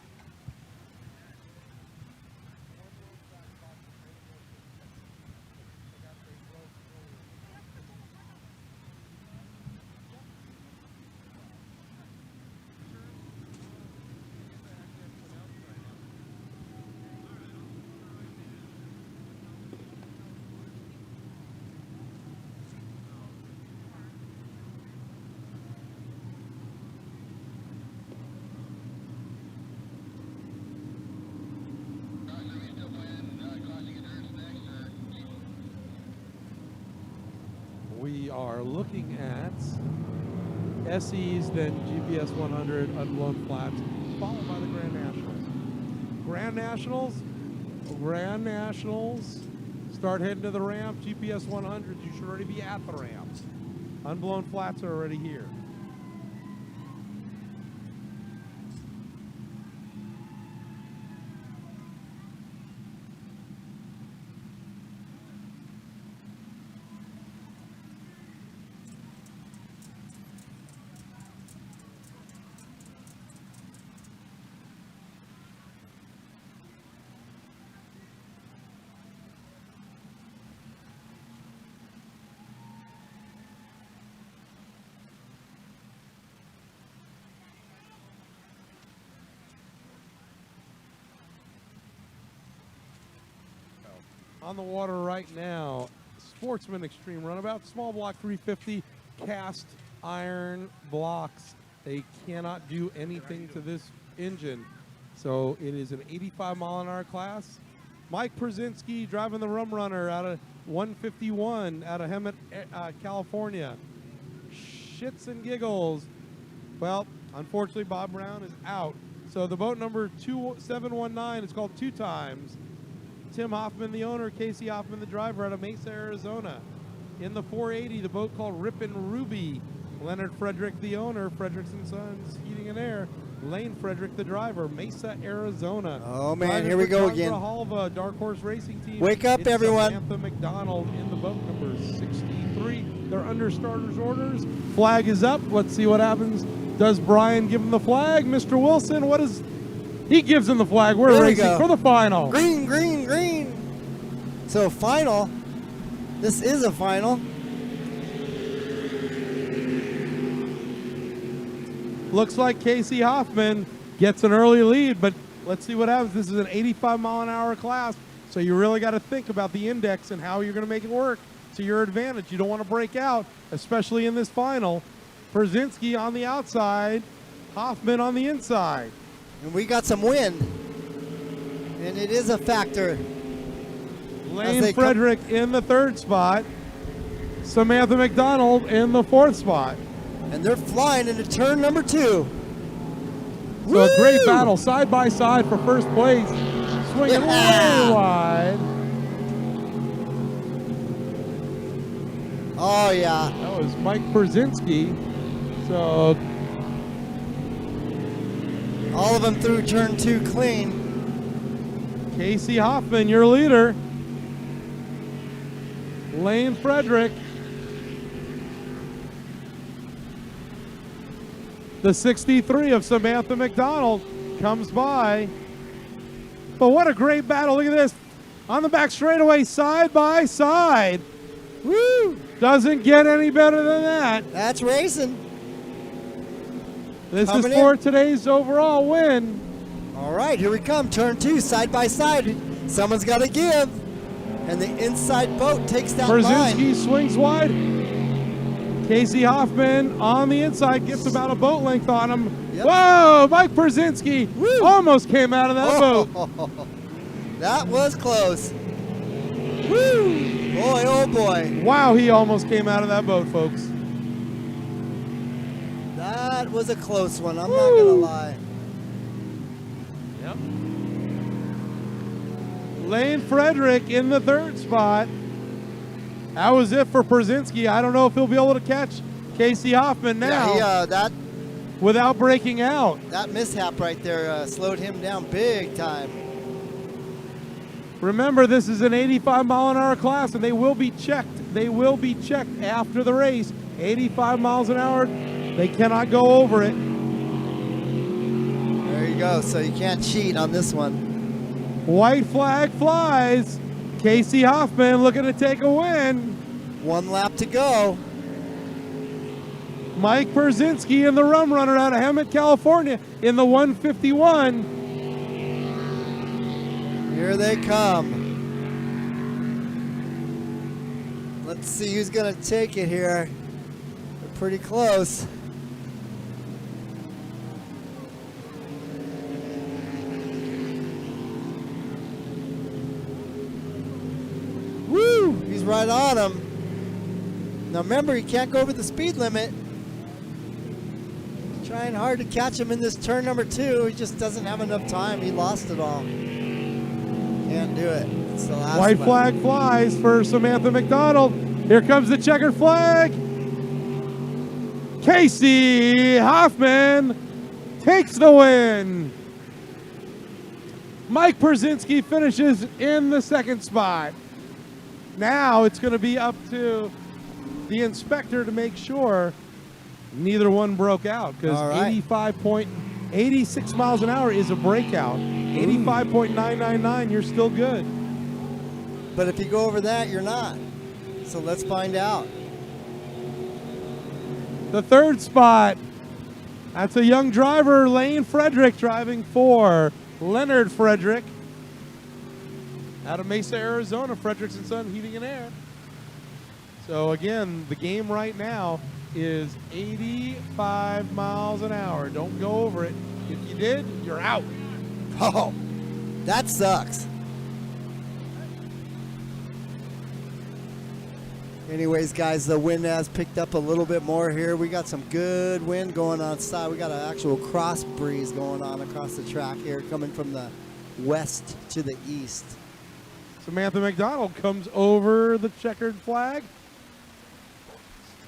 We are looking at SEs, then GPS 100, Unblown Flats, followed by the Grand Nationals. Grand Nationals, start heading to the ramp. GPS 100s, you should already be at the ramps. Unblown Flats are already here. on the water right now. Sportsman Extreme Runabout, small block 350, cast iron blocks. They cannot do anything to this engine. So it is an 85-mile-an-hour class. Mike Przinski driving the Rum Runner out of 151 out of Hemet, California. Shits and giggles. Well, unfortunately, Bob Brown is out. So the boat number 2719 is called Two Times. Tim Hoffman, the owner, Casey Hoffman, the driver, out of Mesa, Arizona. In the 480, the boat called Rippin' Ruby. Leonard Frederick, the owner, Fredericks & Sons Heating and Air. Lane Frederick, the driver, Mesa, Arizona. Oh, man, Driving here we for go John again. Grahalva, Dark Horse Racing Team. Wake up, It's everyone. Samantha McDonald in the boat number 63. They're under starters orders. Flag is up. Let's see what happens. Does Brian give him the flag? Mr. Wilson, what is... He gives him the flag. We're There we racing go. for the final. Green, green, green. So final. This is a final. Looks like Casey Hoffman gets an early lead, but let's see what happens. This is an 85-mile-an-hour class, so you really got to think about the index and how you're going to make it work to your advantage. You don't want to break out, especially in this final. Przinski on the outside, Hoffman on the inside. And we got some wind. And it is a factor. Lane Frederick in the third spot. Samantha McDonald in the fourth spot. And they're flying into turn number 2. So a great battle side by side for first place. Swinging way wide. Oh, yeah. That was Mike Przinski. So all of them through turn 2 clean. Casey Hoffman, your leader. Lane Frederick. The 63 of Samantha McDonald comes by. But what a great battle. Look at this. On the back straightaway, side by side. Woo! Doesn't get any better than that. That's racing. This Coming is for in. today's overall win. All right, here we come. Turn 2, side by side. Someone's got to give. And the inside boat takes that Przinski line. swings wide. Casey Hoffman on the inside gets about a boat length on him. Yep. Whoa, Mike Przinski Woo. almost came out of that boat. That was close. Woo! Boy, oh boy. Wow, he almost came out of that boat, folks. That was a close one, I'm not going to lie. Yep. Lane Frederick in the third spot. That was it for Przinski. I don't know if he'll be able to catch Casey Hoffman now Yeah, without breaking out. that mishap right there slowed him down big time. Remember, this is an 85-mile-an-hour class, and they will be checked. They will be checked after the race. 85 miles an hour. They cannot go over it. There you go, so you can't cheat on this one. White flag flies. Casey Hoffman looking to take a win. 1 lap to go. Mike Przinski and the Rum Runner out of Hemet, California in the 151. Here they come. Let's see who's going to take it here. They're pretty close. Woo! He's right on him. Now remember, he can't go over the speed limit. Trying hard to catch him in this turn number 2. He just doesn't have enough time. He lost it all. Can't do it. It's the last White lap. flag flies for Samantha McDonald. Here comes the checkered flag. Casey Hoffman takes the win. Mike Przinski finishes in the second spot. Now it's going to be up to the inspector to make sure neither one broke out, because All right. 86 miles an hour is a breakout. 85.999, you're still good. But if you go over that, you're not. So let's find out. The third spot, that's a young driver, Lane Frederick, driving for Leonard Frederick. out of Mesa, Arizona, Frederickson Sun Heating and Air. So again, the game right now is 85 miles an hour. Don't go over it. If you did, you're out. Oh, that sucks. Anyways, guys, the wind has picked up a little bit more here. We got some good wind going on side. We got an actual cross breeze going on across the track here, coming from the west to the east. Samantha McDonald comes over the checkered flag.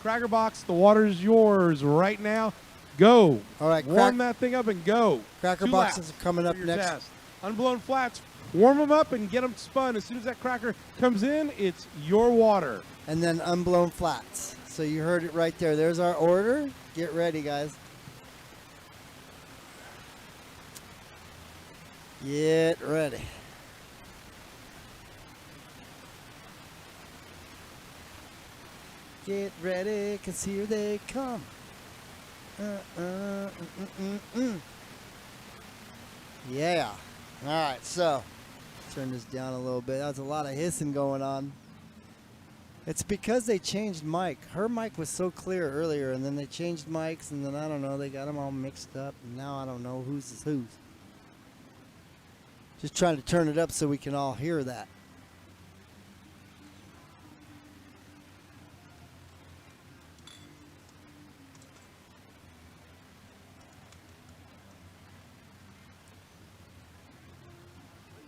Cracker Box, the water's yours right now. Go. All right, warm that thing up and go. Cracker 2 Boxes laps are coming up for your next. test. Unblown Flats, warm them up and get them spun. As soon as that cracker comes in, it's your water. And then Unblown Flats. So you heard it right there. There's our order. Get ready, guys. Get ready. Get ready, 'cause here they come. Yeah. All right, so turn this down a little bit. That's a lot of hissing going on. It's because they changed mic. Her mic was so clear earlier, and then they changed mics, and then I don't know, they got them all mixed up, and now I don't know whose is whose. Just trying to turn it up so we can all hear that.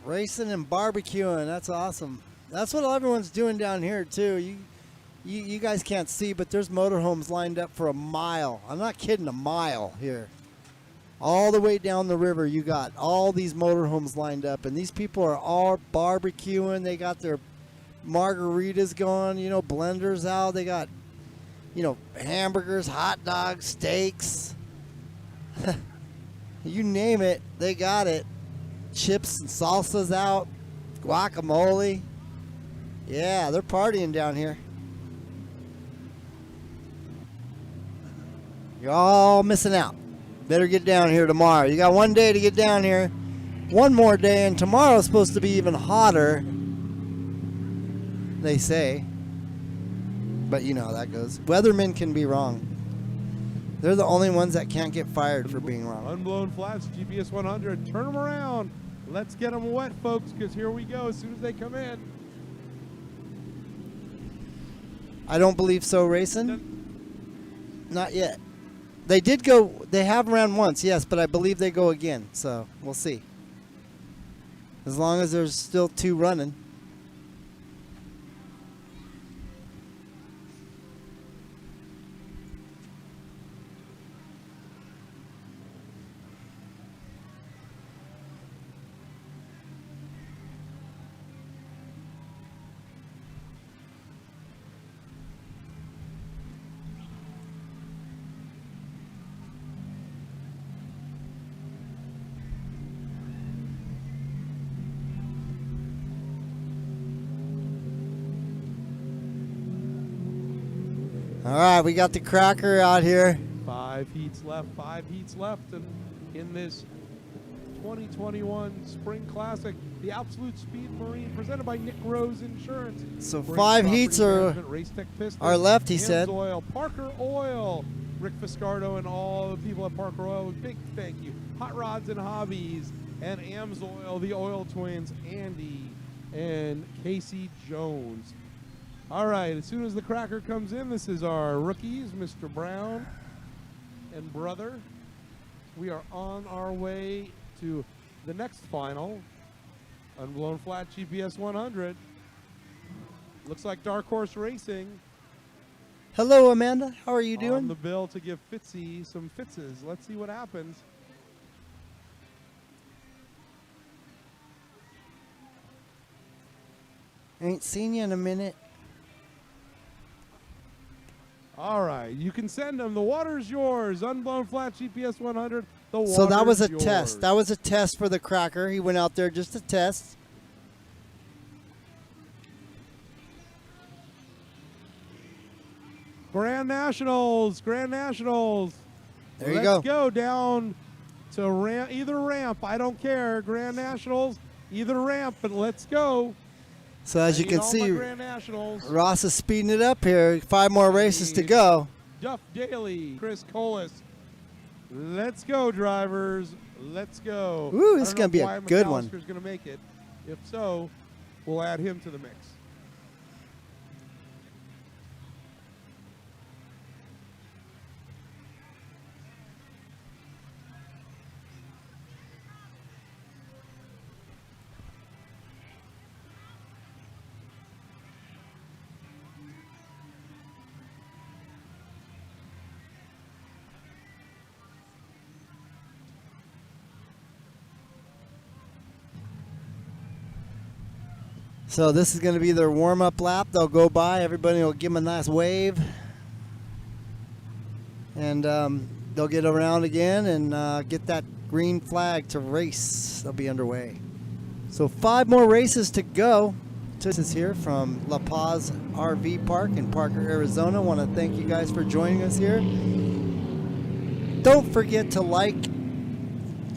Racing and barbecuing, that's awesome. That's what everyone's doing down here too. You guys can't see, but there's motorhomes lined up for a mile. I'm not kidding, a mile here. All the way down the river, you got all these motorhomes lined up, and these people are all barbecuing. They got their margaritas going, you know, blenders out. They got, you know, hamburgers, hot dogs, steaks. You name it, they got it. Chips and salsas out, guacamole. Yeah, they're partying down here. You're all missing out. Better get down here tomorrow. You got one day to get down here. One more day, and tomorrow's supposed to be even hotter, they say. But you know how that goes. Weathermen can be wrong. They're the only ones that can't get fired for being wrong. Unblown Flats, GPS 100. Turn them around. Let's get them wet, folks, because here we go as soon as they come in. I don't believe so, Racing. Not yet. They did go, they have ran once, yes, but I believe they go again, so we'll see. As long as there's still 2 running. All right, we got the cracker out here. 5 heats left, 5 heats left, and in this 2021 Spring Classic, the Absolute Speed Marine, presented by Nick Rose Insurance. So Brings 5 property heats management, Race Tech Pistons, are left, he Hams said. Oil, Parker Oil, Rick Fiscardo, and all the people at Parker Oil. Big thank you. Hot Rods and Hobbies, and Ams Oil, the Oil Twins, Andy and Casey Jones. All right, as soon as the cracker comes in, this is our rookies, Mr. Brown and brother. We are on our way to the next final, Unblown Flat GPS 100. Looks like Dark Horse Racing Hello, Amanda. How are you on doing? the bill to give Fitzy some fitzes. Let's see what happens. Ain't seen you in a minute. All right, you can send them. The water's yours. Unblown Flat GPS 100. The water's So that was a yours. test. That was a test for the cracker. He went out there just to test. Grand Nationals. Grand Nationals. There you Let's go. go down to either ramp. I don't care. Grand Nationals. either ramp, but let's go. So as you can All my see, Grand Nationals. Ross is speeding it up here. 5 more races to go. Duff Daly, Chris Colas. Let's go, drivers. Let's go. Ooh, this is going to be a good one. McAllister's going to make it. If so, we'll add him to the mix. So this is going to be their warm-up lap. They'll go by. Everybody will give them a nice wave. And they'll get around again and get that green flag to race. They'll be underway. So 5 more races to go. This is here from La Paz RV Park in Parker, Arizona. I want to thank you guys for joining us here. Don't forget to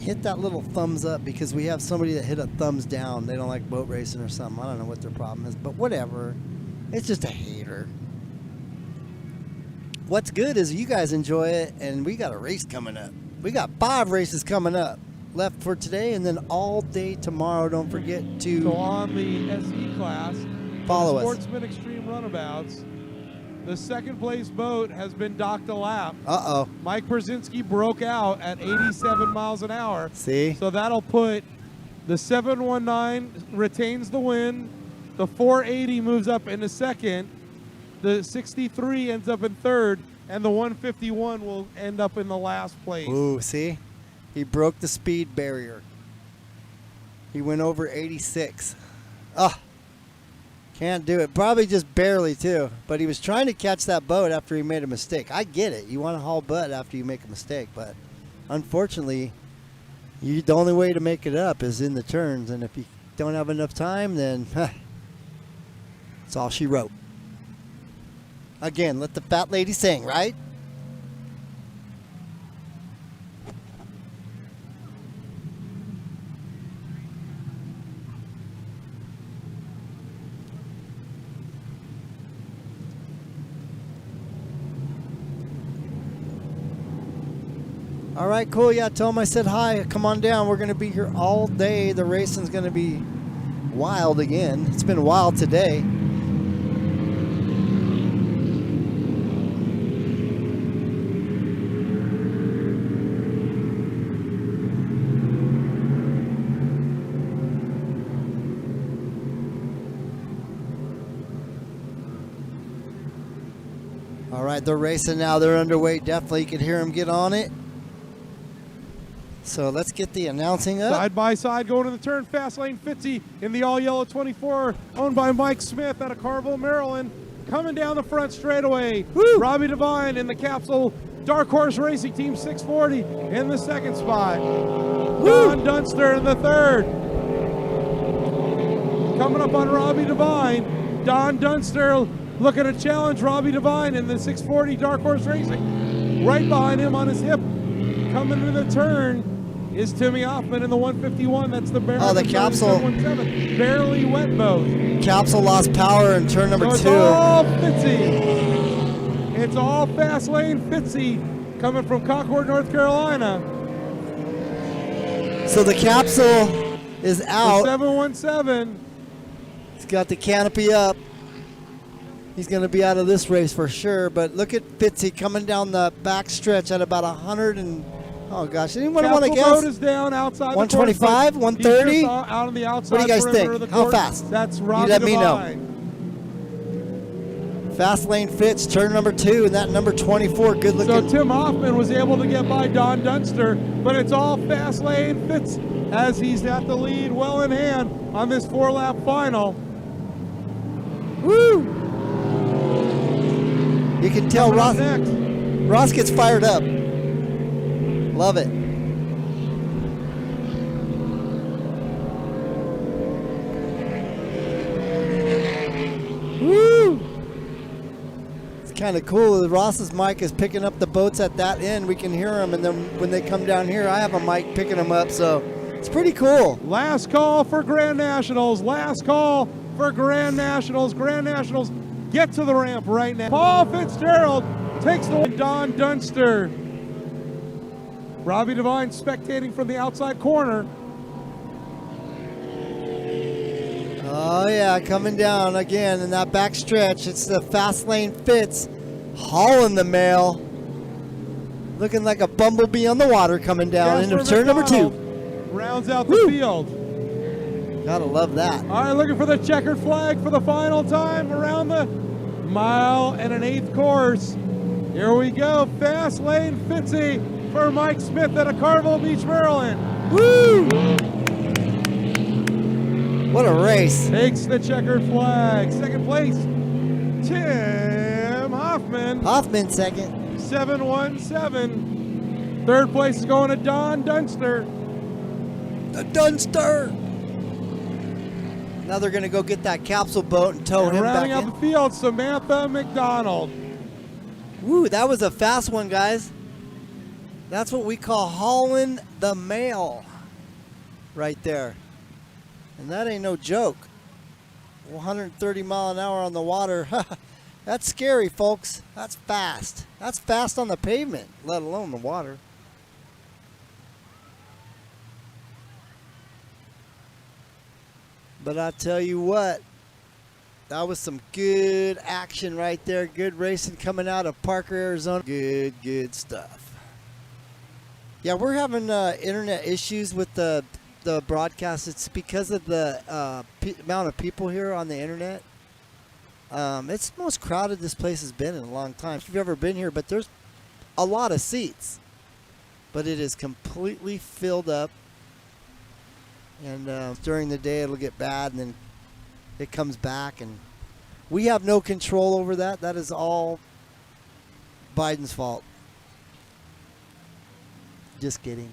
hit that little thumbs up, because we have somebody that hit a thumbs down. They don't like boat racing or something. I don't know what their problem is, but whatever. It's just a hater. What's good is you guys enjoy it, and we got a race coming up. We got 5 races coming up left for today, and then all day tomorrow. Don't forget to So on the SE class, follow us. Sportsman Extreme Runabouts, the second place boat has been docked a lap. Uh-oh. Mike Brzezinski broke out at 87 miles an hour. See? So that'll put the 719 retains the win. The 480 moves up into second. The 63 ends up in third. And the 151 will end up in the last place. Ooh, see? He broke the speed barrier. He went over 86. Ah. Can't do it. Probably just barely, too. But he was trying to catch that boat after he made a mistake. I get it. You want to haul butt after you make a mistake. But unfortunately, the only way to make it up is in the turns. And if you don't have enough time, then that's all she wrote. Again, let the fat lady sing, right? All right, cool. Yeah, tell them I said hi. Come on down. We're going to be here all day. The racing's going to be wild again. It's been wild today. All right, they're racing now. They're underway. Definitely, you can hear them get on it. So let's get the announcing up. Side by side going to the turn. Fast Lane Fitzy in the all yellow 24, owned by Mike Smith out of Carville, Maryland. Coming down the front straightaway. Woo! Robbie Devine in the capsule. Dark Horse Racing Team 640 in the second spot. Don Dunster in the third. Coming up on Robbie Devine. Don Dunster looking to challenge Robbie Devine in the 640 Dark Horse Racing. Right behind him on his hip. Coming to the turn is Timmy Hoffman in the 151. That's the barrel. Oh, the capsule. Barely wet boat. Capsule lost power in turn number 2. It's all Fitzy. It's all Fast Lane Fitzy coming from Concord, North Carolina. So the capsule is out. The 717. He's got the canopy up. He's going to be out of this race for sure. But look at Fitzy coming down the back stretch at about 100 and... Oh, gosh. Anyone want to guess? Boat is down outside 125, 130? Out on the outside. What do you guys think? Of the How course. fast? That's You Robbie let me know. Devine. Fast Lane Fitz, turn number 2, and that number 24, good So looking. Tim Hoffman was able to get by Don Dunster, but it's all Fast Lane Fitz as he's got the lead well in hand on this 4-lap final. Woo! You can tell Coming up next. Ross gets fired up. Love it. Woo! It's kind of cool. Ross's mic is picking up the boats at that end. We can hear them, and then when they come down here, I have a mic picking them up. So It's pretty cool. Last call for Grand Nationals. Last call for Grand Nationals. Grand Nationals get to the ramp right now. Paul Fitzgerald takes the win. Don Dunster. Robbie Devine spectating from the outside corner. Oh yeah, coming down again in that back stretch. It's the fast lane Fitz hauling the mail. Looking like a bumblebee on the water coming down into turn number 2. Rounds out the field. Gotta love that. All right, looking for the checkered flag for the final time around the 1.125 course. Here we go, fast lane Fitzy for Mike Smith out of Carville Beach, Maryland. Woo! What a race. Takes the checkered flag. Second place, Tim Hoffman. Hoffman second. 717. Third place is going to Don Dunster. The Dunster. Now they're going to go get that capsule boat and tow him back Rounding out in. the field, Samantha McDonald. Woo, that was a fast one, guys. That's what we call hauling the mail right there. And that ain't no joke. 130 mile an hour on the water. That's scary, folks. That's fast. That's fast on the pavement, let alone the water. But I tell you what, that was some good action right there. Good racing coming out of Parker, Arizona. Good stuff. Yeah, we're having internet issues with the broadcast. It's because of the amount of people here on the internet. It's the most crowded this place has been in a long time. If you've ever been here, but there's a lot of seats. But it is completely filled up. And during the day it'll get bad and then it comes back. And we have no control over that. That is all Biden's fault. Just kidding.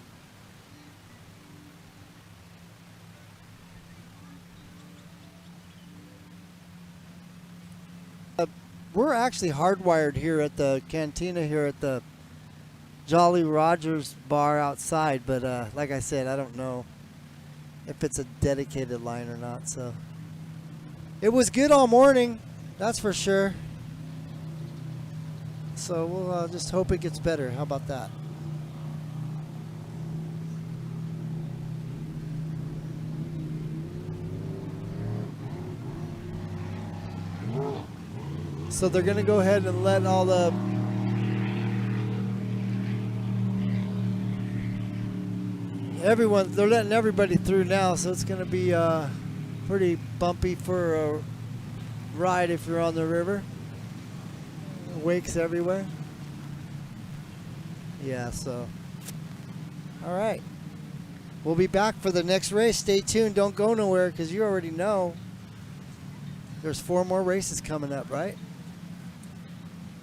We're actually hardwired here at the cantina here at the Jolly Rogers bar outside, but like I said, I don't know if it's a dedicated line or not. So it was good all morning, that's for sure. So we'll just hope it gets better. How about that? So they're going to go ahead and let all the they're letting everybody through now, so it's going to be pretty bumpy for a ride if you're on the river. Wakes everywhere. Yeah, so all right. We'll be back for the next race. Stay tuned. Don't go nowhere because you already know there's 4 more races coming up, right?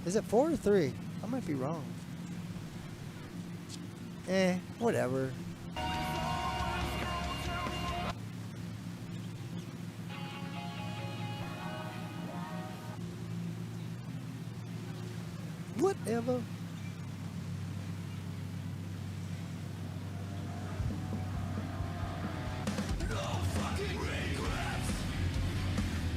Is it 4 or 3? I might be wrong. Whatever. Whatever.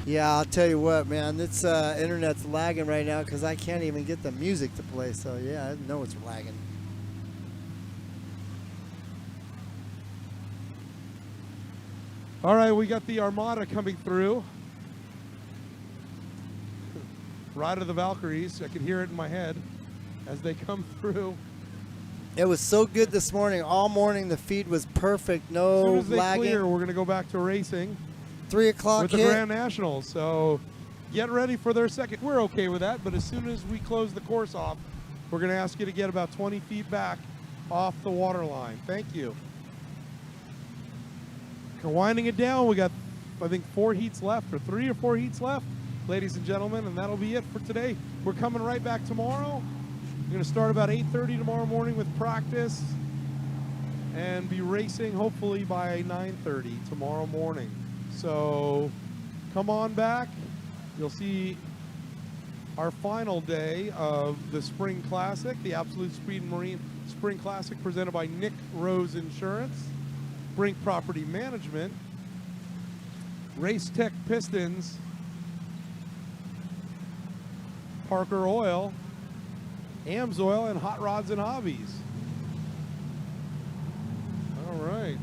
Yeah, I'll tell you what, man. This internet's lagging right now because I can't even get the music to play. So, yeah, I know it's lagging. All right, we got the Armada coming through. Ride of the Valkyries. I can hear it in my head as they come through. It was so good this morning. All morning the feed was perfect. As No soon as they lagging. clear, we're going to go back to racing 3 o'clock with hit. the Grand Nationals. So get ready for their second. We're okay with that, but as soon as we close the course off, we're going to ask you to get about 20 feet back off the water line. Thank you. We're winding it down. We got, I think, 4 heats left, or 3 or 4 heats left, ladies and gentlemen, and that'll be it for today. We're coming right back tomorrow. We're going to start about 8:30 tomorrow morning with practice and be racing hopefully by 9:30 tomorrow morning. So come on back. You'll see our final day of the Spring Classic, the Absolute Speed Marine Spring Classic presented by Nick Rose Insurance. Brink Property Management, Race Tech Pistons, Parker Oil, Amsoil, and Hot Rods and Hobbies. All right.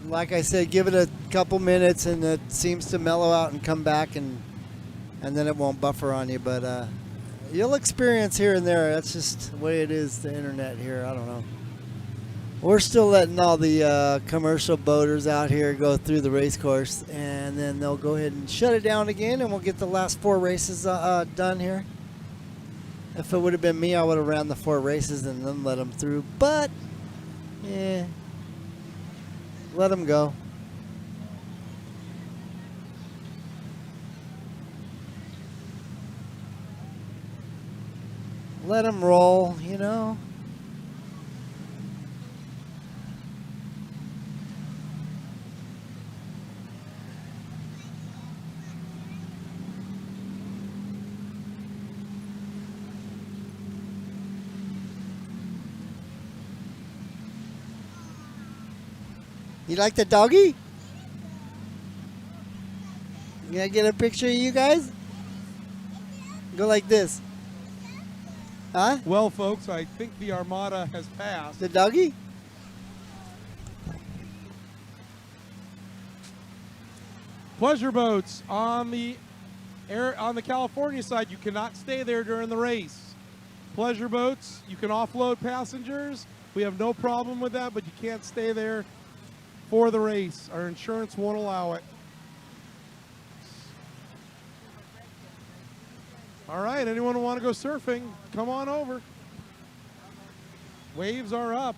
Like I said, give it a couple minutes and it seems to mellow out and come back, and then it won't buffer on you. But you'll experience here and there. That's just the way it is, the internet here. I don't know. We're still letting all the commercial boaters out here go through the race course, and then they'll go ahead and shut it down again, and we'll get the last 4 races done here. If it would have been me, I would have ran the 4 races and then let them through. But, yeah. Let them go. Let them roll, you know. You like the doggy? Can I get a picture of you guys? Go like this. Huh? Well, folks, I think the Armada has passed. The doggy? Pleasure boats on the California side, you cannot stay there during the race. Pleasure boats, you can offload passengers. We have no problem with that, but you can't stay there for the race. Our insurance won't allow it. All right, anyone who want to go surfing, come on over. Waves are up.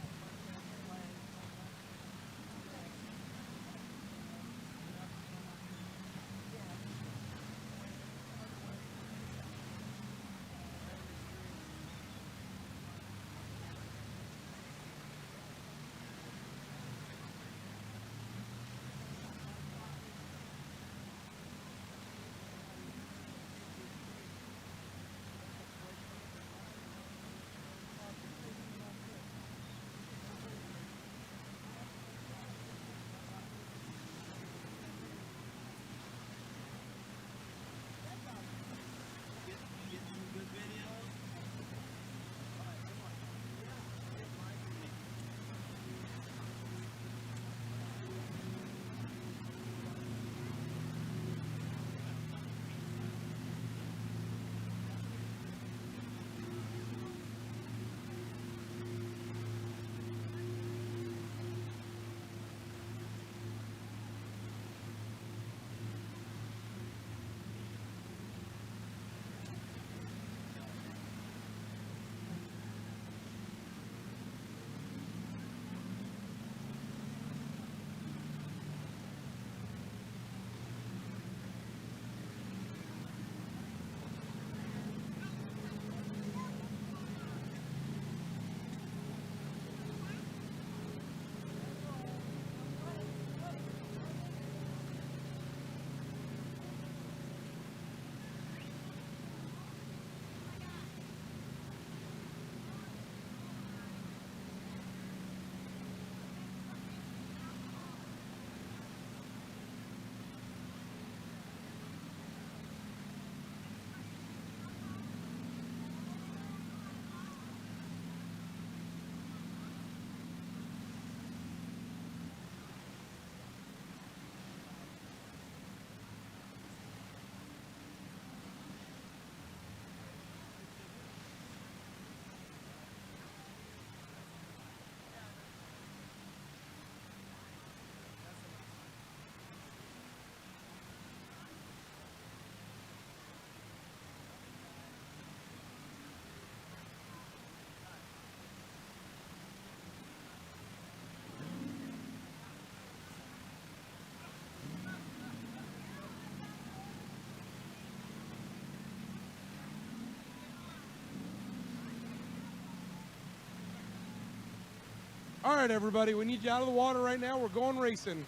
All right, everybody, we need you out of the water right now. We're going racing.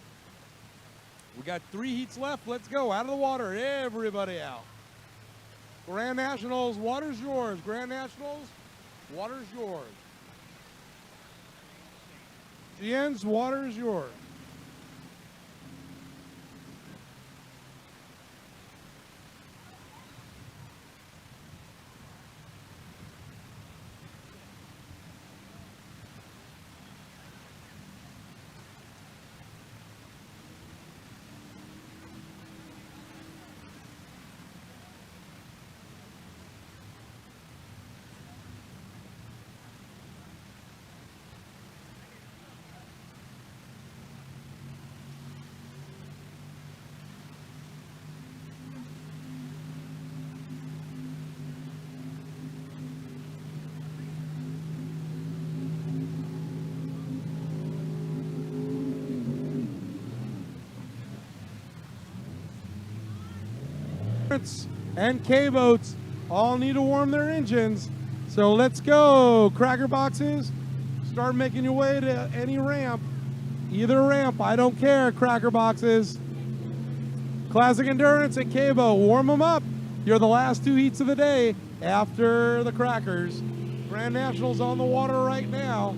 We got 3 heats left. Let's go. Out of the water. Everybody out. Grand Nationals, water's yours. Grand Nationals, water's yours. GN's, water's yours. And K-boats all need to warm their engines. So let's go. Cracker boxes, start making your way to any ramp. Either ramp, I don't care, cracker boxes. Classic Endurance and K-boat, warm them up. You're the last 2 heats of the day after the crackers. Grand Nationals on the water right now.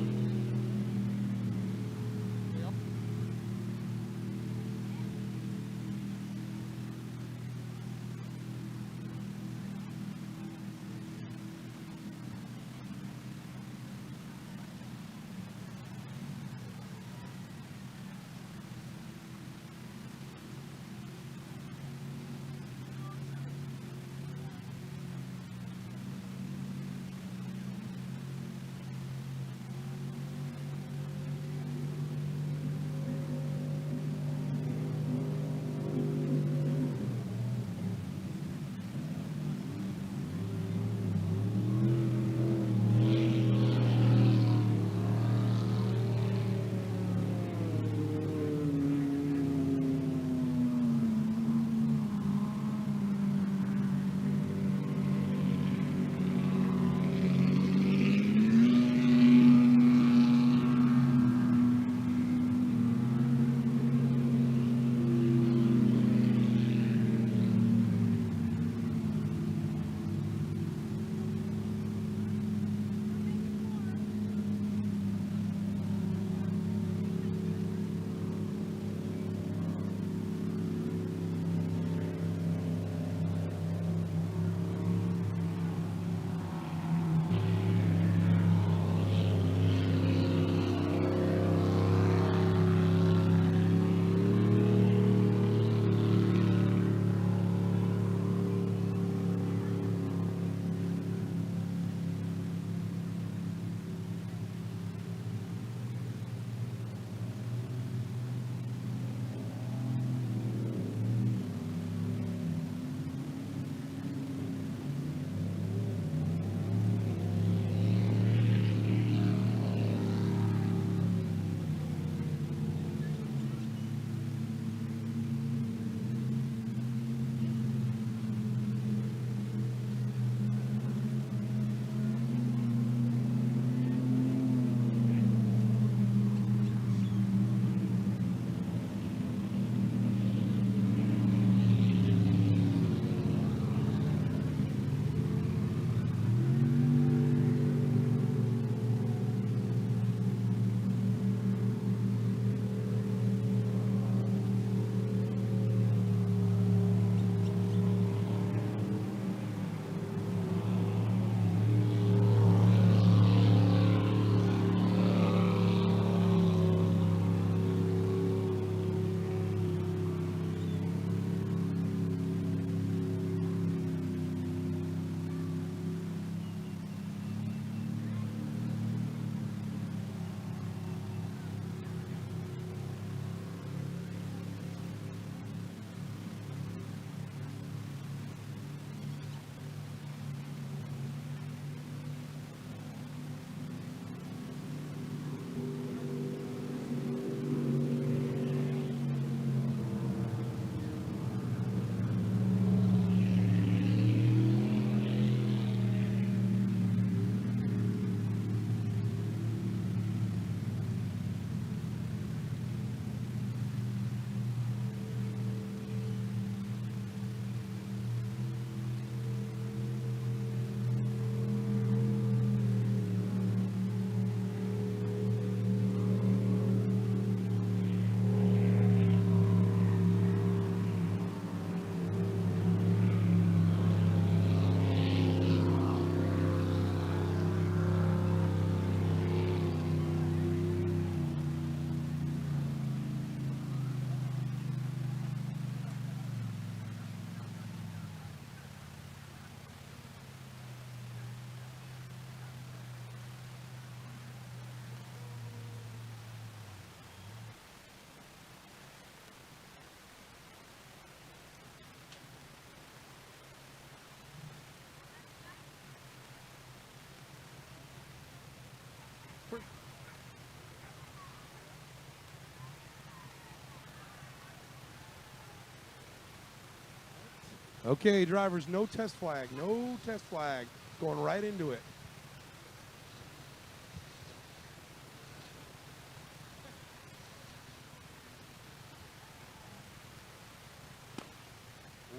Okay, drivers, no test flag. No test flag. Going right into it.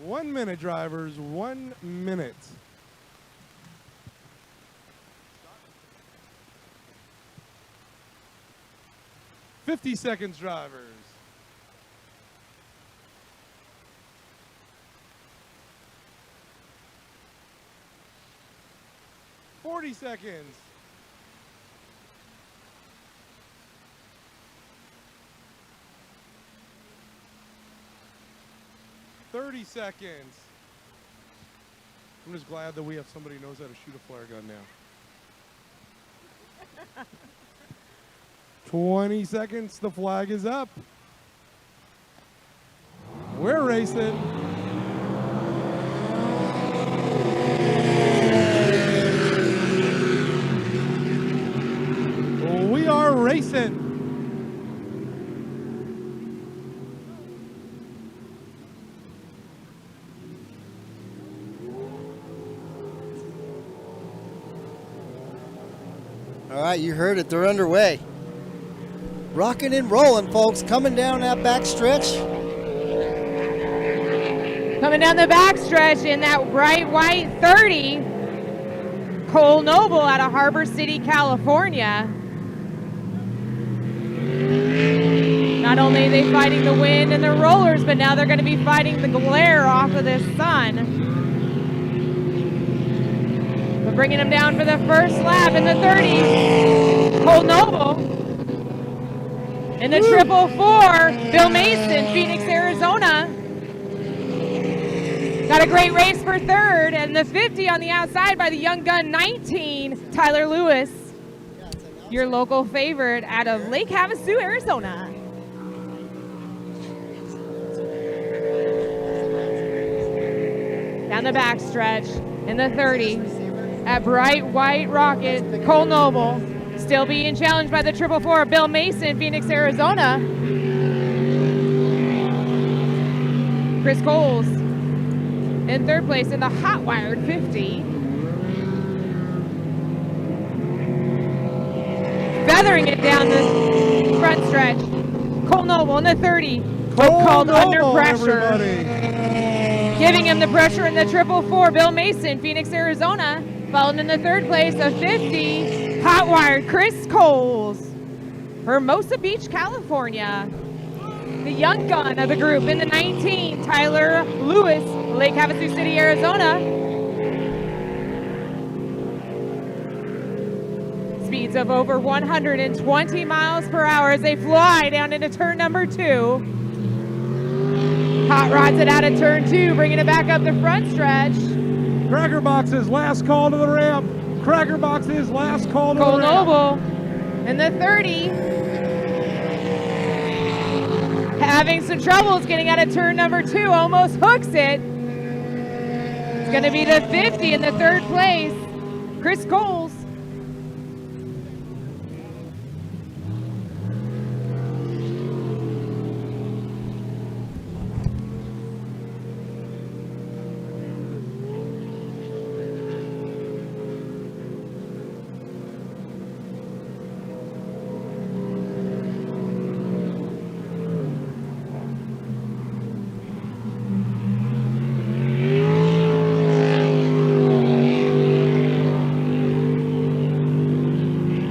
One minute, drivers. 1 minute. "50 seconds, drivers. "40 seconds. "30 seconds. I'm just glad that we have somebody who knows how to shoot a flare gun now. 20 seconds. The flag is up. We're racing. We are racing. All right, you heard it. They're underway. Rocking and rolling, folks. Coming down that back stretch. Coming down the backstretch in that bright white 30, Cole Noble out of Harbor City, California. Not only are they fighting the wind and the rollers, but now they're going to be fighting the glare off of this sun. But bringing them down for the first lap in the 30, Cole Noble. In the 444, Bill Mason, Phoenix, Arizona. Got a great race for third, and the 50 on the outside by the young gun 19, Tyler Lewis. Your local favorite out of Lake Havasu, Arizona. Down the backstretch in the 30 at Bright White Rocket, Cole Noble. Still being challenged by the 444, Bill Mason, Phoenix, Arizona. Chris Coles in third place in the hot wired 50. Feathering it down the front stretch. Cole Noble in the 30, called Under Pressure. Everybody. Giving him the pressure in the 444, Bill Mason, Phoenix, Arizona. Followed in the third place, a 50, hot wired Chris Coles, Hermosa Beach, California. The young gun of the group in the 19, Tyler Lewis, Lake Havasu City, Arizona. Speeds of over 120 miles per hour as they fly down into turn number 2. Hot rods it out of turn 2, bringing it back up the front stretch. Cracker Box's last call to the ramp. Cracker Box's last call to Cole the ramp. Noble in the 30. Having some troubles getting out of turn number 2, almost hooks it. It's going to be the 50 in the third place, Chris Coles.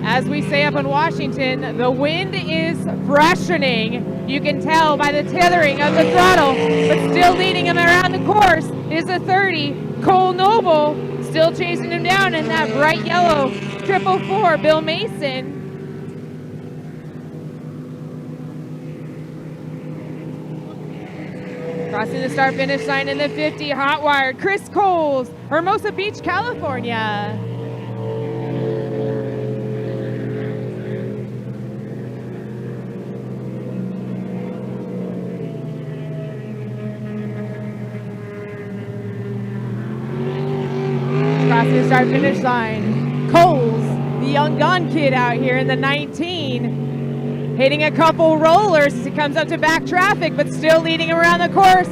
As we say up in Washington, the wind is freshening. You can tell by the tethering of the throttle, but still leading him around the course is a 30, Cole Noble, still chasing him down in that bright yellow 444, Bill Mason. Crossing the start-finish line in the 50, hot wired, Chris Coles, Hermosa Beach, California. Crossing the start-finish line, Coles, the young gun kid out here in the 19, hitting a couple rollers as he comes up to back traffic, but still leading him around the course.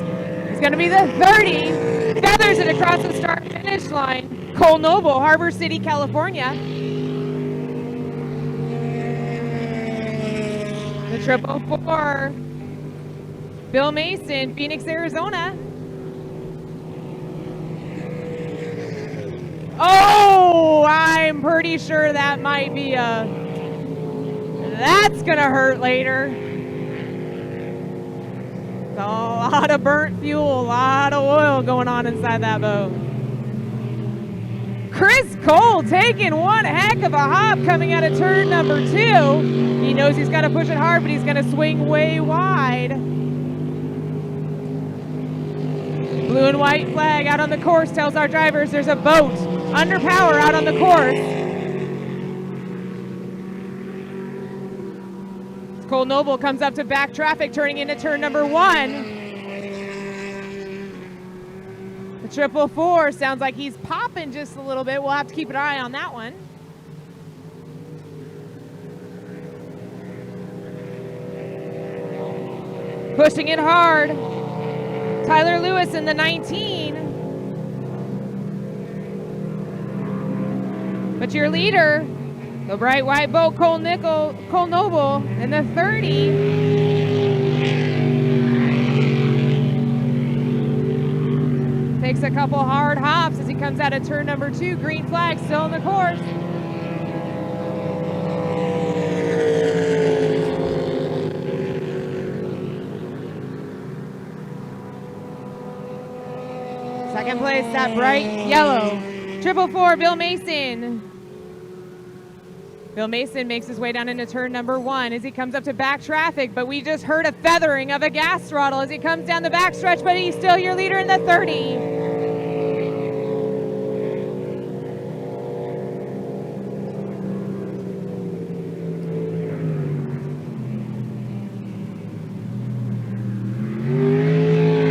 It's going to be the 30, Feathers it across the start finish line. Cole Noble, Harbor City, California. The 444. Bill Mason, Phoenix, Arizona. Oh, I'm pretty sure that might be that's gonna hurt later. It's a lot of burnt fuel, a lot of oil going on inside that boat. Chris Cole taking one heck of a hop coming out of turn number 2. He knows he's got to push it hard, but he's gonna swing way wide. Blue and white flag out on the course tells our drivers there's a boat under power out on the course. Cole Noble comes up to back traffic, turning into turn number 1. The 444 sounds like he's popping just a little bit. We'll have to keep an eye on that one. Pushing it hard. Tyler Lewis in the 19. But your leader, the bright white boat, Cole Noble in the 30. Takes a couple hard hops as he comes out of turn number 2. Green flag still in the course. Second place, that bright yellow. 444, Bill Mason. Bill Mason makes his way down into turn number 1 as he comes up to back traffic, but we just heard a feathering of a gas throttle as he comes down the back stretch, but he's still your leader in the 30.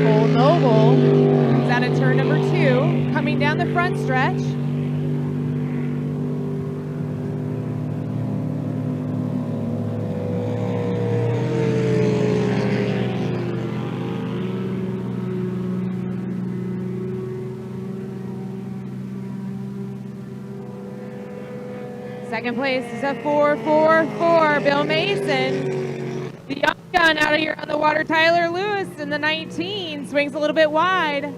Cole Noble comes out of turn number 2, coming down the front stretch. Second place is a 444, Bill Mason. The young gun out of here on the water, Tyler Lewis in the 19, swings a little bit wide.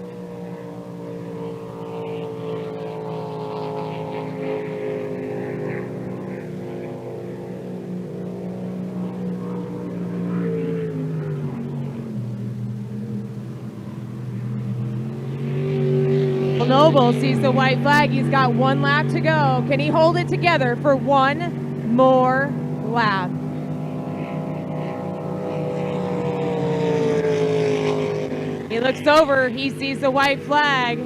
Noble sees the white flag. He's got one lap to go. Can he hold it together for one more lap? He looks over. He sees the white flag.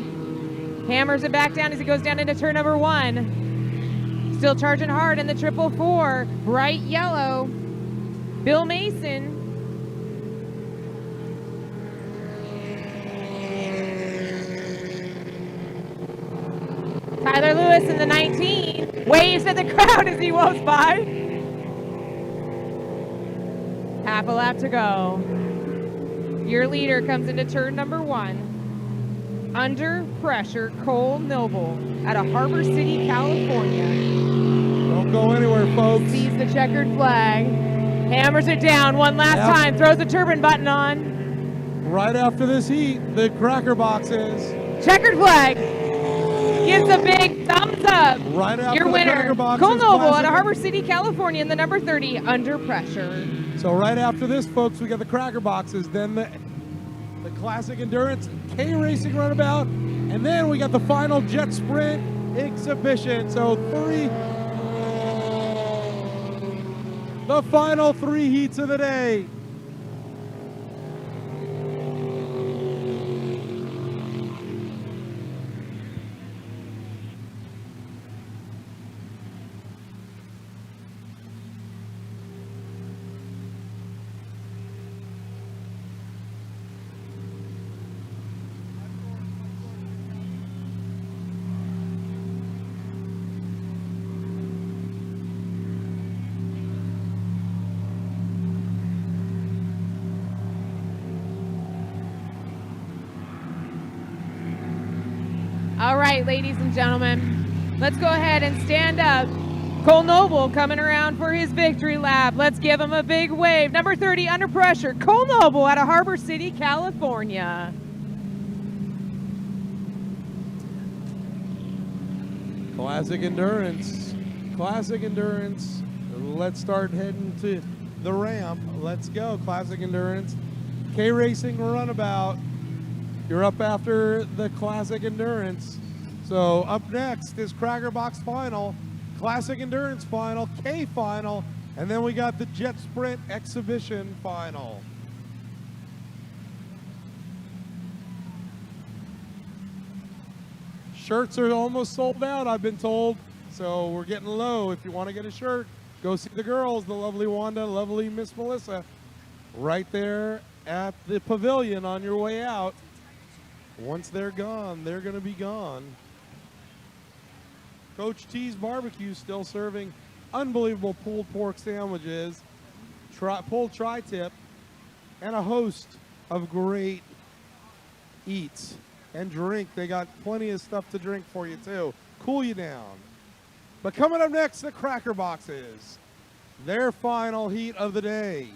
Hammers it back down as he goes down into turn number 1. Still charging hard in the 444. Bright yellow. Bill Mason. Tyler Lewis in the 19 waves at the crowd as he woes by. Half a lap to go. Your leader comes into turn number 1. Under pressure, Cole Noble out of Harbor City, California. Don't go anywhere, folks. Sees the checkered flag. Hammers it down one last time. Throws the turbine button on. Right after this heat, the cracker box is. Checkered flag. Gives a big thumbs up. Right after your the winner, cracker box Cole is Noble classic. out of Harbor City, California in the number 30, Under Pressure. So right after this, folks, we got the cracker boxes, then the classic endurance K Racing Runabout, and then we got the final jet sprint exhibition. So the final 3 heats of the day. All right, ladies and gentlemen, let's go ahead and stand up. Cole Noble coming around for his victory lap. Let's give him a big wave. Number 30, Under Pressure, Cole Noble out of Harbor City, California. Classic Endurance. Classic Endurance. Let's start heading to the ramp. Let's go. Classic Endurance. Racing Runabout. You're up after the Classic Endurance. So up next is Cracker Box Final, Classic Endurance Final, K Final, and then we got the Jet Sprint Exhibition Final. Shirts are almost sold out, I've been told. So we're getting low. If you want to get a shirt, go see the girls, the lovely Wanda, lovely Miss Melissa, right there at the pavilion on your way out. Once they're gone, they're going to be gone. Coach T's Barbecue still serving unbelievable pulled pork sandwiches, pulled tri-tip, and a host of great eats and drink. They got plenty of stuff to drink for you too. Cool you down. But coming up next, the Cracker Boxes. Their final heat of the day.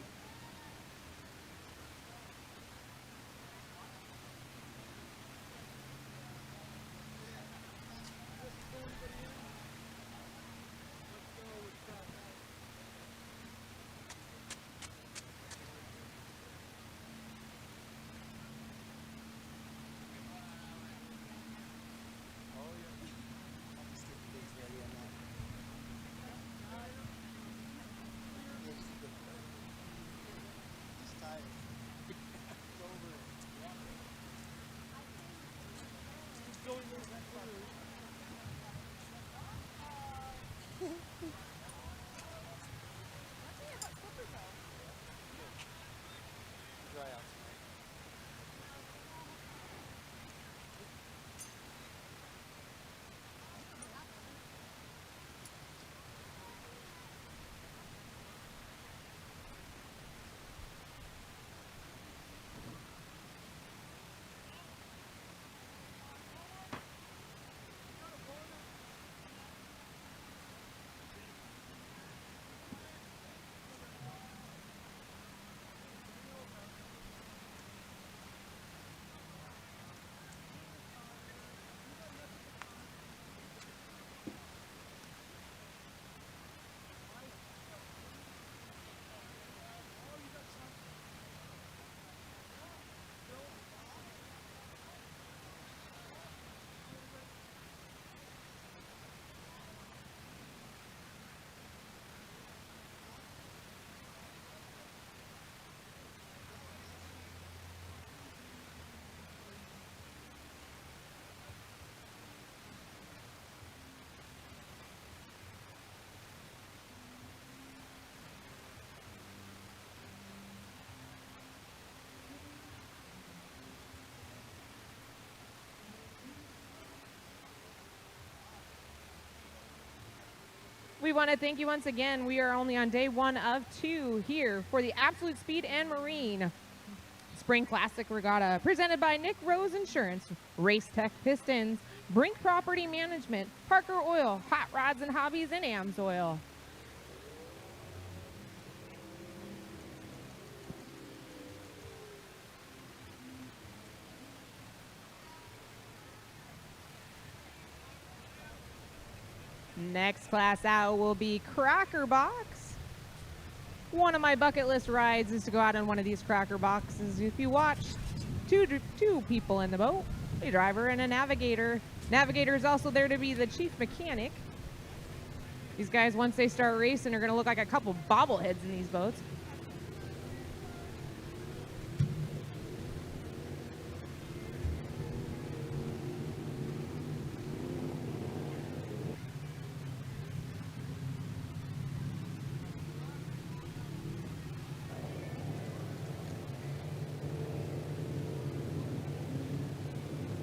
We want to thank you once again. We are only on day 1 of 2 here for the Absolute Speed and Marine Spring Classic Regatta, presented by Nick Rose Insurance, Race Tech Pistons, Brink Property Management, Parker Oil, Hot Rods and Hobbies, and AMS Oil. Next class out will be Cracker Box. One of my bucket list rides is to go out on one of these Cracker Boxes. If you watch, two people in the boat, a driver and a navigator. Navigator is also there to be the chief mechanic. These guys, once they start racing, are going to look like a couple bobbleheads in these boats.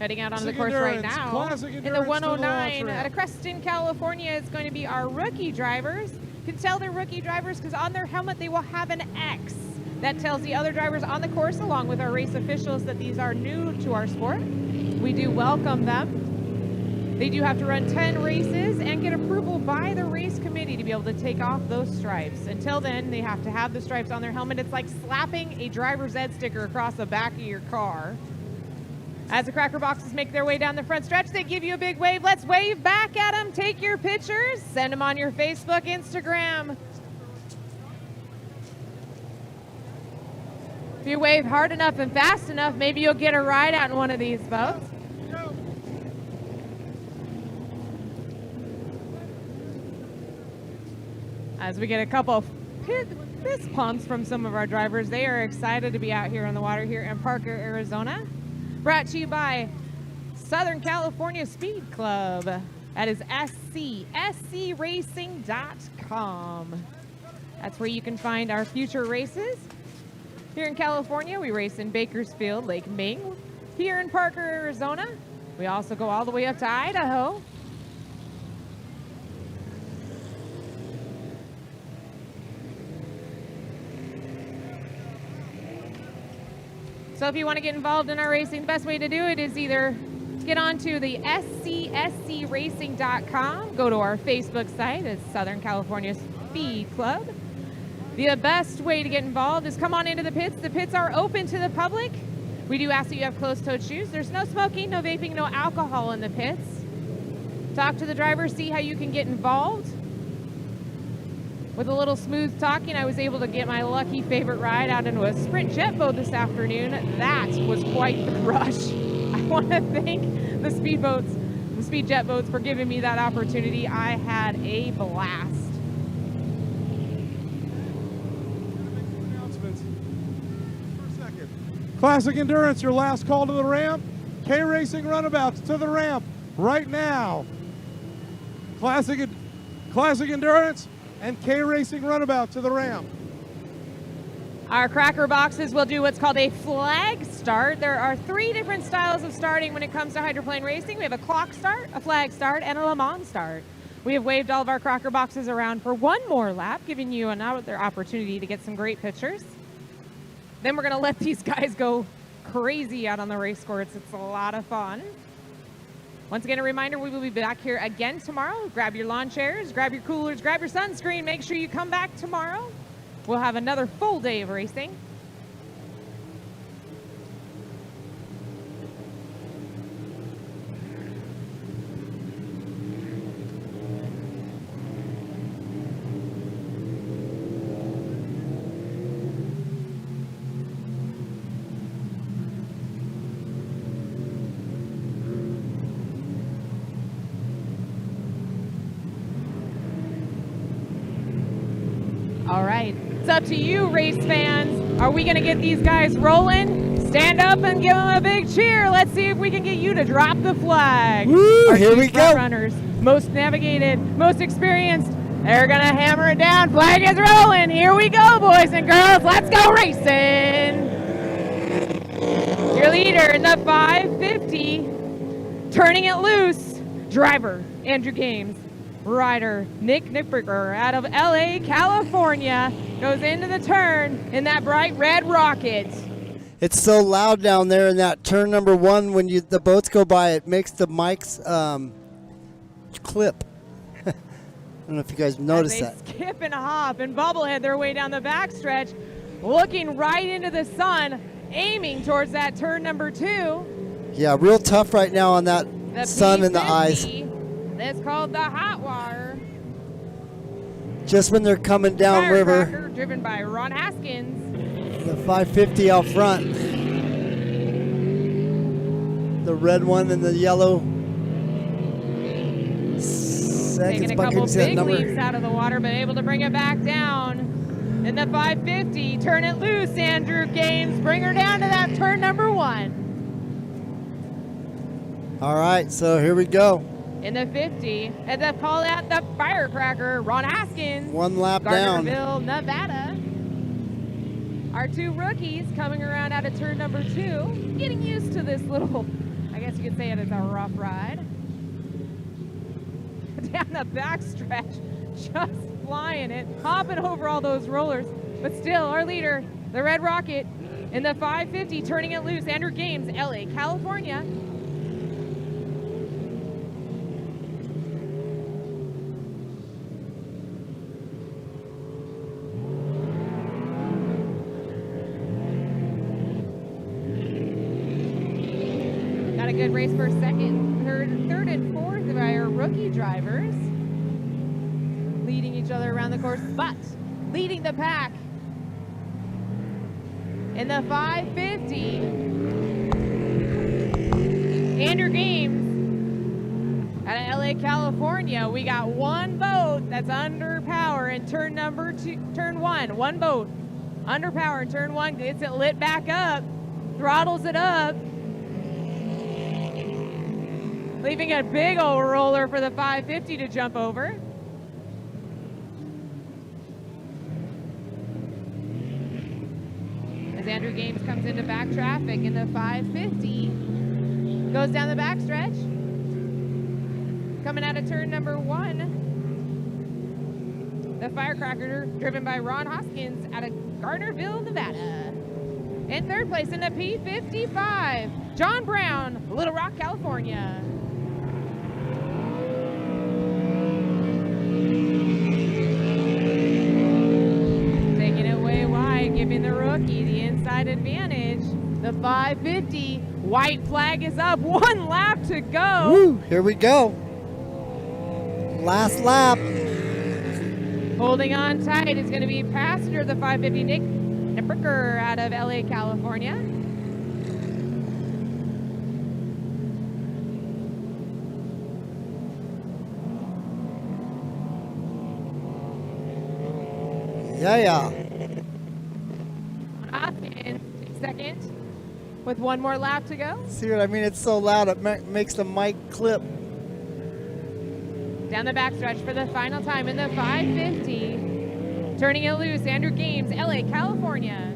Heading out on the course right now in the 109 out of Creston, California is going to be our rookie drivers. You can tell they're rookie drivers because on their helmet they will have an X. That tells the other drivers on the course, along with our race officials, that these are new to our sport. We do welcome them. They do have to run 10 races and get approval by the race committee to be able to take off those stripes. Until then, they have to have the stripes on their helmet. It's like slapping a driver's ed sticker across the back of your car. As the cracker boxes make their way down the front stretch, they give you a big wave. Let's wave back at them. Take your pictures. Send them on your Facebook, Instagram. If you wave hard enough and fast enough, maybe you'll get a ride out in one of these boats. As we get a couple of fist pumps from some of our drivers, they are excited to be out here on the water here in Parker, Arizona. Brought to you by Southern California Speed Club. That is scracing.com. That's where you can find our future races. Here in California, we race in Bakersfield, Lake Ming. Here in Parker, Arizona, we also go all the way up to Idaho. So if you want to get involved in our racing, the best way to do it is either get onto the scscracing.com, go to our Facebook site, it's Southern California Speed Club. The best way to get involved is come on into the pits. The pits are open to the public. We do ask that you have closed-toed shoes. There's no smoking, no vaping, no alcohol in the pits. Talk to the driver, see how you can get involved. With a little smooth talking, I was able to get my lucky favorite ride out into a sprint jet boat this afternoon. That was quite the rush. I want to thank the speed jet boats for giving me that opportunity. I had a blast. Announcements. For a second. Classic Endurance, your last call to the ramp. Racing Runabouts to the ramp right now. Classic Endurance and Racing Runabout to the ramp. Our cracker boxes will do what's called a flag start. There are 3 different styles of starting when it comes to hydroplane racing. We have a clock start, a flag start, and a Le Mans start. We have waved all of our cracker boxes around for one more lap, giving you another opportunity to get some great pictures. Then we're going to let these guys go crazy out on the race course. It's a lot of fun. Once again, a reminder, we will be back here again tomorrow. Grab your lawn chairs, grab your coolers, grab your sunscreen. Make sure you come back tomorrow. We'll have another full day of racing. All right, it's up to you, race fans. Are we gonna get these guys rolling? Stand up and give them a big cheer. Let's see if we can get you to drop the flag. Woo, Our here two we go. front runners, most navigated, most experienced. They're gonna hammer it down. Flag is rolling. Here we go, boys and girls. Let's go racing. Your leader in the 550, turning it loose. Driver, Andrew Games. Rider Nick Nickberger out of LA, California, goes into the turn in that bright red rocket. It's so loud down there in that turn number 1 when the boats go by. It makes the mics clip. I don't know if you guys noticed that. They skip and hop and bubblehead their way down the backstretch, looking right into the sun, aiming towards that turn number 2. Yeah, real tough right now on that The sun in the P50. eyes. That's called the hot wire. Just when they're coming downriver. Firecracker, driven by Ron Haskins. The 550 out front. The red one and the yellow. Taking a couple big leaps out of the water, but able to bring it back down. In the 550, turn it loose, Andrew Games. Bring her down to that turn number 1. All right, so here we go. In the 50, and the call out the firecracker, Ron Haskins. 1 lap down. Gardnerville, Nevada. Our 2 rookies coming around out of turn number 2, getting used to this little, I guess you could say it is a rough ride. Down the backstretch, just flying it, hopping over all those rollers. But still, our leader, the Red Rocket, in the 550, turning it loose, Andrew Games, LA, California. a good race for second, third and fourth by our rookie drivers. Leading each other around the course, but leading the pack in the 550. Andrew Games out of LA, California. We got one boat that's under power in turn one. One boat under power in turn one, gets it lit back up, throttles it up, leaving a big old roller for the 550 to jump over. As Andrew Games comes into back traffic in the 550, goes down the backstretch, coming out of turn number one. The Firecracker, driven by Ron Hoskins out of Gardnerville, Nevada. In third place in the P55, John Brown, Little Rock, California. Taking it way wide, giving the rookie the inside advantage. The 550, white flag is up, one lap to go. Woo, here we go. Last lap. Holding on tight is going to be passenger of the 550, Nick Nipperker out of LA, California. Yeah. Hoskins, second, with one more lap to go. See what I mean? It's so loud it makes the mic clip. Down the backstretch for the final time in the 550. Turning it loose, Andrew Games, LA, California.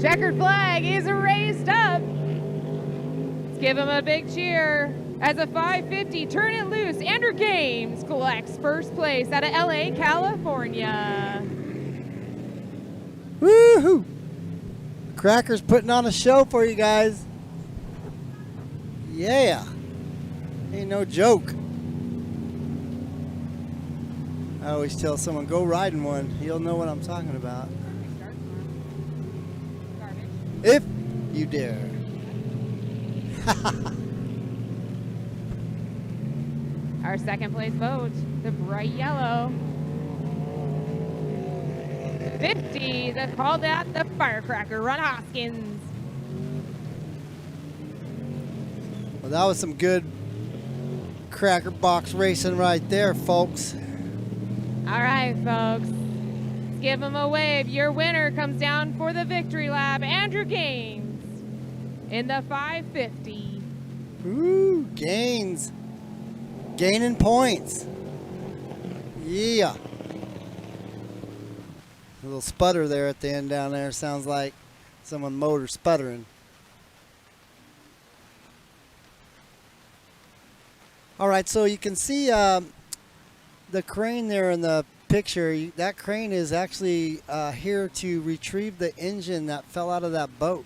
Checkered flag is raised up. Let's give him a big cheer. As a 550, turn it loose, Andrew Games collects first place out of LA, California. Woohoo! Cracker's putting on a show for you guys. Yeah. Ain't no joke. I always tell someone, go ride in one. You'll know what I'm talking about. If you dare. Our second place boat, the bright yellow 50, that's called out the Firecracker, Ron Hoskins. Well, that was some good cracker box racing right there, folks. All right, folks, let's give him a wave. Your winner comes down for the victory lap, Andrew Gaines in the 550. Ooh, Gaines. Gaining points. Yeah. A little sputter there at the end down there. Sounds like someone motor sputtering. All right, so you can see the crane there in the picture. That crane is actually here to retrieve the engine that fell out of that boat.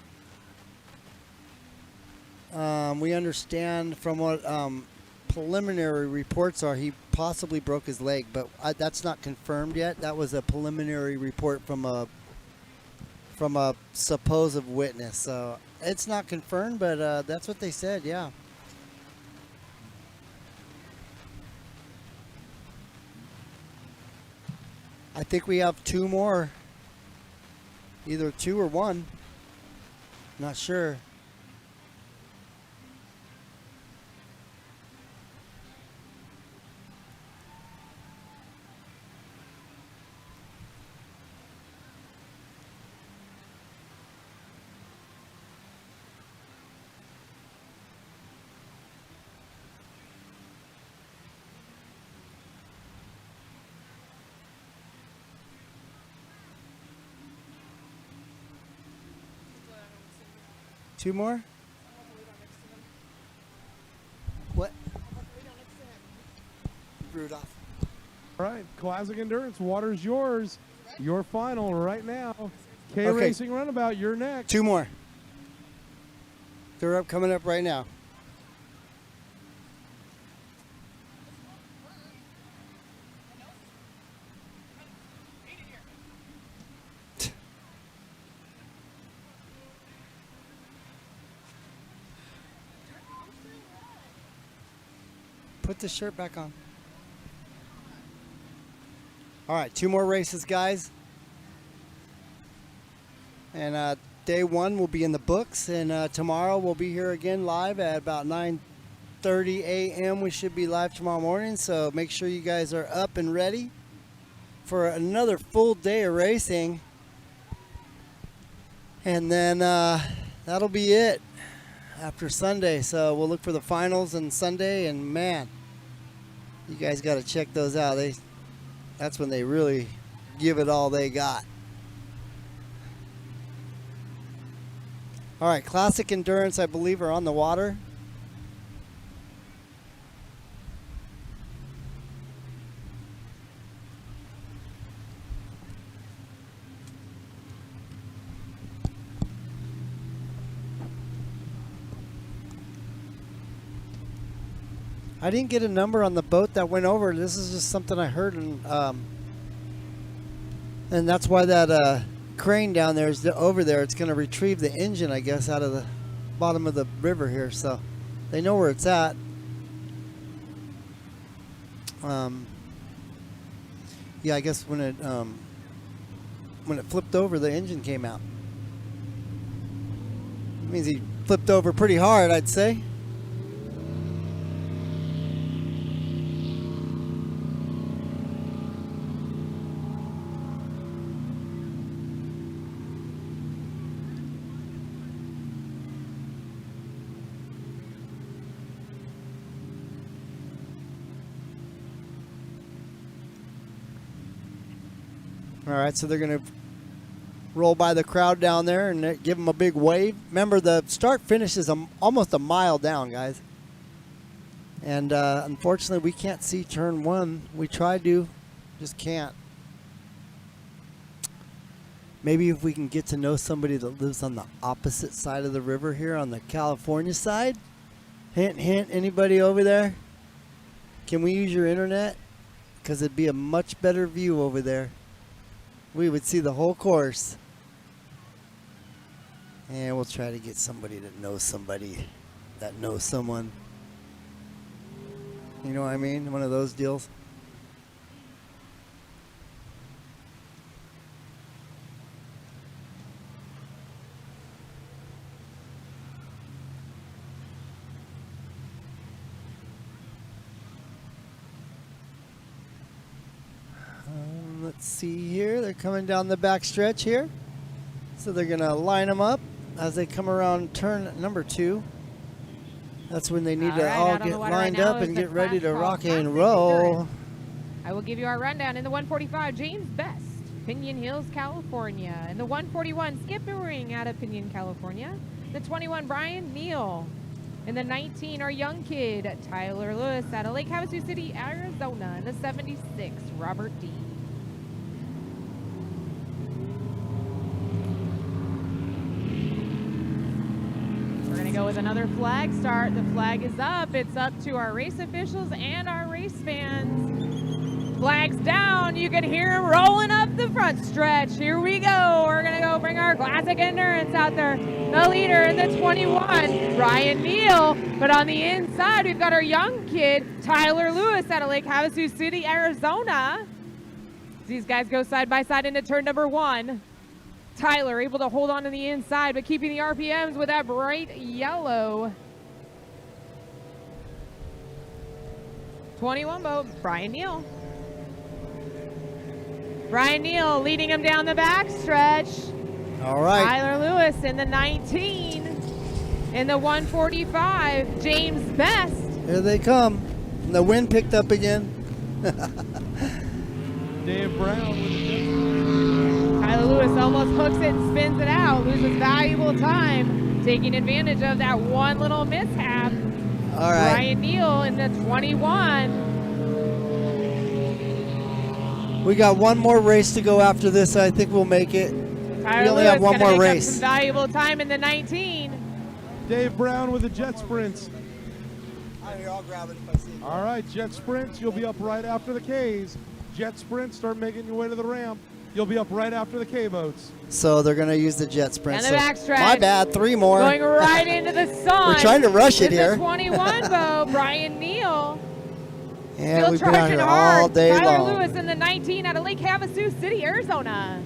We understand from what preliminary reports are he possibly broke his leg, but that's not confirmed yet. That was a preliminary report from a supposed witness, so it's not confirmed, but that's what they said. Yeah. I think we have two more, either two or one, not sure. Two more? What? Rudolph. All right, Classic Endurance, water's yours. Your final right now. Okay. Racing Runabout, you're next. Two more. They're coming up right now. put the shirt back on. All right, 2 more races, guys. And day 1 will be in the books, and tomorrow we'll be here again live at about 9:30 a.m. We should be live tomorrow morning, so make sure you guys are up and ready for another full day of racing. And then that'll be it after Sunday. So we'll look for the finals on Sunday, and man, you guys got to check those out. That's when they really give it all they got. All right, Classic Endurance, I believe, are on the water. I didn't get a number on the boat that went over. This is just something I heard, and that's why that crane down there is over there. It's going to retrieve the engine, I guess, out of the bottom of the river here, so they know where it's at. Yeah, I guess when it flipped over, the engine came out. It means he flipped over pretty hard, I'd say. All right, so they're going to roll by the crowd down there and give them a big wave. Remember, the start finish is almost a mile down, guys. And unfortunately, we can't see turn 1. We tried to, just can't. Maybe if we can get to know somebody that lives on the opposite side of the river here on the California side. Hint, hint, anybody over there? Can we use your internet? Because it'd be a much better view over there. We would see the whole course. And we'll try to get somebody that knows somebody that knows someone. You know what I mean? One of those deals. Let's see here. They're coming down the back stretch here. So they're going to line them up as they come around turn number 2. That's when they need to all get lined up and get ready to rock and roll. I will give you our rundown. In the 145, James Best, Pinion Hills, California. In the 141, Skip Ring out of Pinion, California. The 21, Brian Neal. In the 19, our young kid, Tyler Lewis out of Lake Havasu City, Arizona. In the 76, Robert D. Go with another flag start. The flag is up. It's up to our race officials and our race fans. Flags down. You can hear them rolling up the front stretch. Here we go. We're going to go bring our Classic Endurance out there. The leader in the 21, Ryan Neal. But on the inside, we've got our young kid, Tyler Lewis out of Lake Havasu City, Arizona. These guys go side by side into turn number 1. Tyler able to hold on to the inside, but keeping the RPMs with that bright yellow. 21 boat, Brian Neal. Brian Neal leading him down the back stretch. All right. Tyler Lewis in the 19. In the 145, James Best. Here they come. And the wind picked up again. Dave Brown with the Tyler Lewis almost hooks it and spins it out, loses valuable time, taking advantage of that one little mishap. All right. Brian Neal in the 21. We got one more race to go after this. I think we'll make it. Tyler We only Lewis have one gonna more make up race. some valuable time in the 19. Dave Brown with the jet sprints. I'll grab it if I see it. All right, jet sprints. You'll be up right after the Ks. Jet sprints. Start making your way to the ramp. You'll be up right after the K boats. So they're going to use the jet sprint. And the backstretch. My bad, 3 more. Going right into the sun. We're trying to rush it It's here. the 21 boat, Brian Neal. Yeah, Still we've been out charging here hard. all day Tyler long. Lewis in the 19 out of Lake Havasu City, Arizona.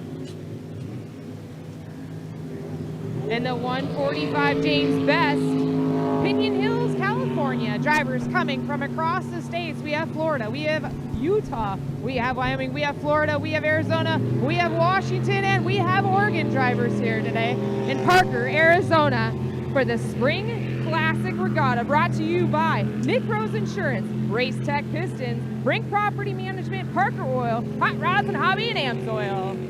In the 145, James Best, Pinion Hills, California. Drivers coming from across the states. We have Florida, we have Utah, we have Wyoming, we have Florida, we have Arizona, we have Washington, and we have Oregon drivers here today in Parker, Arizona for the Spring Classic Regatta, brought to you by Nick Rose Insurance, Race Tech Pistons, Brink Property Management, Parker Oil, Hot Rods and Hobby, and AMSOIL.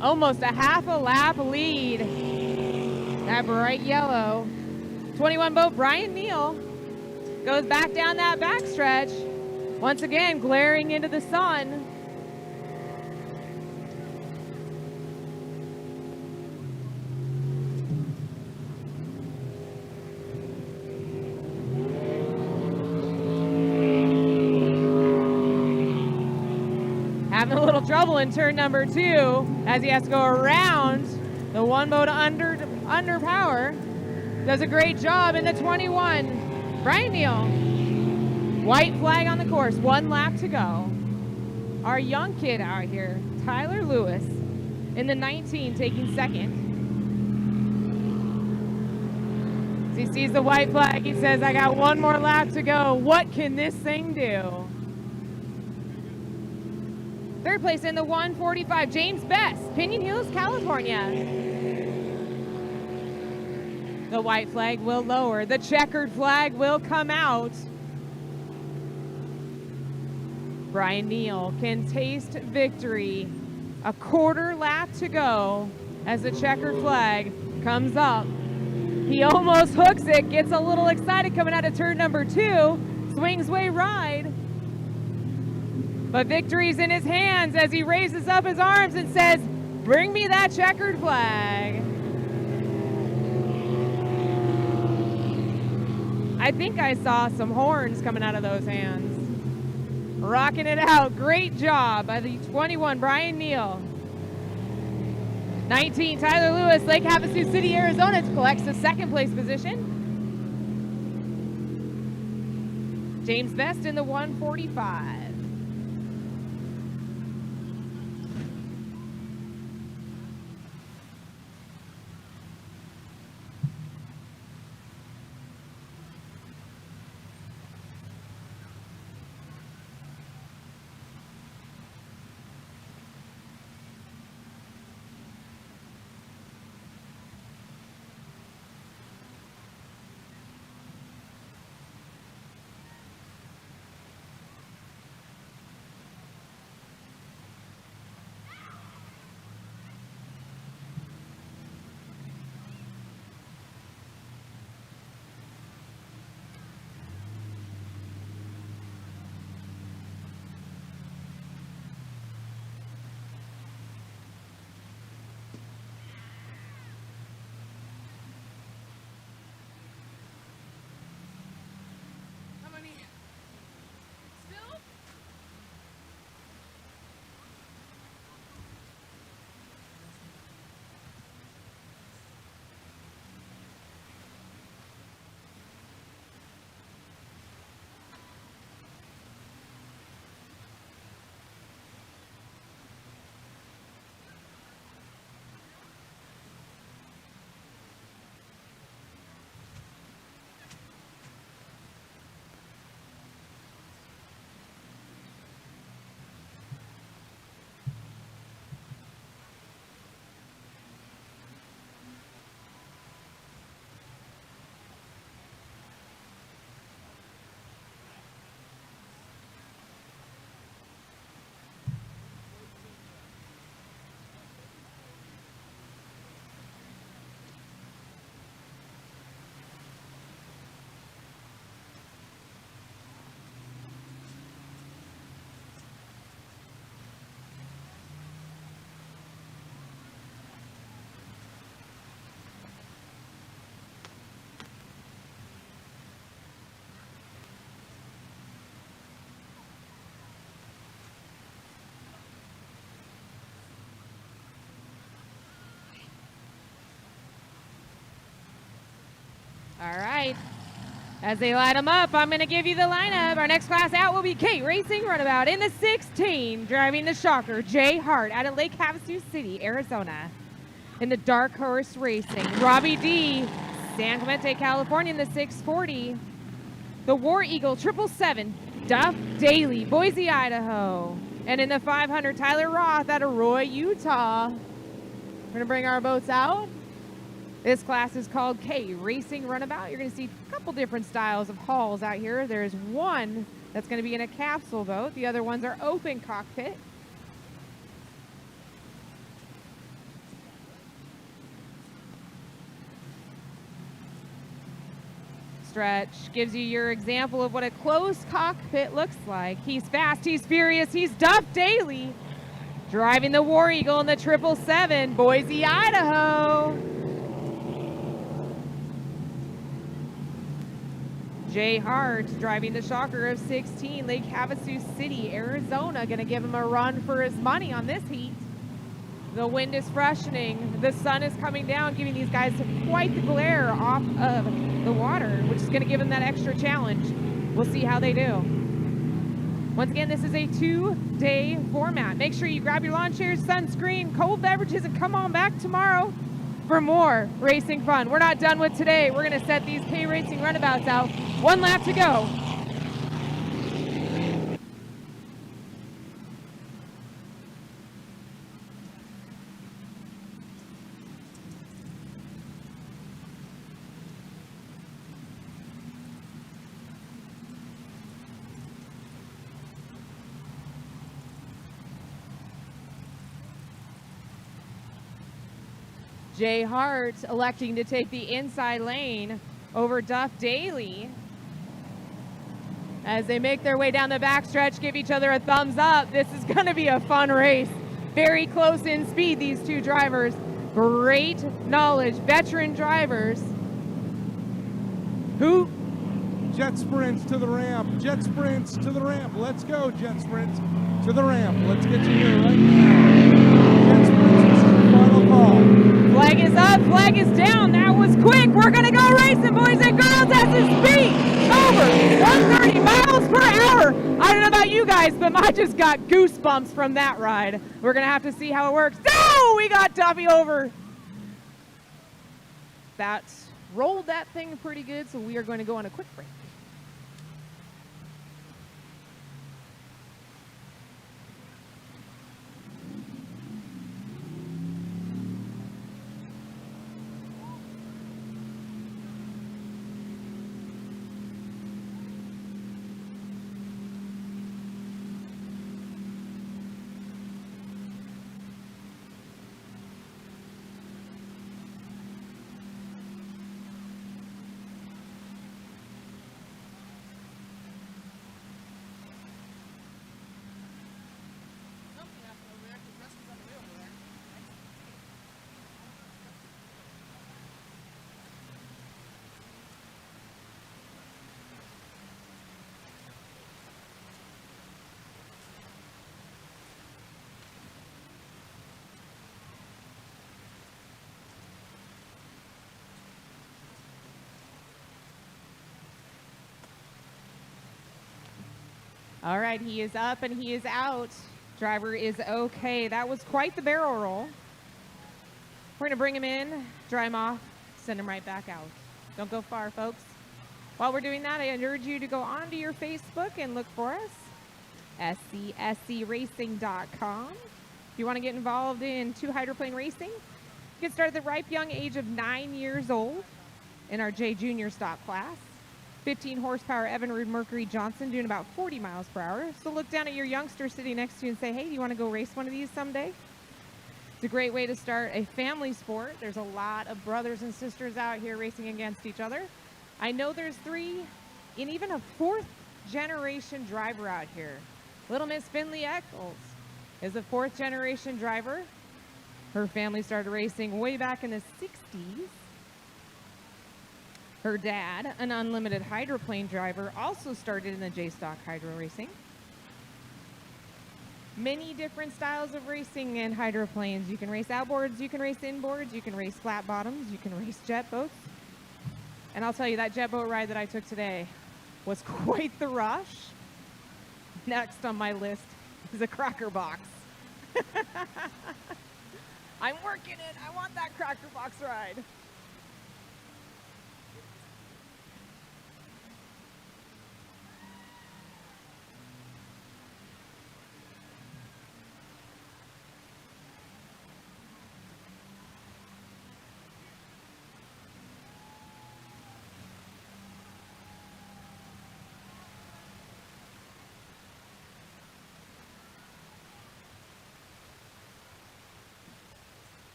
Almost a half a lap lead. That bright yellow. 21 boat Brian Neal goes back down that backstretch. Once again, glaring into the sun. Having a little trouble in turn number 2 as he has to go around the one boat under power. Does a great job in the 21. Brian Neal. White flag on the course, 1 lap to go. Our young kid out here, Tyler Lewis, in the 19, taking second. As he sees the white flag, he says, I got 1 more lap to go. What can this thing do? Third place in the 145, James Best, Pinion Hills, California. The white flag will lower. The checkered flag will come out. Brian Neal can taste victory. A quarter lap to go as the checkered flag comes up. He almost hooks it, gets a little excited coming out of turn number 2, swings way ride. But victory's in his hands as he raises up his arms and says, bring me that checkered flag. I think I saw some horns coming out of those hands. Rocking it out. Great job by the 21, Brian Neal. 19, Tyler Lewis, Lake Havasu City, Arizona, collects the 2nd place position. James Best in the 145. All right. As they line them up, I'm going to give you the lineup. Our next class out will be Kate Racing Runabout in the 16, driving the Shocker, Jay Hart out of Lake Havasu City, Arizona. In the Dark Horse Racing, Robbie D, San Clemente, California in the 640. The War Eagle 777, Duff Daly, Boise, Idaho. And in the 500, Tyler Roth out of Roy, Utah. We're going to bring our boats out. This class is called K Racing Runabout. You're going to see a couple different styles of hulls out here. There's one that's going to be in a capsule boat. The other ones are open cockpit. Stretch gives you your example of what a closed cockpit looks like. He's fast, he's furious, he's Duff Daly, driving the War Eagle in the 777, Boise, Idaho. Jay Hart driving the Shocker of 16, Lake Havasu City, Arizona. Gonna give him a run for his money on this heat. The wind is freshening. The sun is coming down, giving these guys quite the glare off of the water, which is gonna give them that extra challenge. We'll see how they do. Once again, this is a 2-day format. Make sure you grab your lawn chairs, sunscreen, cold beverages, and come on back tomorrow for more racing fun. We're not done with today. We're gonna set these K Racing Runabouts out. One lap to go. Jay Hart electing to take the inside lane over Duff Daly. As they make their way down the backstretch, give each other a thumbs up. This is going to be a fun race. Very close in speed, these two drivers. Great knowledge, veteran drivers. Who? Jet sprints to the ramp. Jet sprints to the ramp. Let's go, jet sprints to the ramp. Let's get you here right now. Jet sprints is the final call. Flag is up, flag is down. That was quick. We're going to go racing, boys and girls, as the speed over 130 miles per hour. I don't know about you guys, but I just got goosebumps from that ride. We're going to have to see how it works. No, we got Duffy over. That rolled that thing pretty good, so we are going to go on a quick break. All right, he is up and he is out. Driver is okay. That was quite the barrel roll. We're going to bring him in, dry him off, send him right back out. Don't go far, folks. While we're doing that, I urge you to go onto your Facebook and look for us, scscracing.com. If you want to get involved in hydroplane racing, get started at the ripe young age of 9 years old in our J Junior stock class. 15 horsepower Evinrude Mercury Johnson doing about 40 miles per hour. So look down at your youngster sitting next to you and say, hey, do you want to go race one of these someday? It's a great way to start a family sport. There's a lot of brothers and sisters out here racing against each other. I know there's 3 and even a 4th generation driver out here. Little Miss Finley Eccles is a 4th generation driver. Her family started racing way back in the 60s. Her dad, an unlimited hydroplane driver, also started in the J-Stock Hydro racing. Many different styles of racing in hydroplanes. You can race outboards, you can race inboards, you can race flat bottoms, you can race jet boats. And I'll tell you, that jet boat ride that I took today was quite the rush. Next on my list is a cracker box. I'm working it. I want that cracker box ride.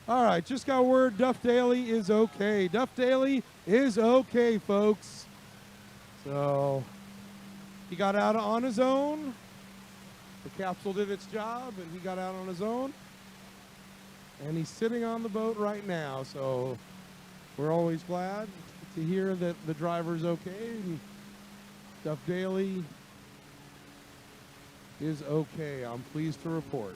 All right, just got word Duff Daly is okay. Duff Daly is okay, folks. So he got out on his own. The capsule did its job, and he got out on his own. And he's sitting on the boat right now. So we're always glad to hear that the driver's okay. And Duff Daly is okay. I'm pleased to report.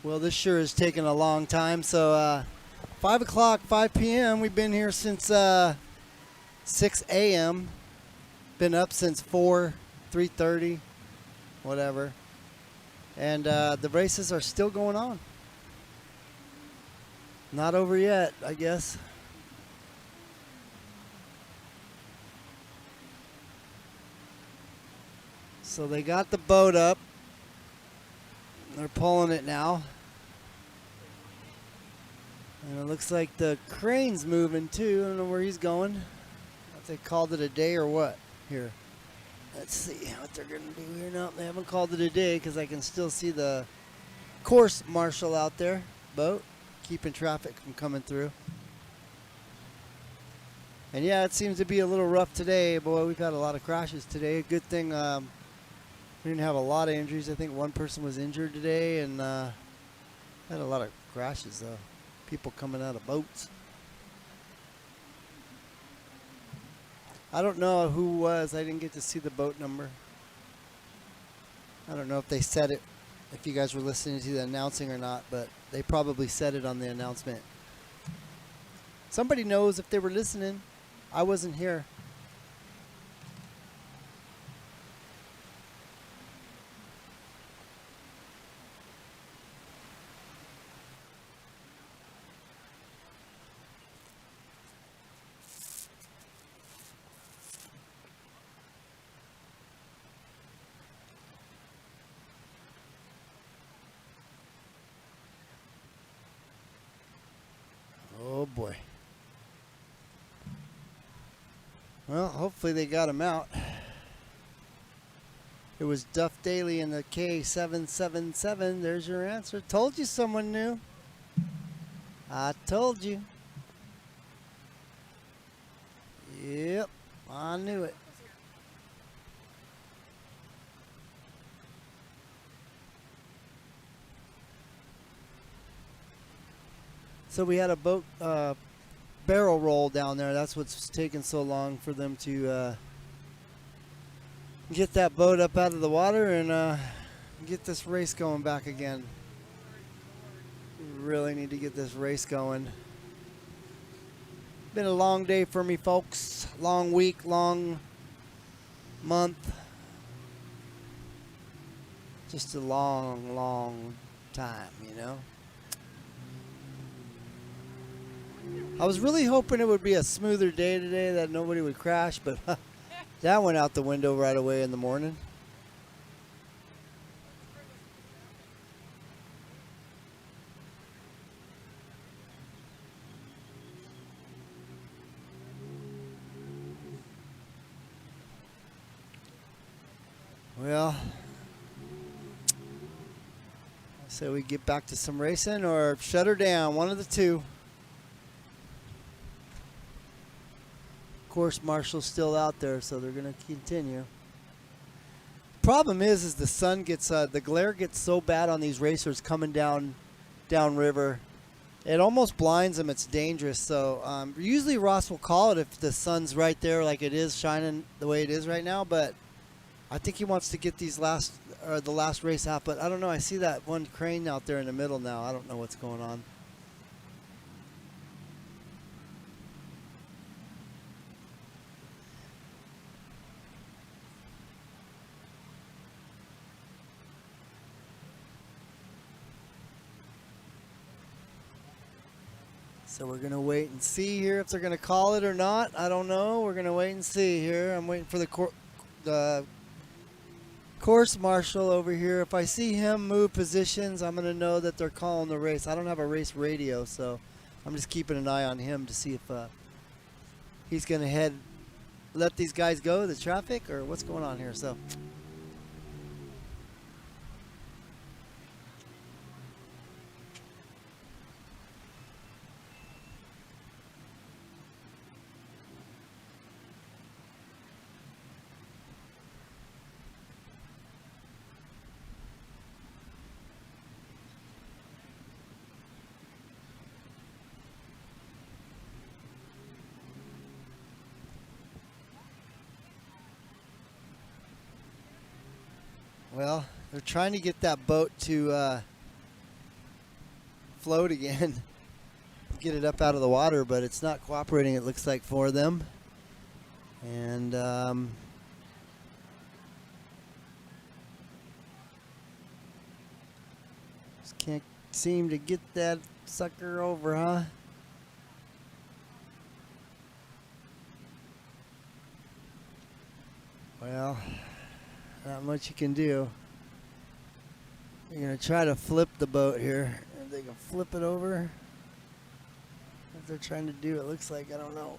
Well, this sure is taking a long time. So 5 o'clock, 5 p.m. We've been here since 6 a.m. Been up since 3:30, whatever. And the races are still going on. Not over yet, I guess. So they got the boat up. They're pulling it now. And it looks like the crane's moving too. I don't know where he's going. If they called it a day or what. Here. Let's see what they're going to do here. No, they haven't called it a day because I can still see the course marshal out there. Boat. Keeping traffic from coming through. And yeah, it seems to be a little rough today. Boy, we've had a lot of crashes today. Good thing we didn't have a lot of injuries. I think one person was injured today, and had a lot of crashes though. People coming out of boats. I don't know who was. I didn't get to see the boat number. I don't know if they said it, if you guys were listening to the announcing or not, but they probably said it on the announcement. Somebody knows if they were listening. I wasn't here. Oh boy. Well, hopefully they got him out. It was Duff Daly in the K777. There's your answer. Told you someone knew. I told you. Yep, I knew it. So we had a boat barrel roll down there. That's what's taking so long for them to get that boat up out of the water and get this race going back again. We really need to get this race going. Been a long day for me, folks. Long week, long month. Just a long, long time, you know. I was really hoping it would be a smoother day today, that nobody would crash, but that went out the window right away in the morning. Well, I say we get back to some racing or shut her down, one of the two. Course marshal's still out there, so they're going to continue. Problem is the sun gets the glare gets so bad on these racers coming down river, it almost blinds them. It's dangerous. So usually Ross will call it if the sun's right there, like it is shining the way it is right now. But I think he wants to get these the last race out. But I don't know. I see that one crane out there in the middle now. I don't know what's going on. So we're going to wait and see here if they're going to call it or not. I don't know. We're going to wait and see here. I'm waiting for the course marshal over here. If I see him move positions, I'm going to know that they're calling the race. I don't have a race radio, so I'm just keeping an eye on him to see if he's going to let these guys go, the traffic, or what's going on here. So. Well, they're trying to get that boat to float again. Get it up out of the water, but it's not cooperating, it looks like, for them. And just can't seem to get that sucker over, huh? Well, not much you can do. You're gonna try to flip the boat here. If they can flip it over. What they're trying to do, it looks like, I don't know.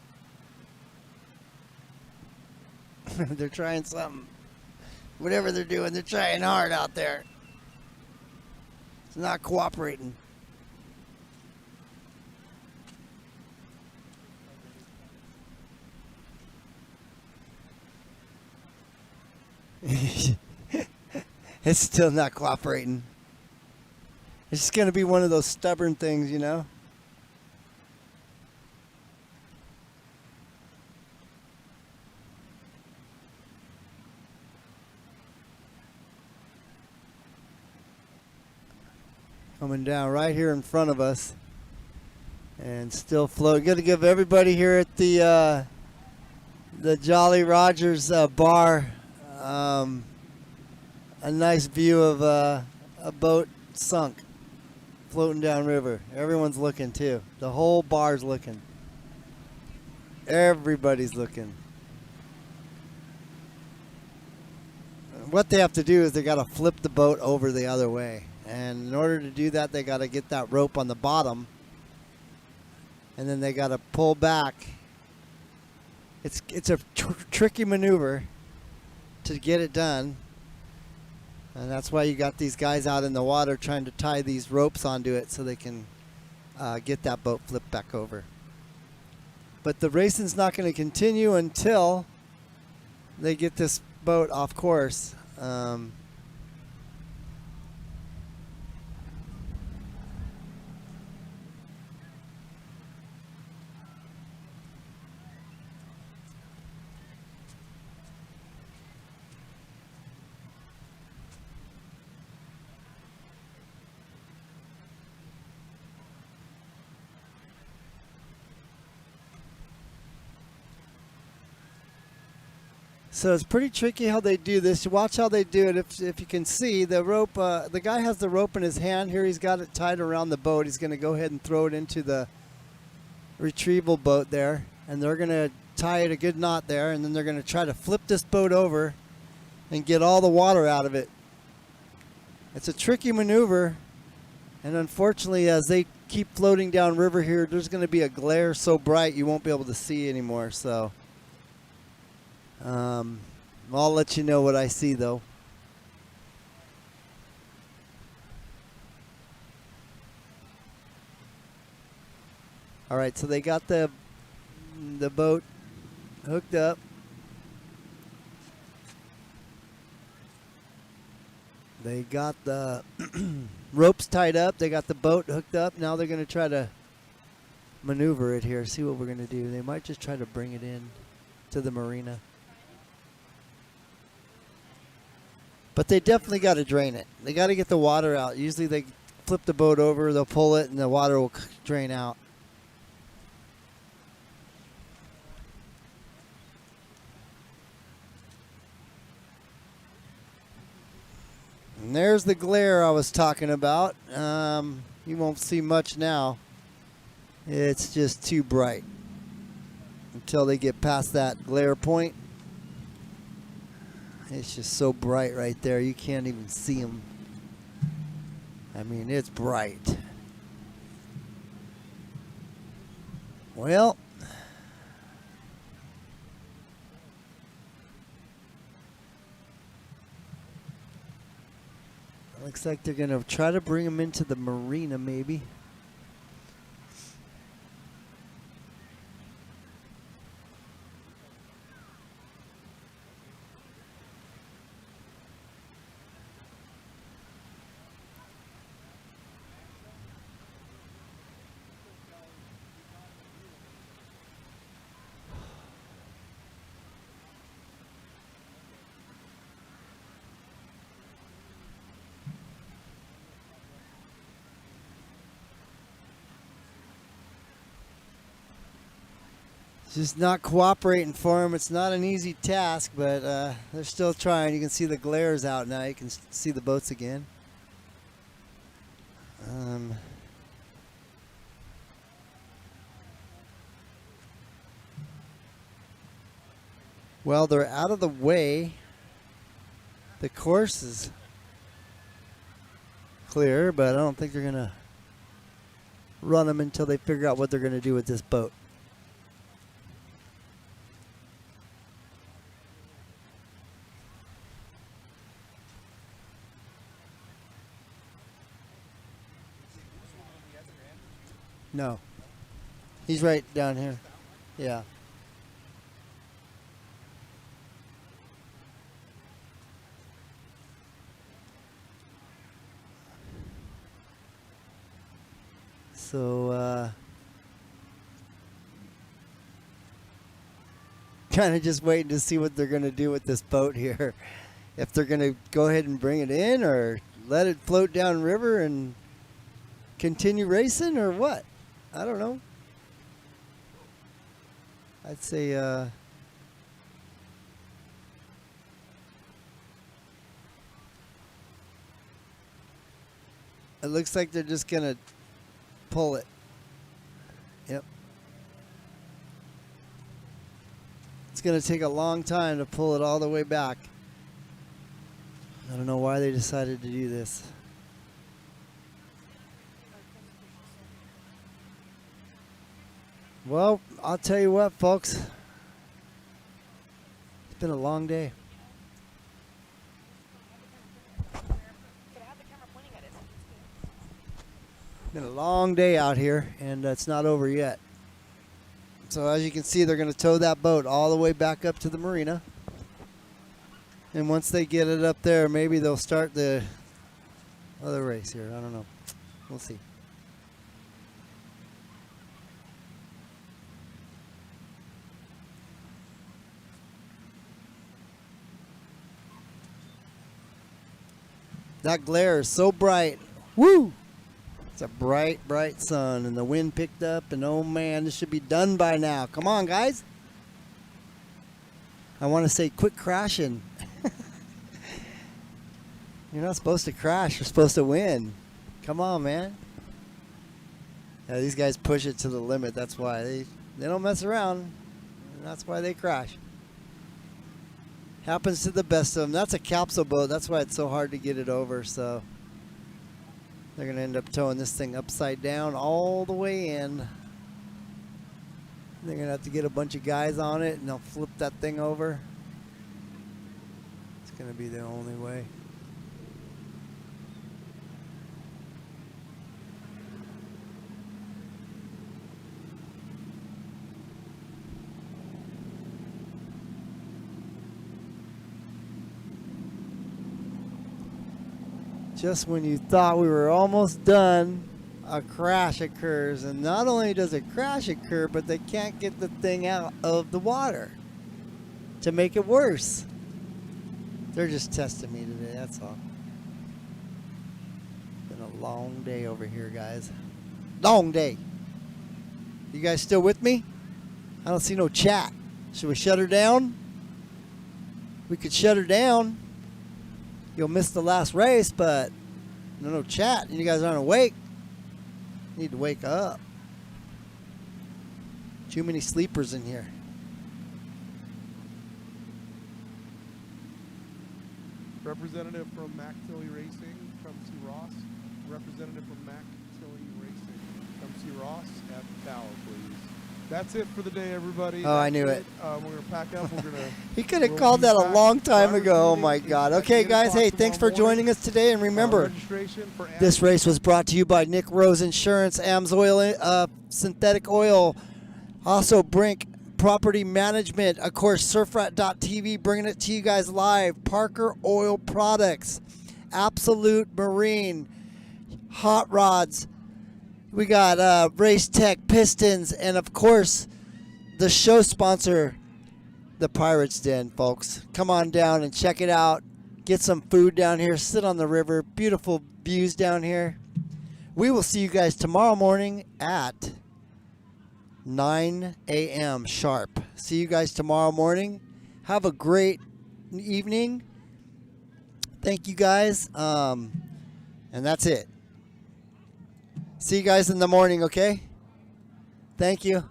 They're trying something. Whatever they're doing, they're trying hard out there. It's not cooperating. It's still not cooperating. It's just going to be one of those stubborn things, you know? Coming down right here in front of us. And still float. Got to give everybody here at the Jolly Rogers bar a nice view of a boat sunk, floating down river. Everyone's looking too. The whole bar's looking. Everybody's looking. What they have to do is they got to flip the boat over the other way. And in order to do that, they got to get that rope on the bottom. And then they got to pull back. It's a tricky maneuver to get it done. And that's why you got these guys out in the water trying to tie these ropes onto it so they can get that boat flipped back over. But the racing's not going to continue until they get this boat off course. So it's pretty tricky how they do this. You watch how they do it. If you can see the rope, the guy has the rope in his hand here. He's got it tied around the boat. He's going to go ahead and throw it into the retrieval boat there, and they're going to tie it a good knot there, and then they're going to try to flip this boat over and get all the water out of it. It's a tricky maneuver, and unfortunately, as they keep floating down river here, there's going to be a glare so bright you won't be able to see anymore. So I'll let you know what I see, though. All right, so they got the boat hooked up. They got the ropes tied up. They got the boat hooked up. Now they're going to try to maneuver it here, see what we're going to do. They might just try to bring it in to the marina. But they definitely got to drain it. They got to get the water out. Usually they flip the boat over, they'll pull it, and the water will drain out. And there's the glare I was talking about. You won't see much now. It's just too bright. Until they get past that glare point. It's just so bright right there. You can't even see them. I mean, it's bright. Well, looks like they're going to try to bring them into the marina, maybe. Just not cooperating for them. It's not an easy task, but they're still trying. You can see the glares out now. You can see the boats again. Well, they're out of the way. The course is clear, but I don't think they're going to run them until they figure out what they're going to do with this boat. No. He's right down here. Yeah. So, kind of just waiting to see what they're going to do with this boat here. If they're going to go ahead and bring it in or let it float down river and continue racing or what. I don't know. I'd say it looks like they're just going to pull it. Yep. It's going to take a long time to pull it all the way back. I don't know why they decided to do this. Well, I'll tell you what, folks. It's been a long day. Been a long day out here, and it's not over yet. So as you can see, they're going to tow that boat all the way back up to the marina. And once they get it up there, maybe they'll start the other race here. I don't know. We'll see. That glare is so bright. Woo! It's a bright, bright sun, and the wind picked up, and oh man, this should be done by now. Come on, guys. I want to say quit crashing. You're not supposed to crash. You're supposed to win. Come on, man. Yeah, these guys push it to the limit. That's why. They don't mess around. And that's why they crash. Happens to the best of them. That's a capsule boat. That's why it's so hard to get it over. So they're going to end up towing this thing upside down all the way in. They're going to have to get a bunch of guys on it, and they'll flip that thing over. It's going to be the only way. Just when you thought we were almost done, a crash occurs. And not only does a crash occur, but they can't get the thing out of the water to make it worse. They're just testing me today, that's all. Been a long day over here, guys. Long day. You guys still with me? I don't see no chat. Should we shut her down? We could shut her down. You'll miss the last race, but no chat. You guys aren't awake. You need to wake up. Too many sleepers in here. Representative from Mac Tilley Racing, come see Ross. Representative from Mac Tilley Racing, come see Ross at the tower, please. That's it for the day, everybody. Oh, I knew it. We're going to pack up. We're going to. He could have called that a long time ago. Oh, my God. Okay, guys. Hey, thanks for joining us today. And remember, this race was brought to you by Nick Rose Insurance, AMSOIL, Synthetic Oil, also Brink Property Management, of course, Surfrat.tv, bringing it to you guys live. Parker Oil Products, Absolute Marine, Hot Rods. We got Race Tech Pistons, and of course, the show sponsor, the Pirates Den, folks. Come on down and check it out. Get some food down here. Sit on the river. Beautiful views down here. We will see you guys tomorrow morning at 9 a.m. sharp. See you guys tomorrow morning. Have a great evening. Thank you guys. And that's it. See you guys in the morning, okay? Thank you.